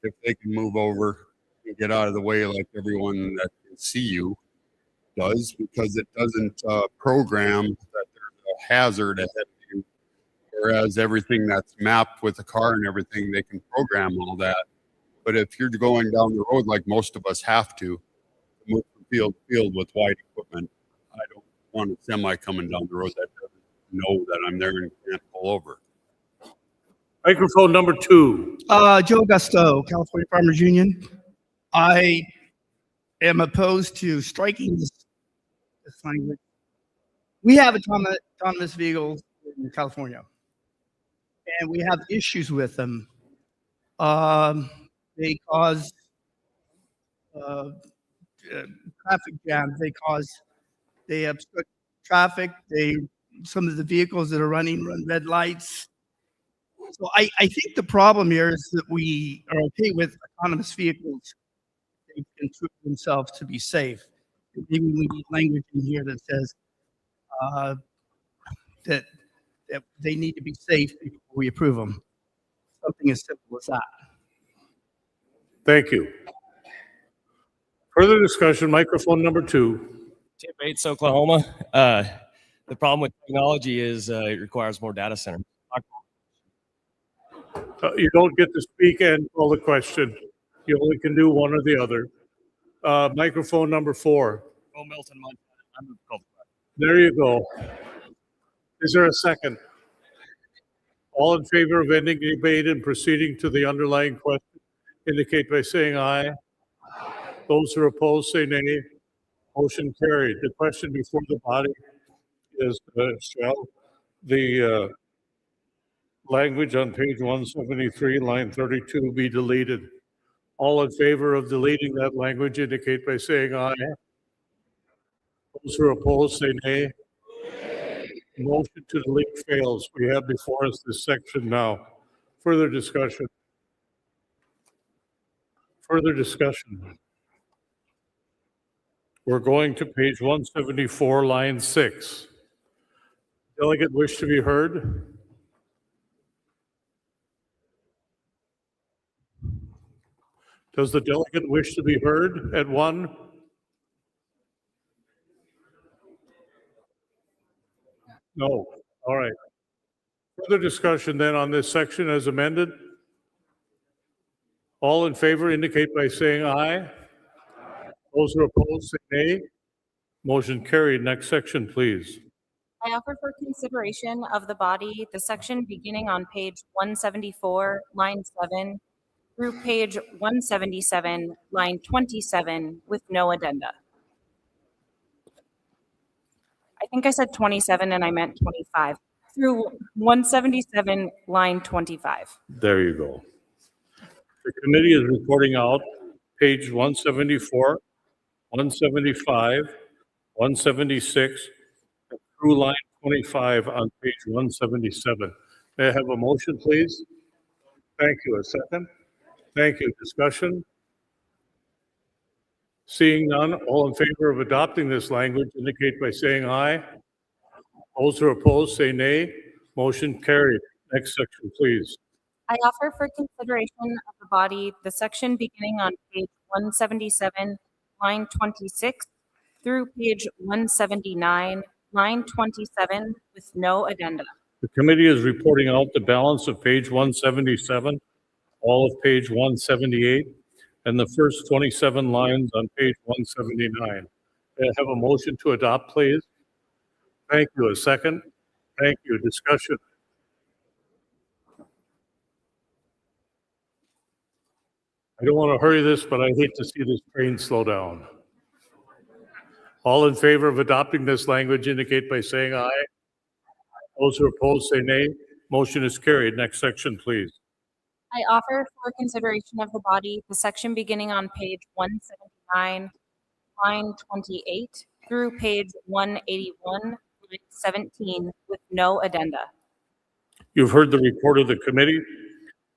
if they can move over and get out of the way like everyone that can see you does, because it doesn't program that there's a hazard ahead of you. Whereas everything that's mapped with the car and everything, they can program all that. But if you're going down the road like most of us have to move from field to field with wide equipment, I don't want a semi coming down the road that doesn't know that I'm there and can't pull over. Microphone number 2. Joe Gusto, California Farmers Union. I am opposed to striking this language. We have autonomous vehicles in California, and we have issues with them. They cause traffic jams. They obstruct traffic. Some of the vehicles that are run red lights. So I think the problem here is that we are okay with autonomous vehicles. They can prove themselves to be safe. Maybe we need language in here that says that they need to be safe before we approve them. Something as simple as that. Thank you. Further discussion. Microphone number 2. Tim Bates, Oklahoma. The problem with technology is it requires more data centers. You don't get to speak and call the question. You only can do one or the other. Microphone number 4. Oh, Milton, Montana. I'm called. There you go. Is there a second? All in favor of ending debate and proceeding to the underlying question indicate by saying aye. Those who are opposed say nay. Motion carried. The question before the body is shall the language on page 173, line 32 be deleted? All in favor of deleting that language indicate by saying aye. Those who are opposed say nay. Motion to delete fails. We have before us this section now. Further discussion. Further discussion. We're going to page 174, line 6. Delegate wish to be heard? Does the delegate wish to be heard at 1? No. All right. Further discussion then on this section as amended? All in favor indicate by saying aye. Those who are opposed say nay. Motion carried. Next section, please. I offer for consideration of the body the section beginning on page 174, line 7, through page 177, line 27, with no addenda. I think I said 27 and I meant 25. Through 177, line 25. There you go. The committee is reporting out page 174, 175, 176, through line 25 on page 177. May I have a motion, please? Thank you. A second? Thank you. Discussion? Seeing none, all in favor of adopting this language indicate by saying aye. Those who are opposed say nay. Motion carried. Next section, please. I offer for consideration of the body the section beginning on page 177, line 26, through page 179, line 27, with no addenda. The committee is reporting out the balance of page 177, all of page 178, and the first 27 lines on page 179. May I have a motion to adopt, please? Thank you. A second? Thank you. Discussion? I don't want to hurry this, but I hate to see this train slow down. All in favor of adopting this language indicate by saying aye. Those who are opposed say nay. Motion is carried. Next section, please. I offer for consideration of the body the section beginning on page 179, line 28, through page 181, line 17, with no addenda. You've heard the report of the committee,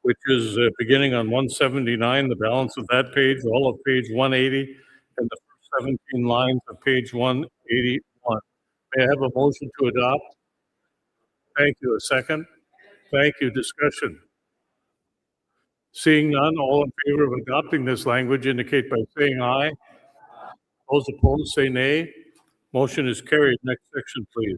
which is beginning on 179, the balance of that page, all of page 180, and the first 17 lines of page 181. May I have a motion to adopt? Thank you. A second? Thank you. Discussion? Seeing none, all in favor of adopting this language indicate by saying aye. Those opposed say nay. Motion is carried. Next section, please.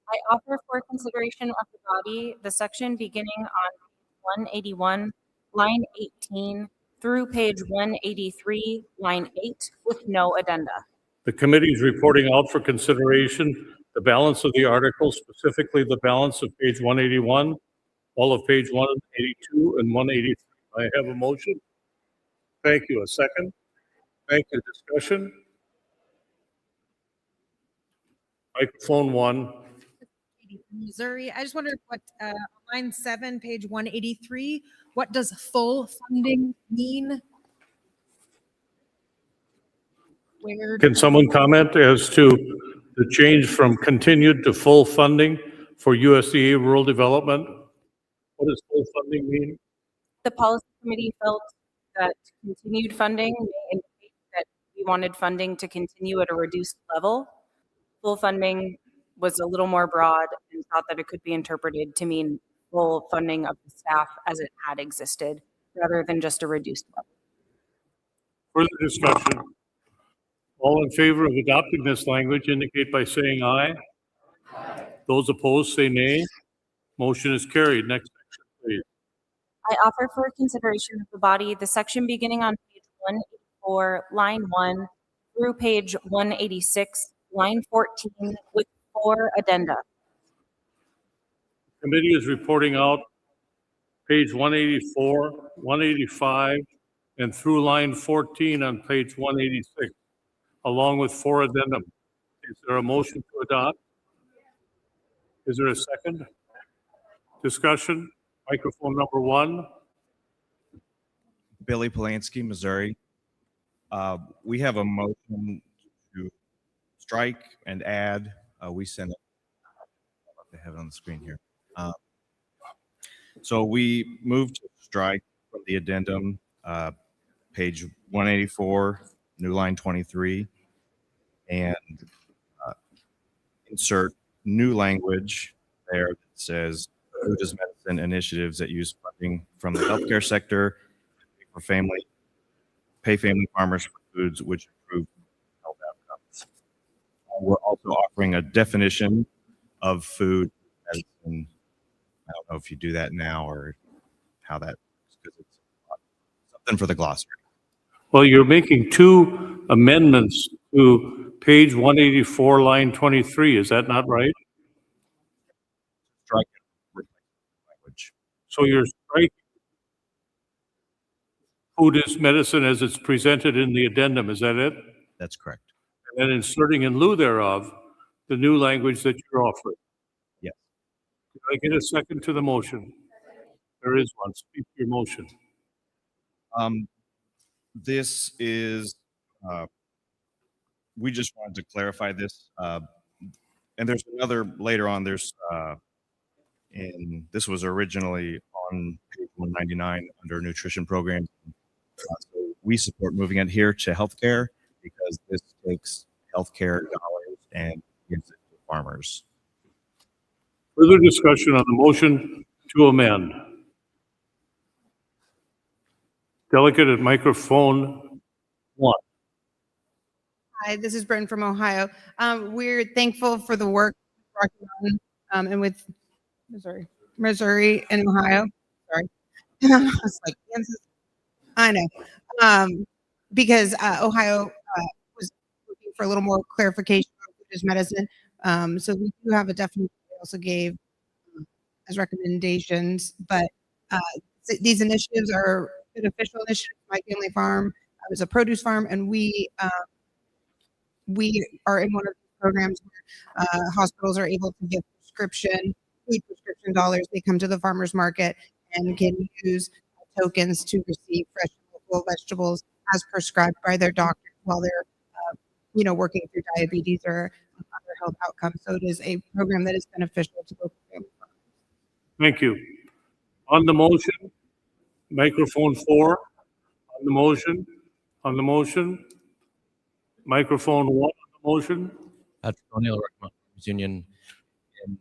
I offer for consideration of the body the section beginning on 181, line 18, through page 183, line 8, with no addenda. The committee is reporting out for consideration the balance of the article, specifically the balance of page 181, all of page 182 and 183. I have a motion. Thank you. A second. Thank you. Discussion. Microphone 1. Missouri. I just wondered what line 7, page 183. What does full funding mean? Where Can someone comment as to the change from continued to full funding for USDA rural development? What does full funding mean? The policy committee felt that continued funding may indicate that we wanted funding to continue at a reduced level. Full funding was a little more broad and thought that it could be interpreted to mean full funding of the staff as it had existed, rather than just a reduced level. Further discussion? All in favor of adopting this language indicate by saying aye. Those opposed say nay. Motion is carried. Next section, please. I offer for consideration of the body the section beginning on page 184, line 1 through page 186, line 14, with 4 addenda. Committee is reporting out page 184, 185, and through line 14 on page 186, along with 4 addendum. Is there a motion to adopt? Is there a second? Discussion? Microphone number 1. Billy Polanski, Missouri. We have a motion to strike and add. We sent it. They have it on the screen here. So we moved to strike from the addendum, page 184, new line 23, and insert new language there that says food as medicine initiatives that use funding from the healthcare sector for pay family farmers for foods which improve health outcomes. We're also offering a definition of food medicine. I don't know if you do that now or how that works, because it's something for the glossary. Well, you're making 2 amendments to page 184, line 23. Is that not right? Strike language. So you're striking food is medicine as it's presented in the addendum. Is that it? That's correct. And then inserting in lieu thereof the new language that you're offering. Yes. Can I get a second to the motion? There is one. Speak to your motion. This is, we just wanted to clarify this. And there's another later on, this was originally on page 199 under nutrition programs. So we support moving it here to healthcare because this takes healthcare dollars and gives it to farmers. Further discussion on the motion to amend. Delegate at microphone 1. Hi, this is Bren from Ohio. We're thankful for the work and with Missouri and Ohio. Sorry, I was like, Kansas. I know, because Ohio was looking for a little more clarification on food as medicine. So we do have a definite. We also gave as recommendations, but these initiatives are beneficial initiatives. My family farm is a produce farm, and we are in one of these programs where hospitals are able to give food prescription dollars. They come to the farmers market and can use tokens to receive fresh and local vegetables as prescribed by their doctors while they're, working through diabetes or other health outcomes. So it is a program that is beneficial to local family farmers. Thank you. On the motion, microphone 4. On the motion, microphone 1 on the motion. Patrick O'Neill, Recommend Farmers Union.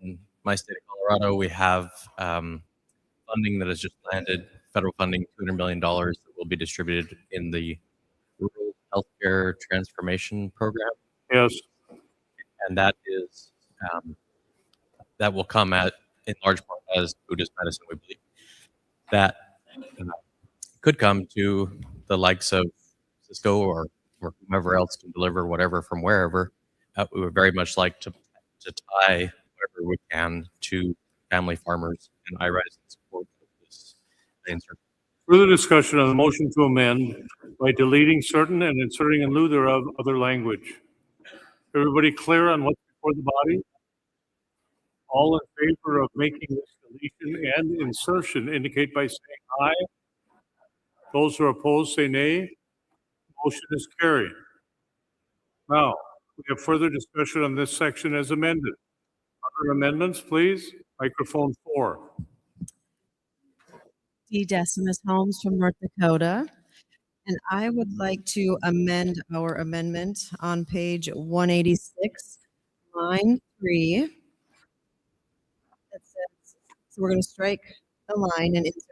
In my state of Colorado, we have funding that has just landed, federal funding, $200 million that will be distributed in the Rural Healthcare Transformation Program. Yes. And that is, that will come in large part as food as medicine, we believe. That could come to the likes of Cisco or whomever else can deliver whatever from wherever. We would very much like to tie whatever we can to family farmers, and I rise in support of this insert. Further discussion on the motion to amend by deleting certain and inserting in lieu thereof other language. Everybody clear on what's before the body? All in favor of making this deletion and insertion indicate by saying aye. Those who are opposed say nay. Motion is carried. Now, we have further discussion on this section as amended. Other amendments, please. Microphone 4. D. Decimus Holmes from North Dakota. And I would like to amend our amendment on page 186, line 3. That says, so we're going to strike the line and insert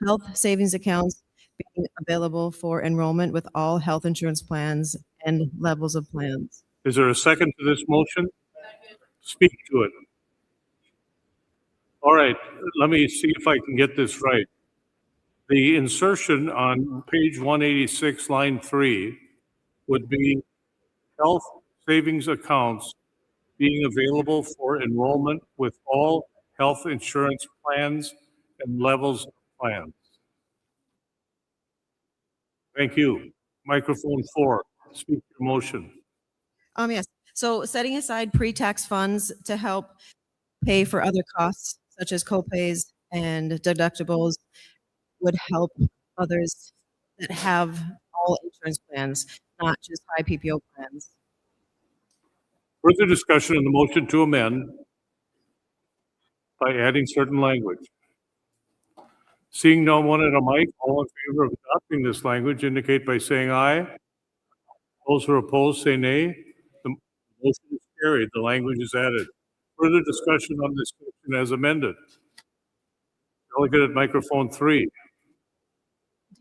health savings accounts being available for enrollment with all health insurance plans and levels of plans. Is there a second to this motion? Speak to it. All right, let me see if I can get this right. The insertion on page 186, line 3, would be health savings accounts being available for enrollment with all health insurance plans and levels of plans. Thank you. Microphone 4, speak your motion. Yes. So setting aside pre-tax funds to help pay for other costs such as copays and deductibles would help others that have all insurance plans, not just high PPO plans. Further discussion on the motion to amend by adding certain language. Seeing no one at a mic, all in favor of adopting this language indicate by saying aye. Those who are opposed say nay. The motion is carried. The language is added. Further discussion on this motion as amended. Delegate at microphone 3.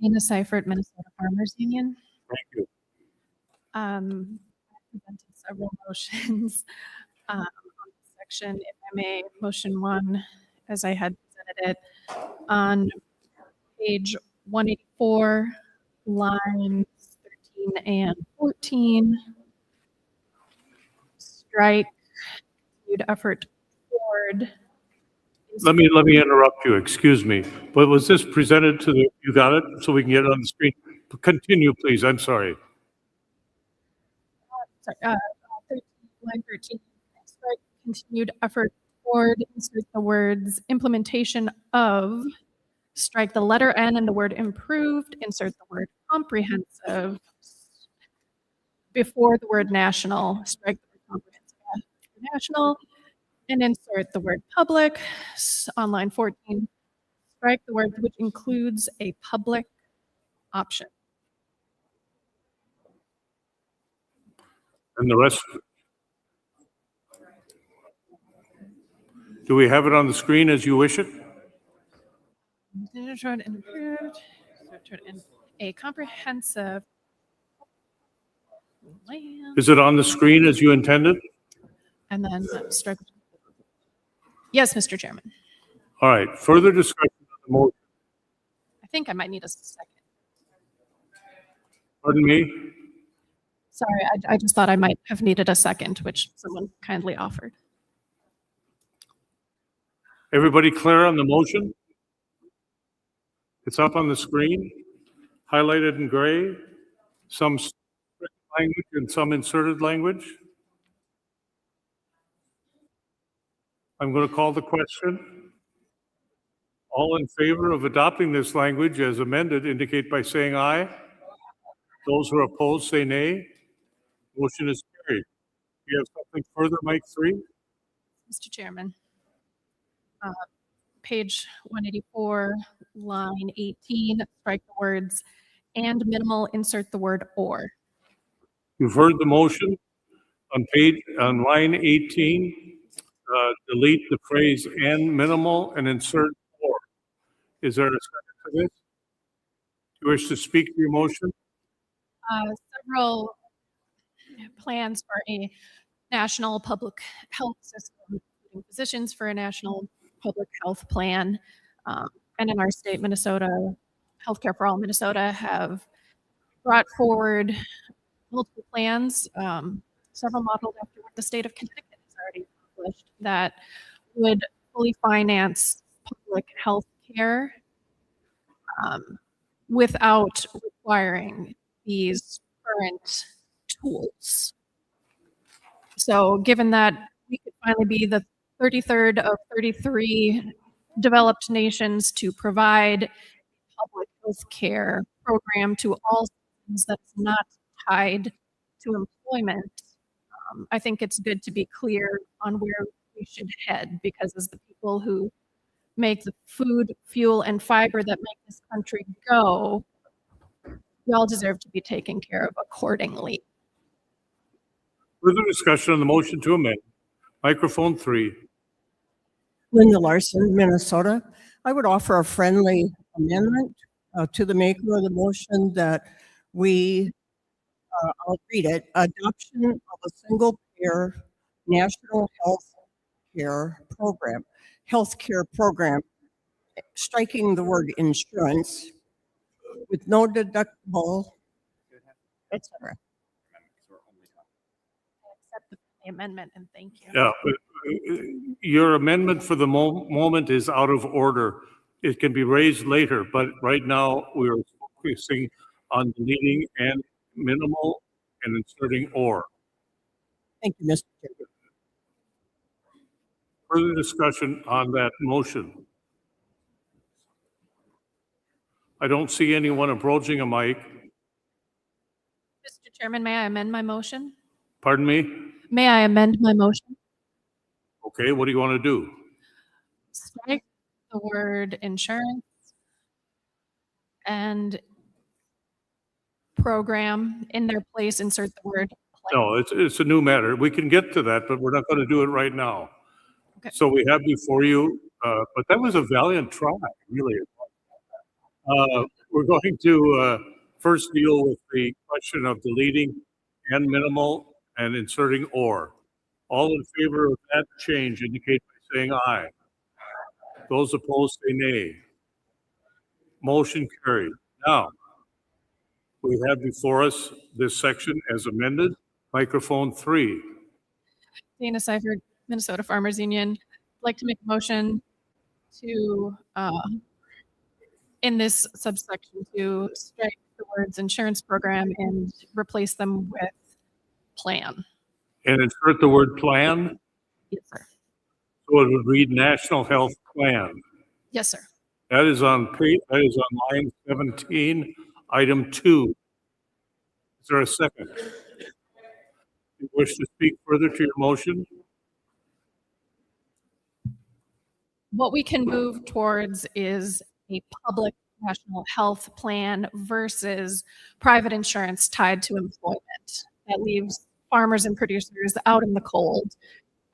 Dana Seifert, Minnesota Farmers Union. Thank you. I presented several motions on this section. If I may, motion 1, as I had presented it, on page 184, lines 13 and 14. Strike continued effort toward. Let me interrupt you. Excuse me. But was this presented to the? You got it, so we can get it on the screen. Continue, please. I'm sorry. Sorry, 13, line 13. Strike continued effort toward. Insert the words implementation of. Strike the letter N and the word improved. Insert the word comprehensive before the word national. Strike the word comprehensive after national. And insert the word public on line 14. Strike the word which includes a public option. And the rest. Do we have it on the screen as you wish it? A comprehensive land. Is it on the screen as you intended? And then strike. Yes, Mr. Chairman. All right. Further discussion on the motion. I think I might need a second. Pardon me? Sorry, I just thought I might have needed a second, which someone kindly offered. Everybody clear on the motion? It's up on the screen, highlighted in gray, some strict language and some inserted language. I'm going to call the question. All in favor of adopting this language as amended indicate by saying aye. Those who are opposed say nay. Motion is carried. You have something further, Mike 3? Mr. Chairman. Page 184, line 18, strike the words and minimal, insert the word or. You've heard the motion. On line 18, delete the phrase and minimal and insert or. Is there a second to this? Do you wish to speak to your motion? Several plans for a national public health system, including physicians for a national public health plan. And in our state, Minnesota, Healthcare for All Minnesota have brought forward multiple plans, several modeled after what the state of Connecticut has already published, that would fully finance public health care without requiring these current tools. So given that we could finally be the 33rd of 33 developed nations to provide public health care program to all citizens that's not tied to employment, I think it's good to be clear on where we should head, because as the people who make the food, fuel, and fiber that make this country go, we all deserve to be taken care of accordingly. Further discussion on the motion to amend. Microphone 3. Linda Larson, Minnesota. I would offer a friendly amendment to the maker of the motion that we, I'll read it, adoption of a single payer national health healthcare program, striking the word insurance with no deductible, etc. Accept the amendment and thank you. Yeah, but, your amendment for the moment is out of order. It can be raised later, but right now we are focusing on deleting and minimal and inserting or. Thank you, Mr. Chairman. Further discussion on that motion? I don't see anyone approaching a mic. Mr. Chairman, may I amend my motion? Pardon me? May I amend my motion? Okay, what do you want to do? Strike the word insurance and program. In their place, insert the word plan. No, it's a new matter. We can get to that, but we're not going to do it right now. Okay. So we have before you, but that was a valiant try, really. We're going to first deal with the question of deleting and minimal and inserting or. All in favor of that change indicate by saying aye. Those opposed say nay. Motion carried. Now, we have before us this section as amended. Microphone 3. Dana Seifert, Minnesota Farmers Union. I'd like to make a motion to, in this subsection, to strike the words insurance program and replace them with plan. And insert the word plan. Yes, sir. So it would read National Health Plan. Yes, sir. That is on page, that is on line 17, item 2. Is there a second? You wish to speak further to your motion? What we can move towards is a public national health plan versus private insurance tied to employment. That leaves farmers and producers out in the cold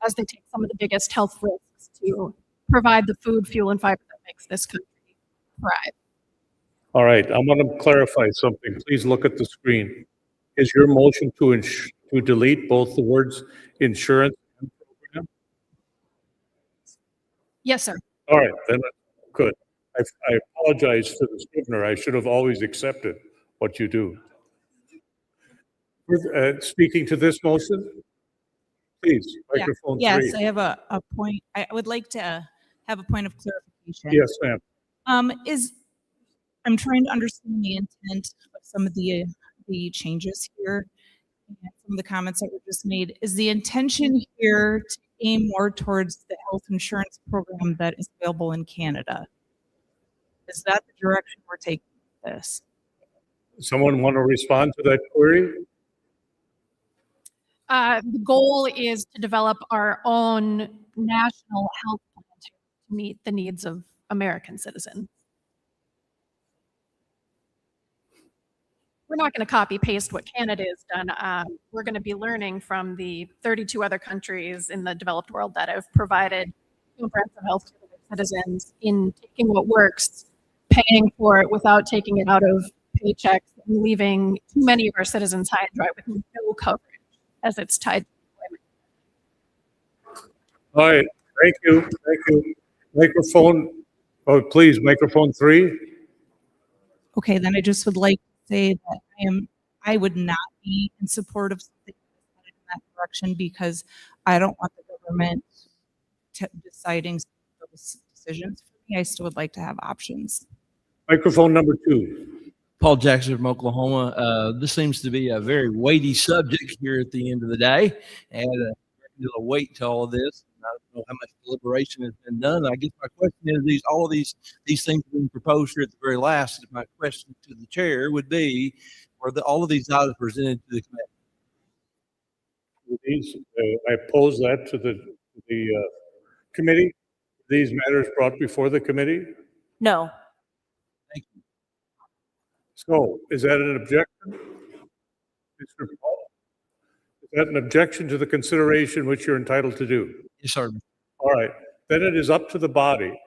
as they take some of the biggest health risks to provide the food, fuel, and fiber that makes this country thrive. All right, I want to clarify something. Please look at the screen. Is your motion to delete both the words insurance and program? Yes, sir. All right, then good. I apologize to the scrivener. I should have always accepted what you do. Speaking to this motion, please, microphone 3. Yes, I have a point. I would like to have a point of clarification. Yes, ma'am. I'm trying to understand the intent of some of the changes here and some of the comments that were just made. Is the intention here to aim more towards the health insurance program that is available in Canada? Is that the direction we're taking this? Someone want to respond to that query? The goal is to develop our own national health plan to meet the needs of American citizens. We're not going to copy paste what Canada has done. We're going to be learning from the 32 other countries in the developed world that have provided comprehensive health to their citizens in taking what works, paying for it without taking it out of paychecks, and leaving too many of our citizens high and dry with no coverage as it's tied to employment. All right, thank you, thank you. Microphone, oh, please, microphone 3. Okay, then I just would like to say that I would not be in support of something in that direction because I don't want the government deciding those decisions for me. I still would like to have options. Microphone number 2. Paul Jackson from Oklahoma. This seems to be a very weighty subject here at the end of the day, and there's a weight to all of this. I don't know how much deliberation has been done. I guess my question is, all of these things being proposed here at the very last. My question to the chair would be, were all of these items presented to the committee? I pose that to the committee. These matters brought before the committee. No. Thank you. So, is that an objection? Mr. Paul? Is that an objection to the consideration which you're entitled to do? Yes, sir. All right. Then it is up to the body.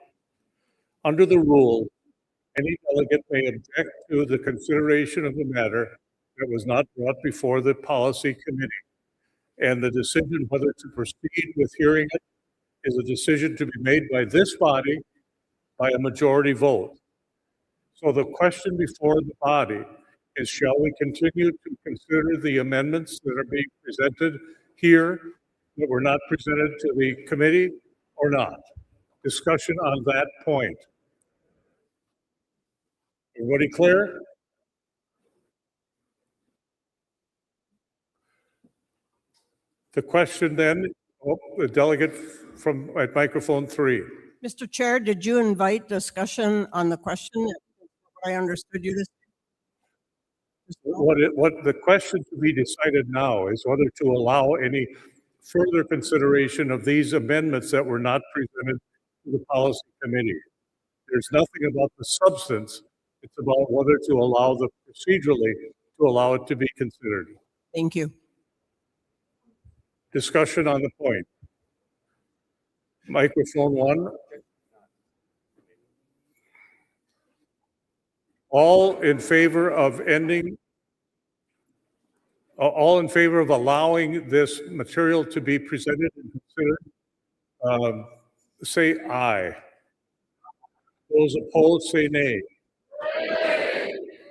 Under the rule, any delegate may object to the consideration of the matter that was not brought before the policy committee. And the decision whether to proceed with hearing it is a decision to be made by this body by a majority vote. So the question before the body is, shall we continue to consider the amendments that are being presented here that were not presented to the committee or not? Discussion on that point. Everybody clear? The question then, the delegate from at microphone 3. Mr. Chair, did you invite discussion on the question? I understood you to say. What the question to be decided now is whether to allow any further consideration of these amendments that were not presented to the policy committee. There's nothing about the substance. It's about whether to allow the procedurally to allow it to be considered. Thank you. Discussion on the point. Microphone 1. All in favor of ending, all in favor of allowing this material to be presented and considered, say aye. Those opposed, say nay.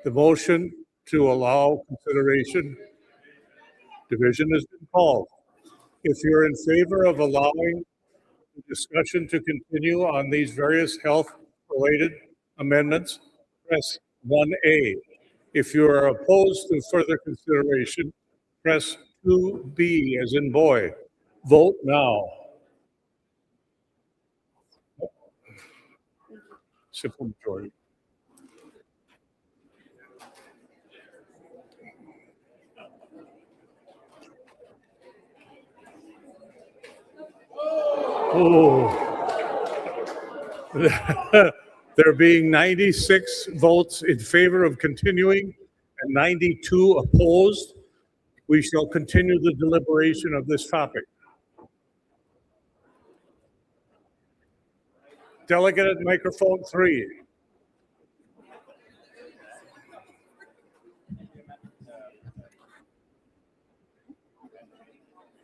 The motion to allow consideration, division has been called. If you're in favor of allowing the discussion to continue on these various health-related amendments, press 1A. If you are opposed to further consideration, press 2B as in boy. Vote now. Simple majority. Oh. There being 96 votes in favor of continuing and 92 opposed, we shall continue the deliberation of this topic. Delegate at microphone 3.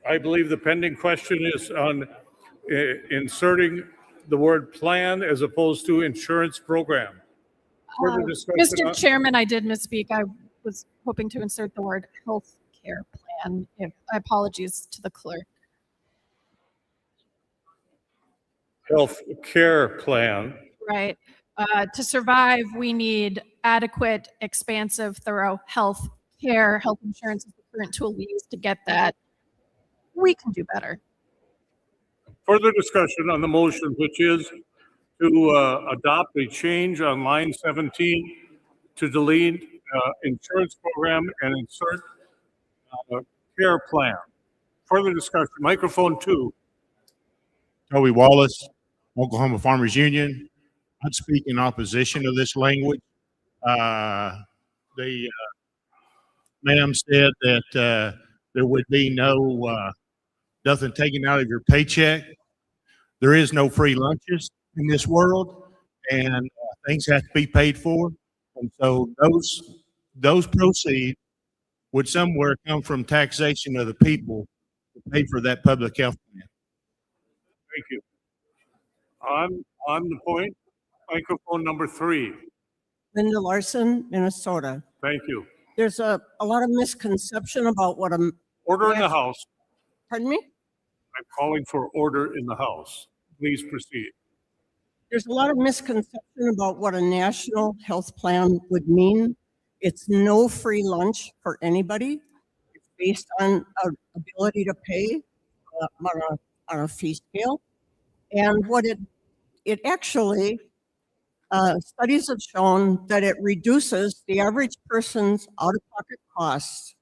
I believe the pending question is on inserting the word plan as opposed to insurance program. Further discussion Mr. Chairman, I did misspeak. I was hoping to insert the word health care plan. Apologies to the clerk. Health care plan. Right. To survive, we need adequate, expansive, thorough health care. Health insurance is the current tool we use to get that. We can do better. Further discussion on the motion, which is to adopt a change on line 17 to delete insurance program and insert care plan. Further discussion. Microphone 2. Toby Wallace, Oklahoma Farmers Union. I'd speak in opposition to this language. The ma'am said that there would be nothing taken out of your paycheck. There is no free lunches in this world, and things have to be paid for. And so those proceeds would somewhere come from taxation of the people to pay for that public health plan. Thank you. On the point, microphone number 3. Linda Larson, Minnesota. Thank you. There's a lot of misconception about what a Order in the House. Pardon me? I'm calling for order in the House. Please proceed. There's a lot of misconception about what a national health plan would mean. It's no free lunch for anybody. It's based on ability to pay on a fee scale. And what it actually, studies have shown that it reduces the average person's out-of-pocket costs.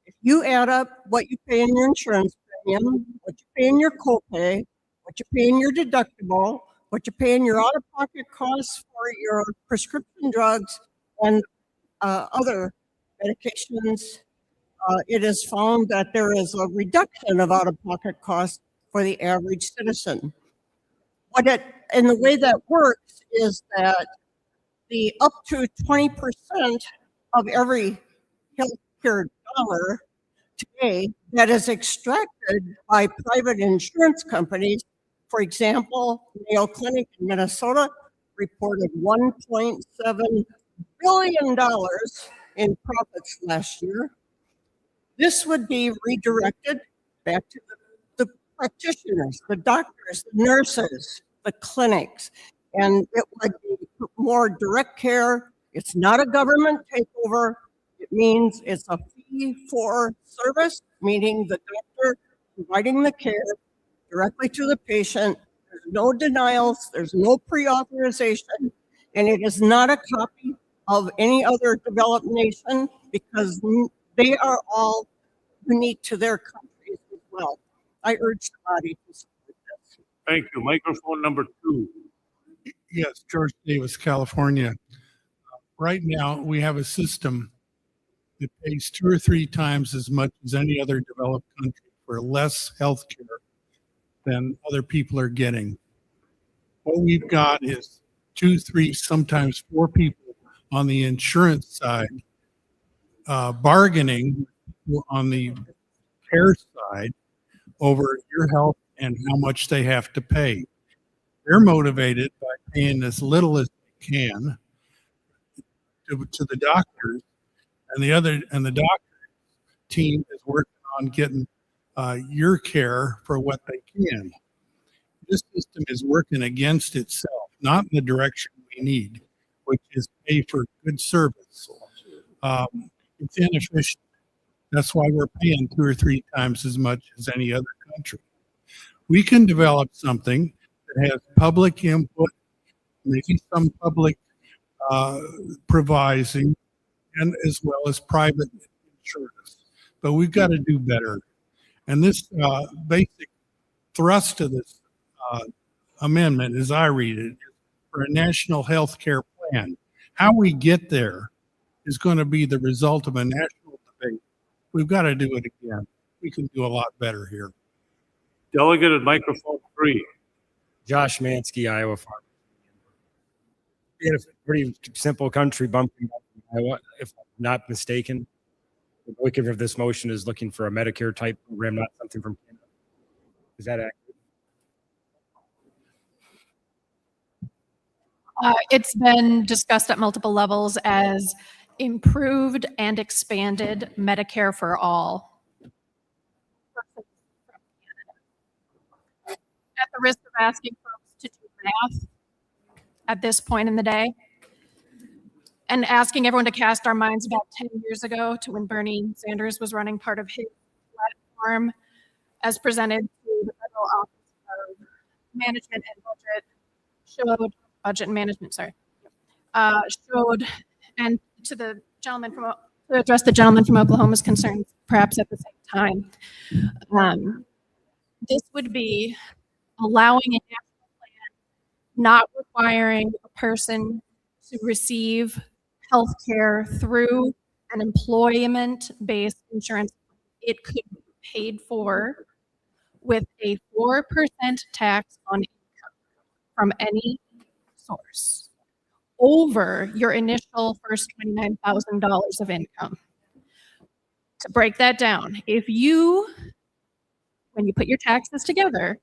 If you add up what you pay in your insurance premium, what you pay in your copay, what you pay in your deductible, what you pay in your out-of-pocket costs for your prescription drugs and other medications, it is found that there is a reduction of out-of-pocket costs for the average citizen. And the way that works is that the up to 20% of every healthcare dollar today that is extracted by private insurance companies For example, Mayo Clinic in Minnesota reported $1.7 billion in profits last year. This would be redirected back to the practitioners, the doctors, the nurses, the clinics, and it would be more direct care. It's not a government takeover. It means it's a fee for service, meaning the doctor providing the care directly to the patient. There's no denials, there's no pre-authorization, and it is not a copy of any other developed nation because they are all unique to their countries as well. I urge the body to support this. Thank you. Microphone number 2. Yes, George Davis, California. Right now, we have a system that pays 2 or 3 times as much as any other developed country for less health care than other people are getting. What we've got is 2, 3, sometimes 4 people on the insurance side bargaining on the care side over your health and how much they have to pay. They're motivated by paying as little as they can to the doctors, and the doctor team is working on getting your care for what they can. This system is working against itself, not in the direction we need, which is pay for good service. It's inefficient. That's why we're paying 2 or 3 times as much as any other country. We can develop something that has public input, maybe some public provising, and as well as private insurance. But we've got to do better. And this basic thrust of this amendment, as I read it, is for a national health care plan. How we get there is going to be the result of a national debate. We've got to do it again. We can do a lot better here. Delegate at microphone 3. Josh Mansky, Iowa Farmers. We had a pretty simple country bumping up in Iowa, if I'm not mistaken. The wicket of this motion is looking for a Medicare type program, not something from Canada. Is that accurate? It's been discussed at multiple levels as improved and expanded Medicare for all. At the risk of asking folks to do math at this point in the day, and asking everyone to cast our minds about 10 years ago to when Bernie Sanders was running part of his platform as presented to the Federal Office of Management and Budget, showed budget and management, showed, and to the gentleman from, to address the gentleman from Oklahoma's concerns, perhaps at the same time. This would be allowing a national plan, not requiring a person to receive health care through an employment-based insurance. It could be paid for with a 4% tax on income from any source over your initial first $29,000 of income. To break that down, if you, when you put your taxes together,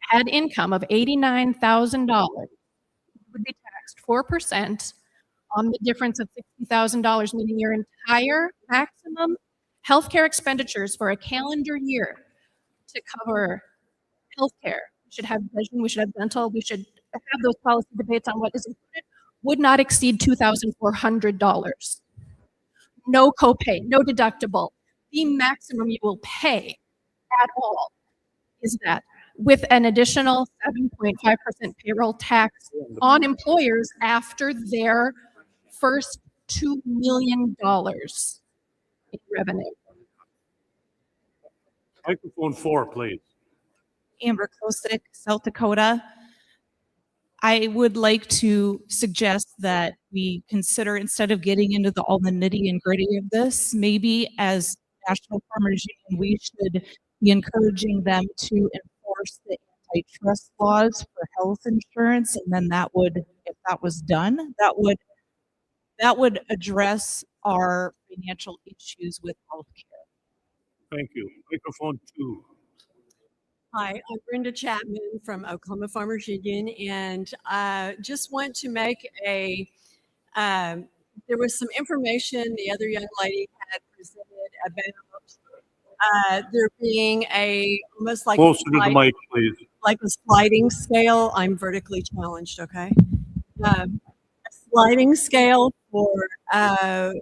had income of $89,000, you would be taxed 4% on the difference of $60,000, meaning your entire maximum healthcare expenditures for a calendar year to cover healthcare. We should have vision, we should have dental, we should have those policy debates on what is included, would not exceed $2,400. No copay, no deductible. The maximum you will pay at all is that, with an additional 7.5% payroll tax on employers after their first $2 million in revenue. Microphone 4, please. Amber Klosick, South Dakota. I would like to suggest that we consider, instead of getting into all the nitty and gritty of this, maybe as National Farmers Union, we should be encouraging them to enforce the antitrust laws for health insurance, and then that would, if that was done, that would address our financial issues with healthcare. Thank you. Microphone 2. Hi, I'm Brenda Chapman from Oklahoma Farmers Union, and just want to make there was some information the other young lady had presented about there being almost like Closer to the mic, please. like a sliding scale. I'm vertically challenged, okay? A sliding scale for the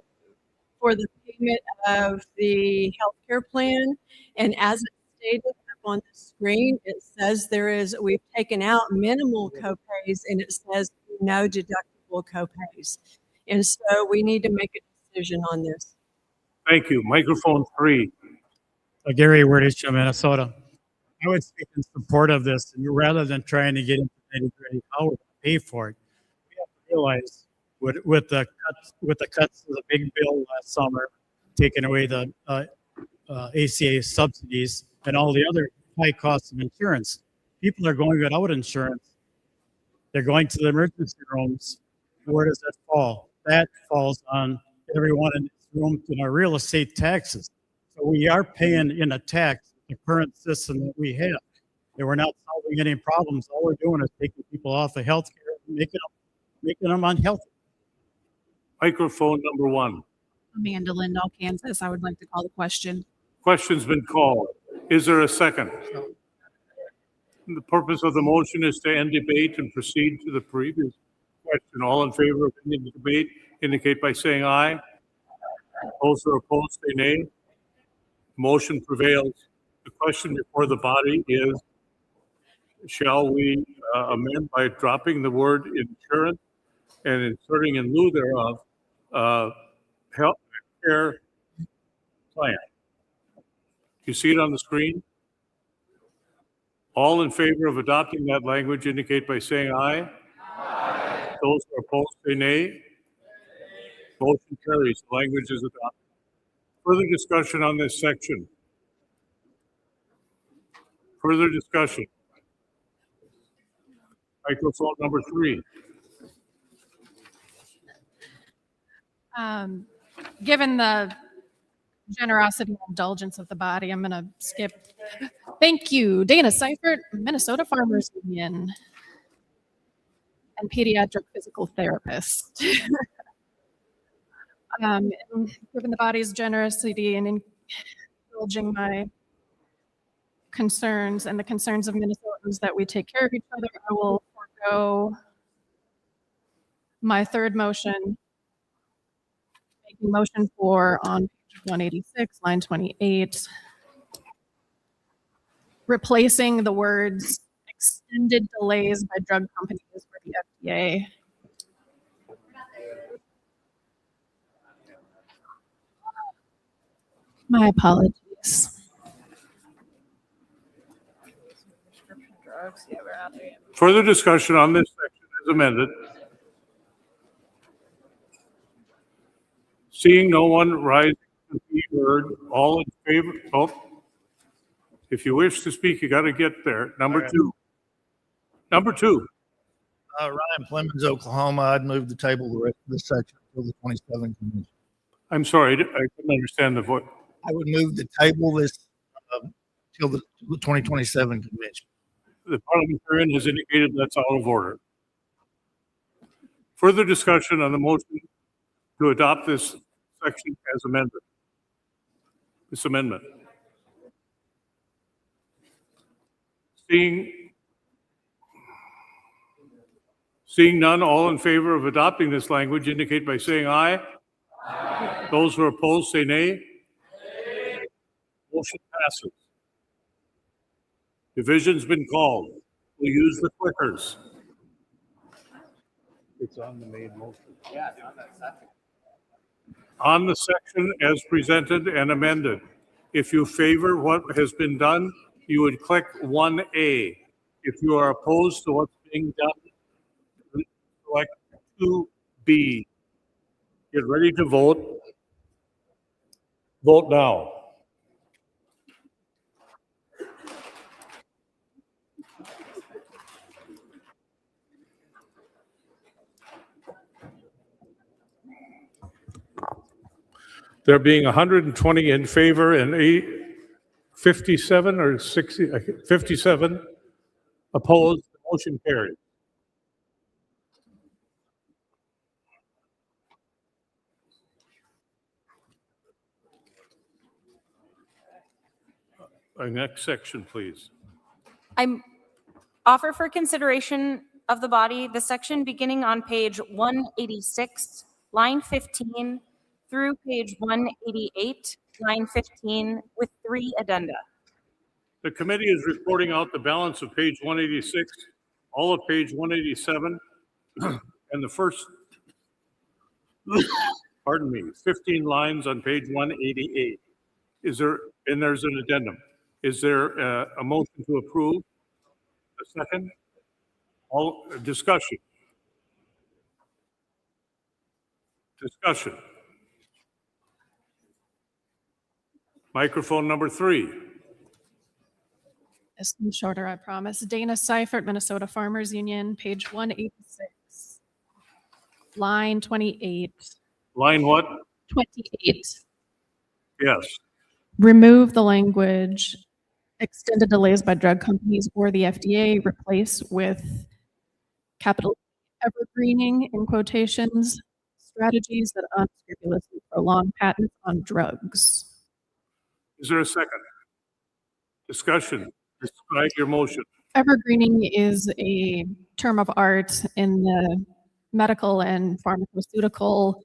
payment of the healthcare plan. And as it's stated up on the screen, it says we've taken out minimal copays and it says no deductible copays. And so we need to make a decision on this. Thank you. Microphone 3. Gary Werdich from Minnesota. I would speak in support of this, and rather than trying to get into nitty-gritty how we're going to pay for it, we have to realize with the cuts to the big bill last summer, taking away the ACA subsidies and all the other high costs of insurance, people are going without insurance. They're going to the emergency rooms. Where does that fall? That falls on everyone in this room in our real estate taxes. So we are paying in a tax the current system that we have. And we're not solving any problems. All we're doing is taking people off of health care and making them unhealthy. Microphone number 1. Amanda Lindahl, Kansas. I would like to call the question. Question's been called. Is there a second? The purpose of the motion is to end debate and proceed to the previous question. All in favor of ending the debate indicate by saying aye. Those who are opposed say nay. Motion prevails. The question before the body is, shall we amend by dropping the word insurance and inserting in lieu thereof health care plan? You see it on the screen? All in favor of adopting that language indicate by saying aye. Aye. Those who are opposed say nay. Motion carries. The language is adopted. Further discussion on this section? Further discussion? Microphone number 3. Given the generosity and indulgence of the body, I'm going to skip. Thank you, Dana Seifert, Minnesota Farmers Union, and pediatric physical therapist. Given the body's generosity and indulging my concerns and the concerns of Minnesotans that we take care of each other, I will forego my third motion, making motion for on page 186, line 28, replacing the words extended delays by drug companies for the FDA. My apologies. Further discussion on this section as amended. Seeing no one rising to be heard, all in favor? Oh, if you wish to speak, you got to get there. Number 2. Number 2. Ryan Clemens, Oklahoma. I'd move the table the rest of this section till the 27 convention. I'm sorry, I couldn't understand the voice. I would move the table this till the 2027 convention. The parliamentarian has indicated that's out of order. Further discussion on the motion to adopt this section as amended. This amendment. Seeing none, all in favor of adopting this language indicate by saying aye. Aye. Those who are opposed say nay. Nay. Motion passes. Division's been called. We'll use the clickers. It's on the main motion. Yeah, it's on that section. On the section as presented and amended. If you favor what has been done, you would click 1A. If you are opposed to what's being done, select 2B. Get ready to vote. Vote now. There being 120 in favor and 57 or 60, 57 opposed, the motion carried. Our next section, please. I offer for consideration of the body the section beginning on page 186, line 15, through page 188, line 15, with 3 addenda. The committee is reporting out the balance of page 186, all of page 187, and the first, pardon me, 15 lines on page 188. And there's an addendum. Is there a motion to approve? A second? All discussion. Discussion. Microphone number 3. It's shorter, I promise. Dana Seifert, Minnesota Farmers Union, page 186, line 28. Line what? 28. Yes. Remove the language extended delays by drug companies or the FDA, replace with capital evergreening in quotations, strategies that unscrupulously prolong patents on drugs. Is there a second? Discussion. Describe your motion. Evergreening is a term of art in the medical and pharmaceutical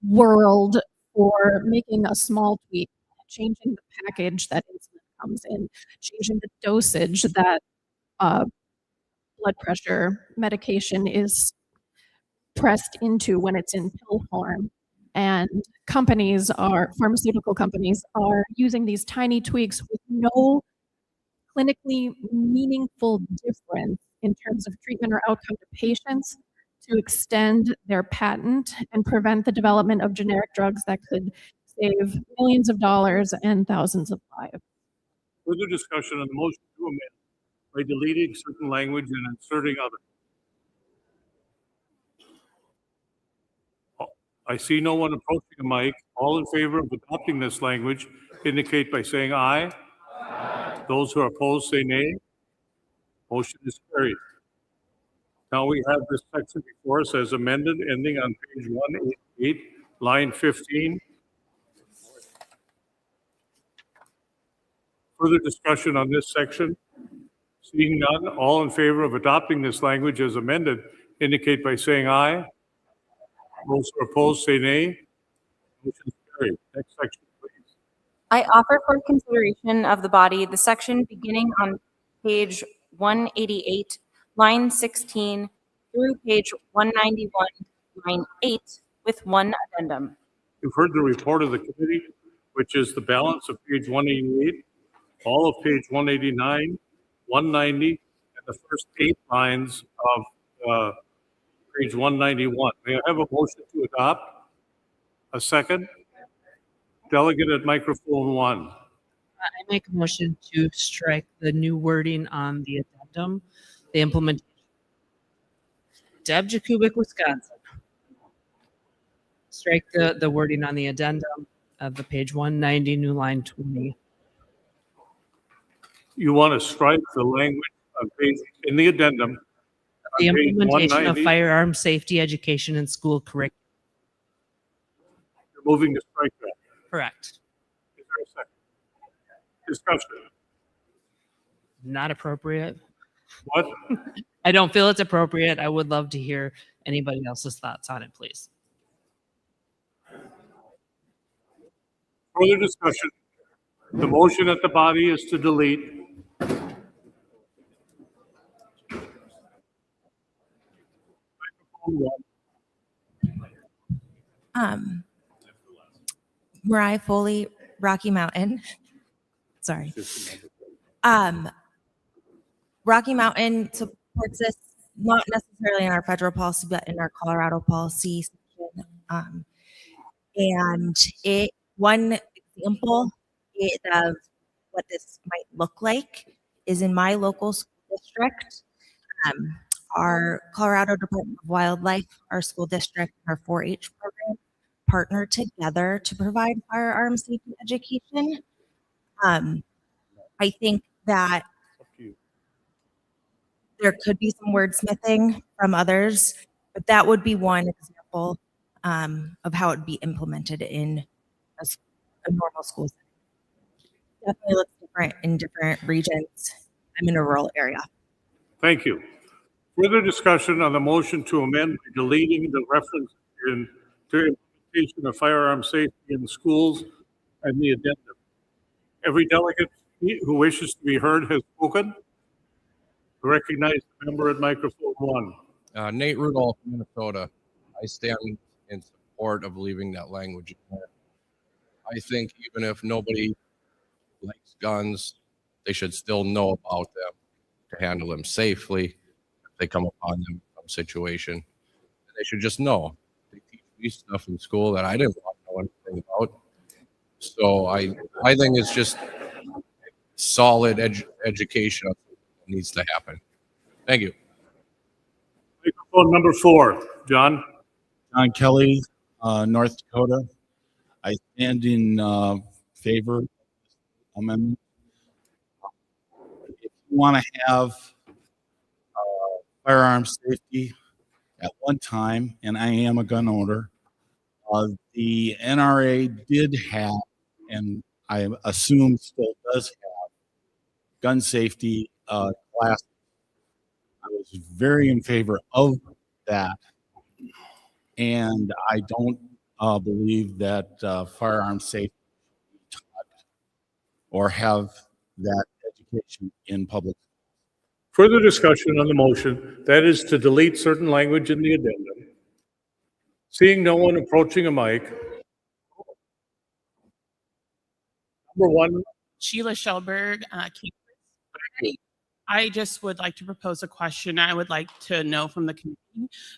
world for making a small tweak, changing the package that insulin comes in, changing the dosage that blood pressure medication is pressed into when it's in pill form. And pharmaceutical companies are using these tiny tweaks with no clinically meaningful difference in terms of treatment or outcome to patients to extend their patent and prevent the development of generic drugs that could save millions of dollars and thousands of lives. Further discussion on the motion to amend by deleting certain language and inserting other. I see no one approaching a mic. All in favor of adopting this language indicate by saying aye. Aye. Those who are opposed say nay. Motion is carried. Now we have this section before us as amended, ending on page 188, line 15. Further discussion on this section? Seeing none, all in favor of adopting this language as amended indicate by saying aye. Those who are opposed say nay. Motion is carried. Next section, please. I offer for consideration of the body the section beginning on page 188, line 16, through page 191, line 8, with 1 addendum. You've heard the report of the committee, which is the balance of page 188, all of page 189, 190, and the first 8 lines of page 191. May I have a motion to adopt? A second? Delegate at microphone 1. I make a motion to strike the new wording on the addendum, the implementation. Deb Jakubik, Wisconsin. Strike the wording on the addendum of the page 190, new line 20. You want to strike the language on page in the addendum. The on page implementation of 190. firearm safety education in school curriculum. You're moving to strike that. Correct. Is there a second? Discussion. Not appropriate. What? I don't feel it's appropriate. I would love to hear anybody else's thoughts on it, please. Further discussion. The motion at the body is to delete. Mariah Foley, Rocky Mountain. Sorry. Rocky Mountain supports this, not necessarily in our federal policy, but in our Colorado policy section. And one example of what this might look like is in my local school district. Our Colorado Department of Wildlife, our school district, our 4-H program partner together to provide firearm safety education. I think that there could be some wordsmithing from others, but that would be one example of how it would be implemented in a normal school setting. Definitely looks different in different regions. I'm in a rural area. Thank you. Further discussion on the motion to amend by deleting the reference to implementation of firearm safety in schools and the addendum. Every delegate who wishes to be heard has spoken. Recognize the member at microphone 1. Nate Rudolph, Minnesota. I stand in support of leaving that language in there. I think even if nobody likes guns, they should still know about them to handle them safely if they come upon them in some situation. And they should just know. They teach me stuff in school that I didn't want to know anything about. So I think it's just solid education that needs to happen. Thank you. Microphone number 4, John. John Kelly, North Dakota. I stand in favor of this amendment. If you want to have firearm safety at one time, and I am a gun owner, the NRA did have, and I assume still does have, gun safety classes. I was very in favor of that, and I don't believe that firearm safety should be taught or have that education in public. Further discussion on the motion, that is to delete certain language in the addendum. Seeing no one approaching a mic. Number 1. Sheila Shellberg, I just would like to propose a question. I would like to know from the committee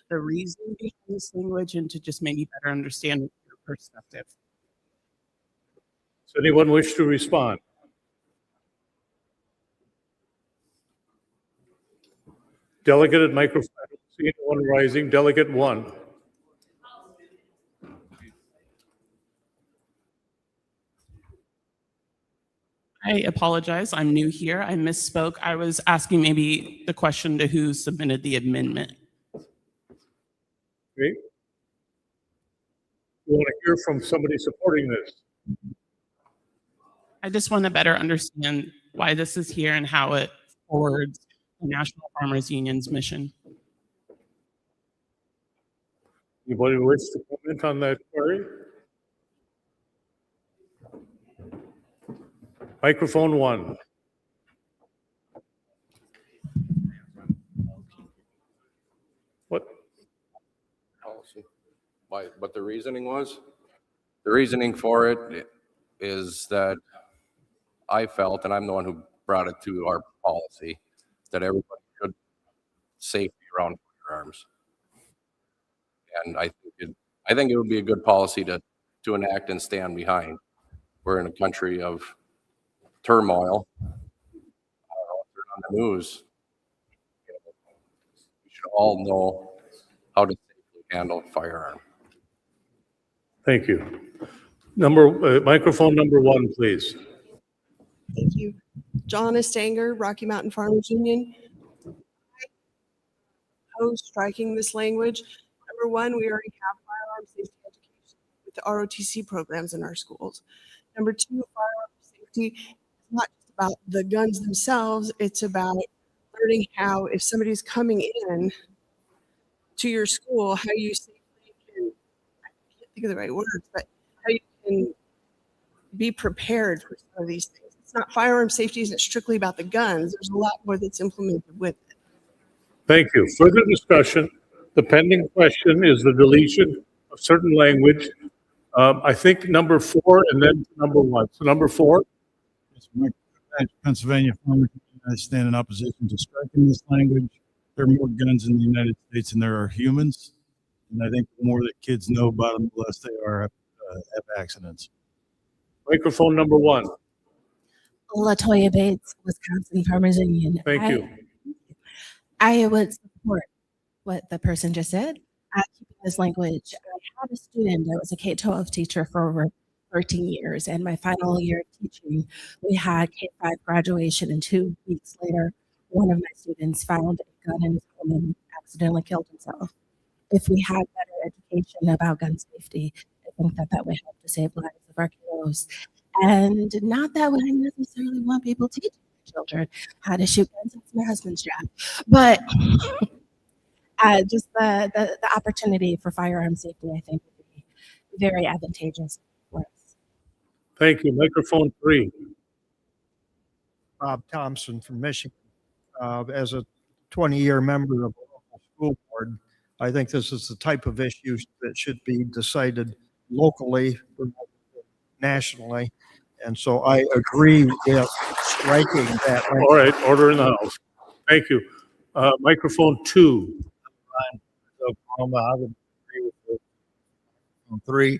the reason behind this language and to just maybe better understand your perspective. Does anyone wish to respond? Delegate at microphone. I don't see anyone rising. Delegate 1. I apologize. I'm new here. I misspoke. I was asking maybe the question to who submitted the amendment. Okay. You want to hear from somebody supporting this? I just want to better understand why this is here and how it forwards the National Farmers Union's mission. Anybody wish to comment on that query? Microphone 1. What? Policy. What the reasoning was? The reasoning for it is that I felt, and I'm the one who brought it to our policy, that everybody should safety around firearms. And I think it would be a good policy to enact and stand behind. We're in a country of turmoil. I don't know, turn on the news. We should all know how to safely handle a firearm. Thank you. Microphone number 1, please. Thank you. John Estanger, Rocky Mountain Farmers Union. I oppose striking this language. Number 1, we already have firearm safety education with the ROTC programs in our schools. Number 2, firearm safety is not just about the guns themselves, it's about learning how, if somebody's coming in to your school, how you safely can, I can't think of the right words, but how you can be prepared for some of these things. It's not, firearm safety isn't strictly about the guns. There's a lot more that's implemented with it. Thank you. Further discussion. The pending question is the deletion of certain language. I think number 4 and then number 1. So number 4. Pennsylvania Farmers Union, I stand in opposition to striking this language. There are more guns in the United States than there are humans. And I think the more that kids know about them, the less they are have accidents. Microphone number 1. Latoya Bates, Wisconsin Farmers Union. Thank you. I would support what the person just said. Keeping this language. I had a student that was a K-12 teacher for over 13 years. And my final year of teaching, we had K-5 graduation, and 2 weeks later, one of my students found a gun in his home and accidentally killed himself. If we had better education about gun safety, I think that that would help to save lives of our kiddos. And not that I necessarily want people teaching children how to shoot guns. That's my husband's job. But just the opportunity for firearm safety, I think, would be very advantageous for us. Thank you. Microphone 3. Bob Thompson from Michigan. As a 20-year member of a local school board, I think this is the type of issue that should be decided locally or nationally. And so I agree with striking that. All right, order in the house. Thank you. Microphone 2. Oklahoma, I would agree with the 3.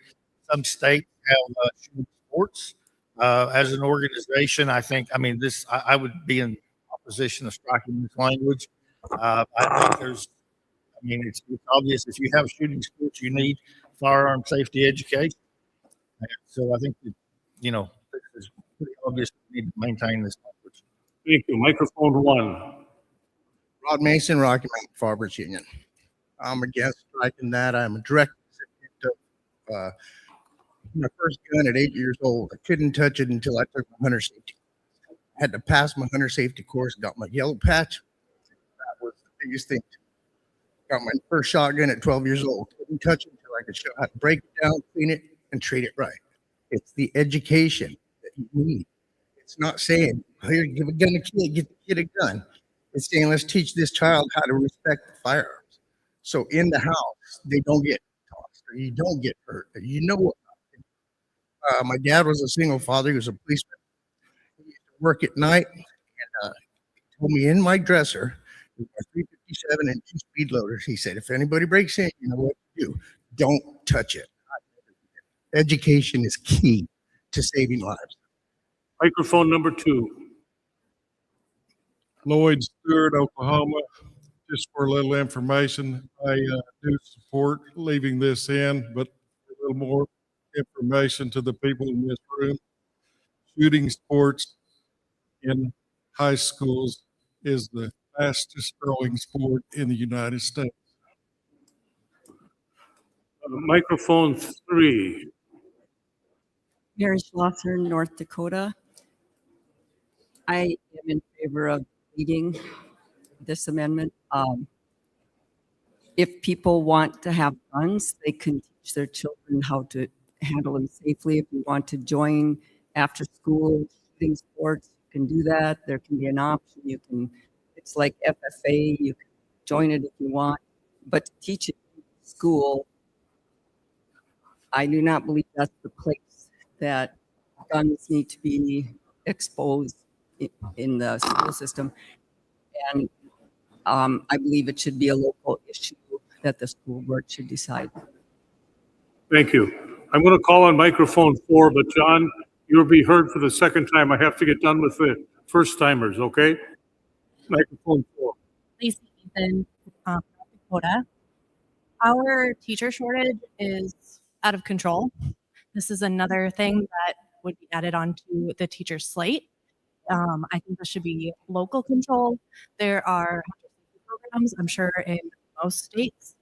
Some states have shooting sports. As an organization, I think, I would be in opposition of striking this language. I think it's obvious if you have shooting sports, you need firearm safety education. And so I think that, it's pretty obvious we need to maintain this language. Thank you. Microphone 1. Rod Mason, Rocky Mountain Farmers Union. I'm against striking that. I'm a direct recipient of my first gun at 8 years old. I couldn't touch it until I took my hunter safety. I had to pass my hunter safety course, got my yellow patch. That was the biggest thing. Got my first shotgun at 12 years old. Couldn't touch it until I could show how to break it down, clean it, and treat it right. It's the education that you need. It's not saying, here, give a gun to a kid, get the kid a gun. It's saying, let's teach this child how to respect the firearms. So in the house, they don't get tossed, or you don't get hurt, or you know what. My dad was a single father. He was a policeman. He used to work at night, and he told me in my dresser, with my 357 and 2 speed loaders, he said, if anybody breaks in, you know what to do. Don't touch it. Education is key to saving lives. Microphone number 2. Lloyd Stewart, Oklahoma. Just for a little information, I do support leaving this in, but a little more information to the people in this room. Shooting sports in high schools is the fastest growing sport in the United States. Microphone 3. Mary Schlosser, North Dakota. I am in favor of leading this amendment. If people want to have guns, they can teach their children how to handle them safely. If you want to join after school shooting sports, you can do that. There can be an option. It's like FFA, you can join it if you want, but to teach it in school, I do not believe that's the place that guns need to be exposed in the school system. And I believe it should be a local issue that the school board should decide. Thank you. I'm going to call on microphone 4, but John, you'll be heard for the second time. I have to get done with the first timers, okay? Microphone 4. Lisa Ethan, North Dakota. Our teacher shortage is out of control. This is another thing that would be added onto the teacher slate. I think this should be local control. There are programs, I'm sure in most states,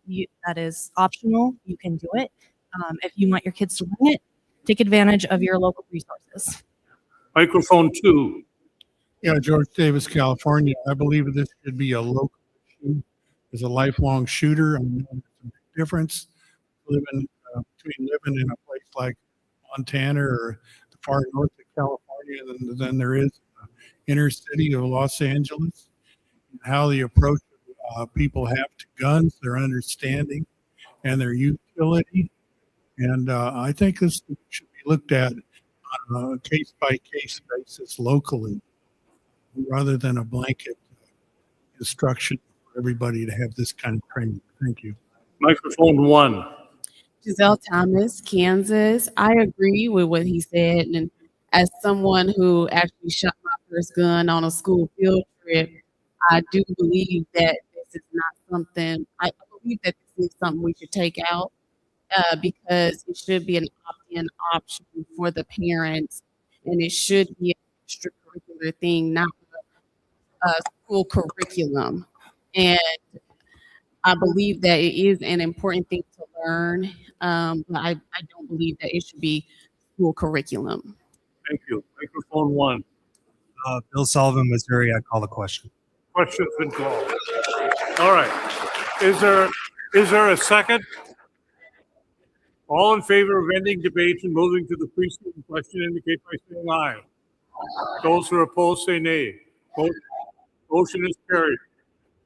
that is optional. You can do it. If you want your kids to learn it, take advantage of your local resources. Microphone 2. Yeah, George Davis, California. I believe this should be a local issue. As a lifelong shooter, I know there's a big difference between living in a place like Montana or the far north of California than there is in the inner city of Los Angeles. And how the approach people have to guns, their understanding, and their utility. And I think this should be looked at on a case-by-case basis locally, rather than a blanket instruction for everybody to have this kind of training. Thank you. Microphone 1. Giselle Thomas, Kansas. I agree with what he said. And as someone who actually shot my first gun on a school field trip, I do believe that this is not something, I believe that this is something we should take out because it should be an opt-in option for the parents, and it should be an extracurricular thing, not a school curriculum. And I believe that it is an important thing to learn, but I don't believe that it should be school curriculum. Thank you. Microphone one. Bill Sullivan, Missouri. I call the question. Question's been called. All right. Is there a second? All in favor of ending debate and moving to the preceding question indicate by saying aye. Those who are opposed say nay. Motion is carried.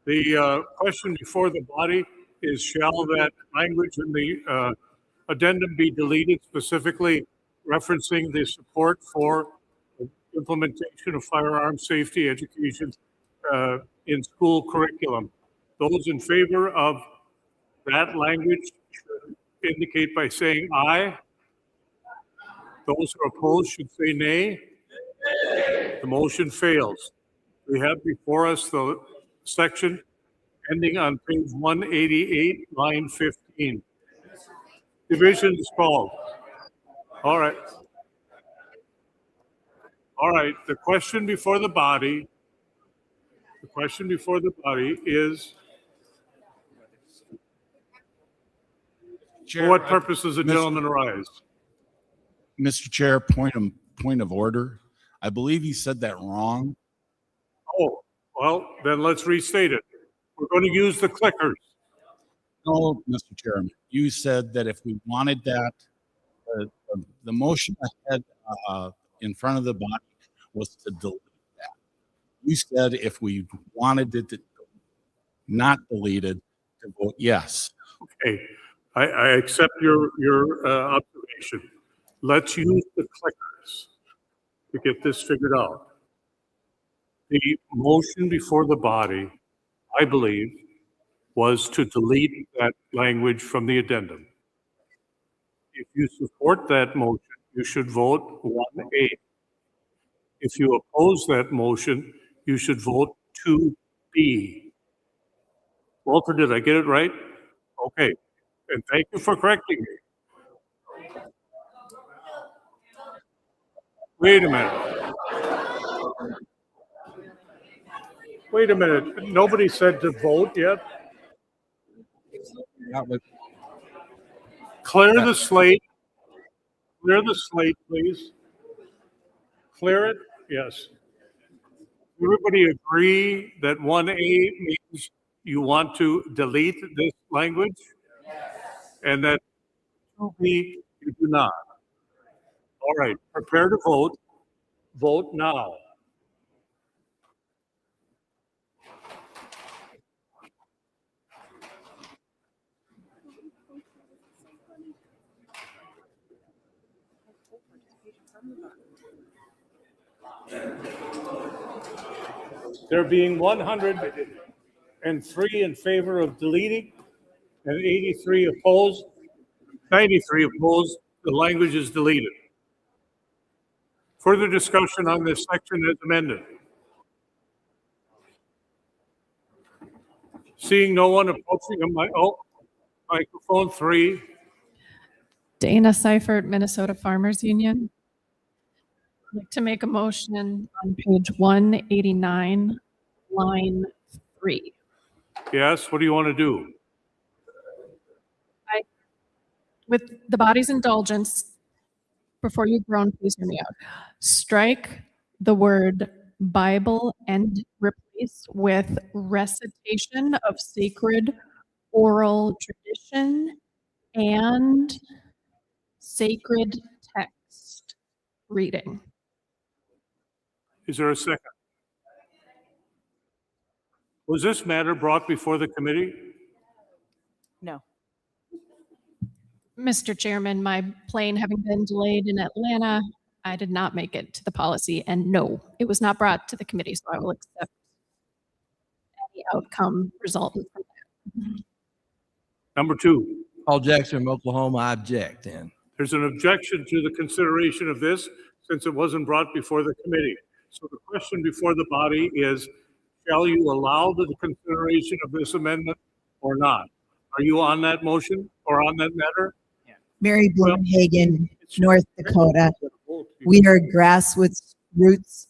The question before the body is, shall that language in the addendum be deleted, specifically referencing the support for implementation of firearm safety education in school curriculum? Those in favor of that language should indicate by saying aye. Those who are opposed should say nay. The motion fails. We have before us the section ending on page 188, line 15. Division is called. All right. All right. The question before the body is, for what purpose does the gentleman rise? Mr. Chair, point of order. I believe you said that wrong. Oh, well, then let's restate it. We're going to use the clickers. No, Mr. Chairman, you said that if we wanted that, the motion ahead in front of the body was to delete that. You said if we wanted it to not deleted, to vote yes. Okay, I accept your observation. Let's use the clickers to get this figured out. The motion before the body, I believe, was to delete that language from the addendum. If you support that motion, you should vote 1A. If you oppose that motion, you should vote 2B. Walter, did I get it right? Okay, and thank you for correcting me. Wait a minute. Wait a minute. Nobody said to vote yet. Clear the slate. Clear the slate, please. Clear it? Yes. Everybody agree that 1A means you want to delete this language? And that 2B, you do not. All right, prepare to vote. Vote now. There being 103 in favor of deleting and 83 opposed, 93 opposed, the language is deleted. Further discussion on this section as amended. Seeing no one approaching microphone 3. Dana Seifert, Minnesota Farmers Union. I'd like to make a motion on page 189, line 3. Yes, what do you want to do? With the body's indulgence, before you groan, please hear me out. Strike the word Bible and replace with recitation of sacred oral tradition and sacred text reading. Is there a second? Was this matter brought before the committee? No. Mr. Chairman, my plane having been delayed in Atlanta, I did not make it to the policy, and no, it was not brought to the committee, so I will accept any outcome resultant from that. Number 2. Paul Jackson from Oklahoma, I object then. There's an objection to the consideration of this since it wasn't brought before the committee. So the question before the body is, shall you allow the consideration of this amendment or not? Are you on that motion or on that matter? Mary Well, Blumhagen, North Dakota. We are a grassroots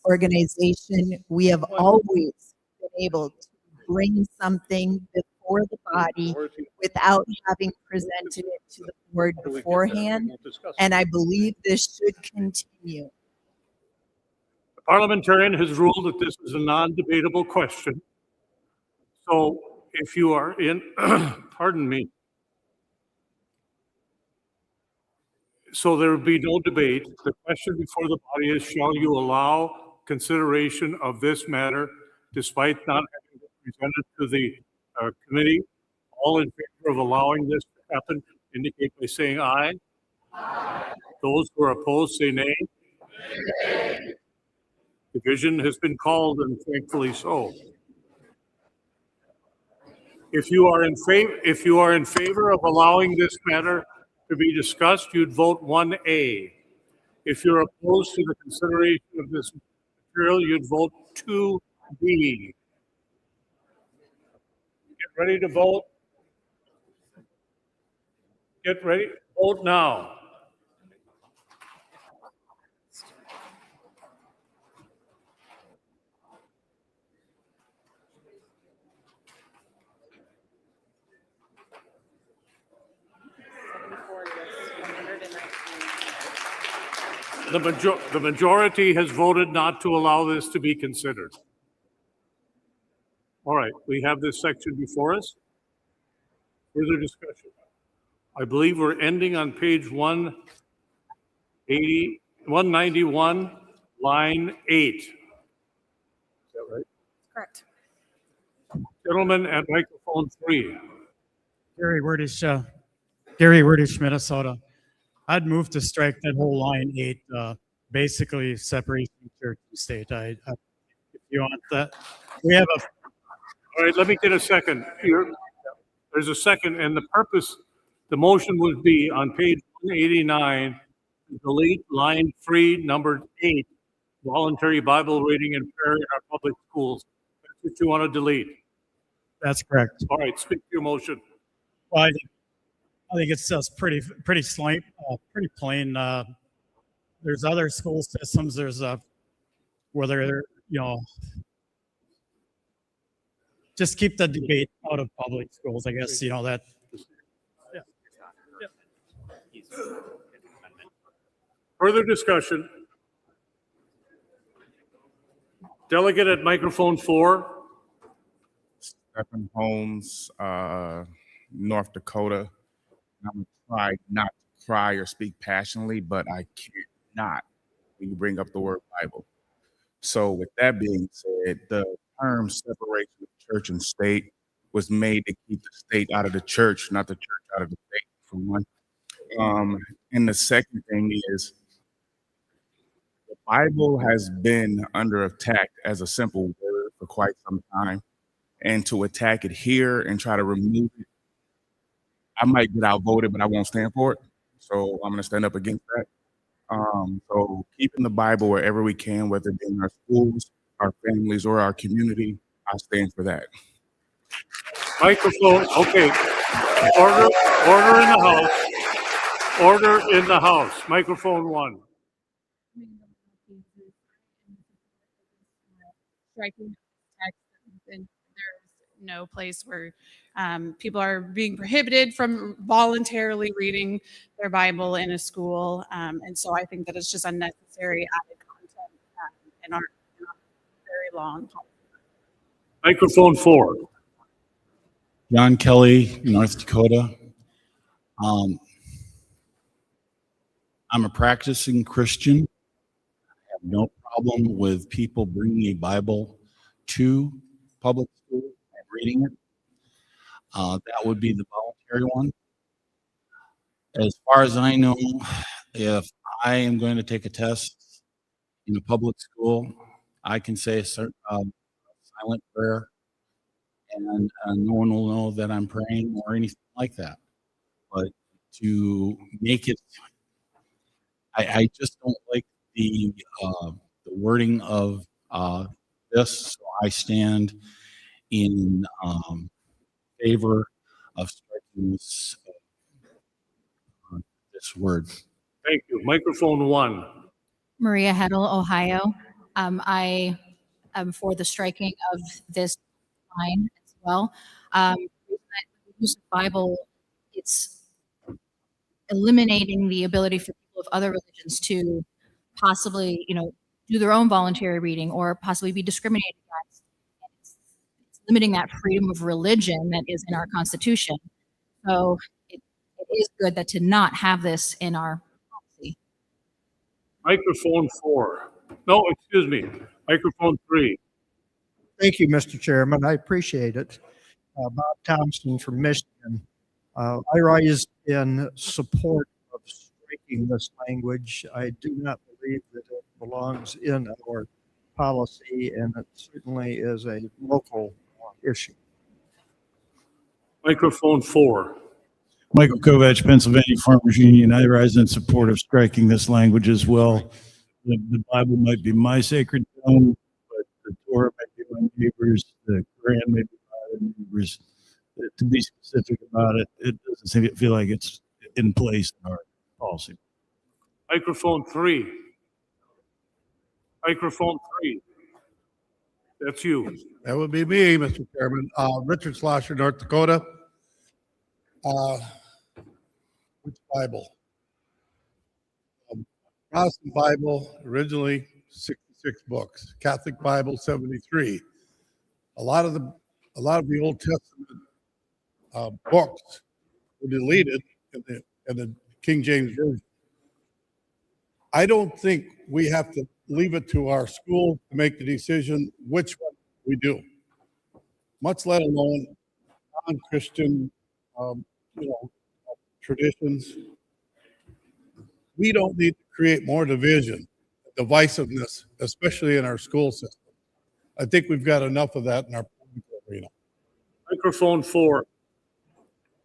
organization. We have always been able to bring something before the body without having presented it to the board beforehand, and I believe this should continue. The parliamentarian has ruled that this is a non-debatable question. So if you are in, pardon me. So there will be no debate. The question before the body is, shall you allow consideration of this matter despite not having it presented to the committee? All in favor of allowing this to happen indicate by saying aye. Those who are opposed say nay. Division has been called, and thankfully so. If you are in favor of allowing this matter to be discussed, you'd vote 1A. If you're opposed to the consideration of this material, you'd vote 2B. Get ready to vote. Get ready. Vote now. The majority has voted not to allow this to be considered. All right, we have this section before us. Further discussion. I believe we're ending on page 191, line 8. Is that right? Correct. Gentlemen at microphone 3. Gary Wordish, Minnesota. I'd move to strike that whole line 8, basically separation of church and state. If you want that, we have a. All right, let me get a second. There's a second, and the motion would be on page 189, delete line 3, number 8, voluntary Bible reading and prayer in our public schools. That's what you want to delete. That's correct. All right, speak to your motion. Well, I think it's just pretty plain. There's other school systems. There's whether just keep the debate out of public schools. I guess that. Yeah. Further discussion. Delegate at microphone 4. Stephen Holmes, North Dakota. I'm going to try not to cry or speak passionately, but I can't not when you bring up the word Bible. So with that being said, the term separation of church and state was made to keep the state out of the church, not the church out of the state, for one. And the second thing is, the Bible has been under attack as a simple word for quite some time. And to attack it here and try to remove it, I might get outvoted, but I won't stand for it. So I'm going to stand up against that. So keeping the Bible wherever we can, whether it be in our schools, our families, or our community, I stand for that. Microphone, okay. Order in the house. Order in the house. Microphone 1. Striking text, and there's no place where people are being prohibited from voluntarily reading their Bible in a school, and so I think that it's just unnecessary added content in our very long. Microphone 4. John Kelly, North Dakota. I'm a practicing Christian. I have no problem with people bringing a Bible to public school and reading it. That would be the voluntary one. As far as I know, if I am going to take a test in a public school, I can say a certain silent prayer, and no one will know that I'm praying or anything like that. But to make it, I just don't like the wording of this. So I stand in favor of striking this word. Thank you. Microphone 1. Maria Heddle, Ohio. I am for the striking of this line as well. The use of Bible, it's eliminating the ability for people of other religions to possibly, do their own voluntary reading or possibly be discriminated against. It's limiting that freedom of religion that is in our Constitution. So it is good that to not have this in our policy. Microphone 4. No, excuse me. Microphone 3. Thank you, Mr. Chairman. I appreciate it. Bob Thompson from Michigan. I rise in support of striking this language. I do not believe that it belongs in our policy, and it certainly is a local issue. Microphone 4. Michael Kovach, Pennsylvania Farmers Union. I rise in support of striking this language as well. The Bible might be my sacred tome, but the Torah might be my neighbor's, the Quran may be my other neighbor's. To be specific about it, it doesn't feel like it's in place in our policy. Microphone 3. Microphone 3. That's you. That would be me, Mr. Chairman. Richard Slosher, North Dakota. Which Bible? Protestant Bible, originally 66 books. Catholic Bible, 73. A lot of the Old Testament books were deleted in the King James Version. I don't think we have to leave it to our school to make the decision which one we do, much let alone non-Christian, traditions. We don't need to create more division, divisiveness, especially in our school system. I think we've got enough of that in our political arena. Microphone 4.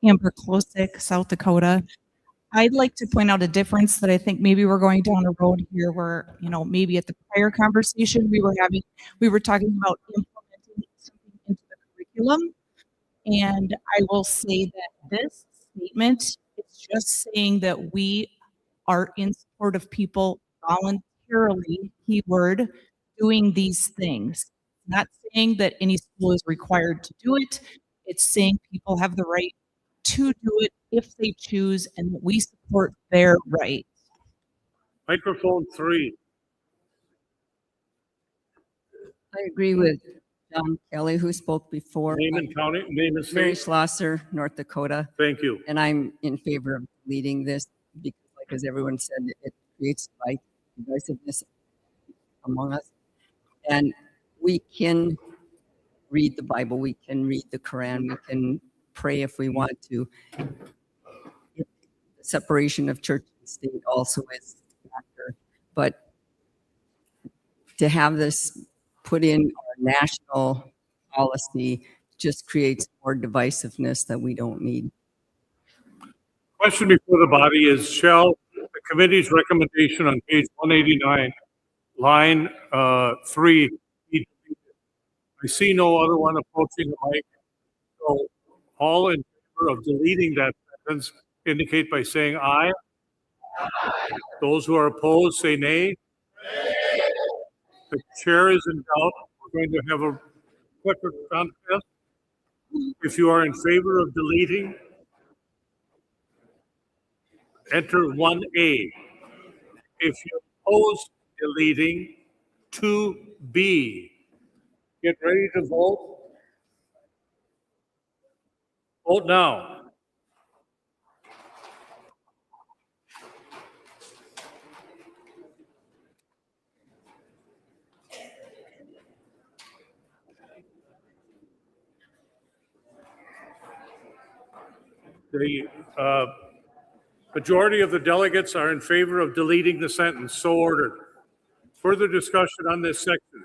Amber Klosik, South Dakota. I'd like to point out a difference that I think maybe we're going down a road here where, maybe at the prior conversation we were talking about implementing something into the curriculum. And I will say that this statement is just saying that we are in support of people voluntarily, keyword, doing these things. Not saying that any school is required to do it. It's saying people have the right to do it if they choose, and that we support their rights. Microphone 3. I agree with John Kelly, who spoke before. Name and county, name and Mary state. Schlosser, North Dakota. Thank you. And I'm in favor of leading this because, like as everyone said, it creates divisiveness among us. And we can read the Bible, we can read the Quran, we can pray if we want to. The separation of church and state also is a factor. But to have this put in our national policy just creates more divisiveness that we don't need. Question before the body is, shall the committee's recommendation on page 189, line 3, be deleted? I see no other one approaching the mic. So all in favor of deleting that sentence indicate by saying aye. Those who are opposed say nay. The chair is in doubt. We're going to have a quicker contest. If you are in favor of deleting, enter 1A. If you oppose deleting, 2B. Get ready to vote. Vote now. The majority of the delegates are in favor of deleting the sentence. So ordered. Further discussion on this section?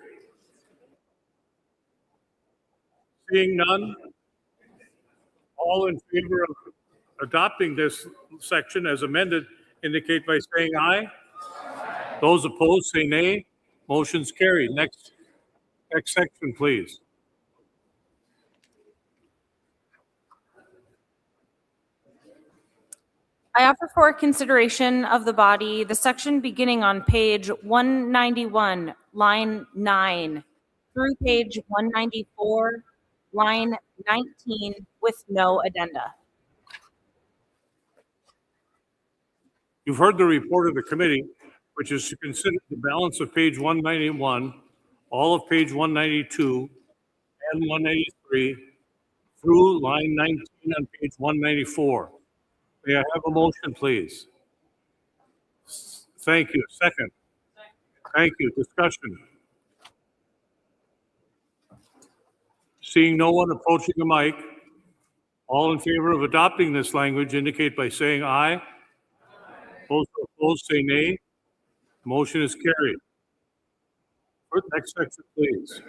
Seeing none, all in favor of adopting this section as amended indicate by saying aye. Those opposed say nay. Motion's carried. Next section, please. I offer for consideration of the body the section beginning on page 191, line 9, through page 194, line 19, with no addenda. You've heard the report of the committee, which is to consider the balance of page 191, all of page 192, and 193, through line 19 on page 194. May I have a motion, please? Thank you. Second. Thank you. Discussion. Seeing no one approaching the mic, all in favor of adopting this language indicate by saying aye. Those opposed say nay. Motion is carried. Next section, please.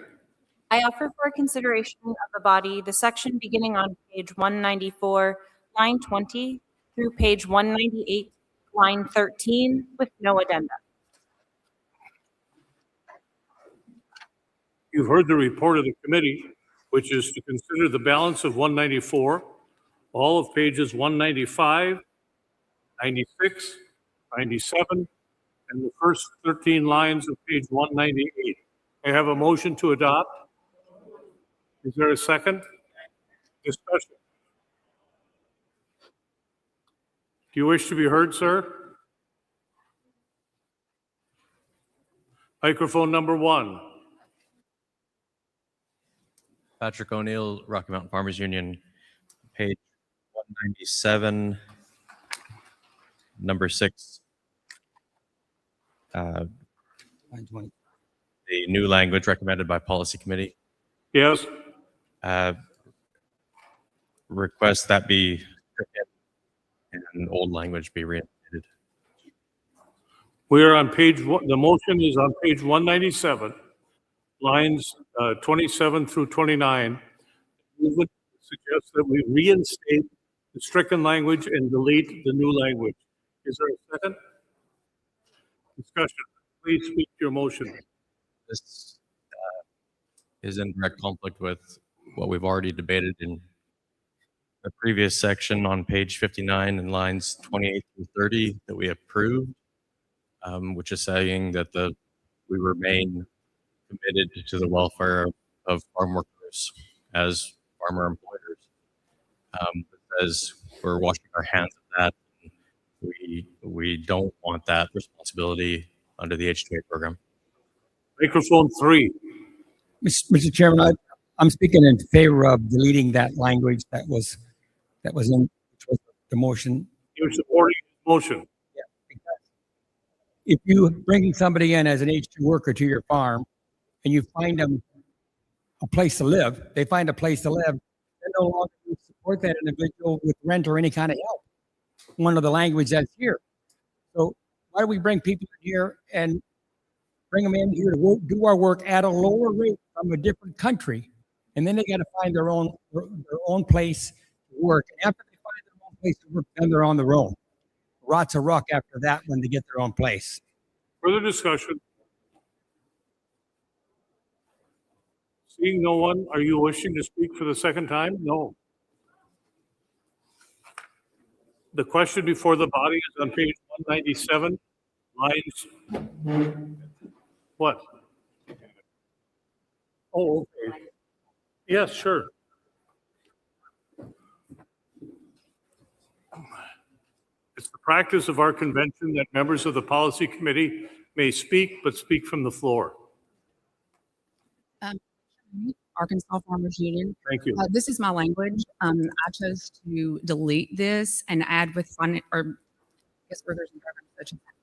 I offer for consideration of the body the section beginning on page 194, line 20, through page 198, line 13, with no addenda. You've heard the report of the committee, which is to consider the balance of 194, all of pages 195, 96, 97, and the first 13 lines of page 198. I have a motion to adopt. Is there a second? Discussion. Do you wish to be heard, sir? Microphone number 1. Patrick O'Neill, Rocky Mountain Farmers Union, page 197, number 6. The new language recommended by policy committee. Yes. Request that be stricken and old language be reinstated. We are on page one. The motion is on page 197, lines 27 through 29. We would suggest that we reinstate the stricken language and delete the new language. Is there a second? Discussion. Please speak to your motion. This is in direct conflict with what we've already debated in the previous section on page 59 and lines 28 through 30 that we approved, which is saying that we remain committed to the welfare of farm workers as farmer employers. As we're washing our hands of that, we don't want that responsibility under the H-2A program. Microphone 3. Mr. Chairman, I'm speaking in favor of deleting that language that was in, which was the motion. You're supporting the motion. Yeah, because if you bring somebody in as an H-2 worker to your farm and you find them a place to live, they find a place to live, then no longer you support that individual with rent or any kind of help. One of the language that's here. So why do we bring people in here and bring them in here to do our work at a lower rate from a different country, and then they got to find their own place to work. And after they find their own place to work, then they're on their own. Rots a ruck after that when they get their own place. Further discussion. Seeing no one, are you wishing to speak for the second time? No. The question before the body is on page 197, lines. What? Oh, okay. Yes, sure. It's the practice of our convention that members of the policy committee may speak, but speak from the floor. Arkansas Farmers Union. Thank you. This is my language. I chose to delete this and add with fun or guest workers and programs such as that.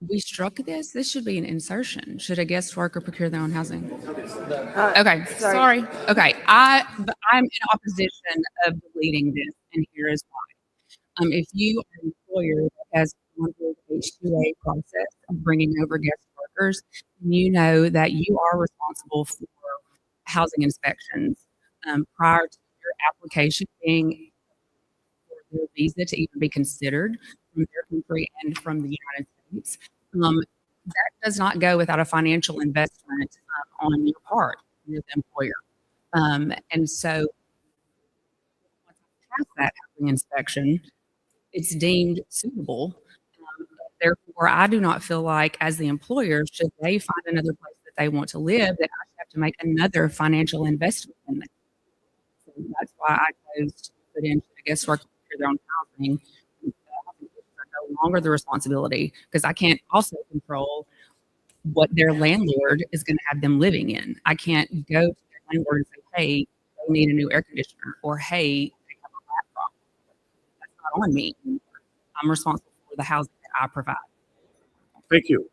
We struck this. This should be an insertion. Should a guest worker procure their own housing? Okay, sorry. Okay, I'm in opposition of deleting this, and here is why. If you are an employer that has gone through the H-2A process of bringing over guest workers, you know that you are responsible for housing inspections prior to your application being for their visa to even be considered from their country and from the United States. That does not go without a financial investment on your part, with the employer. And so once I pass that housing inspection, it's deemed suitable. Therefore, I do not feel like, as the employer, should they find another place that they want to live, that I should have to make another financial investment in that. So that's why I chose to put in, I guess, work for their own housing. Are no longer the responsibility, because I can't also control what their landlord is going to have them living in. I can't go to their landlord and say, hey, they need a new air conditioner, or hey, they have a rat problem. That's not on me. I'm responsible for the housing that I provide. Thank you.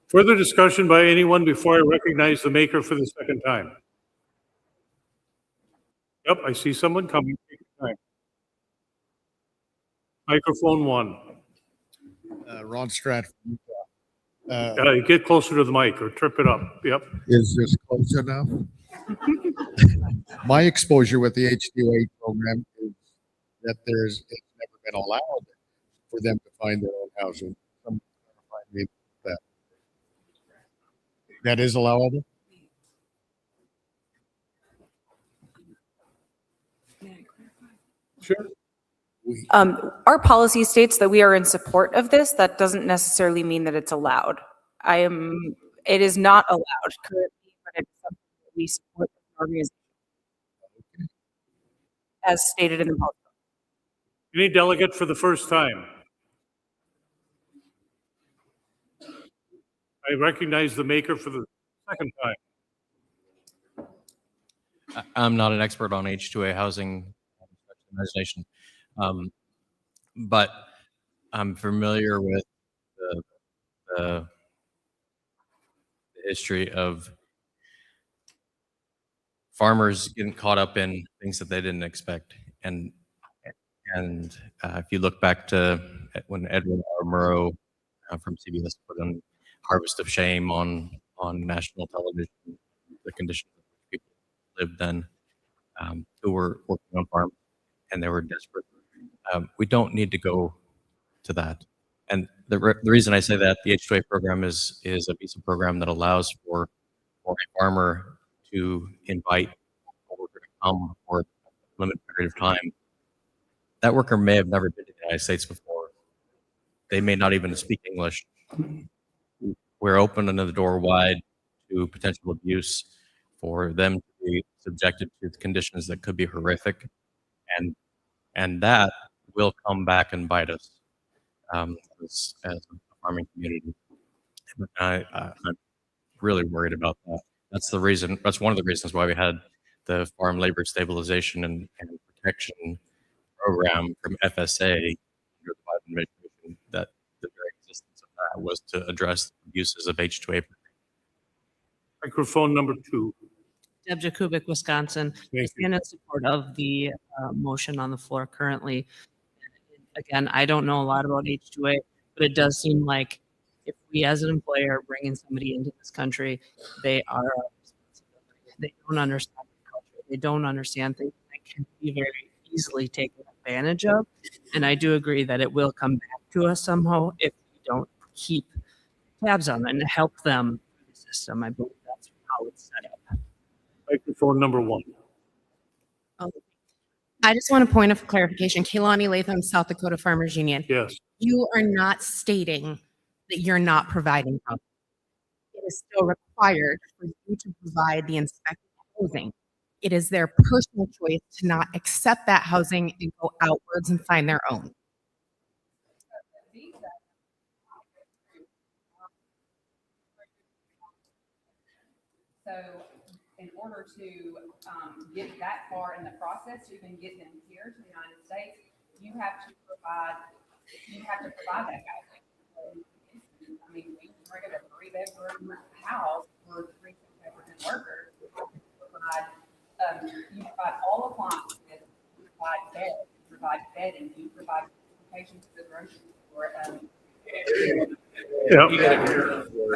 Further discussion by anyone before I recognize the maker for the second time? Yep, I see someone coming. Take your time. Microphone one. Ron Stratford, Utah. Get closer to the mic or trip it up. Yep. Is this close enough? My exposure with the H2A program is that it's never been allowed for them to find their own housing. Someone clarify me that. That is allowable? Sure. Our policy states that we are in support of this. That doesn't necessarily mean that it's allowed. It is not allowed currently, but it's something that we support as an organization, as stated in the policy. Any delegate for the first time? I recognize the maker for the second time. I'm not an expert on H2A housing imagination, but I'm familiar with the history of farmers getting caught up in things that they didn't expect. And if you look back to when Edwin R. Murrow from CBS put on Harvest of Shame on national television, the conditions in which people lived then, who were working on farms, and they were desperate. We don't need to go to that. And the reason I say that, the H2A program is a visa program that allows for a farmer to invite a worker to come for a limited period of time. That worker may have never been to the United States before. They may not even speak English. We're opening the door wide to potential abuse, for them to be subjected to conditions that could be horrific, and that will come back and bite us as a farming community. I'm really worried about that. That's the reason. That's one of the reasons why we had the Farm Labor Stabilization and Protection Program from FSA under the Biden administration. That the very existence of that was to address abuses of H2A. Microphone number 2. Deb Jakubik, Wisconsin. I stand in support of the motion on the floor currently. Again, I don't know a lot about H2A, but it does seem like if we as an employer are bringing somebody into this country, they are our responsibility. They don't understand the culture. They don't understand things that can be very easily taken advantage of. And I do agree that it will come back to us somehow if we don't keep tabs on them and help them through the system. I believe that's how it's set up. Microphone number 1. I just want a point of clarification. Kaylani Latham, South Dakota Farmers Union. Yes. You are not stating that you're not providing housing. It is still required for you to provide the inspected housing. It is their personal choice to not accept that housing and go outwards and find their own. So in order to get that far in the process, to even get them here to the United States, you have to provide that housing. I mean, we bring a 3-bedroom house for 3 African workers. You provide all appliances, you provide bedding, you provide transportation to the grocery store.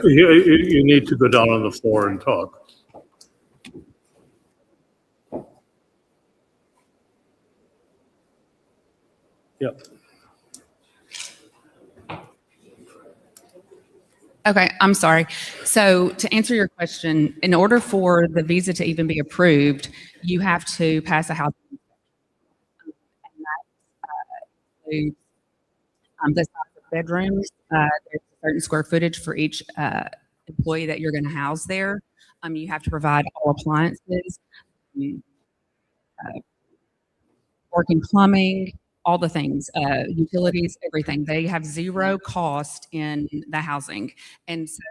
You need to go down on the floor and talk. Yep. Okay, I'm sorry. So to answer your question, in order for the visa to even be approved, you have to pass a housing inspection. And that includes the size of bedrooms. There's a certain square footage for each employee that you're going to house there. You have to provide all appliances, uh, working plumbing, all the things, utilities, everything. They have zero cost in the housing. And so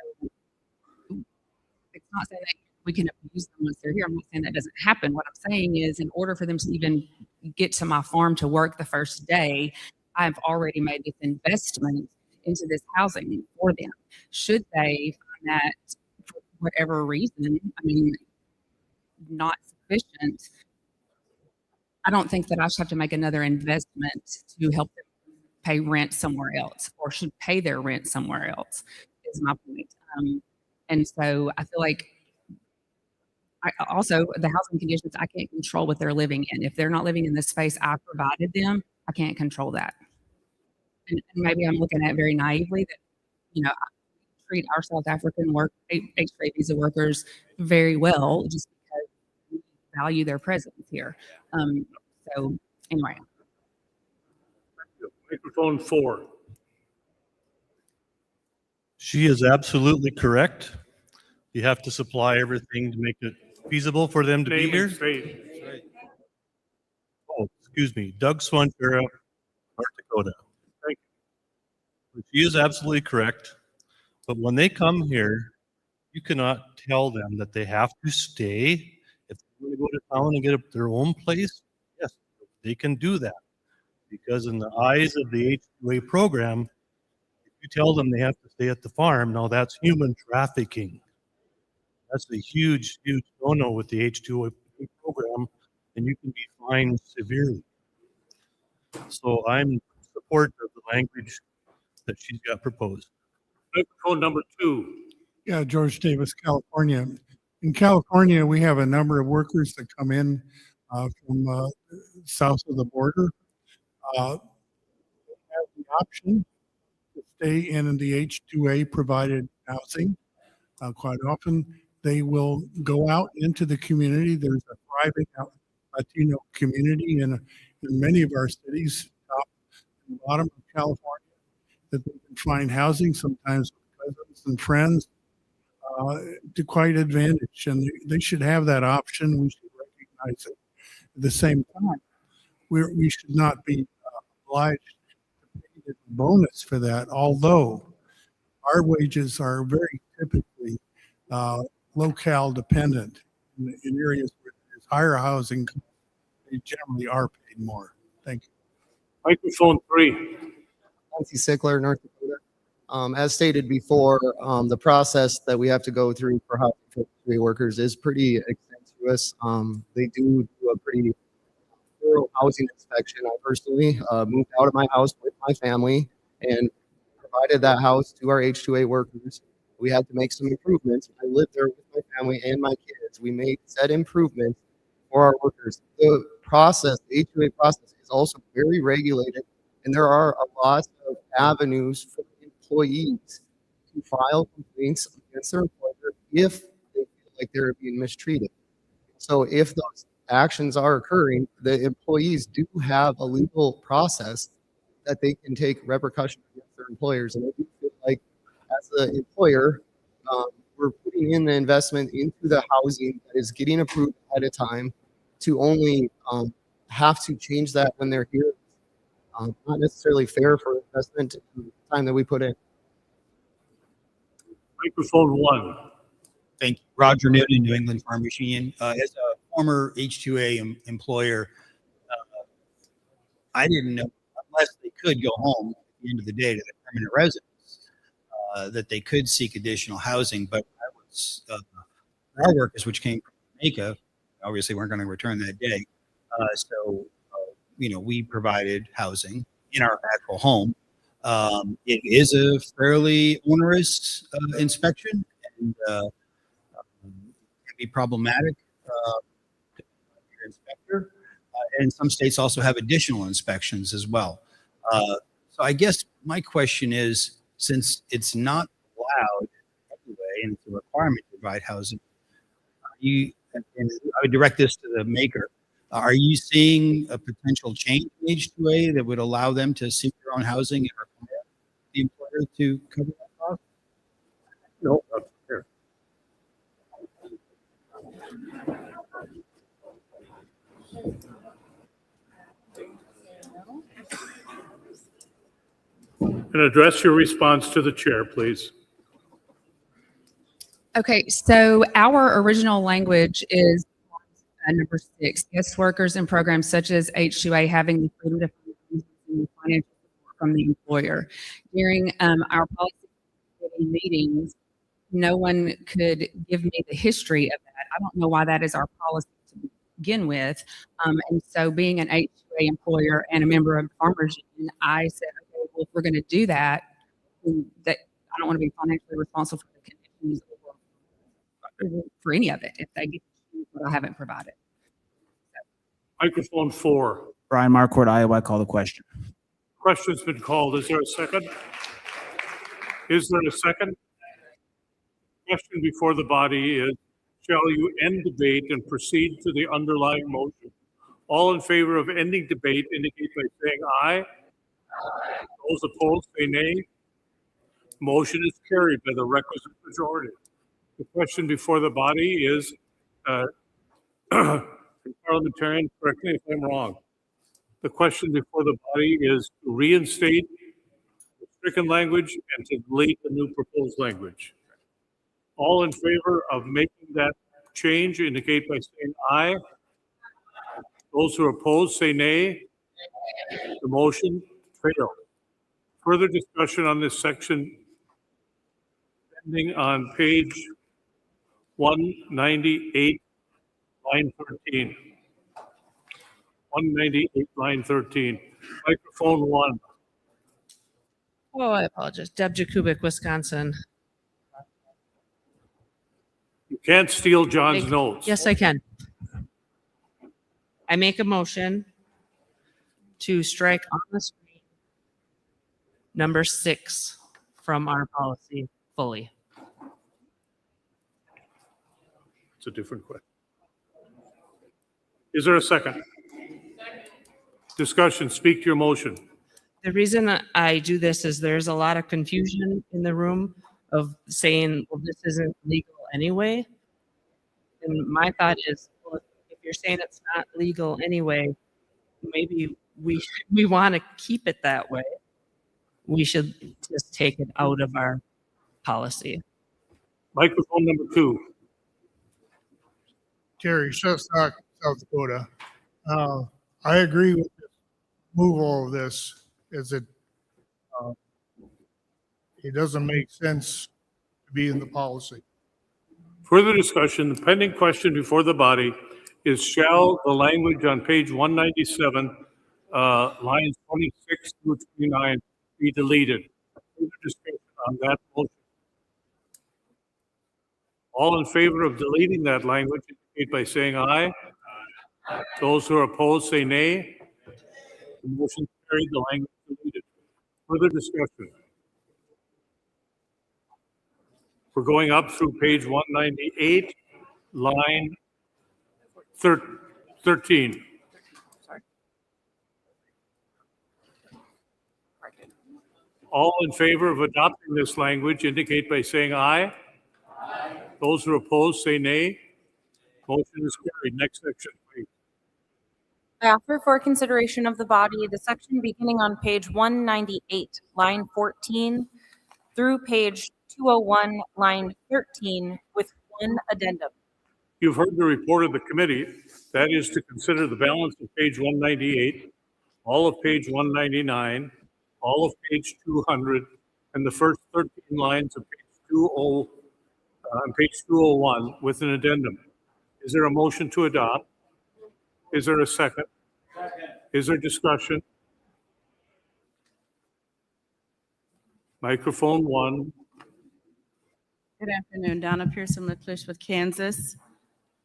it's not saying that we can abuse them once they're here. I'm not saying that doesn't happen. What I'm saying is, in order for them to even get to my farm to work the first day, I've already made this investment into this housing for them. Should they find that for whatever reason, I mean, not sufficient, I don't think that I should have to make another investment to help them pay rent somewhere else, or should pay their rent somewhere else, is my point. And so I feel like also the housing conditions, I can't control what they're living in. If they're not living in the space I provided them, I can't control that. And maybe I'm looking at it very naively that, I treat our South African H-3 visa workers very well just because we value their presence here. So anyway. Microphone 4. She is absolutely correct. You have to supply everything to make it feasible for them to be here. Oh, excuse me, Doug Swanchera, North Dakota. Thank you. She is absolutely correct. But when they come here, you cannot tell them that they have to stay. If they want to go to town and get their own place, yes, they can do that. Because in the eyes of the H-2A program, if you tell them they have to stay at the farm, now that's human trafficking. That's a huge, huge no-no with the H-2A program, and you can be fined severely. So I'm in support of the language that she's got proposed. Microphone number 2. Yeah, George Davis, California. In California, we have a number of workers that come in from south of the border. They have the option to stay in the H-2A provided housing. Quite often, they will go out into the community. There's a thriving Latino community in many of our cities, top and bottom of California, that they can find housing, sometimes with cousins and friends, to quite advantage. And they should have that option. We should recognize it. At the same time, we should not be obliged to pay the bonus for that, although our wages are very typically locale dependent. In areas where there's higher housing, they generally are paid more. Thank you. Microphone 3. Nancy Sickler, North Dakota. As stated before, the process that we have to go through for housing for H-2A workers is pretty extensive. They do a pretty thorough housing inspection. I personally moved out of my house with my family and provided that house to our H-2A workers. We had to make some improvements. I lived there with my family and my kids. We made said improvements for our workers. The process, the H-2A process, is also very regulated, and there are a lot of avenues for employees to file complaints against their employer if they feel like they're being mistreated. So if those actions are occurring, the employees do have a legal process that they can take repercussions against their employers. And I do feel like as an employer, we're putting in the investment into the housing that is getting approved ahead of time to only have to change that when they're here. Not necessarily fair for investment and time that we put in. Microphone 1. Thank you. Roger Newton, New England Farmers Union. As a former H-2A employer, I didn't know, unless they could go home at the end of the day to their permanent residence, that they could seek additional housing. But I was, our workers, which came from Jamaica, obviously weren't going to return that day. So we provided housing in our actual home. It is a fairly onerous inspection and can be problematic to your inspector. And some states also have additional inspections as well. So I guess my question is, since it's not allowed anyway, and it's a requirement to provide housing. And I would direct this to the maker. Are you seeing a potential change in H2A that would allow them to seek their own housing and require the employer to cover that cost? No, that's fair. And address your response to the chair, please. Okay, so our original language is number 6, guest workers in programs such as H2A having the freedom to find financial support from the employer. During our policy committee meetings, no one could give me the history of that. I don't know why that is our policy to begin with. And so being an H2A employer and a member of Farmers Union, I said, okay, well, if we're going to do that, then I don't want to be financially responsible for the conditions or for any of it if they get to choose what I haven't provided. Microphone 4. Brian Marquardt, Iowa. I call the question. Question's been called. Is there a second? Is there a second? Question before the body is, shall you end debate and proceed to the underlying motion? All in favor of ending debate indicate by saying aye. Those opposed say nay. Motion is carried by the requisite majority. The question before the body is, parliamentarian, correct me if I'm wrong. The question before the body is to reinstate the stricken language and to delete the new proposed language. All in favor of making that change indicate by saying aye. Those who are opposed say nay. The motion failed. Further discussion on this section ending on page 198, line 13. 198, line 13. Microphone 1. Oh, I apologize. Deb Jakubik, Wisconsin. You can't steal John's notes. Yes, I can. I make a motion to strike on the screen number 6 from our policy fully. It's a different question. Is there a second? Discussion, speak to your motion. The reason I do this is there's a lot of confusion in the room of saying, well, this isn't legal anyway. And my thought is, well, if you're saying it's not legal anyway, maybe we want to keep it that way. We should just take it out of our policy. Microphone number 2. Terry Shustak, South Dakota. I agree with the removal of this, as it doesn't make sense to be in the policy. Further discussion, the pending question before the body is, shall the language on page 197, lines 26 through 29 be deleted? Further discussion on that motion. All in favor of deleting that language indicate by saying aye. Those who are opposed say nay. The motion carried, the language deleted. Further discussion. We're going up through page 198, line 13. All in favor of adopting this language indicate by saying aye. Those who are opposed say nay. Motion is carried. Next section, please. I offer for consideration of the body the section beginning on page 198, line 14, through page 201, line 13, with one addendum. You've heard the report of the committee. That is to consider the balance of page 198, all of page 199, all of page 200, and the first 13 lines of page 201 with an addendum. Is there a motion to adopt? Is there a second? Is there discussion? Microphone 1. Good afternoon, Donna Pearson Littlish with Kansas.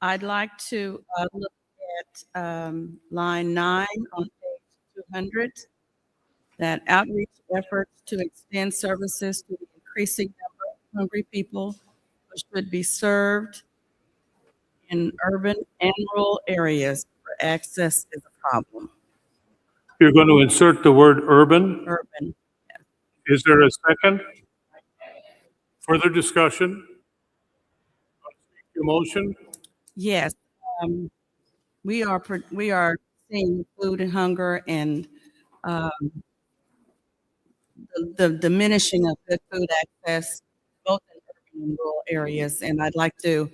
I'd like to look at line 9 on page 200, that outreach efforts to extend services to the increasing number of hungry people who should be served in urban and rural areas where access is a problem. You're going to insert the word urban. Urban. Is there a second? Further discussion? Your motion? Yes, we are seeing food and hunger and um, the diminishing of good food access both in urban and rural areas, and I'd like to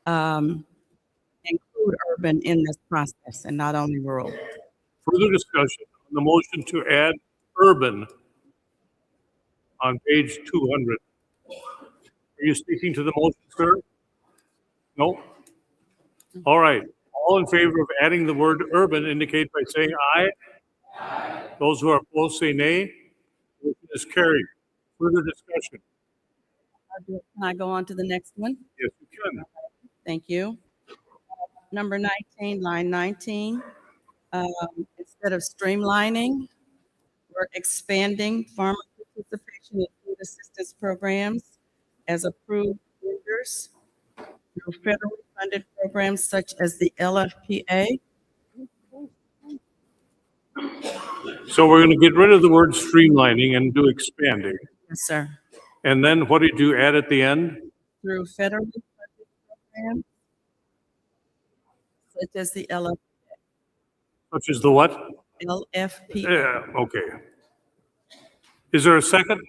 include urban in this process and not only rural. Further discussion on the motion to add urban on page 200. Are you speaking to the motion, sir? No? All right. All in favor of adding the word urban indicate by saying aye. Aye. Those who are opposed say nay. Motion is carried. Further discussion? Can I go on to the next one? Yes, you can. Thank you. Number 19, line 19. Instead of streamlining, we're expanding farmer participation in food assistance programs as approved vendors through federally funded programs such as the LFPA. So we're going to get rid of the word streamlining and do expanding. Yes, sir. And then what did you add at the end? Through federally funded programs such as the LFPA. Such as the what? LFPA. Yeah, okay. Is there a second?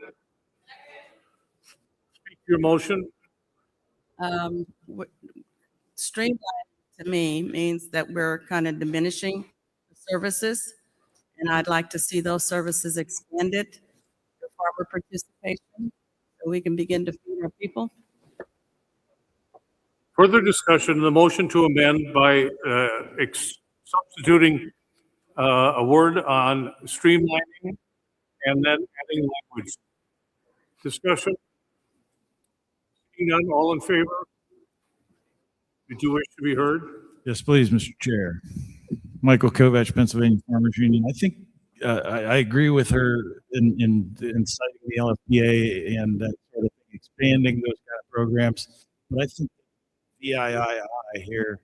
Speak your motion. Streamlining to me means that we're kind of diminishing the services, and I'd like to see those services expanded to farmer participation so we can begin to feed our people. Further discussion, the motion to amend by substituting a word on streamlining and then adding language. Discussion? Seeing none, all in favor? Did you wish to be heard? Yes, please, Mr. Chair. Michael Kovach, Pennsylvania Farmers Union. I think I agree with her in citing the LFPA and that sort of thing, expanding those kind of programs. But I think VIII here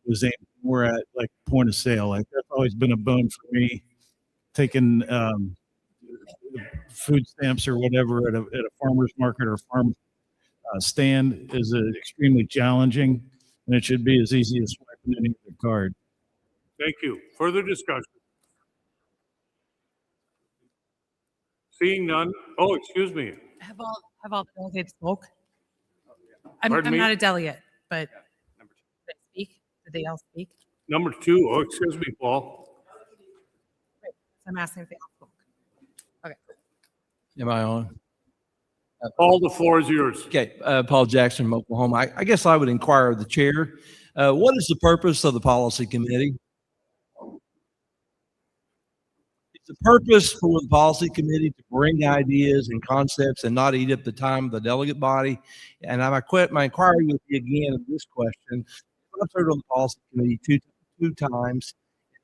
was aimed more at like point of sale. Like that's always been a bone for me. Taking food stamps or whatever at a farmer's market or farm stand is extremely challenging, and it should be as easy as swiping any other card. Thank you. Further discussion? Seeing none. Oh, excuse me. Have all the delegates spoke? Pardon I'm me? not a delegate, but did they speak? Did they all speak? Number 2. Oh, excuse me, Paul. I'm asking if they all spoke. Okay. Am I on? Paul, the floor is yours. Okay, Paul Jackson from Oklahoma. I guess I would inquire of the chair, what is the purpose of the policy committee? It's the purpose for the policy committee to bring ideas and concepts and not eat up the time of the delegate body. And my inquiry would be again of this question. I've served on the policy committee two times.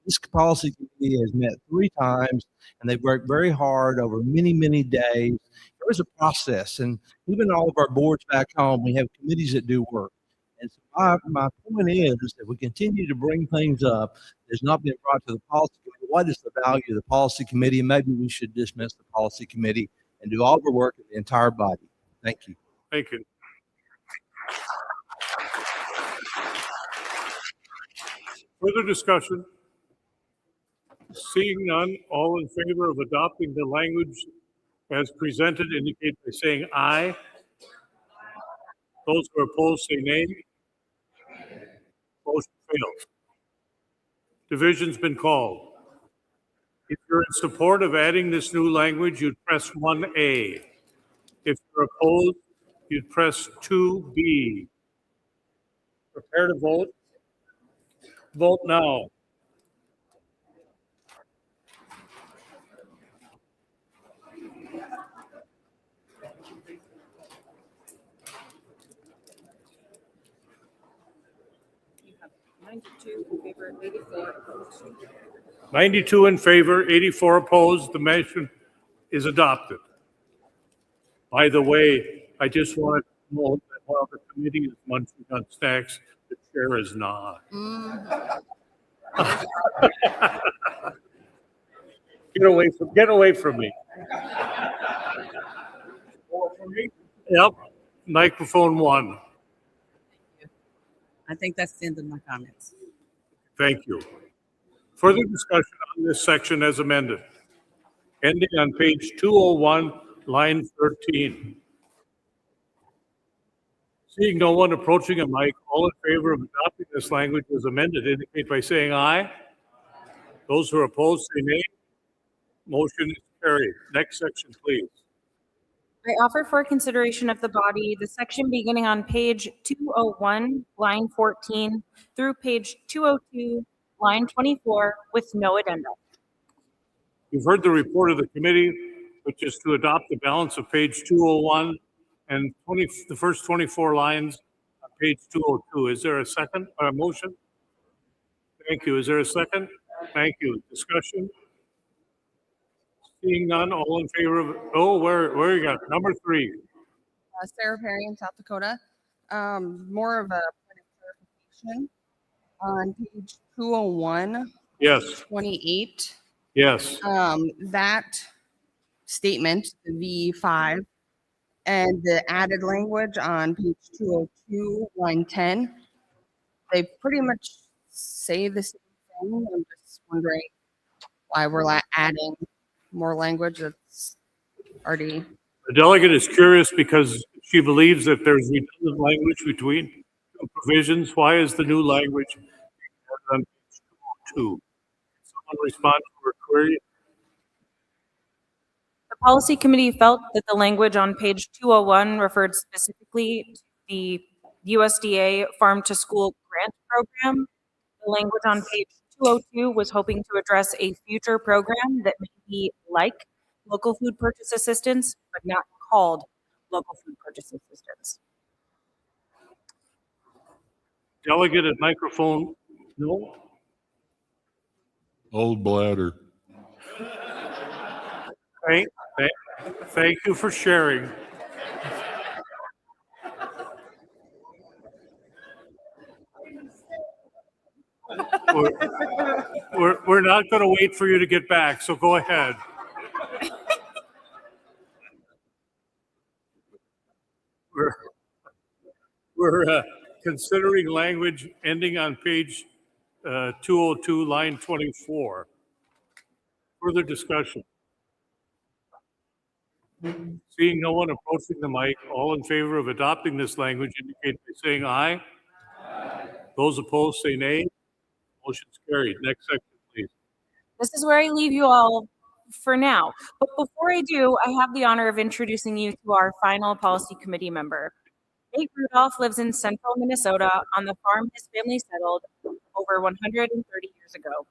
This policy committee has met 3 times, and they've worked very hard over many, many days. There is a process, and even all of our boards back home, we have committees that do work. And so my point is that we continue to bring things up that's not been brought to the policy committee. What is the value of the policy committee? And maybe we should dismiss the policy committee and do all the work in the entire body. Thank you. Thank you. Further discussion? Seeing none, all in favor of adopting the language as presented indicate by saying aye. Those who are opposed say nay. Motion fails. Division's been called. If you're in support of adding this new language, you'd press 1A. If you're opposed, you'd press 2B. Prepare to vote. Vote now. In favor, 84 opposed. 92 in favor, 84 opposed. The motion is adopted. By the way, I just want to know that while the committee is munching on snacks, the chair is not. Get away from me. Yep, microphone one. I think that's the end of my comments. Thank you. Further discussion on this section as amended. Ending on page 201, line 13. Seeing no one approaching a mic, all in favor of adopting this language as amended indicate by saying aye. Those who are opposed say nay. Motion is carried. Next section, please. I offer for consideration of the body the section beginning on page 201, line 14, through page 202, line 24, with no addenda. You've heard the report of the committee, which is to adopt the balance of page 201 and the first 24 lines on page 202. Is there a second motion? Thank you. Is there a second? Thank you. Discussion? Seeing none, all in favor of, where you got number 3? Sarah Perry in South Dakota. More of a point of clarification on page 201. Yes. 28. Yes. That statement, the V5, and the added language on page 202, line 10, they pretty much say the same thing. I'm just wondering why we're adding more language that's already. The delegate is curious because she believes that there's redundant language between two provisions. Why is the new language on page 202? Someone respond to her query? The policy committee felt that the language on page 201 referred specifically to the USDA Farm to School Grant Program. The language on page 202 was hoping to address a future program that may be like local food purchase assistance, but not called local food purchase assistance. Delegate at microphone, no? Old bladder. Thank you for sharing. We're not going to wait for you to get back, so go ahead. We're considering language ending on page 202, line 24. Further discussion. Seeing no one approaching the mic, all in favor of adopting this language indicate by saying aye. Those opposed say nay. Motion's carried. Next section, please. This is where I leave you all for now. But before I do, I have the honor of introducing you to our final policy committee member. Nate Rudolph lives in central Minnesota on the farm his family settled over 130 years ago.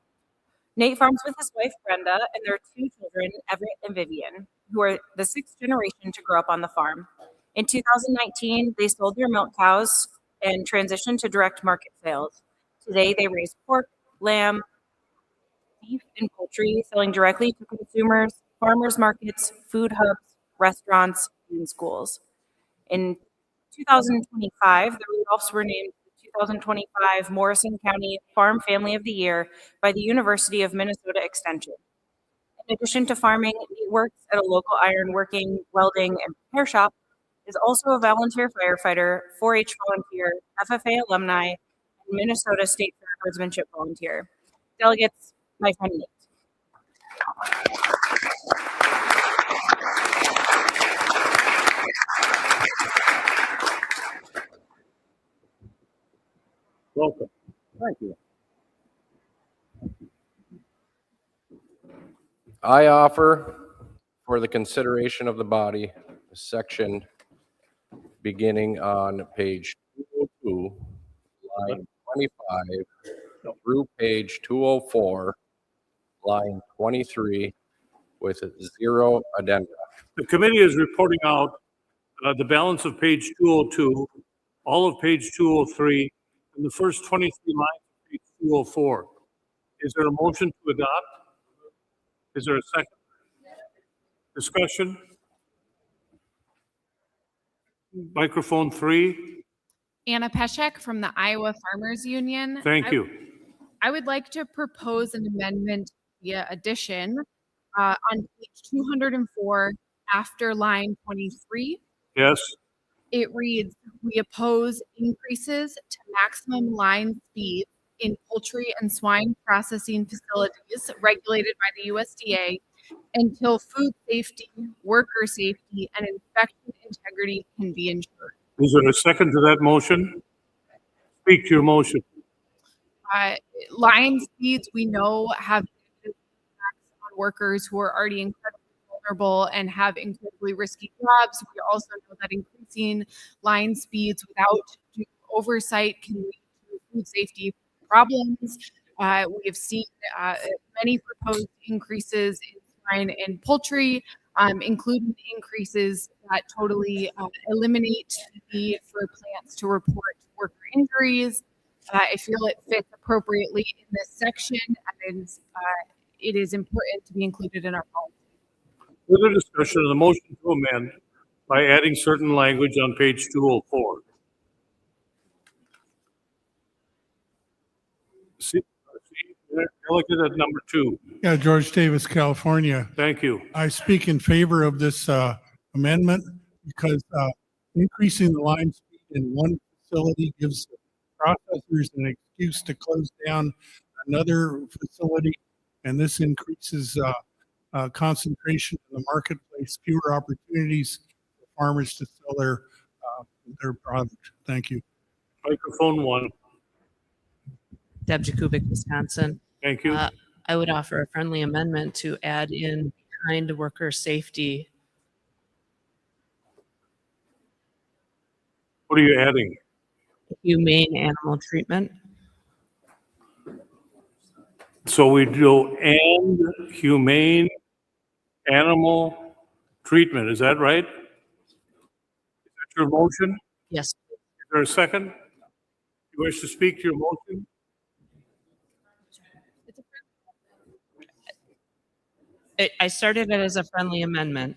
Nate farms with his wife, Brenda, and their 2 children, Everett and Vivian, who are the 6th generation to grow up on the farm. In 2019, they sold their milk cows and transitioned to direct market sales. Today, they raise pork, lamb, beef, and poultry, selling directly to consumers, farmers markets, food hubs, restaurants, and schools. In 2025, the Rudolphs were named the 2025 Morrison County Farm Family of the Year by the University of Minnesota Extension. In addition to farming, he works at a local ironworking, welding, and repair shop, is also a volunteer firefighter, 4-H volunteer, FFA alumni, and Minnesota State Fair Herdsmanship volunteer. Delegates, my friend Nate. Welcome. Thank you. I offer for the consideration of the body, a section beginning on page 202, line 25, through page 204, line 23, with 0 addenda. The committee is reporting out the balance of page 202, all of page 203, and the first 23 lines of page 204. Is there a motion to adopt? Is there a second? Discussion? Microphone 3. Anna Peshek from the Iowa Farmers Union. Thank you. I would like to propose an amendment via addition on page 204 after line 23. Yes. It reads, we oppose increases to maximum line speed in poultry and swine processing facilities regulated by the USDA until food safety, worker safety, and inspection integrity can be ensured. Is there a second to that motion? Speak to your motion. Line speeds we know have impacts on workers who are already incredibly vulnerable and have incredibly risky jobs. We also know that increasing line speeds without due oversight can lead to food safety problems. We have seen many proposed increases in swine and poultry, including increases that totally eliminate the need for plants to report worker injuries. I feel it fits appropriately in this section, and it is important to be included in our policy. Further discussion of the motion to amend by adding certain language on page 204. Delegate at number 2. Yeah, George Davis, California. Thank you. I speak in favor of this amendment because increasing the line speed in one facility gives processors an excuse to close down another facility, and this increases concentration in the marketplace, fewer opportunities for farmers to sell their product. Thank you. Microphone 1. Deb Jakubik, Wisconsin. Thank you. I would offer a friendly amendment to add in behind worker safety. What are you adding? Humane animal treatment. So we do and humane animal treatment. Is that right? Is that your motion? Yes. Is there a second? You wish to speak to your motion? I started it as a friendly amendment.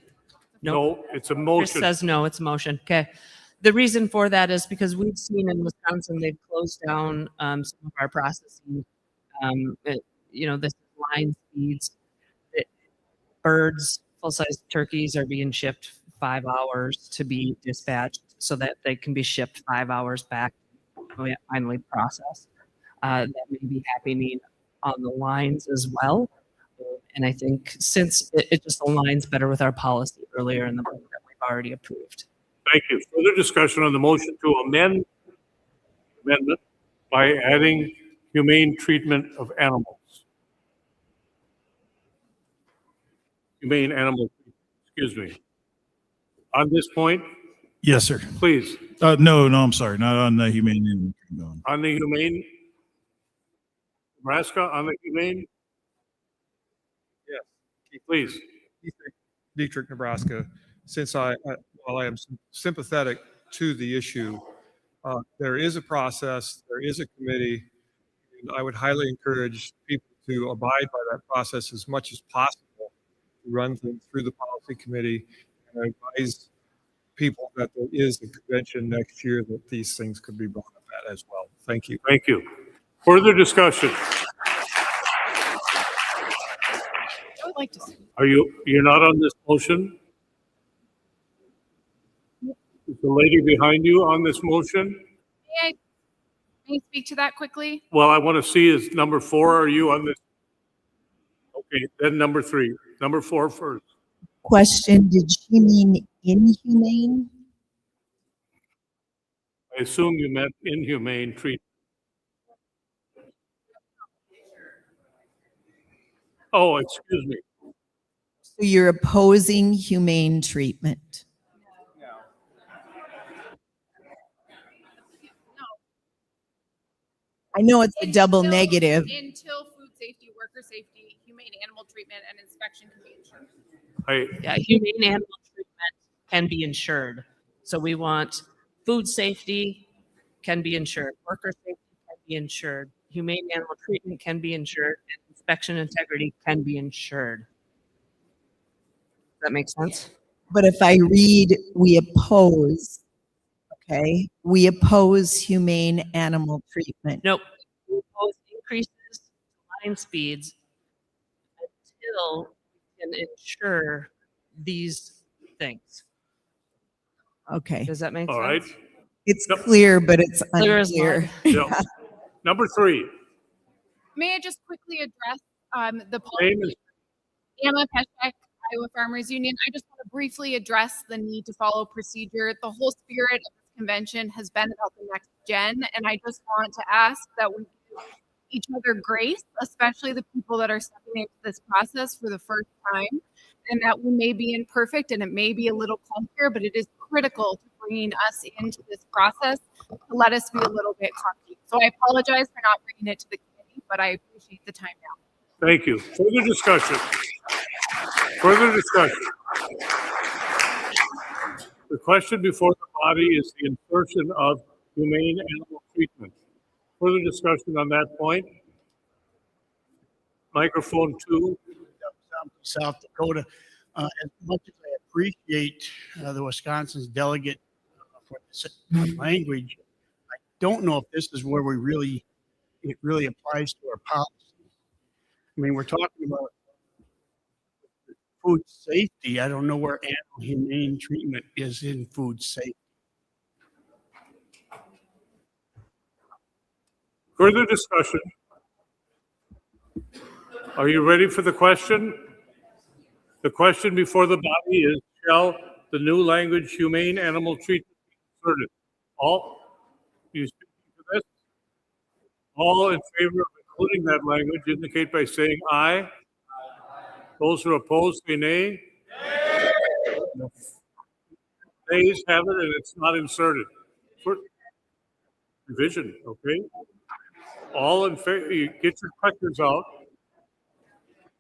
No, it's a Chris motion. says no, it's a motion. Okay. The reason for that is because we've seen in Wisconsin, they've closed down some of our processing, this line speeds. Birds, full-size turkeys are being shipped 5 hours to be dispatched so that they can be shipped 5 hours back, finally processed. That may be happening on the lines as well. And I think since it just aligns better with our policy earlier in the bill that we've already approved. Thank you. Further discussion on the motion to amendment by adding humane treatment of animals. Humane animal, excuse me. On this point, Yes, sir. please, No, I'm sorry. Not on the humane animal treatment. on the humane, Nebraska, on the humane, Yes. please. Dietrich, Nebraska. Since while I am sympathetic to the issue, there is a process, there is a committee, and I would highly encourage people to abide by that process as much as possible, to run things through the policy committee, and I advise people that there is a convention next year that these things could be brought up at as well. Thank you. Thank you. Further discussion. I would like to see. You're not on this motion? Is the lady behind you on this motion? May I speak to that quickly? Well, I want to see is number 4, are you on this? Okay, then number 3. Number 4 first. Question, did she mean inhumane? I assume you meant inhumane treatment. Oh, excuse me. So you're opposing humane treatment? I know it's a double negative. Until food safety, worker safety, humane animal treatment, and inspection can be ensured. Yeah, humane animal treatment can be insured. So we want food safety can be insured, worker safety can be insured, humane animal treatment can be insured, and inspection integrity can be insured. Does that make sense? But if I read, we oppose Okay. We oppose humane animal treatment. Nope. We oppose increases to line speeds until we can ensure these things. Okay. Does that make All sense? right. It's clear, but it's Clear as unclear. mud. Yep. Number 3. May I just quickly address the Name policy? Emma Peshek, Iowa Farmers Union. I just want to briefly address the need to follow procedure. The whole spirit of this convention has been about the next gen, and I just want to ask that we give each other grace, especially the people that are stepping into this process for the first time, and that we may be imperfect and it may be a little clunkier, but it is critical to bringing us into this process to let us be a little bit clunky. So I apologize for not bringing it to the committee, but I appreciate the time now. Thank you. Further discussion. Further discussion. The question before the body is the insertion of humane animal treatment. Further discussion on that point? Microphone 2. South Dakota. As much as I appreciate the Wisconsin's delegate for this language, I don't know if this is where it really applies to our policy. I mean, we're talking about food safety. I don't know where animal humane treatment is in food safety. Further discussion. Are you ready for the question? The question before the body is, shall the new language humane animal treatment be inserted? All, you speaking to this? All in favor of including that language indicate by saying aye. Those who are opposed say nay. Nays have it and it's not inserted. Revision, okay? All in favor, you get your clickers out.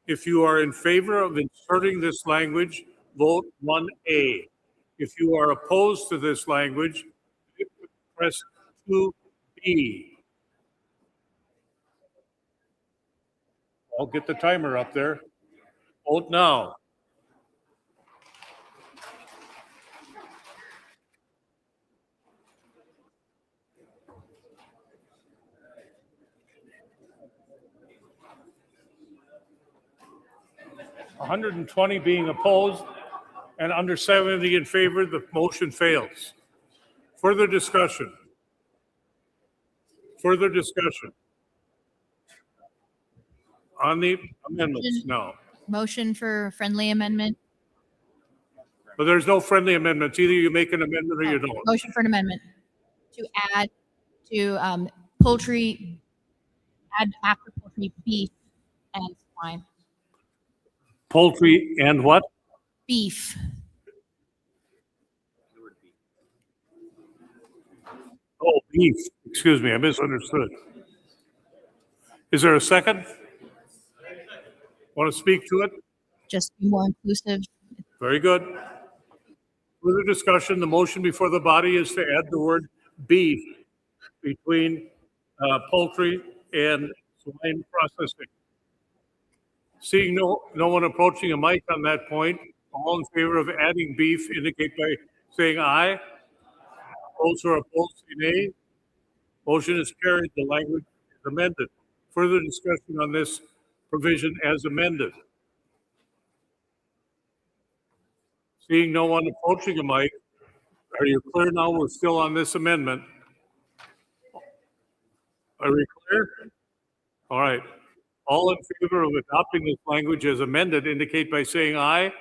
If you are in favor of inserting this language, vote 1A. If you are opposed to this language, press 2B. I'll get the timer up there. Vote now. $120 being opposed and under 70 in favor, the motion fails. Further discussion. Further discussion. On the amendments now. Motion for friendly amendment. But there's no friendly amendments. Either you make an amendment or you don't. Motion for an amendment to add to poultry, add after poultry, beef and swine. Poultry and what? Beef. Oh, beef. Excuse me, I misunderstood. Is there a second? Want to speak to it? Just be more inclusive. Very good. Further discussion. The motion before the body is to add the word beef between poultry and swine processing. Seeing no one approaching a mic on that point, all in favor of adding beef indicate by saying aye. Those who are opposed say nay. Motion is carried. The language is amended. Further discussion on this provision as amended. Seeing no one approaching a mic, are you clear now? We're still on this amendment. Are we clear? All right. All in favor of adopting this language as amended indicate by saying aye.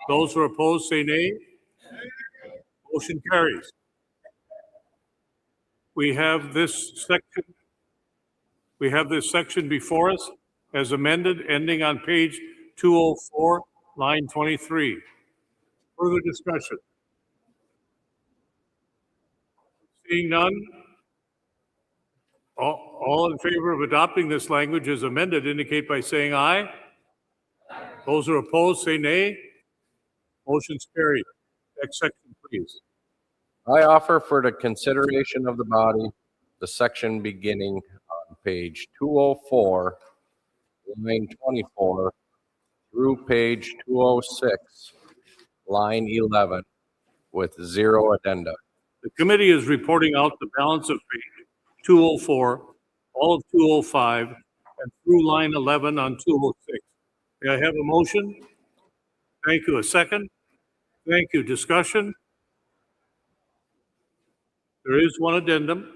Those who are opposed say nay. Motion carries. We have this section before us as amended, ending on page 204, line 23. Further discussion. Seeing none, all in favor of adopting this language as amended indicate by saying aye. Those who are opposed say nay. Motion's carried. Next section, please. I offer for the consideration of the body, the section beginning on page 204, line 24, through page 206, line 11, with 0 addenda. The committee is reporting out the balance of page 204, all of 205, and through line 11 on 206. May I have a motion? Thank you. A second? Thank you. Discussion? There is one addendum.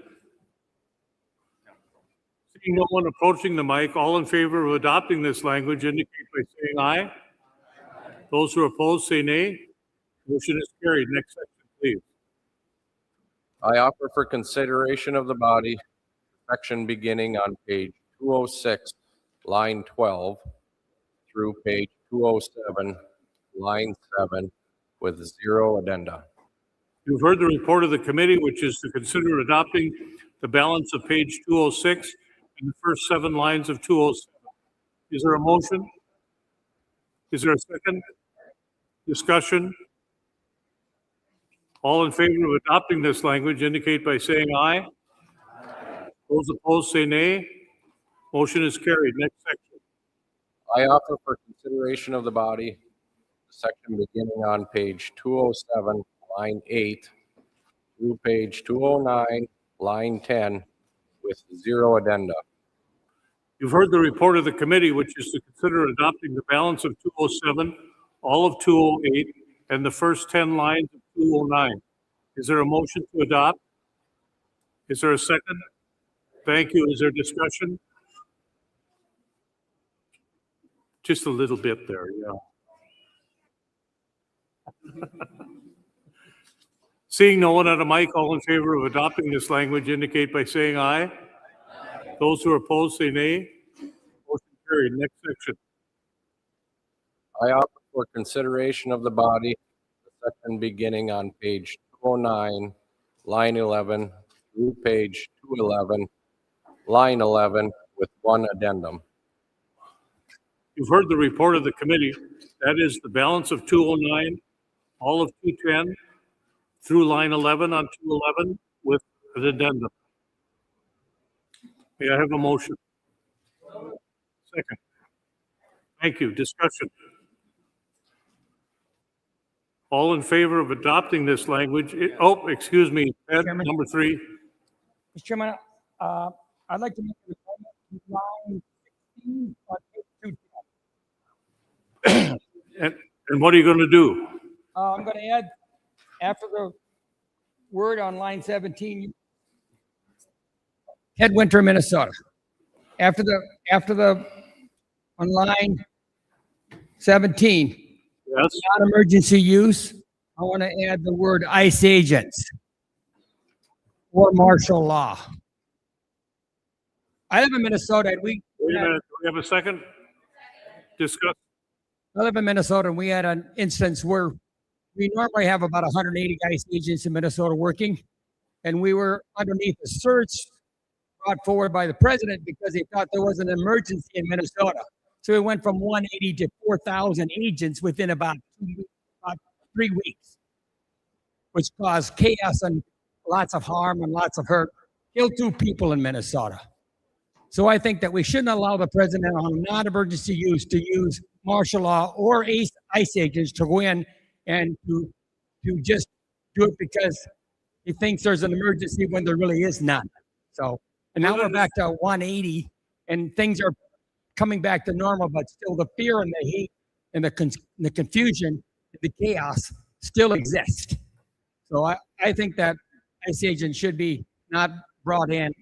Seeing no one approaching the mic, all in favor of adopting this language indicate by saying aye. Those who are opposed say nay. Motion is carried. Next section, please. I offer for consideration of the body, section beginning on page 206, line 12, through page 207, line 7, with 0 addenda. You've heard the report of the committee, which is to consider adopting the balance of page 206 and the first 7 lines of 207. Is there a motion? Is there a second? Discussion? All in favor of adopting this language indicate by saying aye. Those opposed say nay. Motion is carried. Next section. I offer for consideration of the body, section beginning on page 207, line 8, through page 209, line 10, with 0 addenda. You've heard the report of the committee, which is to consider adopting the balance of 207, all of 208, and the first 10 lines of 209. Is there a motion to adopt? Is there a second? Thank you. Is there discussion? Just a little bit there, yeah. Seeing no one at a mic, all in favor of adopting this language indicate by saying aye. Those who are opposed say nay. Motion carried. Next section. I offer for consideration of the body, the section beginning on page 209, line 11, through page 211, line 11, with 1 addendum. You've heard the report of the committee. That is the balance of 209, all of 210, through line 11 on 211 with an addendum. May I have a motion? Second. Thank you. Discussion. All in favor of adopting this language? Oh, excuse me, Ed, number 3. Mr. Chairman, I'd like to make a comment to line 16 on page 210. And what are you going to do? I'm going to add, after the word on line 17, Headwinter, Minnesota. After the on line 17, yes, non-emergency use, I want to add the word ICE agents or martial law. I live in Minnesota. And wait a minute. Do we have a second? Discuss. I live in Minnesota, and we had an instance where we normally have about 180 ICE agents in Minnesota working, and we were underneath a search brought forward by the president because he thought there was an emergency in Minnesota. So we went from 180 to 4,000 agents within about 3 weeks, which caused chaos and lots of harm and lots of hurt, killed 2 people in Minnesota. So I think that we shouldn't allow the president on non-emergency use to use martial law or ICE agents to go in and to just do it because he thinks there's an emergency when there really is none. So, and now we're back to 180 and things are coming back to normal, but still the fear and the hate and the confusion, the chaos still exist. So I think that ICE agents should be not brought in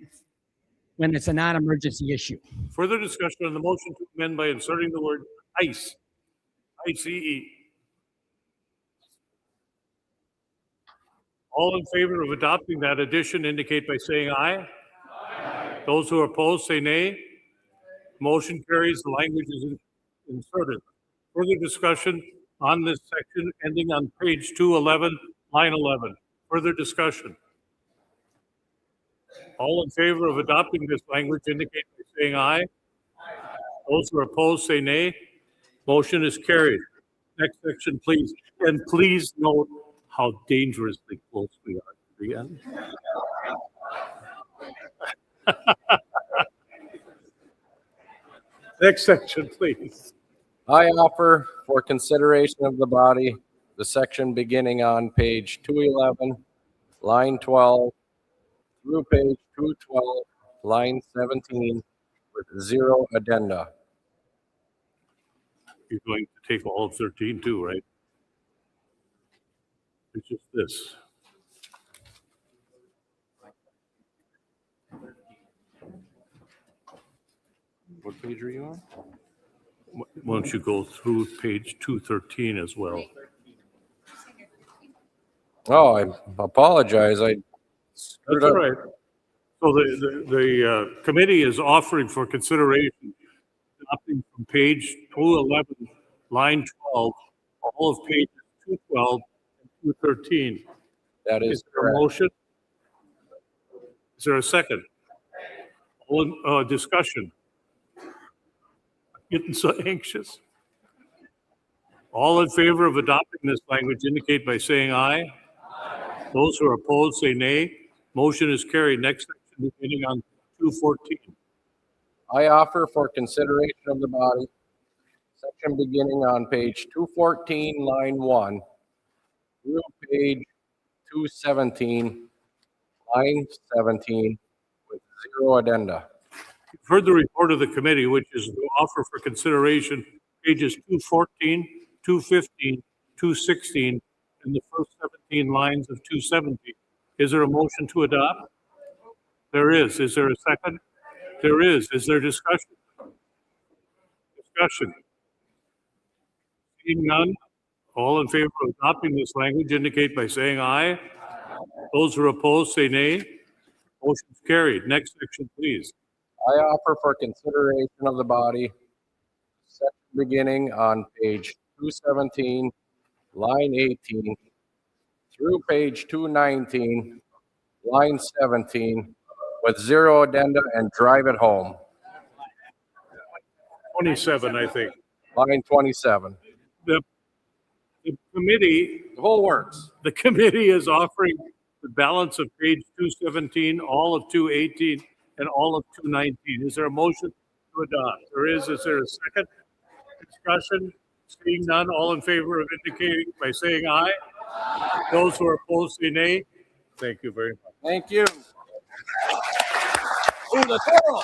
when it's a non-emergency issue. Further discussion on the motion to amend by inserting the word ICE. ICE. All in favor of adopting that addition indicate by saying aye. Aye. Those who are opposed say nay. Motion carries. The language is inserted. Further discussion on this section ending on page 211, line 11. Further discussion. All in favor of adopting this language indicate by saying aye. Aye. Those who are opposed say nay. Motion is carried. Next section, please. And please note how dangerously close we are to the end. Next section, please. I offer for consideration of the body, the section beginning on page 211, line 12, through page 212, line 17, with 0 addenda. You're going to take all of 13 too, right? It's just this. What page are you on? Why don't you go through page 213 as well? Oh, I apologize. I screwed That's all up. right. So the committee is offering for consideration adopting from page 211, line 12, all of pages 212 and 213. That is there a correct. motion? Is there a second? Discussion. I'm getting so anxious. All in favor of adopting this language indicate by saying aye. Those who are opposed say nay. Motion is carried. Next section beginning on 214. I offer for consideration of the body, section beginning on page 214, line 1, through page 217, line 17, with 0 addenda. You've heard the report of the committee, which is to offer for consideration pages 214, 215, 216, and the first 17 lines of 217. Is there a motion to adopt? There is. Is there a second? There is. Is there discussion? Discussion. Seeing none, all in favor of adopting this language indicate by saying aye. Those who are opposed say nay. Motion is carried. Next section, please. I offer for consideration of the body, section beginning on page 217, line 18, through page 219, line 17, with 0 addenda, and drive it home. 27, I think. Line 27. The committee. The whole works. The committee is offering the balance of page 217, all of 218, and all of 219. Is there a motion to adopt? There is. Is there a second? Discussion? Seeing none, all in favor of indicating by saying aye. Those who are opposed say nay. Thank you very much. Thank you. Ooh, the total.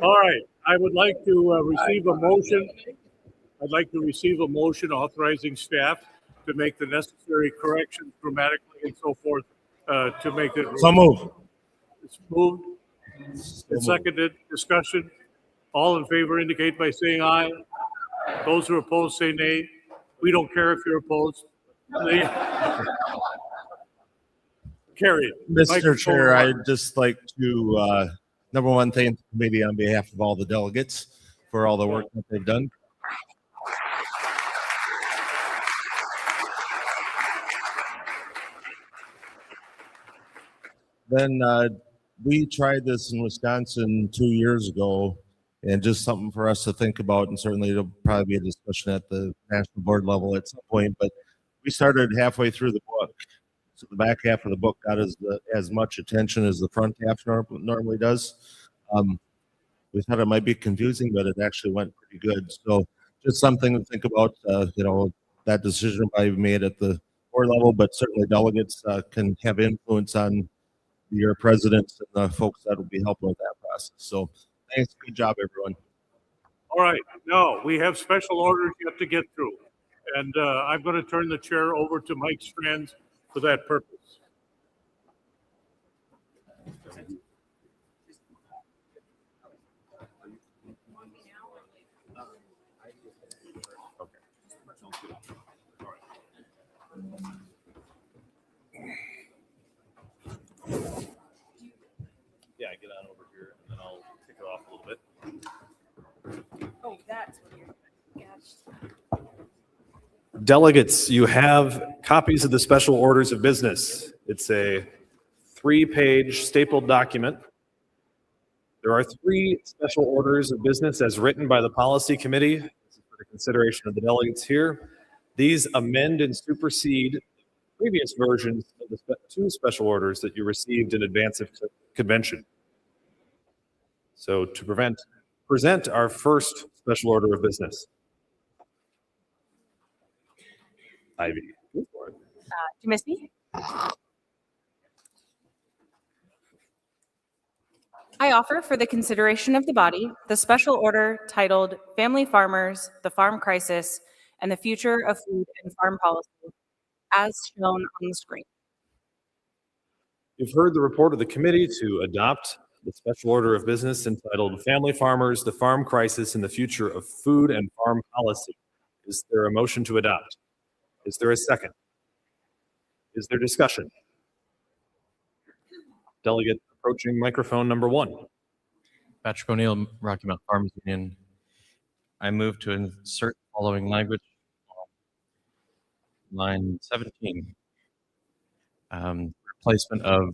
All right, I would like to receive a motion. I'd like to receive a motion authorizing staff to make the necessary corrections grammatically and so forth to make it. So moved. It's moved. It's seconded. Discussion. All in favor indicate by saying aye. Those who are opposed say nay. We don't care if you're opposed. Carried. Mr. Chair, I'd just like to, number one, thank the committee on behalf of all the delegates for all the work that they've done. Then we tried this in Wisconsin 2 years ago, and just something for us to think about, and certainly it'll probably be a discussion at the national board level at some point, but we started halfway through the book. So the back half of the book got as much attention as the front half normally does. We thought it might be confusing, but it actually went pretty good. So just something to think about, that decision might be made at the board level, but certainly delegates can have influence on your presidents and the folks that will be helping with that process. So thanks. Good job, everyone. All right. Now, we have special orders yet to get through. And I'm going to turn the chair over to Mike Strands for that purpose. Yeah, get on over here and then I'll kick it off a little bit. Oh, that's what you're. Delegates, you have copies of the special orders of business. It's a 3-page stapled document. There are 3 special orders of business as written by the policy committee. This is for the consideration of the delegates here. These amend and supersede previous versions of the 2 special orders that you received in advance of convention. So to present our first special order of business. Ivy. Go for it. Dumisny? I offer for the consideration of the body the special order titled Family Farmers, the Farm Crisis, and the Future of Food and Farm Policy, as shown on the screen. You've heard the report of the committee to adopt the special order of business entitled Family Farmers, the Farm Crisis, and the Future of Food and Farm Policy. Is there a motion to adopt? Is there a second? Is there discussion? Delegate approaching microphone number 1. Patrick O'Neill, Rocky Mount Farmers Union. I move to insert the following language on line 17. Replacement of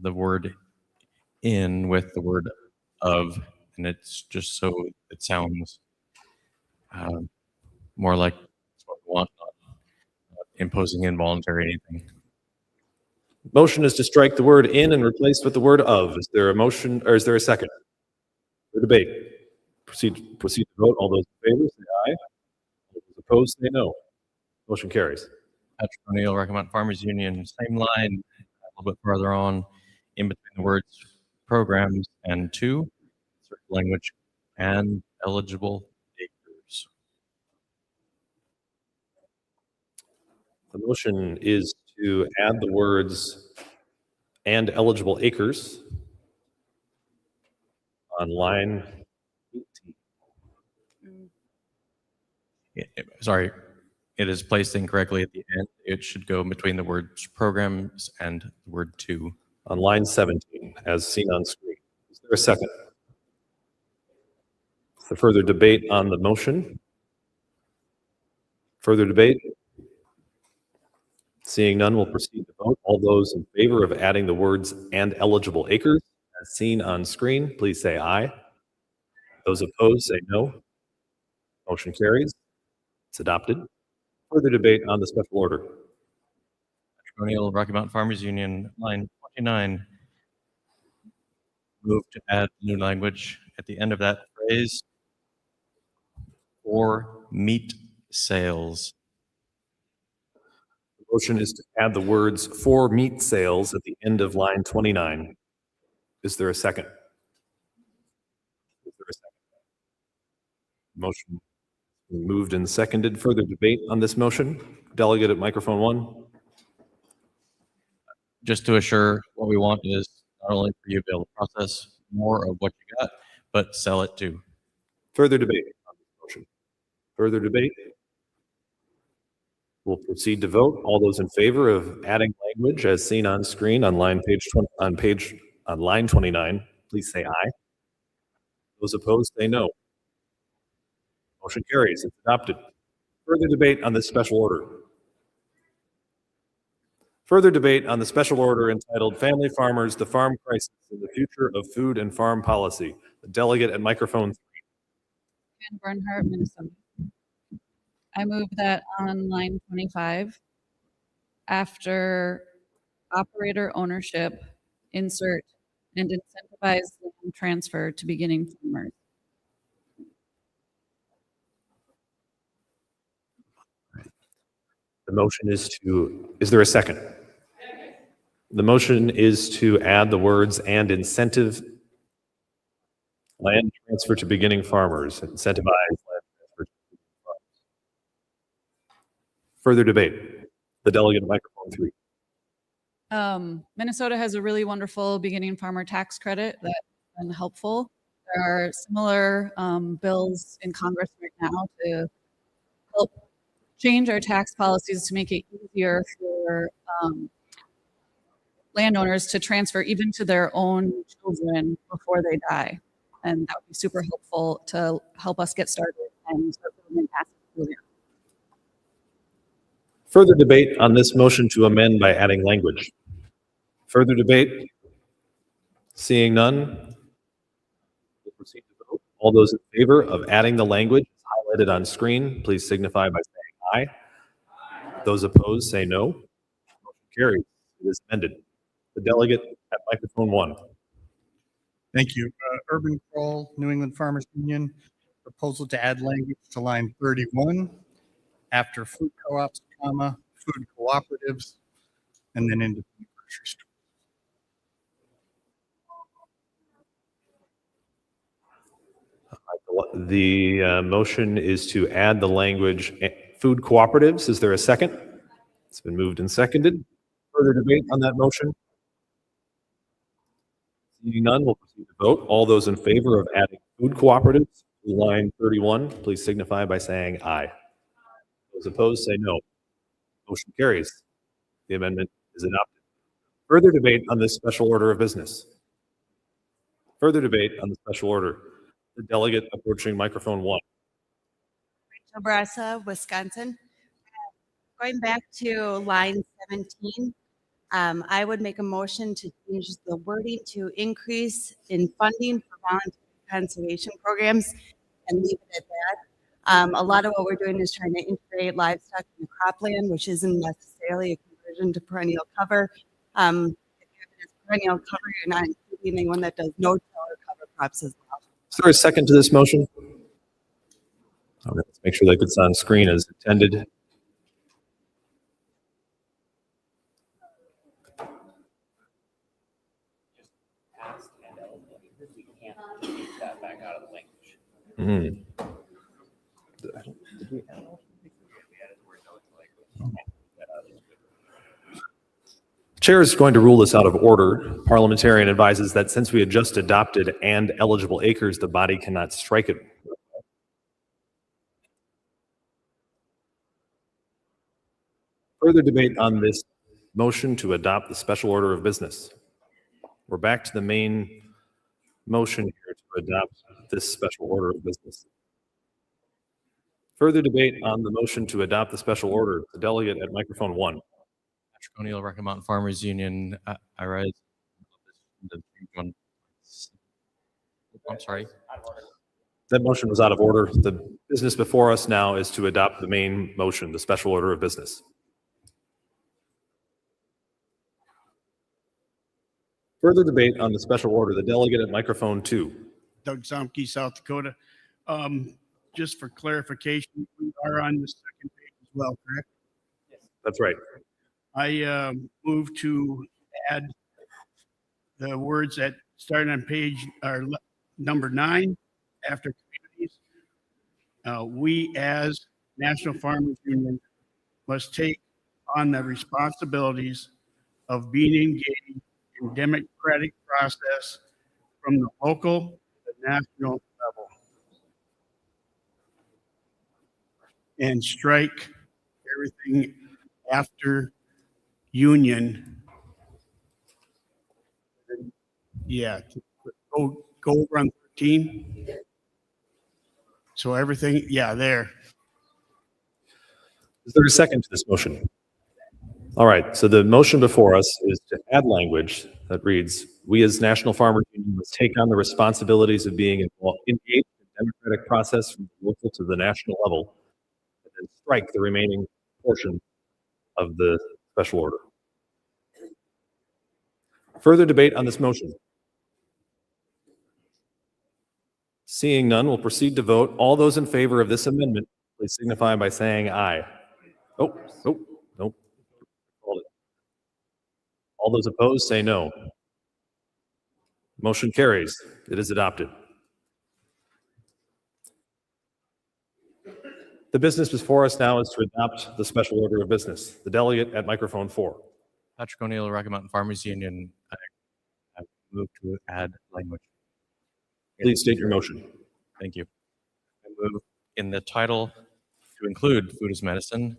the word in with the word of, and it's just so it sounds more like what we want, not imposing involuntary anything. Motion is to strike the word in and replace with the word of. Is there a motion, or is there a second? For debate. Proceed to vote. All those in favor say aye. All those opposed say no. Motion carries. Patrick O'Neill, Rocky Mount Farmers Union, same line, a little bit farther on, in between the words programs and to, insert language and eligible acres. The motion is to add the words and eligible acres on line 18. Sorry, it is placed incorrectly at the end. It should go between the words programs and the word to. On line 17, as seen on screen. Is there a second? For further debate on the motion? Further debate? Seeing none, we'll proceed to vote. All those in favor of adding the words and eligible acres, as seen on screen, please say aye. Those opposed say no. Motion carries. It's adopted. Further debate on the special order. Patrick O'Neill, Rocky Mount Farmers Union, line 29. Move to add new language at the end of that phrase for meat sales. The motion is to add the words for meat sales at the end of line 29. Is there a second? Is there a second? Motion moved and seconded. Further debate on this motion? Delegate at microphone 1. Just to assure, what we want is not only for you to be able to process more of what you got, but sell it too. Further debate on this motion? Further debate? We'll proceed to vote. All those in favor of adding language as seen on screen on line on line 29, please say aye. Those opposed say no. Motion carries. It's adopted. Further debate on this special order. Further debate on the special order entitled Family Farmers, the Farm Crisis, and the Future of Food and Farm Policy. The delegate at microphone 3. Van Bernhardt, Minnesota. I move that on line 25, after operator ownership, insert and incentivize land transfer to beginning farmers. The motion is to, is there a second? The motion is to add the words and incentive land transfer to beginning farmers, incentivize land transfer to beginning farmers. Further debate. The delegate at microphone 3. Minnesota has a really wonderful beginning farmer tax credit that's been helpful. There are similar bills in Congress right now to help change our tax policies to make it easier for landowners to transfer even to their own children before they die. And that would be super helpful to help us get started and start building assets earlier. Further debate on this motion to amend by adding language. Further debate? Seeing none, we'll proceed to vote. All those in favor of adding the language highlighted on screen, please signify by saying aye. Those opposed say no. Motion carries. It is amended. The delegate at microphone 1. Thank you. Urban Crawl, New England Farmers Union, proposal to add language to line 31 after food co-ops, comma, food cooperatives, and then independent grocery stores. The motion is to add the language food cooperatives. Is there a second? It's been moved and seconded. Further debate on that motion? Seeing none, we'll proceed to vote. All those in favor of adding food cooperatives to line 31, please signify by saying aye. Those opposed, say no. Motion carries. The amendment is adopted. Further debate on this special order of business. Further debate on the special order. The delegate approaching microphone 1. Nebraska, Wisconsin. Going back to line 17, I would make a motion to change the wording to increase in funding for voluntary conservation programs and leave it at that. A lot of what we're doing is trying to integrate livestock in the cropland, which isn't necessarily a conversion to perennial cover. If you have it as perennial cover, you're not including anyone that does no-till or cover crops as well. Is there a second to this motion? All right, let's make sure that gets on screen as intended. Mm. Chair is going to rule this out of order. Parliamentarian advises that since we had just adopted and eligible acres, the body cannot strike it. Further debate on this motion to adopt the special order of business. We're back to the main motion here to adopt this special order of business. Further debate on the motion to adopt the special order. The delegate at microphone 1. Patrick O'Neill, Rocky Mountain Farmers Union. I rise. I'm sorry. That motion was out of order. The business before us now is to adopt the main motion, the special order of business. Further debate on the special order. The delegate at microphone 2. Doug Somke, South Dakota. Just for clarification, we are on the second page as well, correct? That's right. I move to add the words that start on page or number 9 after communities. We as National Farmers Union must take on the responsibilities of being engaged in democratic process from the local to the national level, and strike everything after union. Yeah, go over on 13. So everything, yeah, there. Is there a second to this motion? All right, so the motion before us is to add language that reads, we as National Farmers Union must take on the responsibilities of being engaged in the democratic process from the local to the national level, and then strike the remaining portion of the special order. Further debate on this motion? Seeing none, we'll proceed to vote. All those in favor of this amendment, please signify by saying aye. Oh, no. All those opposed, say no. Motion carries. It is adopted. The business before us now is to adopt the special order of business. The delegate at microphone 4. Patrick O'Neill, Rocky Mountain Farmers Union. I move to add language. Please state your motion. Thank you. I move in the title to include food as medicine,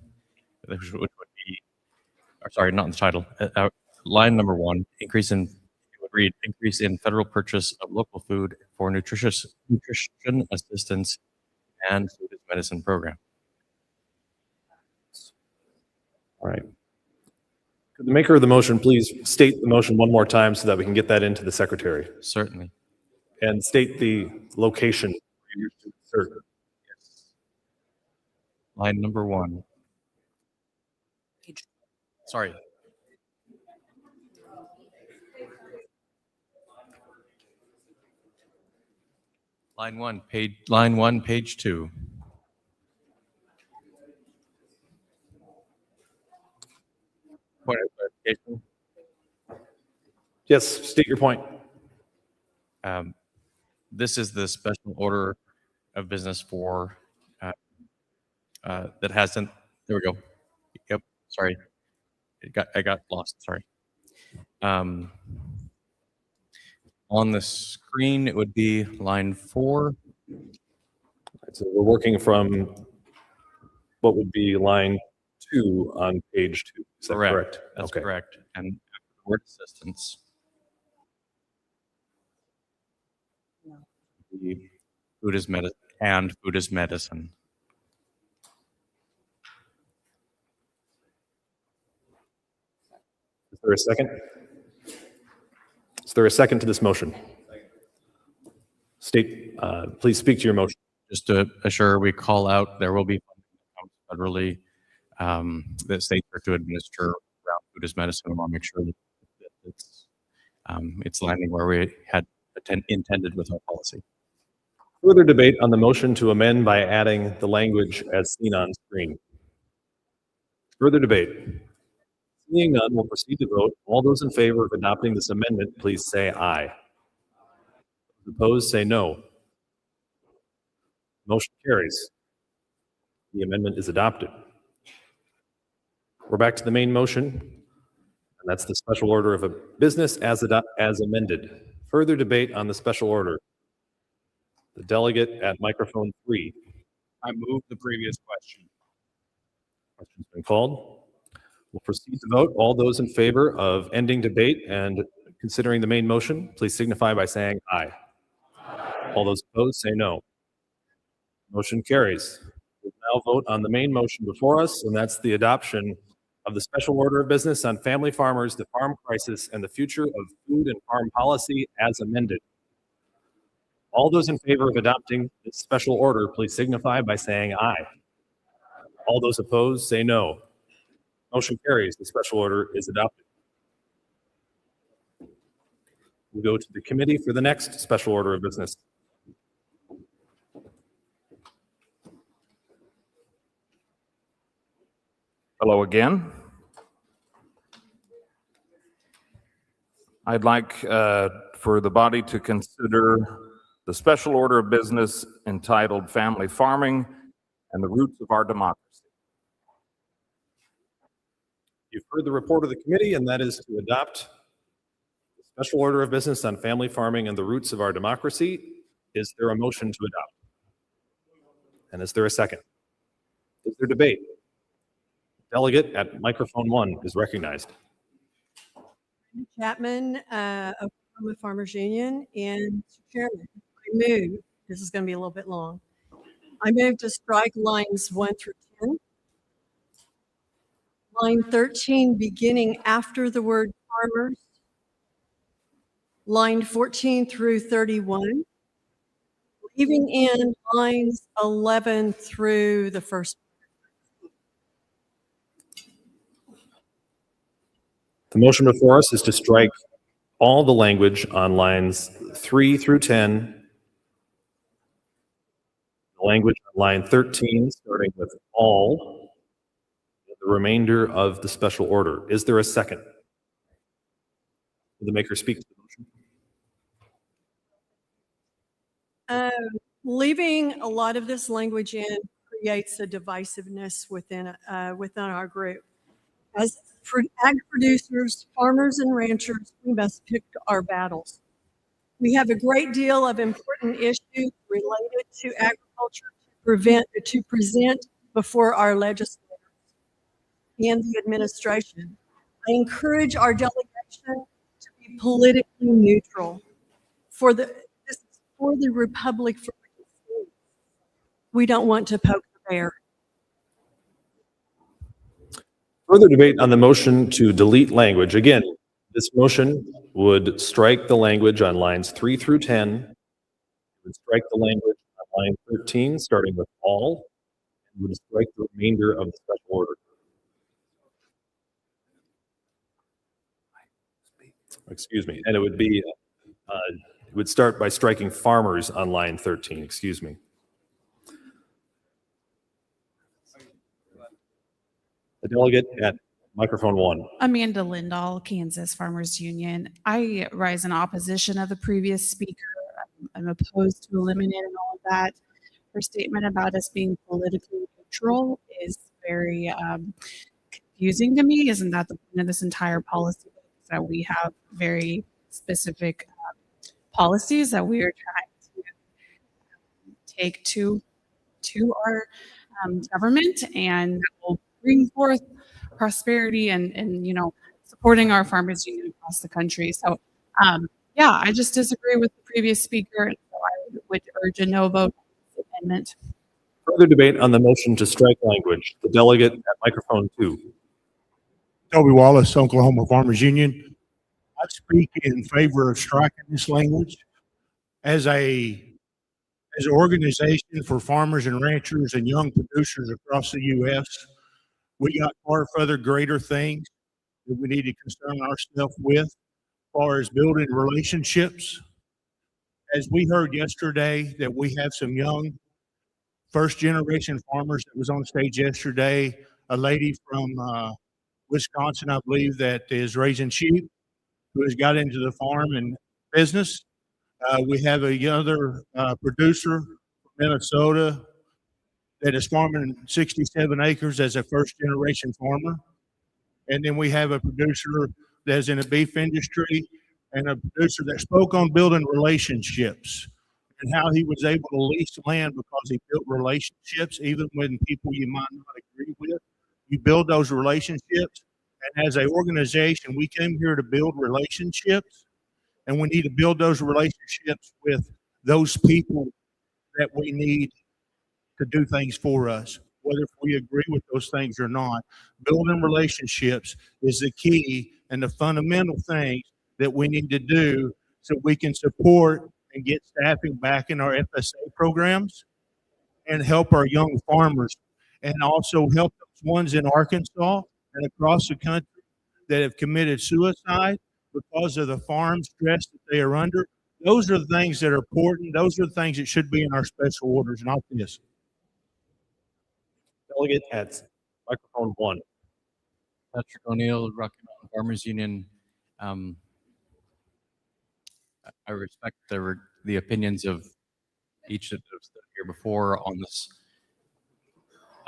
which would be, or sorry, not in the title. Line number 1, it would read increase in federal purchase of local food for nutrition assistance and food as medicine program. All right. Could the maker of the motion please state the motion one more time so that we can get that into the secretary? Certainly. And state the location where you to insert. Yes. Line number 1. Sorry. Line 1, page 2. clarification? Yes, state your point. This is the special order of business for, that hasn't, there we go. Yep, sorry. I got lost, sorry. On the screen, it would be line 4. So we're working from what would be line 2 on page 2. Is that correct? That's Okay. correct. And after the word assistance, the food is medicine and food is medicine. Is there a second? Is there a second to this motion? State, please speak to your motion. Just to assure, we call out, there will be funding that comes federally that states are to administer around food as medicine. We want to make sure that it's landing where we had intended with our policy. Further debate on the motion to amend by adding the language as seen on screen. Further debate. Seeing none, we'll proceed to vote. All those in favor of adopting this amendment, please say aye. Those opposed, say no. Motion carries. The amendment is adopted. We're back to the main motion, and that's the special order of a business as amended. Further debate on the special order. The delegate at microphone 3. I move the previous question. Question's been called. We'll proceed to vote. All those in favor of ending debate and considering the main motion, please signify by saying aye. All those opposed, say no. Motion carries. We'll now vote on the main motion before us, and that's the adoption of the special order of business on family farmers, the farm crisis, and the future of food and farm policy as amended. All those in favor of adopting this special order, please signify by saying aye. All those opposed, say no. Motion carries. The special order is adopted. We'll go to the committee for the next special order of business. Hello again. I'd like for the body to consider the special order of business entitled Family Farming and the Roots of Our Democracy. You've heard the report of the committee, and that is to adopt the special order of business on family farming and the roots of our democracy. Is there a motion to adopt? And is there a second? Is there debate? Delegate at microphone 1 is recognized. Chapman of Oklahoma Farmers Union, and Mr. Chairman, I move, this is going to be a little bit long, I move to strike lines 1 through 10. Line 13 beginning after the word farmers. Line 14 through 31. Leaving in lines 11 through the first. The motion before us is to strike all the language on lines 3 through 10. The language on line 13, starting with all, and the remainder of the special order. Is there a second? Will the maker speak to the motion? Leaving a lot of this language in creates a divisiveness within our group. As ag producers, farmers, and ranchers, we must pick our battles. We have a great deal of important issues related to agriculture to present before our legislators and the administration. I encourage our delegation to be politically neutral this is for the republic for which it stands. We don't want to poke the bear. Further debate on the motion to delete language. Again, this motion would strike the language on lines 3 through 10. It would strike the language on line 13, starting with all, and would strike the remainder of the special order. Excuse me. And it would be, it would start by striking farmers on line 13. Excuse me. The delegate at Microphone 1. Amanda Lindahl, Kansas Farmers Union. I rise in opposition of the previous speaker. I'm opposed to eliminating all of that. Her statement about us being politically neutral is very confusing to me. Isn't that the point of this entire policy? Is that we have very specific policies that we are trying to take to our government, and that will bring forth prosperity and supporting our farmers union across the country. So yeah, I just disagree with the previous speaker, and so I would urge a no vote on this amendment. Further debate on the motion to strike language. The delegate at microphone 2. Toby Wallace, Oklahoma Farmers Union. I speak in favor of striking this language. As an organization for farmers and ranchers and young producers across the U.S., we got far further greater things that we need to concern ourselves with as far as building relationships. As we heard yesterday, that we have some young first generation farmers that was on stage yesterday, a lady from Wisconsin, I believe, that is raising sheep, who has got into the farm and business. We have another producer from Minnesota that is farming 67 acres as a first generation farmer. And then we have a producer that's in the beef industry, and a producer that spoke on building relationships and how he was able to lease land because he built relationships, even when people you might not agree with. You build those relationships. And as an organization, we came here to build relationships, and we need to build those relationships with those people that we need to do things for us, whether we agree with those things or not. Building relationships is the key and the fundamental things that we need to do so we can support and get staffing back in our FSA programs and help our young farmers, and also help those ones in Arkansas and across the country that have committed suicide because of the farm stress that they are under. Those are the things that are important. Those are the things that should be in our special orders, not this. Delegate at microphone 1. Patrick O'Neill, Rocky Mountain Farmers Union. I respect the opinions of each that have stood here before on this.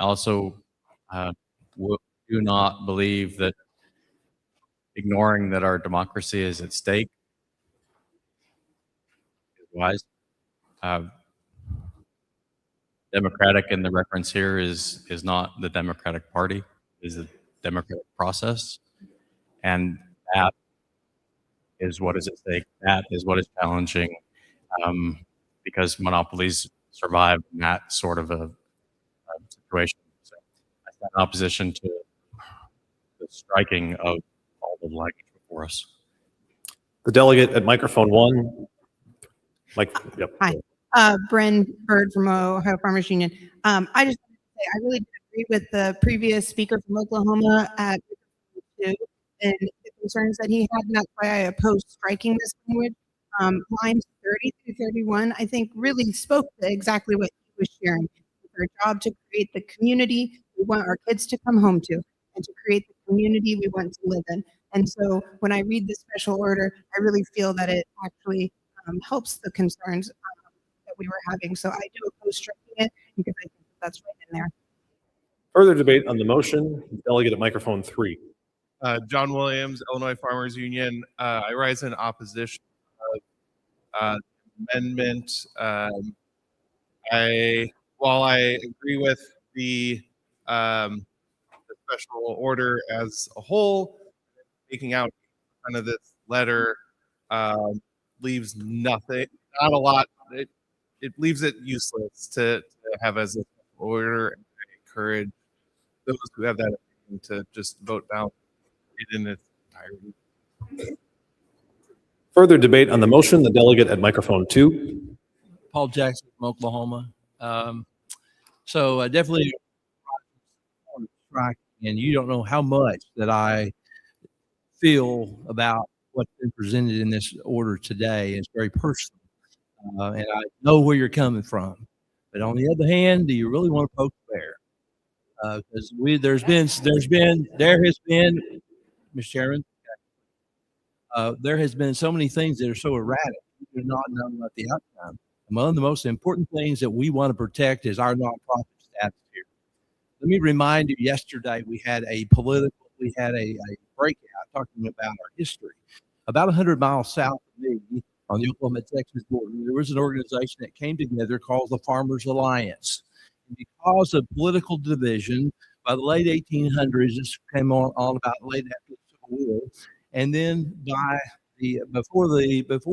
I also do not believe that ignoring that our democracy is at stake is wise. Democratic in the reference here is not the Democratic Party, is the democratic process. And that is what is at stake. That is what is challenging, because monopolies survive in that sort of a situation. So I stand in opposition to the striking of all the language before us. The delegate at microphone 1. Yep. Hi, Bryn Bird from Ohio Farmers Union. I just want to say I really agree with the previous speaker from Oklahoma at and the concerns that he had, and that's why I oppose striking this language. Lines 30 through 31, I think, really spoke to exactly what he was sharing. It's our job to create the community we want our kids to come home to, and to create the community we want to live in. And so when I read this special order, I really feel that it actually helps the concerns that we were having. So I do oppose striking it because I think that's right in there. Further debate on the motion. Delegate at microphone 3. John Williams, Illinois Farmers Union. I rise in opposition of amendment. While I agree with the special order as a whole, taking out kind of this letter leaves nothing, not a lot. It leaves it useless to have as a order. And I encourage those who have that opinion to just vote down it in its entirety. Further debate on the motion. The delegate at microphone 2. Paul Jackson from Oklahoma. So definitely striking, and you don't know how much that I feel about what's been presented in this order today. It's very personal, and I know where you're coming from. But on the other hand, do you really want to poke the bear? Because there has been, Mr. Chairman, there has been so many things that are so erratic. We do not know what the outcome. Among the most important things that we want to protect is our nonprofit status here. Let me remind you, yesterday we had a breakout talking about our history. About 100 miles south of me on the Oklahoma-Texas border, there was an organization that came together called the Farmers Alliance. And because of political division, by the late 1800s, this came on about late after the Civil War, and then before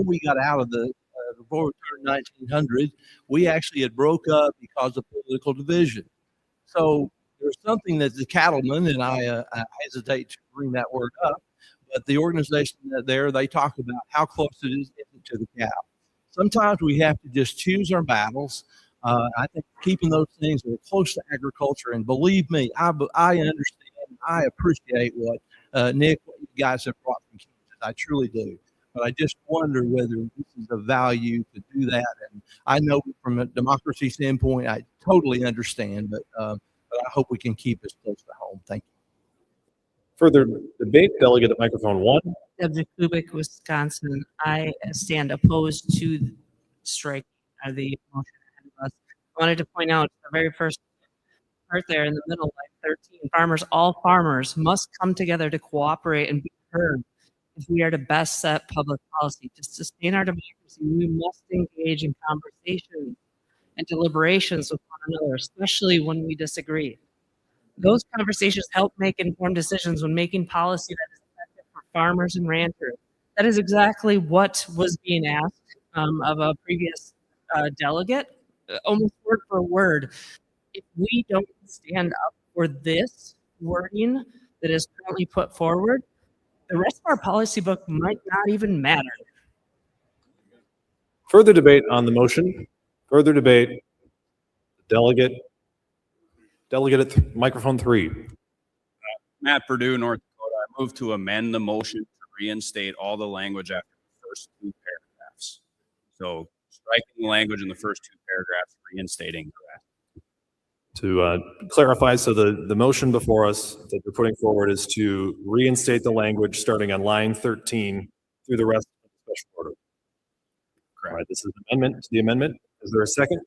we got out of before we turned 1900, we actually had broke up because of political division. So there's something that the cattlemen, and I hesitate to bring that word up, but the organization they talk about how close it is to the cow. Sometimes we have to just choose our battles. I think keeping those things that are close to agriculture, and believe me, I understand, I appreciate what Nick, what you guys have brought from Kansas. I truly do. But I just wonder whether this is of value to do that. And I know from a democracy standpoint, I totally understand, but I hope we can keep us close to home. Thank you. Further debate, delegate at microphone 1. Deb Kubik, Wisconsin. I stand opposed to striking the motion ahead of us. I wanted to point out the very first part there in the middle, line 13. All farmers must come together to cooperate and be heard if we are to best set public policy. To sustain our democracy, we must engage in conversations and deliberations with one another, especially when we disagree. Those conversations help make informed decisions when making policy that is effective for farmers and ranchers. That is exactly what was being asked of a previous delegate, almost word for word. If we don't stand up for this wording that is currently put forward, the rest of our policy book might not even matter. Further debate on the motion. Further debate. Delegate at microphone 3. Matt Purdue, North Dakota. I move to amend the motion to reinstate all the language after the first 2 paragraphs. So striking the language in the first 2 paragraphs, reinstating the rest. To clarify, so the motion before us that we're putting forward is to reinstate the language starting on line 13 through the rest of the special order. Correct. All right, this is an amendment to the amendment. Is there a second?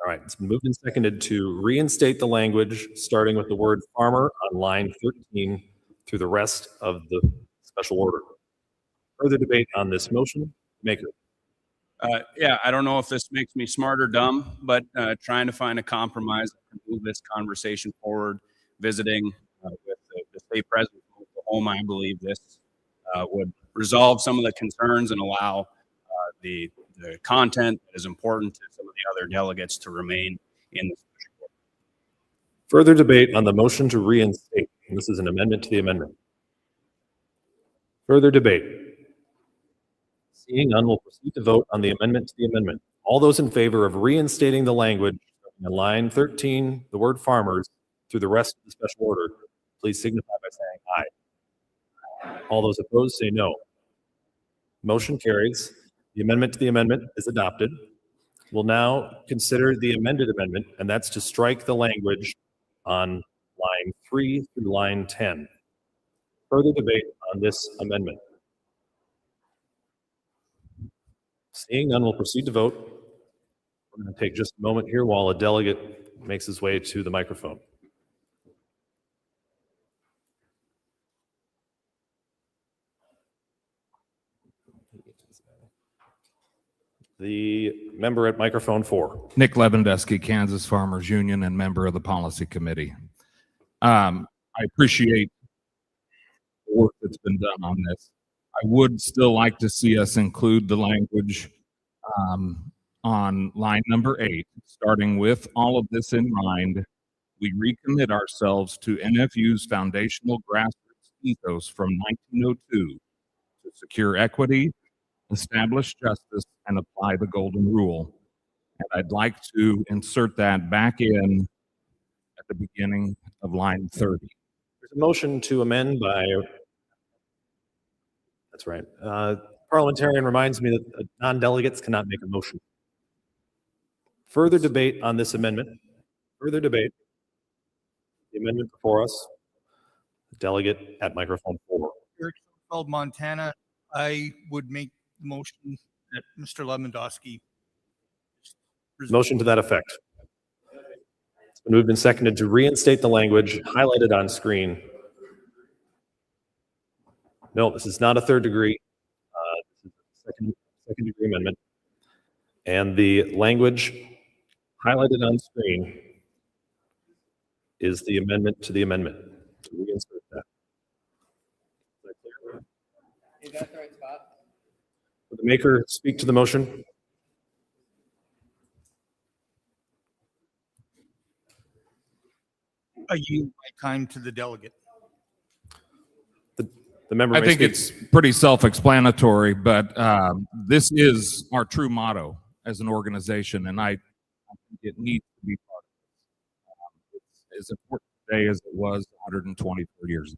All right, it's been moved and seconded to reinstate the language starting with the word farmer on line 13 through the rest of the special order. Further debate on this motion? Maker. Yeah, I don't know if this makes me smart or dumb, but trying to find a compromise to move this conversation forward, visiting with the state president of Oklahoma, I believe this would resolve some of the concerns and allow the content that is important to some of the other delegates to remain in the special order. Further debate on the motion to reinstate. And this is an amendment to the amendment. Further debate. Seeing none, we'll proceed to vote on the amendment to the amendment. All those in favor of reinstating the language in line 13, the word farmers, through the rest of the special order, please signify by saying aye. All those opposed say no. Motion carries. The amendment to the amendment is adopted. We'll now consider the amended amendment, and that's to strike the language on line 3 through line 10. Further debate on this amendment. Seeing none, we'll proceed to vote. We're going to take just a moment here while a delegate makes his way to the microphone. The member at microphone 4. Nick Lewandowski, Kansas Farmers Union, and member of the policy committee. I appreciate the work that's been done on this. I would still like to see us include the language on line number 8, starting with all of this in mind. We recommit ourselves to NFU's foundational grassroots ethos from 1902 to secure equity, establish justice, and apply the golden rule. And I'd like to insert that back in at the beginning of line 30. There's a motion to amend by, that's right. Parliamentarian reminds me that non-delegates cannot make a motion. Further debate on this amendment. Further debate. the amendment before us. Delegate at microphone 4. Eric Schoenfeld, Montana. I would make the motion that Mr. Lewandowski. Motion to that effect. It's been moved and seconded to reinstate the language highlighted on screen. No, this is not a third degree. This is a second degree amendment. And the language highlighted on screen is the amendment to the amendment. To reinsert that. Is that the right spot? Would the maker speak to the motion? I yield my time to the delegate. The member I may think speak. it's pretty self-explanatory, but this is our true motto as an organization, and I think it needs to be part of this. It's as important today as it was 124 years ago.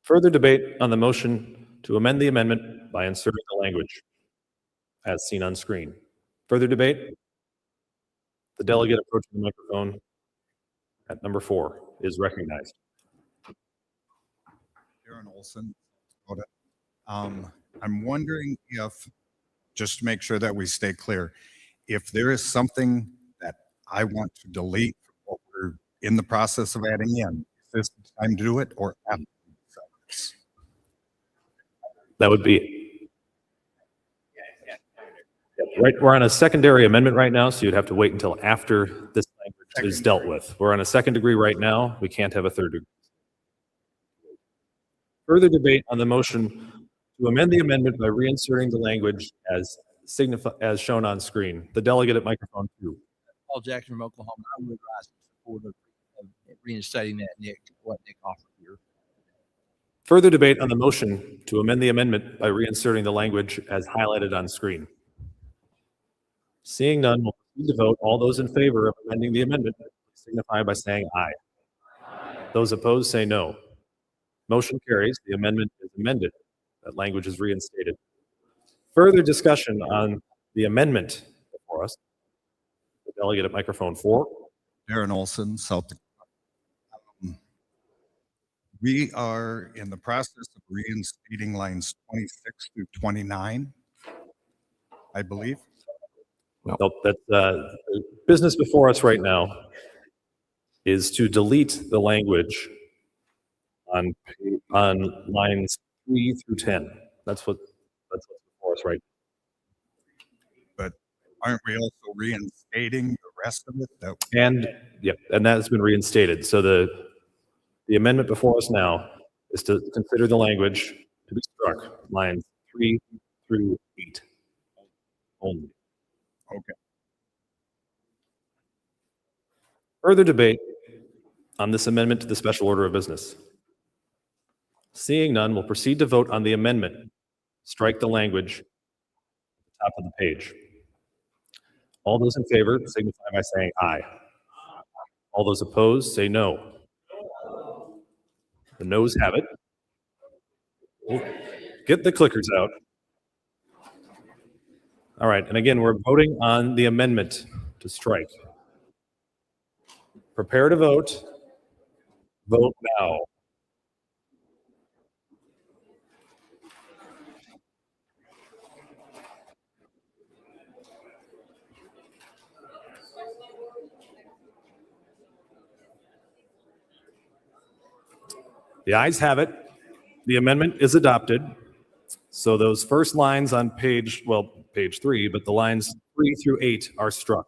Further debate on the motion to amend the amendment by inserting the language as seen on screen. Further debate? The delegate approaching the microphone at number 4 is recognized. Darren Olson. I'm wondering if, just to make sure that we stay clear, if there is something that I want to delete from what we're in the process of adding in, is this the time to do it or after? That would be, right, we're on a secondary amendment right now, so you'd have to wait until after this language is dealt with. We're on a second degree right now. We can't have a third degree. Further debate on the motion to amend the amendment by reinserting the language as shown on screen. The delegate at microphone 2. Paul Jackson from Oklahoma. I would rise in support of reinstating that, Nick, what Nick offered here. Further debate on the motion to amend the amendment by reinserting the language as highlighted on screen. Seeing none, we'll proceed to vote. All those in favor of amending the amendment signify by saying aye. Those opposed say no. Motion carries. The amendment is amended. That language is reinstated. Further discussion on the amendment before us. The delegate at microphone 4. Darren Olson, South Dakota. We are in the process of reinstating lines 26 through 29, I believe. Nope, that's the business before us right now is to delete the language on lines 3 through 10. That's what's before us right now. But aren't we also reinstating the rest of it? And yep, and that has been reinstated. So the amendment before us now is to consider the language to be struck, lines 3 through 8 only. Okay. Further debate on this amendment to the special order of business. Seeing none, we'll proceed to vote on the amendment. Strike the language at the top of the page. All those in favor signify by saying aye. All those opposed say no. The noes have it. Get the clickers out. All right, and again, we're voting on the amendment to strike. Prepare to vote. Vote now. The ayes have it. The amendment is adopted. So those first lines on page 3, but the lines 3 through 8 are struck.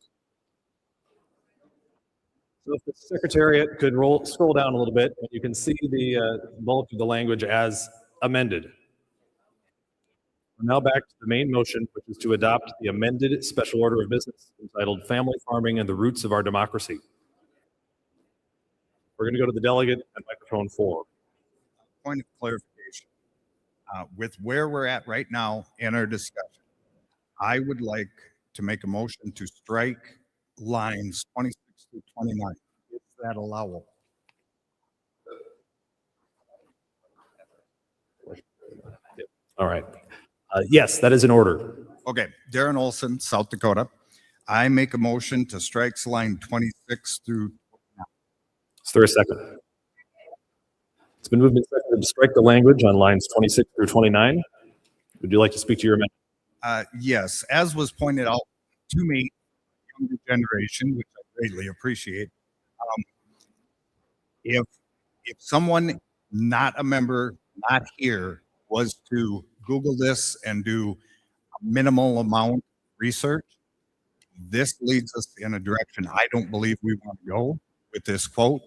So if the Secretariat could scroll down a little bit, you can see the bulk of the language as amended. We're now back to the main motion, which is to adopt the amended special order of business entitled Family Farming and the Roots of Our Democracy. We're going to go to the delegate at microphone 4. Point of clarification. With where we're at right now in our discussion, I would like to make a motion to strike lines 26 through 29. Is that allowable? All right. Yes, that is in order. Okay. Darren Olson, South Dakota. I make a motion to strike line 26 through 29. Is there a second? It's been moved and seconded to strike the language on lines 26 through 29. Would you like to speak to your amendment? Yes, as was pointed out to me, younger generation, which I greatly appreciate. If someone not a member, not here, was to Google this and do a minimal amount of research, this leads us in a direction I don't believe we want to go with this quote.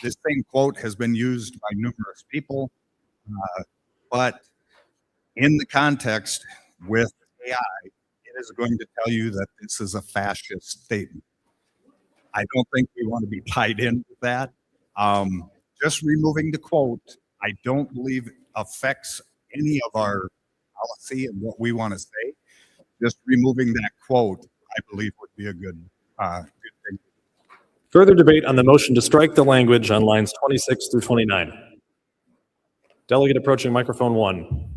This same quote has been used by numerous people, but in the context with AI, it is going to tell you that this is a fascist statement. I don't think we want to be tied in with that. Just removing the quote, I don't believe affects any of our policy and what we want to say. Just removing that quote, I believe, would be a good thing. Further debate on the motion to strike the language on lines 26 through 29. Delegate approaching microphone 1.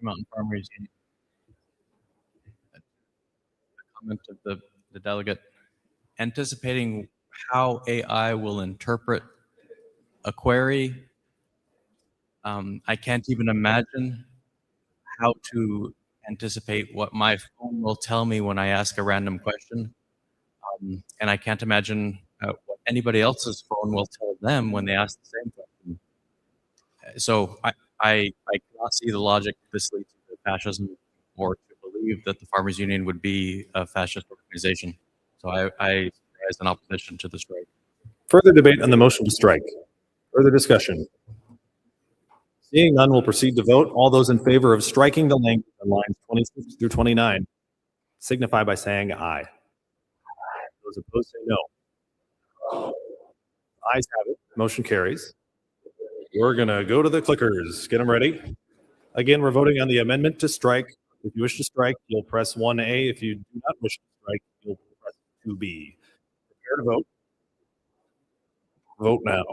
Mountain Farmers Union. The comment of the delegate anticipating how AI will interpret a query. I can't even imagine how to anticipate what my phone will tell me when I ask a random question. And I can't imagine what anybody else's phone will tell them when they ask the same question. So I cannot see the logic this leads to fascism or to believe that the Farmers Union would be a fascist organization. So I as an opposition to the strike. Further debate on the motion to strike. Further discussion. Seeing none, we'll proceed to vote. All those in favor of striking the language on lines 26 through 29 signify by saying aye. Those opposed say no. Ayes have it. Motion carries. We're going to go to the clickers. Get them ready. Again, we're voting on the amendment to strike. If you wish to strike, you'll press 1A. If you do not wish to strike, you'll press 2B. Prepare to vote. Vote now.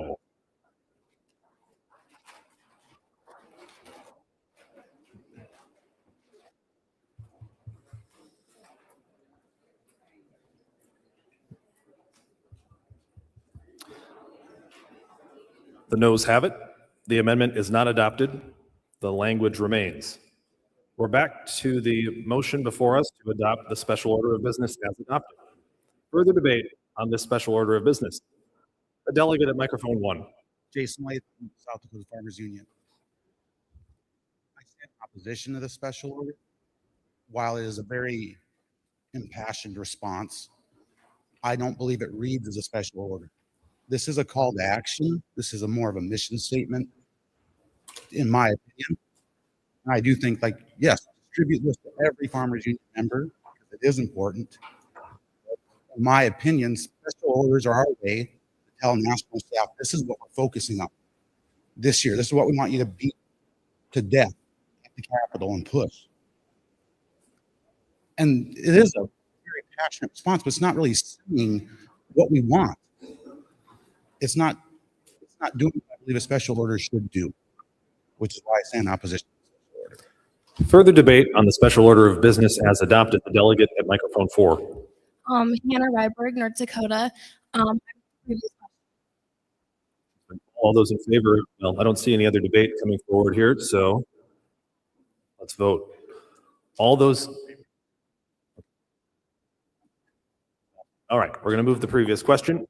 The noes have it. The amendment is not adopted. The language remains. We're back to the motion before us to adopt the special order of business as adopted. Further debate on this special order of business. A delegate at microphone 1. Jason White, South Dakota Farmers Union. I stand in opposition to the special order. While it is a very impassioned response, I don't believe it reads as a special order. This is a call to action. This is a more of a mission statement, in my opinion. And I do think, like, yes, distribute this to every Farmers Union member, because it is important. In my opinion, special orders are our way to tell national staff, this is what we're focusing on this year. This is what we want you to beat to death at the Capitol and push. And it is a very passionate response, but it's not really saying what we want. It's not doing what I believe a special order should do, which is why I stand in opposition to the special order. Further debate on the special order of business as adopted. The delegate at microphone 4. Hannah Ryberg, North Dakota. All those in favor, well, I don't see any other debate coming forward here, so let's vote. All those. All right, we're going to move the previous question.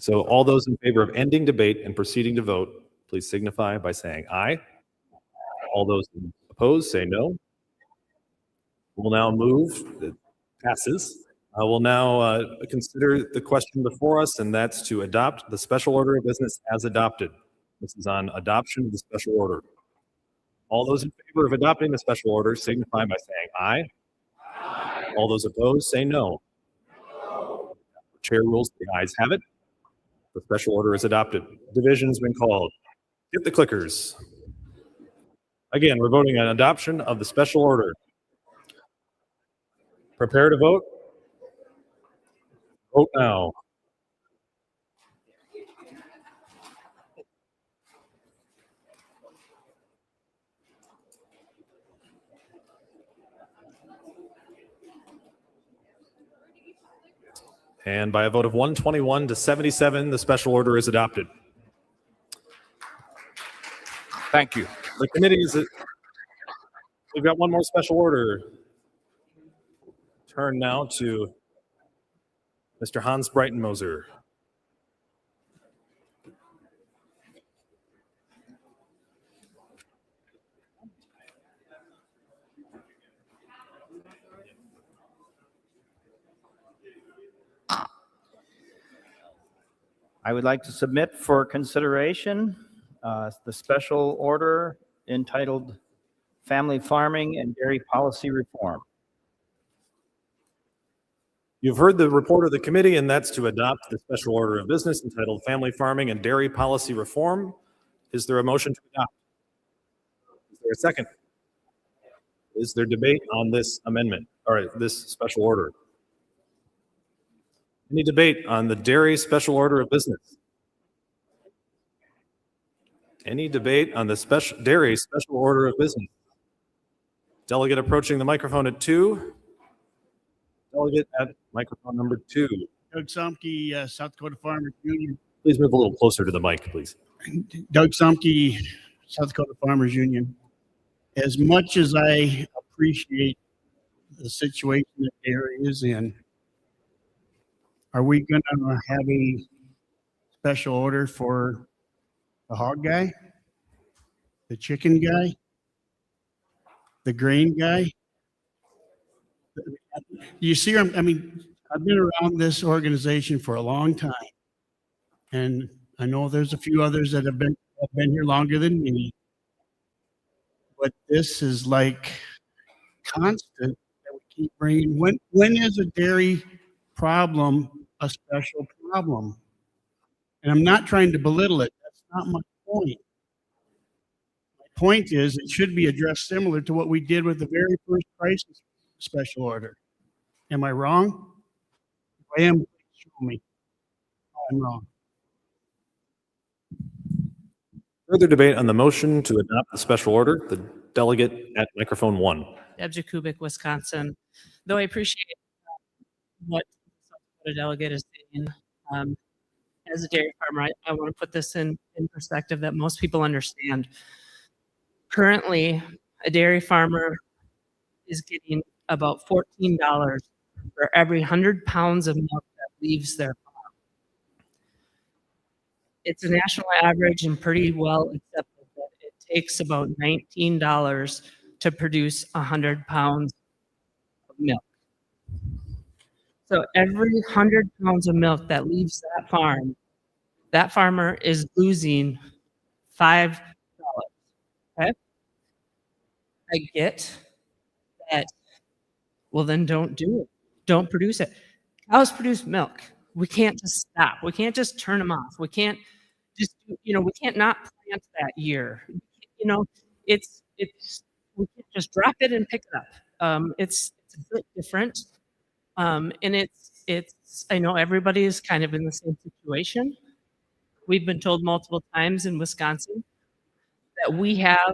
So all those in favor of ending debate and proceeding to vote, please signify by saying aye. All those opposed say no. We'll now move. It passes. We'll now consider the question before us, and that's to adopt the special order of business as adopted. This is on adoption of the special order. All those in favor of adopting the special order signify by saying aye. Aye. All those opposed say no. No. Chair rules the ayes have it. The special order is adopted. Division's been called. Get the clickers. Again, we're voting on adoption of the special order. Prepare to vote. Vote now. And by a vote of 121 to 77, the special order is adopted. Thank you. The committee is, we've got one more special order. Turn now to Mr. Hans Breitenmoser. I would like to submit for consideration the special order entitled Family Farming and Dairy Policy Reform. You've heard the report of the committee, and that's to adopt the special order of business entitled Family Farming and Dairy Policy Reform. Is there a motion to adopt? Is there a second? Is there debate on this amendment, or this special order? Any debate on the dairy special order of business? Any debate on the dairy special order of business? Delegate approaching the microphone at 2. Delegate at microphone number 2. Doug Sumke, South Dakota Farmers Union. Please move a little closer to the mic, please. Doug Sumke, South Dakota Farmers Union. As much as I appreciate the situation that dairy is in, are we going to have a special order for the hog guy, the chicken guy, the grain guy? You see, I mean, I've been around this organization for a long time, and I know there's a few others that have been here longer than me, but this is like constant that we keep bringing. When is a dairy problem a special problem? And I'm not trying to belittle it. That's not my point. My point is it should be addressed similar to what we did with the very first crisis special order. Am I wrong? If I am, please show me how I'm wrong. Further debate on the motion to adopt the special order. The delegate at microphone 1. Deb Jakubik, Wisconsin. Though I appreciate what the delegate is saying, as a dairy farmer, I want to put this in perspective that most people understand. Currently, a dairy farmer is getting about $14 for every 100 pounds of milk that leaves their farm. It's a national average and pretty well accepted that it takes about $19 to produce 100 pounds of milk. So every 100 pounds of milk that leaves that farm, that farmer is losing $5. Okay? I get that. Well, then don't do it. Don't produce it. Cows produce milk. We can't just stop. We can't just turn them off. We can't just, we can't not plant that year. It's we can't just drop it and pick it up. It's a bit different. And it's I know everybody is kind of in the same situation. We've been told multiple times in Wisconsin that we have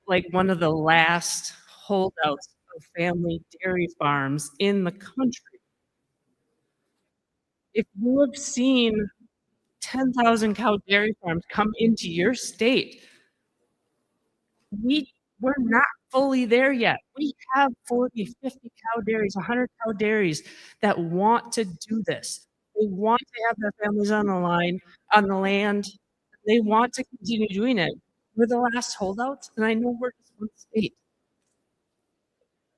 like one of the last holdouts of family dairy farms in the country. If you have seen 10,000 cow dairy farms come into your state, we're not fully there yet. We have 40, 50 cow dairies, 100 cow dairies that want to do this. They want to have their families on the land. They want to continue doing it. We're the last holdouts, and I know we're just one state.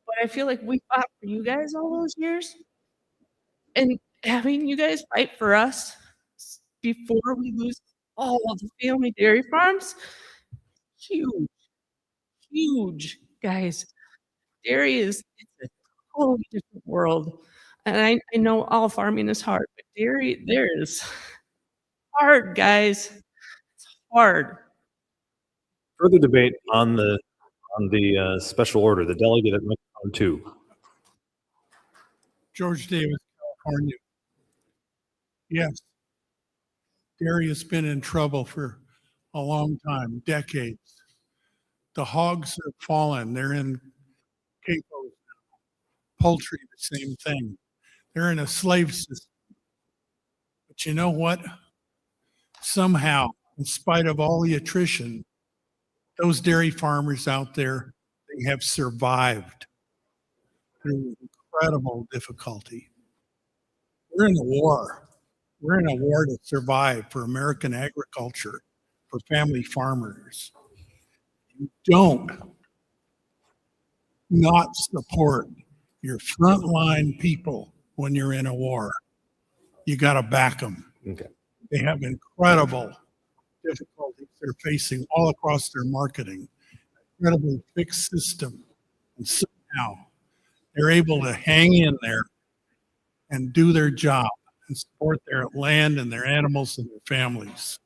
But I feel like we fought for you guys all those years. And having you guys fight for us before we lose all of the family dairy farms, huge, huge, guys. Dairy it's a totally different world. And I know all farming is hard, but dairy, there is hard, guys. It's hard. Further debate on the special order. The delegate at microphone 2. George Davis, California. Yes, dairy has been in trouble for a long time, decades. The hogs have fallen. They're in capos now. Poultry, the same thing. They're in a slave system. But you know what? Somehow, in spite of all the attrition, those dairy farmers out there, they have survived through incredible difficulty. We're in a war. We're in a war to survive for American agriculture, for family farmers. You don't not support your frontline people when you're in a war. You got to back them. Okay. They have incredible difficulties they're facing all across their marketing, incredibly fixed system. And somehow they're able to hang in there and do their job and support their land and their animals and their families.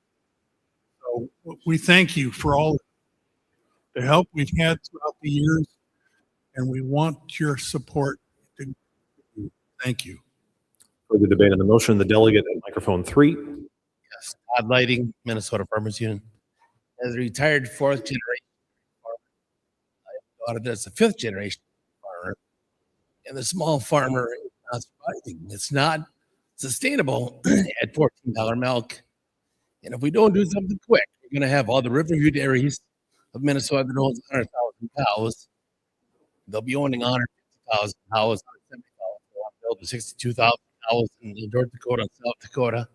So we thank you for all the help we've had throughout the years, and we want your support. Thank you. Further debate on the motion. The delegate at microphone 3. Yes, Todd Lighting, Minnesota Farmers Union. As a retired fourth generation farmer, I have a daughter that's a fifth generation farmer, and the small farmer is not surviving. It's not sustainable at $14 milk. And if we don't do something quick, we're going to have all the Riverview dairies of Minnesota that owns 100,000 cows. They'll be owning 150,000 cows, 170,000. They'll build 62,000 cows in North Dakota and South Dakota.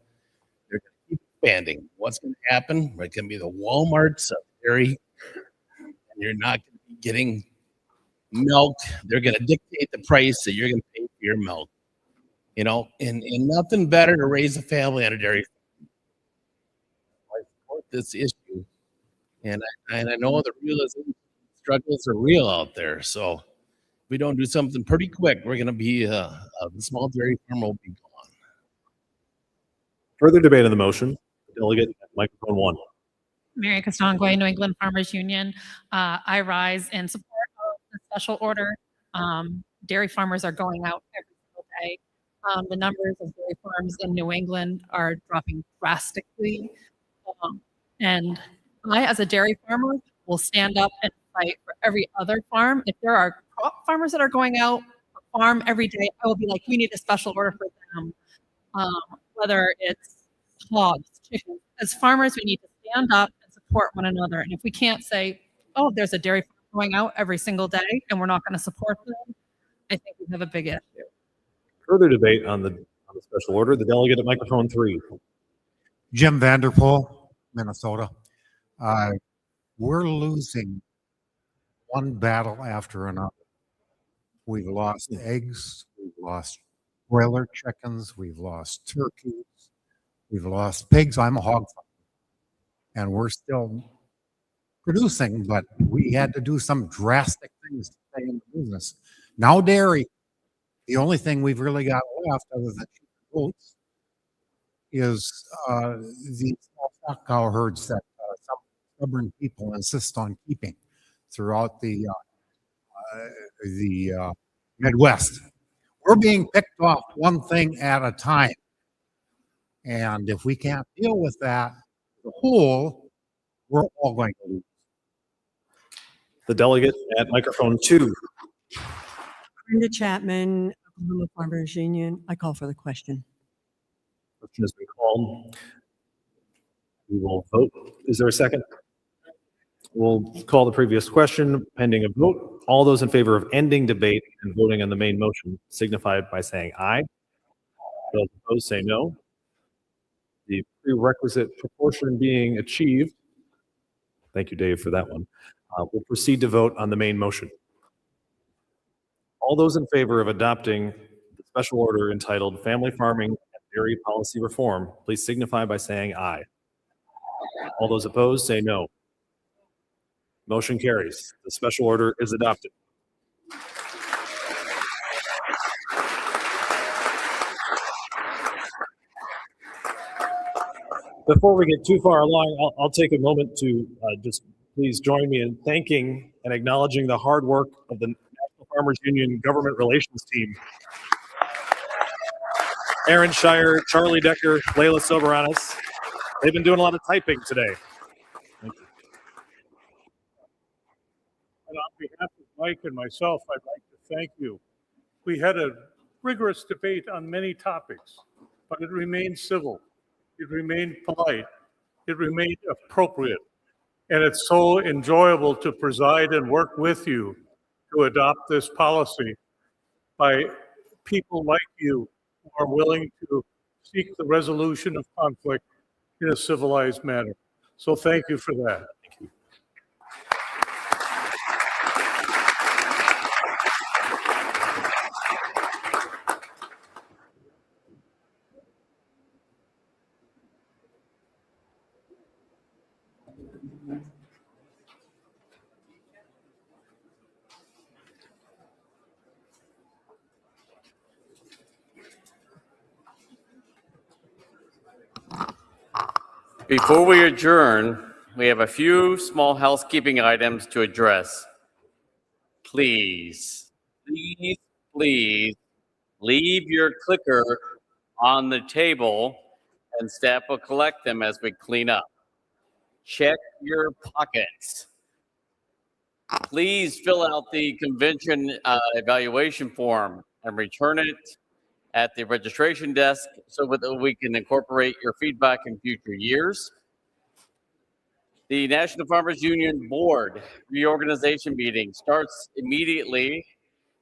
They're going to keep expanding. What's going to happen? We're going to be the Walmarts of dairy, and you're not going to be getting milk. They're going to dictate the price that you're going to pay for your milk. You know, and nothing better to raise a family on a dairy farm. I support this issue, and I know the realization struggles are real out there. So if we don't do something pretty quick, we're going to be the small dairy farm will be gone. Further debate on the motion. The delegate at microphone 1. Mary Castongway, New England Farmers Union. I rise in support of the special order. Dairy farmers are going out every single day. The numbers of dairy farms in New England are dropping drastically. And I, as a dairy farmer, will stand up and fight for every other farm. If there are crop farmers that are going out farm every day, I will be like, we need a special order for them. Whether it's hogs, chickens. As farmers, we need to stand up and support one another. And if we can't say, oh, there's a dairy farm going out every single day and we're not going to support them, I think we have a big issue. Further debate on the special order. The delegate at microphone 3. Jim Vanderpool, Minnesota. We're losing one battle after another. We've lost eggs, we've lost broiler chickens, we've lost turkeys, we've lost pigs. I'm a hog farmer, and we're still producing, but we had to do some drastic things to stay in the business. Now dairy, the only thing we've really got left other than goats is the small stock cow herds that some stubborn people insist on keeping throughout the Midwest. We're being picked off one thing at a time. And if we can't deal with that, the whole, we're all going to lose. The delegate at microphone 2. Brenda Chapman, Oklahoma Farmers Union. I call for the question. Question has been called. We will vote. Is there a second? We'll call the previous question pending a vote. All those in favor of ending debate and voting on the main motion signify by saying aye. Those opposed say no. The prerequisite proportion being achieved. Thank you, Dave, for that one. We'll proceed to vote on the main motion. All those in favor of adopting the special order entitled Family Farming and Dairy Policy Reform, please signify by saying aye. All those opposed say no. Motion carries. The special order is adopted. Before we get too far along, I'll take a moment to just please join me in thanking and acknowledging the hard work of the National Farmers Union Government Relations team. Aaron Shire, Charlie Decker, Layla Soberanis. They've been doing a lot of typing today. Thank you. And on behalf of Mike and myself, I'd like to thank you. We had a rigorous debate on many topics, but it remained civil. It remained polite. It remained appropriate. And it's so enjoyable to preside and work with you to adopt this policy by people like you who are willing to seek the resolution of conflict in a civilized manner. So thank you for that. Before we adjourn, we have a few small housekeeping items to address. Please, please, please leave your clicker on the table and staff will collect them as we clean up. Check your pockets. Please fill out the convention evaluation form and return it at the registration desk so that we can incorporate your feedback in future years. The National Farmers Union Board reorganization meeting starts immediately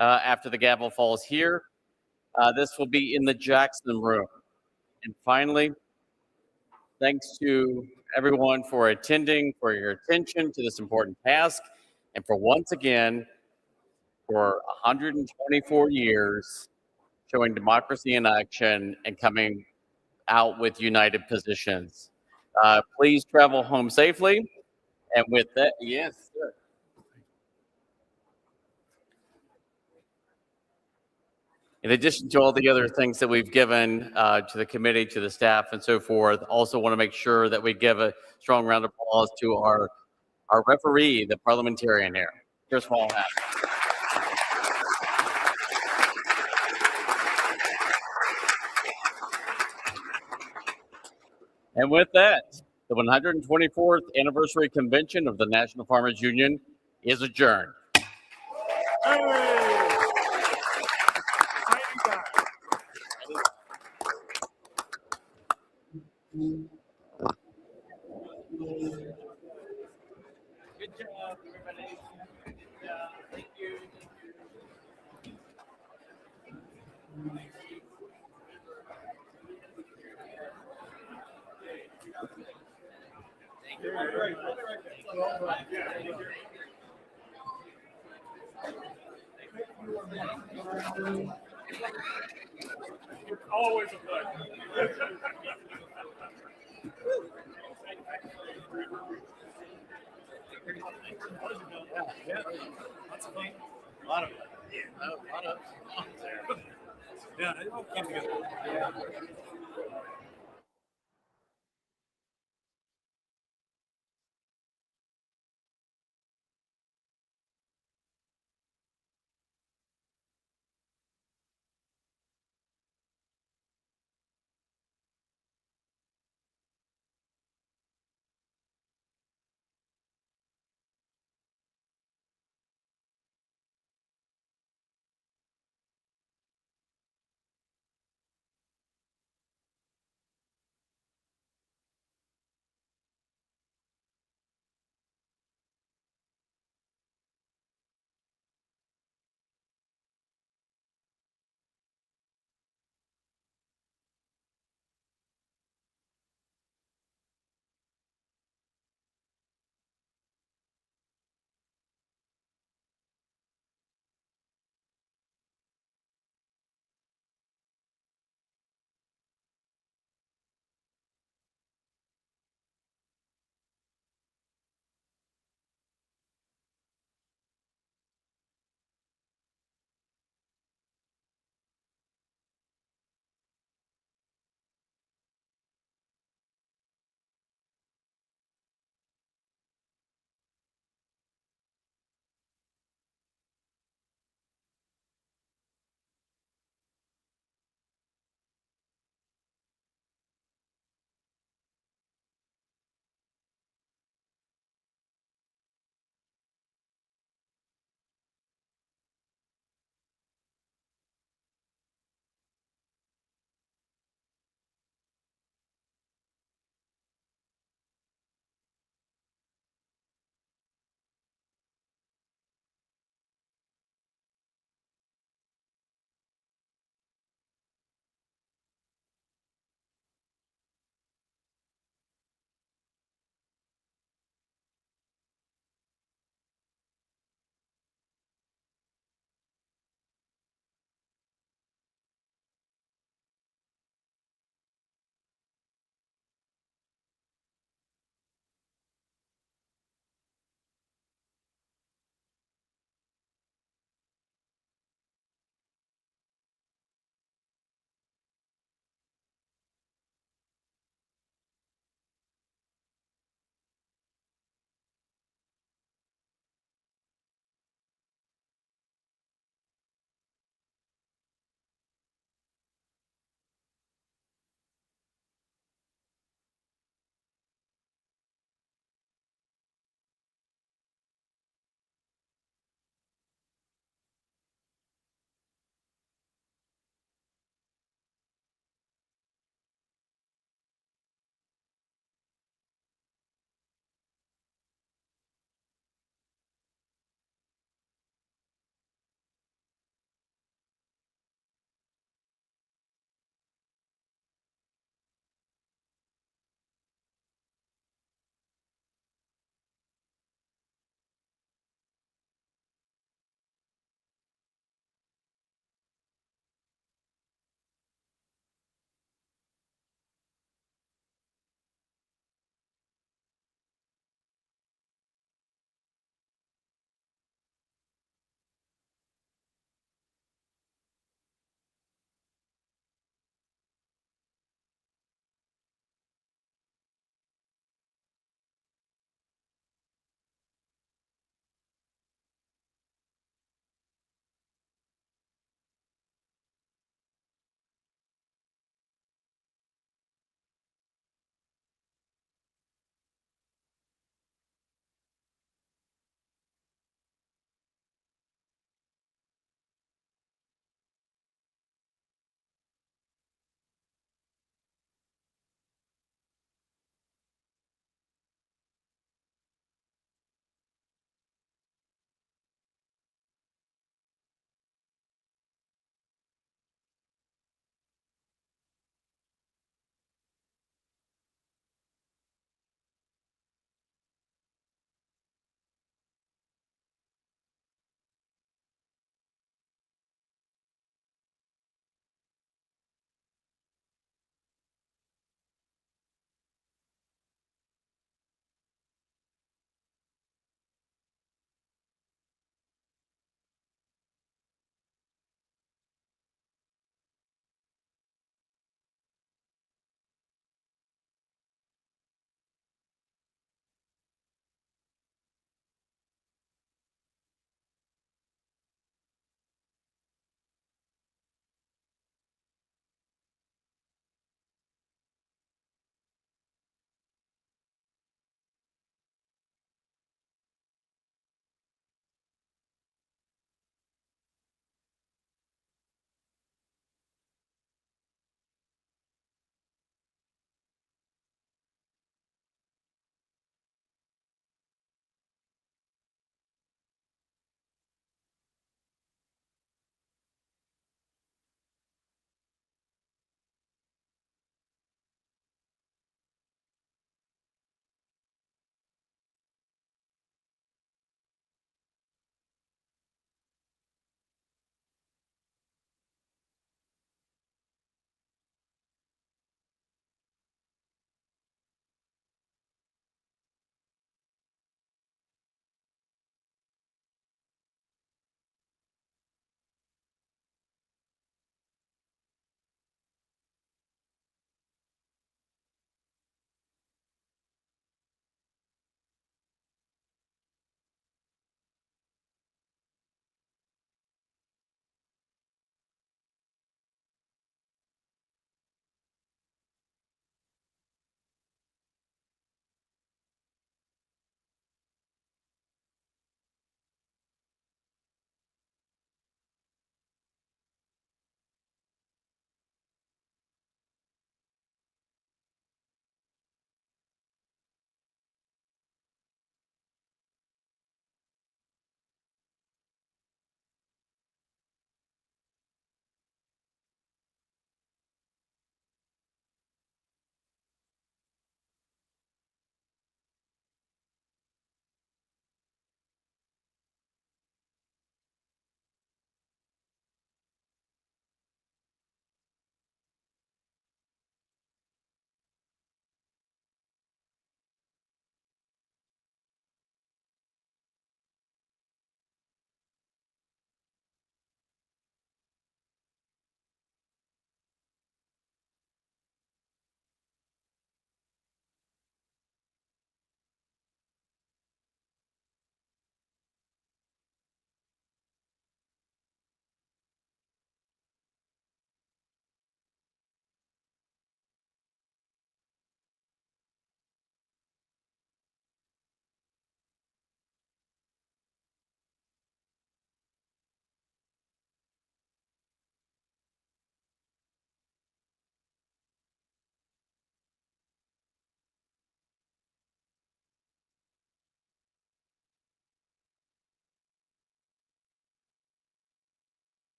after the gavel falls here. This will be in the Jackson Room. And finally, thanks to everyone for attending, for your attention to this important task, and for once again, for 124 years, showing democracy in action and coming out with united positions. Please travel home safely. And with that, yes, sir. In addition to all the other things that we've given to the committee, to the staff, and so forth, also want to make sure that we give a strong round of applause to our referee, the parliamentarian here. Here's Paul Hatt. And with that, the 124th anniversary convention of the National Farmers Union is adjourned. Good job, everybody. Good job. Thank you. Always a pleasure. Yeah. Lots of fun. A lot of fun. Yeah, a lot of fun there. Yeah, it all came together.